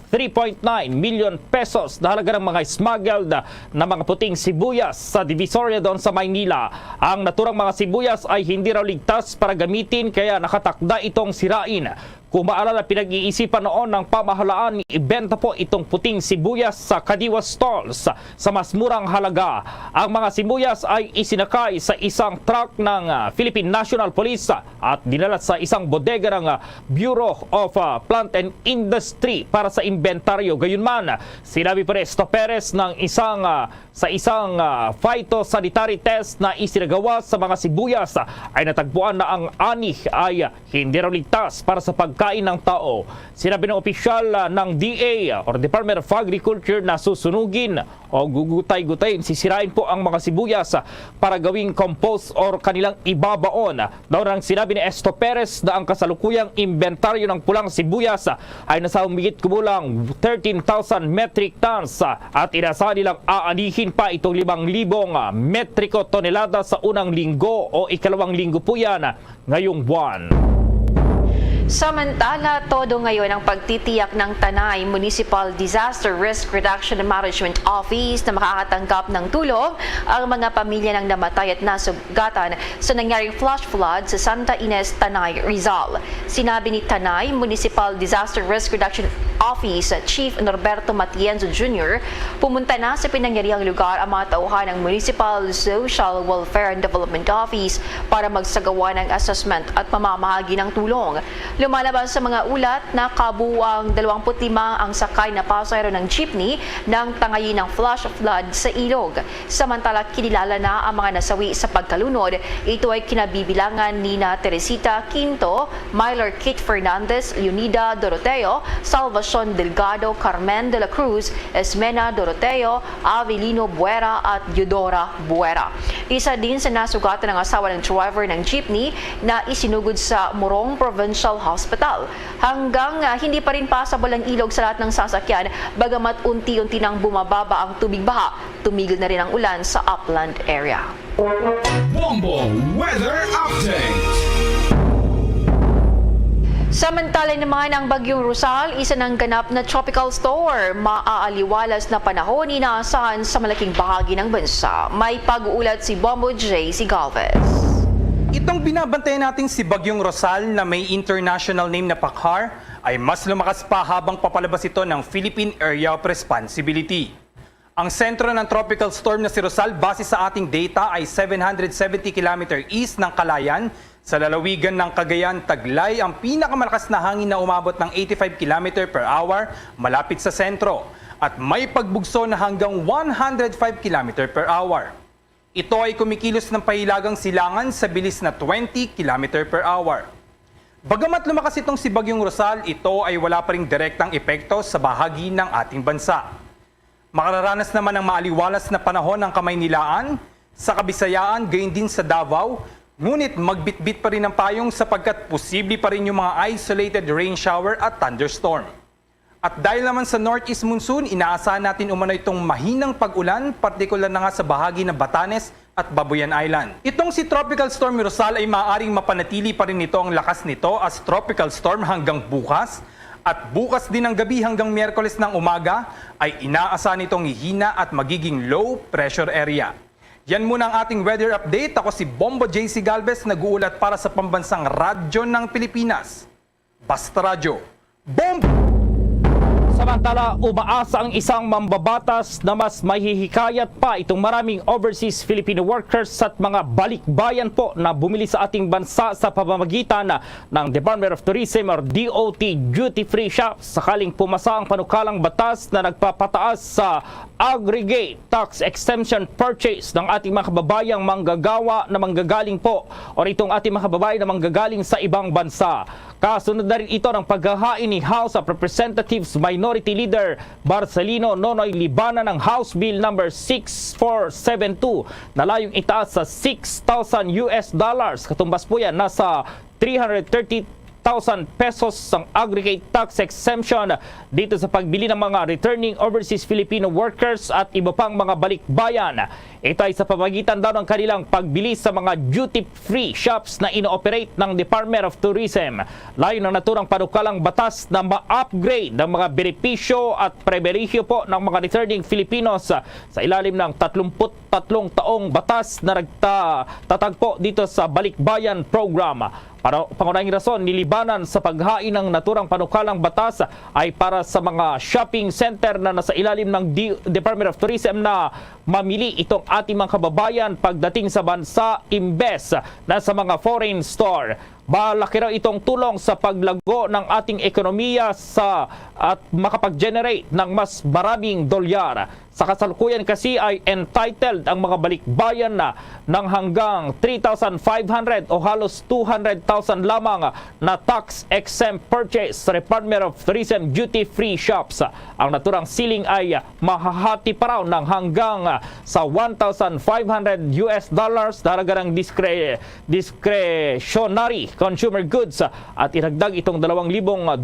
3.9 million pesos na halaga ng mga smuggled na mga puting sibuyas sa Divisoria doon sa Maynila. Ang naturang mga sibuyas ay hindi raw ligtas para gamitin kaya nakatakda itong sirain. Kung maalala, pinag-iisipan noon ng pamahalaan ibenta po itong puting sibuyas sa Kadiwa stalls sa mas murang halaga. Ang mga sibuyas ay isinakay sa isang truck ng Philippine National Police at dinala sa isang bodega ng Bureau of Plant and Industry para sa inventaryo. Gayunman, sinabi pa rin Esto Perez ng sa isang phytosanitary test na isinagawa sa mga sibuyas ay natagpuan na ang ani ay hindi raw ligtas para sa pagkain ng tao. Sinabi ng opisyal ng DA or Department of Agriculture na susunugin o gugutay-gutayin, sisirain po ang mga sibuyas para gawing compost or kanilang ibabaon. Daw nang sinabi ni Esto Perez na ang kasalukuyang inventaryo ng pulang sibuyas ay nasa humigit kumulang 13,000 metric tons at inasahan nilang aanihin pa itong 5,000 metriko tonelada sa unang linggo o ikalawang linggo po yan ngayong buwan. Samantala, todo ngayon ang pagtitiyak ng Tanay Municipal Disaster Risk Reduction and Management Office na makakatanggap ng tulong ang mga pamilya ng namatay at nasugatan sa nangyaring flash flood sa Santa Ines, Tanay, Rizal. Sinabi ni Tanay Municipal Disaster Risk Reduction Office Chief Norberto Matienzo Jr., pumunta na sa pinangyarihang lugar ang mga tauhan ng Municipal Social Welfare and Development Office para magsagawa ng assessment at pamamahagi ng tulong. Lumalabas sa mga ulat na kabuuang 25 ang sakay na pasahero ng jeepney nang tangayin ng flash flood sa ilog. Samantala, kinilala na ang mga nasawi sa pagkalunod. Ito ay kinabibilangan ni na Teresita Quinto, Myler Kit Fernandez, Leonida Doroteo, Salvacion Delgado, Carmen de la Cruz, Esmena Doroteo, Avelino Buera at Eudora Buera. Isa din sa nasugatan ng asawa ng driver ng jeepney na isinugod sa Morong Provincial Hospital. Hanggang hindi pa rin passable ang ilog sa lahat ng sasakyan, bagamat unti-unti nang bumababa ang tubig baha, tumigil na rin ang ulan sa upland area. Bombo Weather Update. Samantala naman ang Bagyong Rosal, isa ng ganap na tropical storm. Maaaliwalas na panahon inaasahan sa malaking bahagi ng bansa. May pag-uulat si Bombo J. Galvez. Itong binabantayan nating si Bagyong Rosal na may international name na Pakhar ay mas lumakas pa habang papalabas ito ng Philippine Area of Responsibility. Ang sentro ng tropical storm na si Rosal base sa ating data ay 770 km east ng Calayan. Sa lalawigan ng Cagayan, Taglay ang pinakamalakas na hangin na umabot ng 85 km per hour malapit sa sentro at may pagbugso na hanggang 105 km per hour. Ito ay kumikilos ng pahilagang silangan sa bilis na 20 km per hour. Bagamat lumakas itong si Bagyong Rosal, ito ay wala pa ring direktang epekto sa bahagi ng ating bansa. Makararanas naman ng maaliwalas na panahon ng Kamaynilaan, sa Kabisayaan, gayon din sa Davao, ngunit magbitbit pa rin ang payong sapagkat posible pa rin yung mga isolated rain shower at thunderstorm. At dahil naman sa northeast monsoon, inaasahan natin umano itong mahinang pag-ulan, partikular na nga sa bahagi ng Batanes, at Babuyan Island. Itong si Tropical Storm Rosal ay maaaring mapanatili pa rin ito ang lakas nito as tropical storm hanggang bukas. At bukas din ng gabi hanggang Miyerkules ng umaga ay inaasahan nitong hihina at magiging low pressure area. Yan muna ang ating weather update. Ako si Bombo JC Galvez, nag-uulat para sa pambansang radyo ng Pilipinas. Basta Radyo. Bombo! Samantala, umaasa ang isang mambabatas na mas mahihikayat pa itong maraming overseas Filipino workers at mga balikbayan po na bumili sa ating bansa sa pamamagitan ng Department of Tourism or DOT duty-free shops sakaling pumasa ang panukalang batas na nagpapataas sa aggregate tax exemption purchase ng ating mga kababayang manggagawa na manggagaling po o itong ating mga kababayan na manggagaling sa ibang bansa. Kasunod na rin ito ng paghahain ni House of Representatives Minority Leader Barcelino Nonoy Libana ng House Bill number 6472 na layong itaas sa $6,000 katumbas po yan nasa 330,000 pesos ang aggregate tax exemption dito sa pagbili ng mga returning overseas Filipino workers at iba pang mga balikbayan. Ito ay sa pamamagitan daw ng kanilang pagbili sa mga duty-free shops na ino-operate ng Department of Tourism. Layo ng naturang panukalang batas na ma-upgrade ng mga benepisyo at pribilehiyo po ng mga returning Filipinos sa ilalim ng 33 taong batas na nagtatagpo dito sa Balikbayan Program. Para pangunahing rason, nilibanan sa paghain ng naturang panukalang batas ay para sa mga shopping center na nasa ilalim ng Department of Tourism na mamili itong ating mga kababayan pagdating sa bansa imbes na sa mga foreign store. Malaki raw itong tulong sa paglago ng ating ekonomiya at makapag-generate ng mas maraming dolyar. Sa kasalukuyan kasi ay entitled ang mga balikbayan na ng hanggang 3,500 o halos 200,000 lamang na tax-exempt purchase sa Department of Tourism duty-free shops. Ang naturang ceiling ay mahahati pa raw ng hanggang sa $1,500 daraga ng discretionary consumer goods at iragdag itong $2,000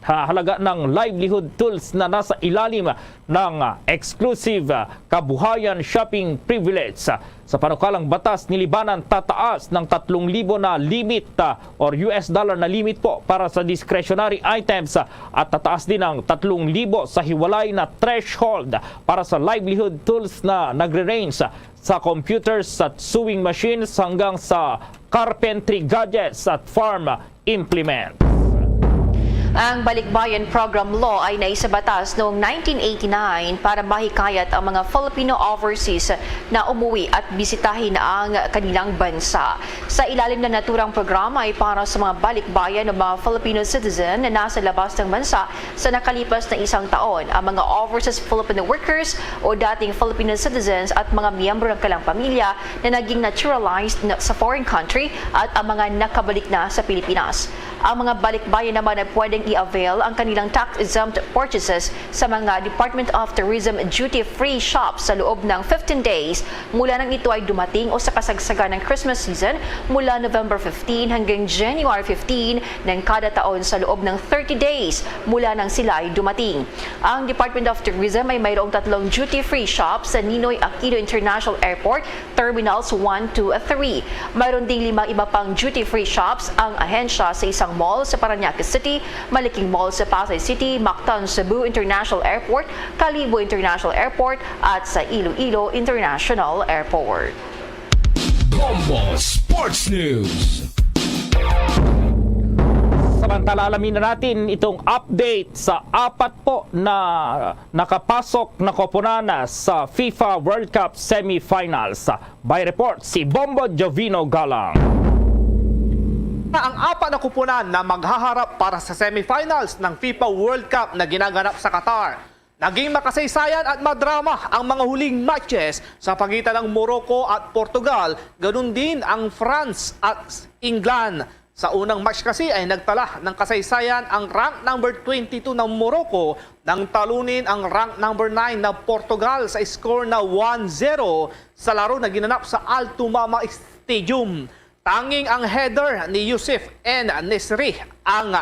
halaga ng livelihood tools na nasa ilalim ng exclusive kabuhayan shopping privilege. Sa panukalang batas, nilibanan tataas ng 3,000 na limit or US dollar na limit po para sa discretionary items at tataas din ng 3,000 sa hiwalay na threshold para sa livelihood tools na nagre-range sa computers at sewing machines hanggang sa carpentry gadgets at farm implements. Ang Balikbayan Program Law ay naisabatas noong 1989 para mahikayat ang mga Filipino overseas na umuwi at bisitahin ang kanilang bansa. Sa ilalim ng naturang programa ay para sa mga balikbayan ng mga Filipino citizen na nasa labas ng bansa sa nakalipas na isang taon. Ang mga overseas Filipino workers o dating Filipino citizens at mga miyembro ng kanilang pamilya na naging naturalized sa foreign country at ang mga nakabalik na sa Pilipinas. Ang mga balikbayan naman ay pwedeng i-avail ang kanilang tax-exempt purchases sa mga Department of Tourism duty-free shops sa loob ng 15 days mula nang ito ay dumating o sa kasagsagan ng Christmas season mula November 15 hanggang January 15 ng kada taon sa loob ng 30 days mula nang sila ay dumating. Ang Department of Tourism ay mayroong 3 duty-free shops sa Ninoy Aquino International Airport, Terminals 1, 2 at 3. Mayroon ding 5 iba pang duty-free shops ang ahensya sa isang mall sa Parañaque City, Maliking Mall sa Pasay City, Mactan Cebu International Airport, Calibo International Airport at sa Iloilo International Airport. Bombo Sports News. Samantala, alamin na natin itong update sa 4 po na nakapasok na koponan sa FIFA World Cup semifinals. By report, si Bombo Jovino Galang. Ang 4 na kupunan na maghaharap para sa semifinals ng FIFA World Cup na ginaganap sa Qatar. Naging makasaysayan at madrama ang mga huling matches sa pagitan ng Morocco at Portugal, ganun din ang France at England. Sa unang match kasi ay nagtala ng kasaysayan ang rank number 22 ng Morocco nang talunin ang rank number 9 na Portugal sa score na 1-0 sa laro na ginanap sa Al Tumama Stadium. Tanging ang header ni Youssef N. Nesri ang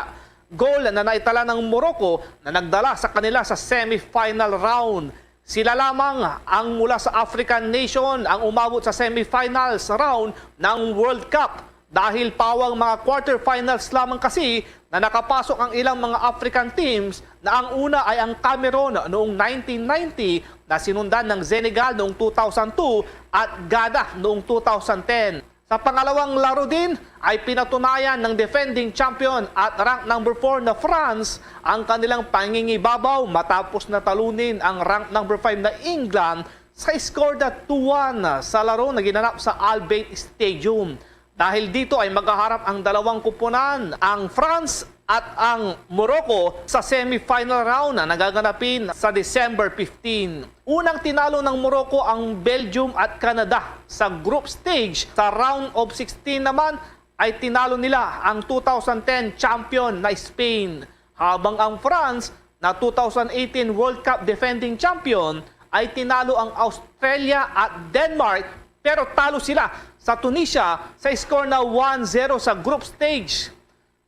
goal na naitala ng Morocco na nagdala sa kanila sa semi-final round. Sila lamang ang mula sa African nation ang umabot sa semifinals round ng World Cup. Dahil pawang mga quarterfinals lamang kasi na nakapasok ang ilang mga African teams na ang una ay ang Cameroon noong 1990 na sinundan ng Senegal noong 2002 at Ghana noong 2010. Sa pangalawang laro din ay pinatunayan ng defending champion at rank number 4 na France ang kanilang pangingibabaw matapos na talunin ang rank number 5 na England sa score na 2-1 sa laro na ginanap sa Al Bayt Stadium. Dahil dito ay maghaharap ang dalawang kupunan, ang France at ang Morocco sa semi-final round na nagaganapin sa December 15. Unang tinalo ng Morocco ang Belgium at Canada sa group stage. Sa round of 16 naman ay tinalo nila ang 2010 champion na Spain. Habang ang France na 2018 World Cup defending champion ay tinalo ang Australia at Denmark pero talo sila sa Tunisia sa score na 1-0 sa group stage.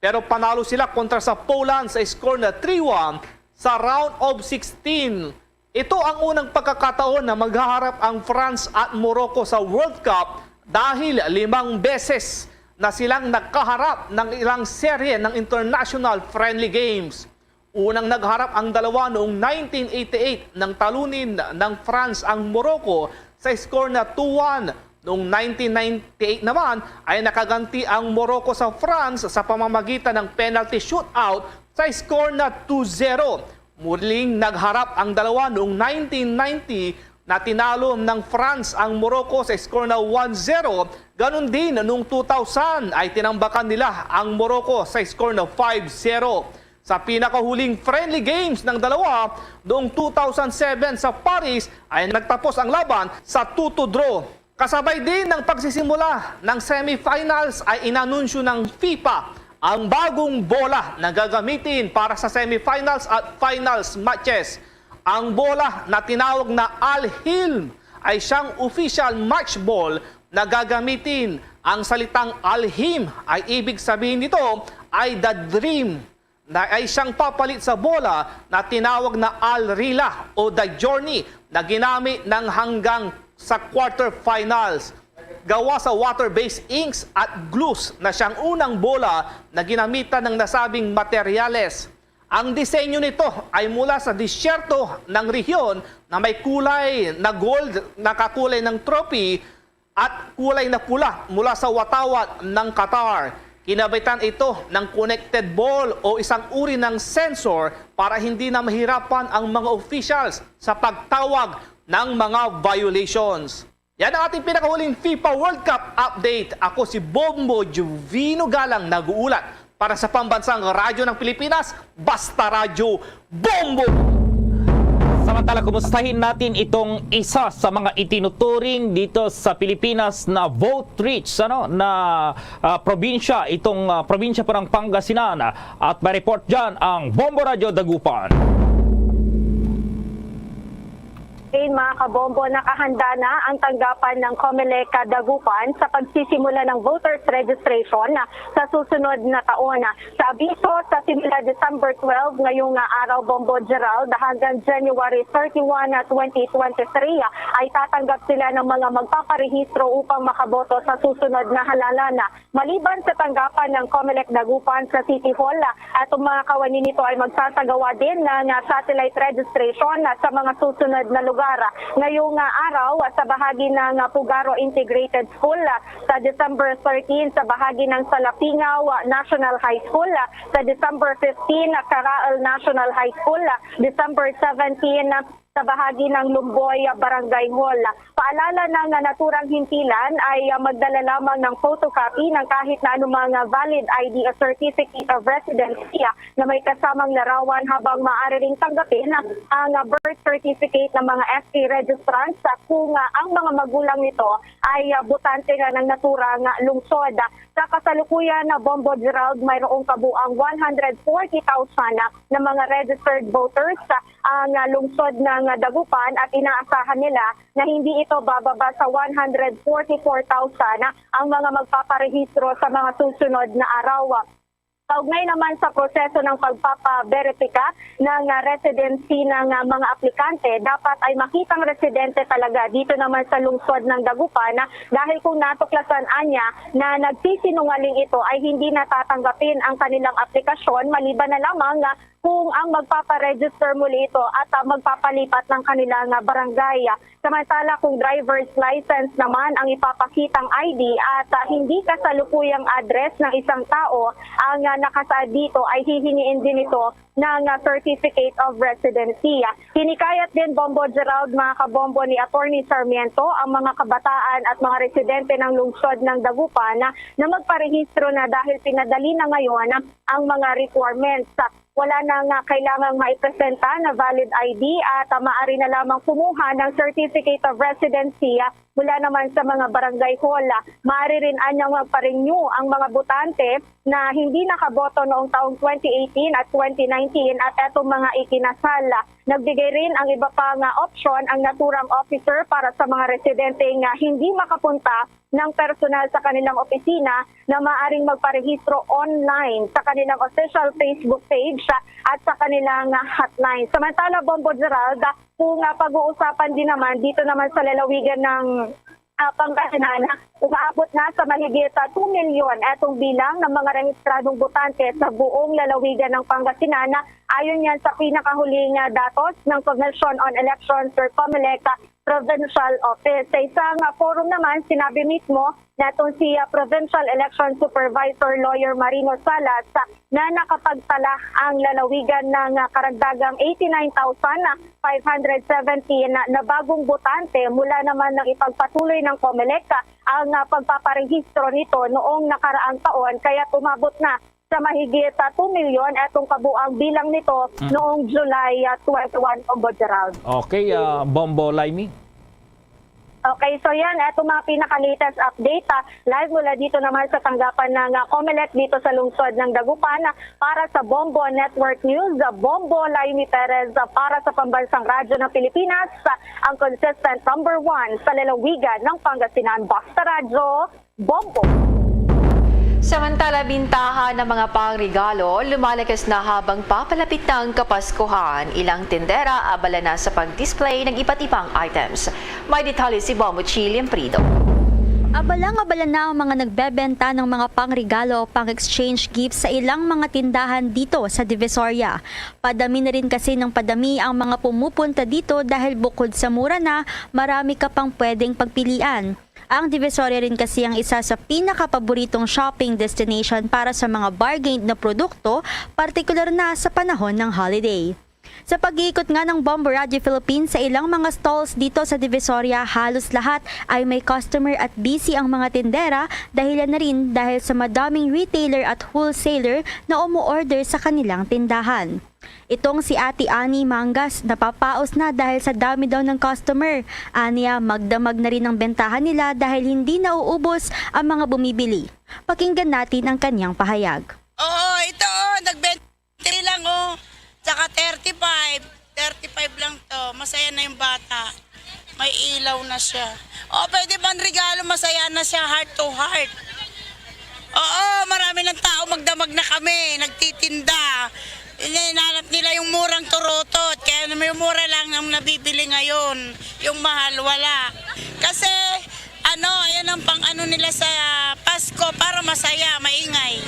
Pero panalo sila kontra sa Poland sa score na 3-1 sa round of 16. Ito ang unang pagkakataon na maghaharap ang France at Morocco sa World Cup dahil 5 beses na silang nagkaharap ng ilang serye ng international friendly games. Unang nagharap ang dalawa noong 1988 nang talunin ng France ang Morocco sa score na 2-1. Noong 1998 naman ay nakaganti ang Morocco sa France sa pamamagitan ng penalty shootout sa score na 2-0. Muling nagharap ang dalawa noong 1990 na tinalo ng France ang Morocco sa score na 1-0. Ganon din noong 2000 ay tinambakan nila ang Morocco sa score na 5-0. Sa pinakahuling friendly games ng dalawa, noong 2007 sa Paris ay nagtapos ang laban sa 2-draw. Kasabay din ng pagsisimula ng semifinals ay inanunsyo ng FIFA ang bagong bola na gagamitin para sa semifinals at finals matches. Ang bola na tinawag na Al-Hilm ay siyang official match ball na gagamitin. Ang salitang Al-Hilm ay ibig sabihin nito ay the dream na ay siyang papalit sa bola na tinawag na Al-Rila o the journey na ginamit ng hanggang sa quarterfinals. Gawa sa water-based inks at glues na siyang unang bola na ginamitan ng nasabing materyales. Ang disenyo nito ay mula sa disyerto ng rehiyon na may kulay na gold na kakulay ng trophy at kulay na pula mula sa watawat ng Qatar. Kinabitan ito ng connected ball o isang uri ng sensor para hindi na mahirapan ang mga officials sa pagtawag ng mga violations. Yan ang ating pinakahuling FIFA World Cup update. Ako si Bombo Juvino Galang nag-uulat para sa Pambansang Radyo ng Pilipinas, Basta Radyo Bombo! Samantala, kumustahin natin itong isa sa mga itinuturing dito sa Pilipinas na vote-rich probinsya, itong probinsya po ng Pangasinan. At may report dyan ang Bombo Radyo Dagupan. Mga kabombo, nakahanda na ang tanggapan ng COMELEC Dagupan sa pagsisimula ng voters registration sa susunod na taon. Sa abiso sa simula December 12 ngayong araw, Bombo Gerald, hanggang January 31, 2023 ay tatanggap sila ng mga magpaparehistro upang makaboto sa susunod na halalan. Maliban sa tanggapan ng COMELEC Dagupan sa City Hall at ang mga kawani nito ay magsasagawa din ng satellite registration sa mga susunod na lugar. Ngayong araw sa bahagi ng Pugaro Integrated School, sa December 13 sa bahagi ng Salapingaw National High School, sa December 15 Caraal National High School, December 17 sa bahagi ng Lumboy Barangay Hall. Paalala ng naturang hintilan ay magdala lamang ng photocopy ng kahit na anumang valid ID o certificate of residency na may kasamang larawan habang maaari ring tanggapin ang birth certificate ng mga SK registrants kung ang mga magulang nito ay botante ng naturang lungsod. Sa kasalukuyan na Bombo Gerald, mayroong kabuang 140,000 na mga registered voters ang lungsod ng Dagupan at inaasahan nila na hindi ito bababa sa 144,000 ang mga magpaparehistro sa mga susunod na araw. Kaugnay naman sa proseso ng pagpapaberipika ng residency ng mga aplikante, dapat ay makitang residente talaga dito naman sa lungsod ng Dagupan dahil kung natuklasan anya na nagsisinungaling ito ay hindi natatanggapin ang kanilang aplikasyon maliban na lamang kung ang magpaparegister muli ito at magpapalipat ng kanilang barangay. Samantala kung driver's license naman ang ipapakitang ID at hindi kasalukuyang address ng isang tao ang nakasaad dito ay hihingiin din ito ng Certificate of Residency. Hinikayat din Bombo Gerald mga kabombo ni Attorney Sarmiento ang mga kabataan at mga residente ng lungsod ng Dagupan na magparehistro na dahil pinadali na ngayon ang mga requirements. Wala na nga kailangang maipresenta na valid ID at maaari na lamang kumuha ng Certificate of Residency mula naman sa mga barangay hall. Maaari rin anyang magpa-renew ang mga botante na hindi nakaboto noong taong 2018 at 2019 at etong mga ikinasal. Nagbigay rin ang iba pang option ang naturang officer para sa mga residente nga hindi makapunta ng personal sa kanilang opisina na maaaring magparehistro online sa kanilang official Facebook page at sa kanilang hotline. Samantala, Bombo Gerald, kung pag-uusapan din naman dito naman sa lalawigan ng Pangasinan, umaabot na sa mahigit 2 milyon etong bilang ng mga rehistradong botante sa buong lalawigan ng Pangasinan. Ayon yan sa pinakahuling datos ng Commission on Elections or COMELEC Provincial Office. Sa isang forum naman, sinabi mismo na itong si Provincial Election Supervisor Lawyer Marino Salas na nakapagtala ang lalawigan ng karagdagang 89,517 na bagong botante mula naman ng ipagpatuloy ng COMELEC ang pagpaparehistro nito noong nakaraang taon kaya tumabot na sa mahigit 2 milyon etong kabuang bilang nito noong July 21, Bombo Gerald. Okay, Bombo Laimi. Okay, so yan, etong mga pinaka-latest update live mula dito naman sa tanggapan ng COMELEC dito sa lungsod ng Dagupan para sa Bombo Network News. Bombo Laimi Perez para sa Pambansang Radyo ng Pilipinas, ang consistent number 1 sa lalawigan ng Pangasinan. Basta Radyo, Bombo! Samantala, bintahan ng mga pangregalo lumalakas na habang papalapit ng Kapaskuhan. Ilang tindera abala na sa pag-display ng iba't ibang items. May detalye si Bombo Chilian Prido. Abalang-abala na ang mga nagbebenta ng mga pangregalo o pang-exchange gifts sa ilang mga tindahan dito sa Divisoria. Padami na rin kasi ng padami ang mga pumupunta dito dahil bukod sa mura na, marami ka pang pwedeng pagpilian. Ang Divisoria rin kasi ang isa sa pinakapaboritong shopping destination para sa mga bargained na produkto, partikular na sa panahon ng holiday. Sa pag-iikot nga ng Bombo Radio Philippines sa ilang mga stalls dito sa Divisoria, halos lahat ay may customer at busy ang mga tindera dahilan na rin dahil sa madaming retailer at wholesaler na umu-order sa kanilang tindahan. Itong si Ate Ani Mangas napapaos na dahil sa dami daw ng customer. Aniya, magdamag na rin ang bentahan nila dahil hindi nauubos ang mga bumibili. Pakinggan natin ang kanyang pahayag. Oo, ito nagbenta lang Tsaka 35 lang to. Masaya na yung bata. May ilaw na siya. Pwede ba ang regalo? Masaya na siya, heart to heart. Oo, marami ng tao, magdamag na kami, nagtitinda. Hinanap nila yung murang turutot, kaya may mura lang ang nabibili ngayon. Yung mahal, wala. Kasi, ayan ang pang nila sa Pasko para masaya, maingay.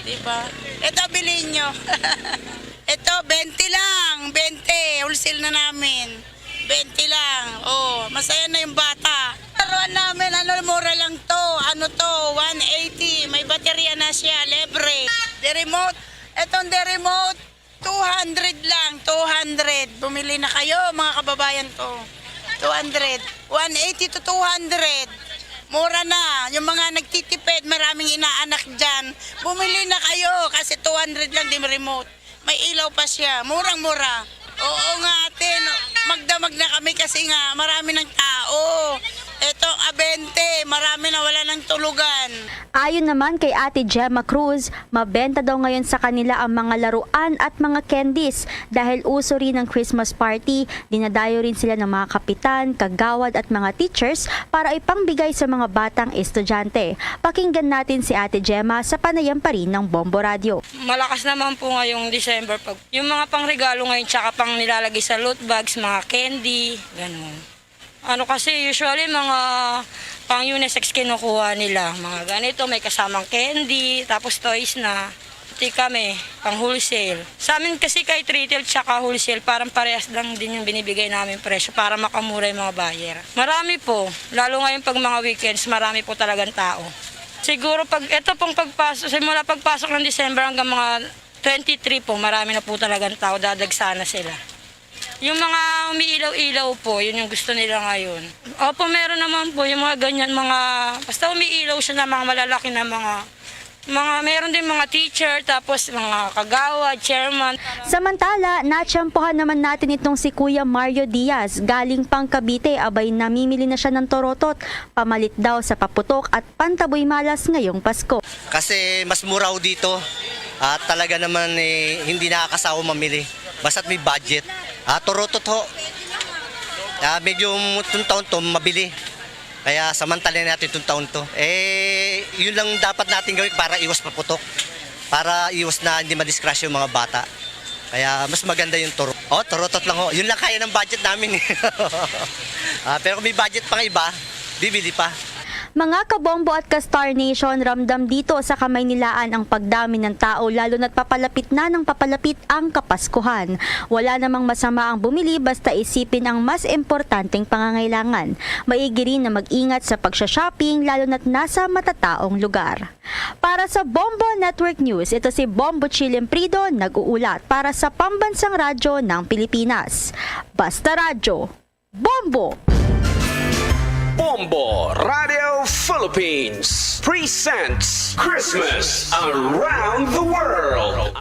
Diba? Ito, bilhin nyo. Ito, 20 lang. 20. Wholesale na namin. 20 lang. Masaya na yung bata. Laruan namin, mura lang to. 180. May baterya na siya. Libre. The remote. Etong the remote, 200 lang. 200. Bumili na kayo, mga kababayan ko. 200. 180 to 200. Mura na. Yung mga nagtitipid, maraming inaanak dyan. Bumili na kayo kasi 200 lang din remote. May ilaw pa siya. Murang-mura. Oo nga ate, magdamag na kami kasi nga marami ng tao. Itong abente, marami na wala ng tulugan. Ayon naman kay Ate Gemma Cruz, mabenta daw ngayon sa kanila ang mga laruan at mga candies dahil uso rin ng Christmas party. Dinadayo rin sila ng mga kapitan, kagawad at mga teachers para ipangbigay sa mga batang estudyante. Pakinggan natin si Ate Gemma sa panayam pa rin ng Bombo Radio. Malakas naman po ngayong December pag yung mga pangregalo ngayon tsaka pang nilalagay sa loot bags, mga candy, ganun. Ano kasi usually mga pang unisex kinukuha nila, mga ganito, may kasamang candy, tapos toys na. Pati kami, pang wholesale. Sa amin kasi kahit retail tsaka wholesale, parang parehas lang din yung binibigay namin presyo para makamura yung mga buyer. Marami po, lalo ngayon pag mga weekends, marami po talagang tao. Siguro pag ito pong pagpasok, simula pagpasok ng December hanggang mga 23 po, marami na po talagang tao, dadagsana sila. Yung mga umiilaw-ilaw po, yun yung gusto nila ngayon. Opo, meron naman po yung mga ganyan, basta umiilaw siya na mga malalaki na meron din mga teacher, tapos mga kagawad, chairman. Samantala, natsyempohan naman natin itong si Kuya Mario Diaz. Galing pang Cavite, abay namimili na siya ng torotot. Pamalit daw sa paputok at pantaboy malas ngayong Pasko. Kasi mas mura dito at talaga naman hindi nakakasawa mamili. Basta't may budget. Torotot ho. Medyo itong taon to mabili. Kaya samantalin natin itong taon to. Yun lang dapat natin gawin para iwas paputok. Para iwas na hindi madiskrasya yung mga bata. Kaya mas maganda yung torotot lang ho. Yun lang kaya ng budget namin. Pero kung may budget pang iba, bibili pa. Mga kabombo at ka-Star Nation, ramdam dito sa Kamaynilaan ang pagdami ng tao lalo na't papalapit na ng papalapit ang Kapaskuhan. Wala namang masama ang bumili basta isipin ang mas importanteng pangangailangan. Maigi rin na mag-ingat sa pagsha-shopping lalo na't nasa matataong lugar. Para sa Bombo Network News, ito si Bombo Chilimprido nag-uulat para sa Pambansang Radyo ng Pilipinas. Basta Radyo, Bombo! Bombo Radio Philippines presents Christmas Around the World.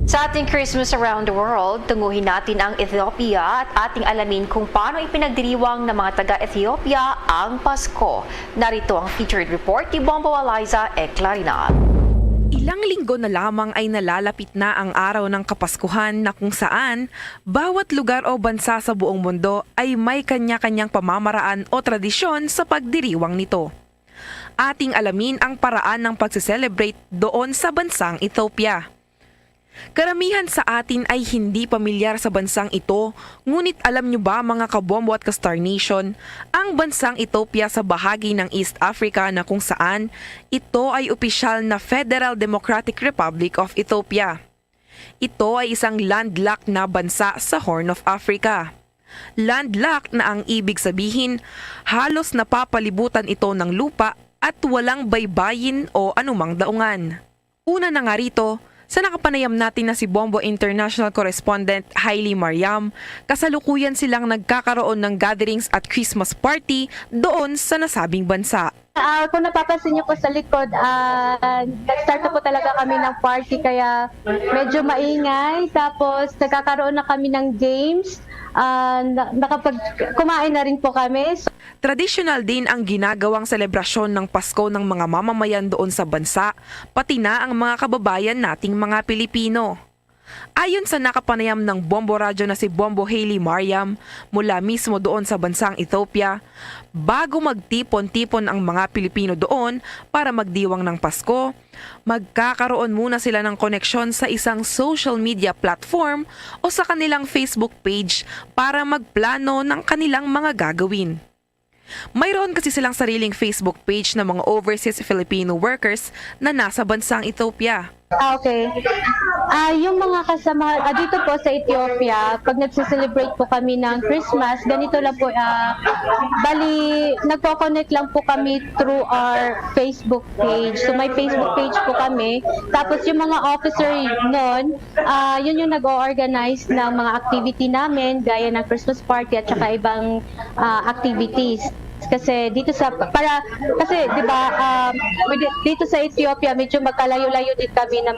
Sa ating Christmas Around the World, tunguhin natin ang Ethiopia at ating alamin kung paano ipinagdiriwang ng mga taga-Ethiopia ang Pasko. Narito ang featured report ni Bombo Eliza Eclarinal. Ilang linggo na lamang ay nalalapit na ang araw ng Kapaskuhan na kung saan bawat lugar o bansa sa buong mundo ay may kanya-kanyang pamamaraan o tradisyon sa pagdiriwang nito. Ating alamin ang paraan ng pagse-celebrate doon sa bansang Ethiopia. Karamihan sa atin ay hindi pamilyar sa bansang ito, ngunit alam nyo ba mga kabombo at ka-Star Nation, ang bansang Ethiopia sa bahagi ng East Africa na kung saan ito ay opisyal na Federal Democratic Republic of Ethiopia. Ito ay isang landlocked na bansa sa Horn of Africa. Landlocked na ang ibig sabihin, halos napapalibutan ito ng lupa at walang baybayin o anumang daungan. Una na nga rito, sa nakapanayam natin na si Bombo International Correspondent Hailey Mariam, kasalukuyan silang nagkakaroon ng gatherings at Christmas party doon sa nasabing bansa. Kung napapansin niyo po sa likod, nag-start na po talaga kami ng party kaya medyo maingay. Tapos nagkakaroon na kami ng games. Kumain na rin po kami. Traditional din ang ginagawang selebrasyon ng Pasko ng mga mamamayan doon sa bansa, pati na ang mga kababayan nating mga Pilipino. Ayon sa nakapanayam ng Bombo Radyo na si Bombo Hailey Mariam mula mismo doon sa bansang Ethiopia, bago magtipon-tipon ang mga Pilipino doon para magdiwang ng Pasko, magkakaroon muna sila ng koneksyon sa isang social media platform o sa kanilang Facebook page para magplano ng kanilang mga gagawin. Mayroon kasi silang sariling Facebook page ng mga overseas Filipino workers na nasa bansang Ethiopia. Okay. Yung mga kasama dito po sa Ethiopia, pag nagse-celebrate po kami ng Christmas, ganito lang po, bali, nagko-connect lang po kami through our Facebook page. So may Facebook page po kami. Tapos yung mga officer noon, yun yung nag-organize ng mga activity namin, gaya ng Christmas party at saka ibang activities. Kasi dito kasi 'di ba dito sa Ethiopia medyo magkalayo-layo din kami ng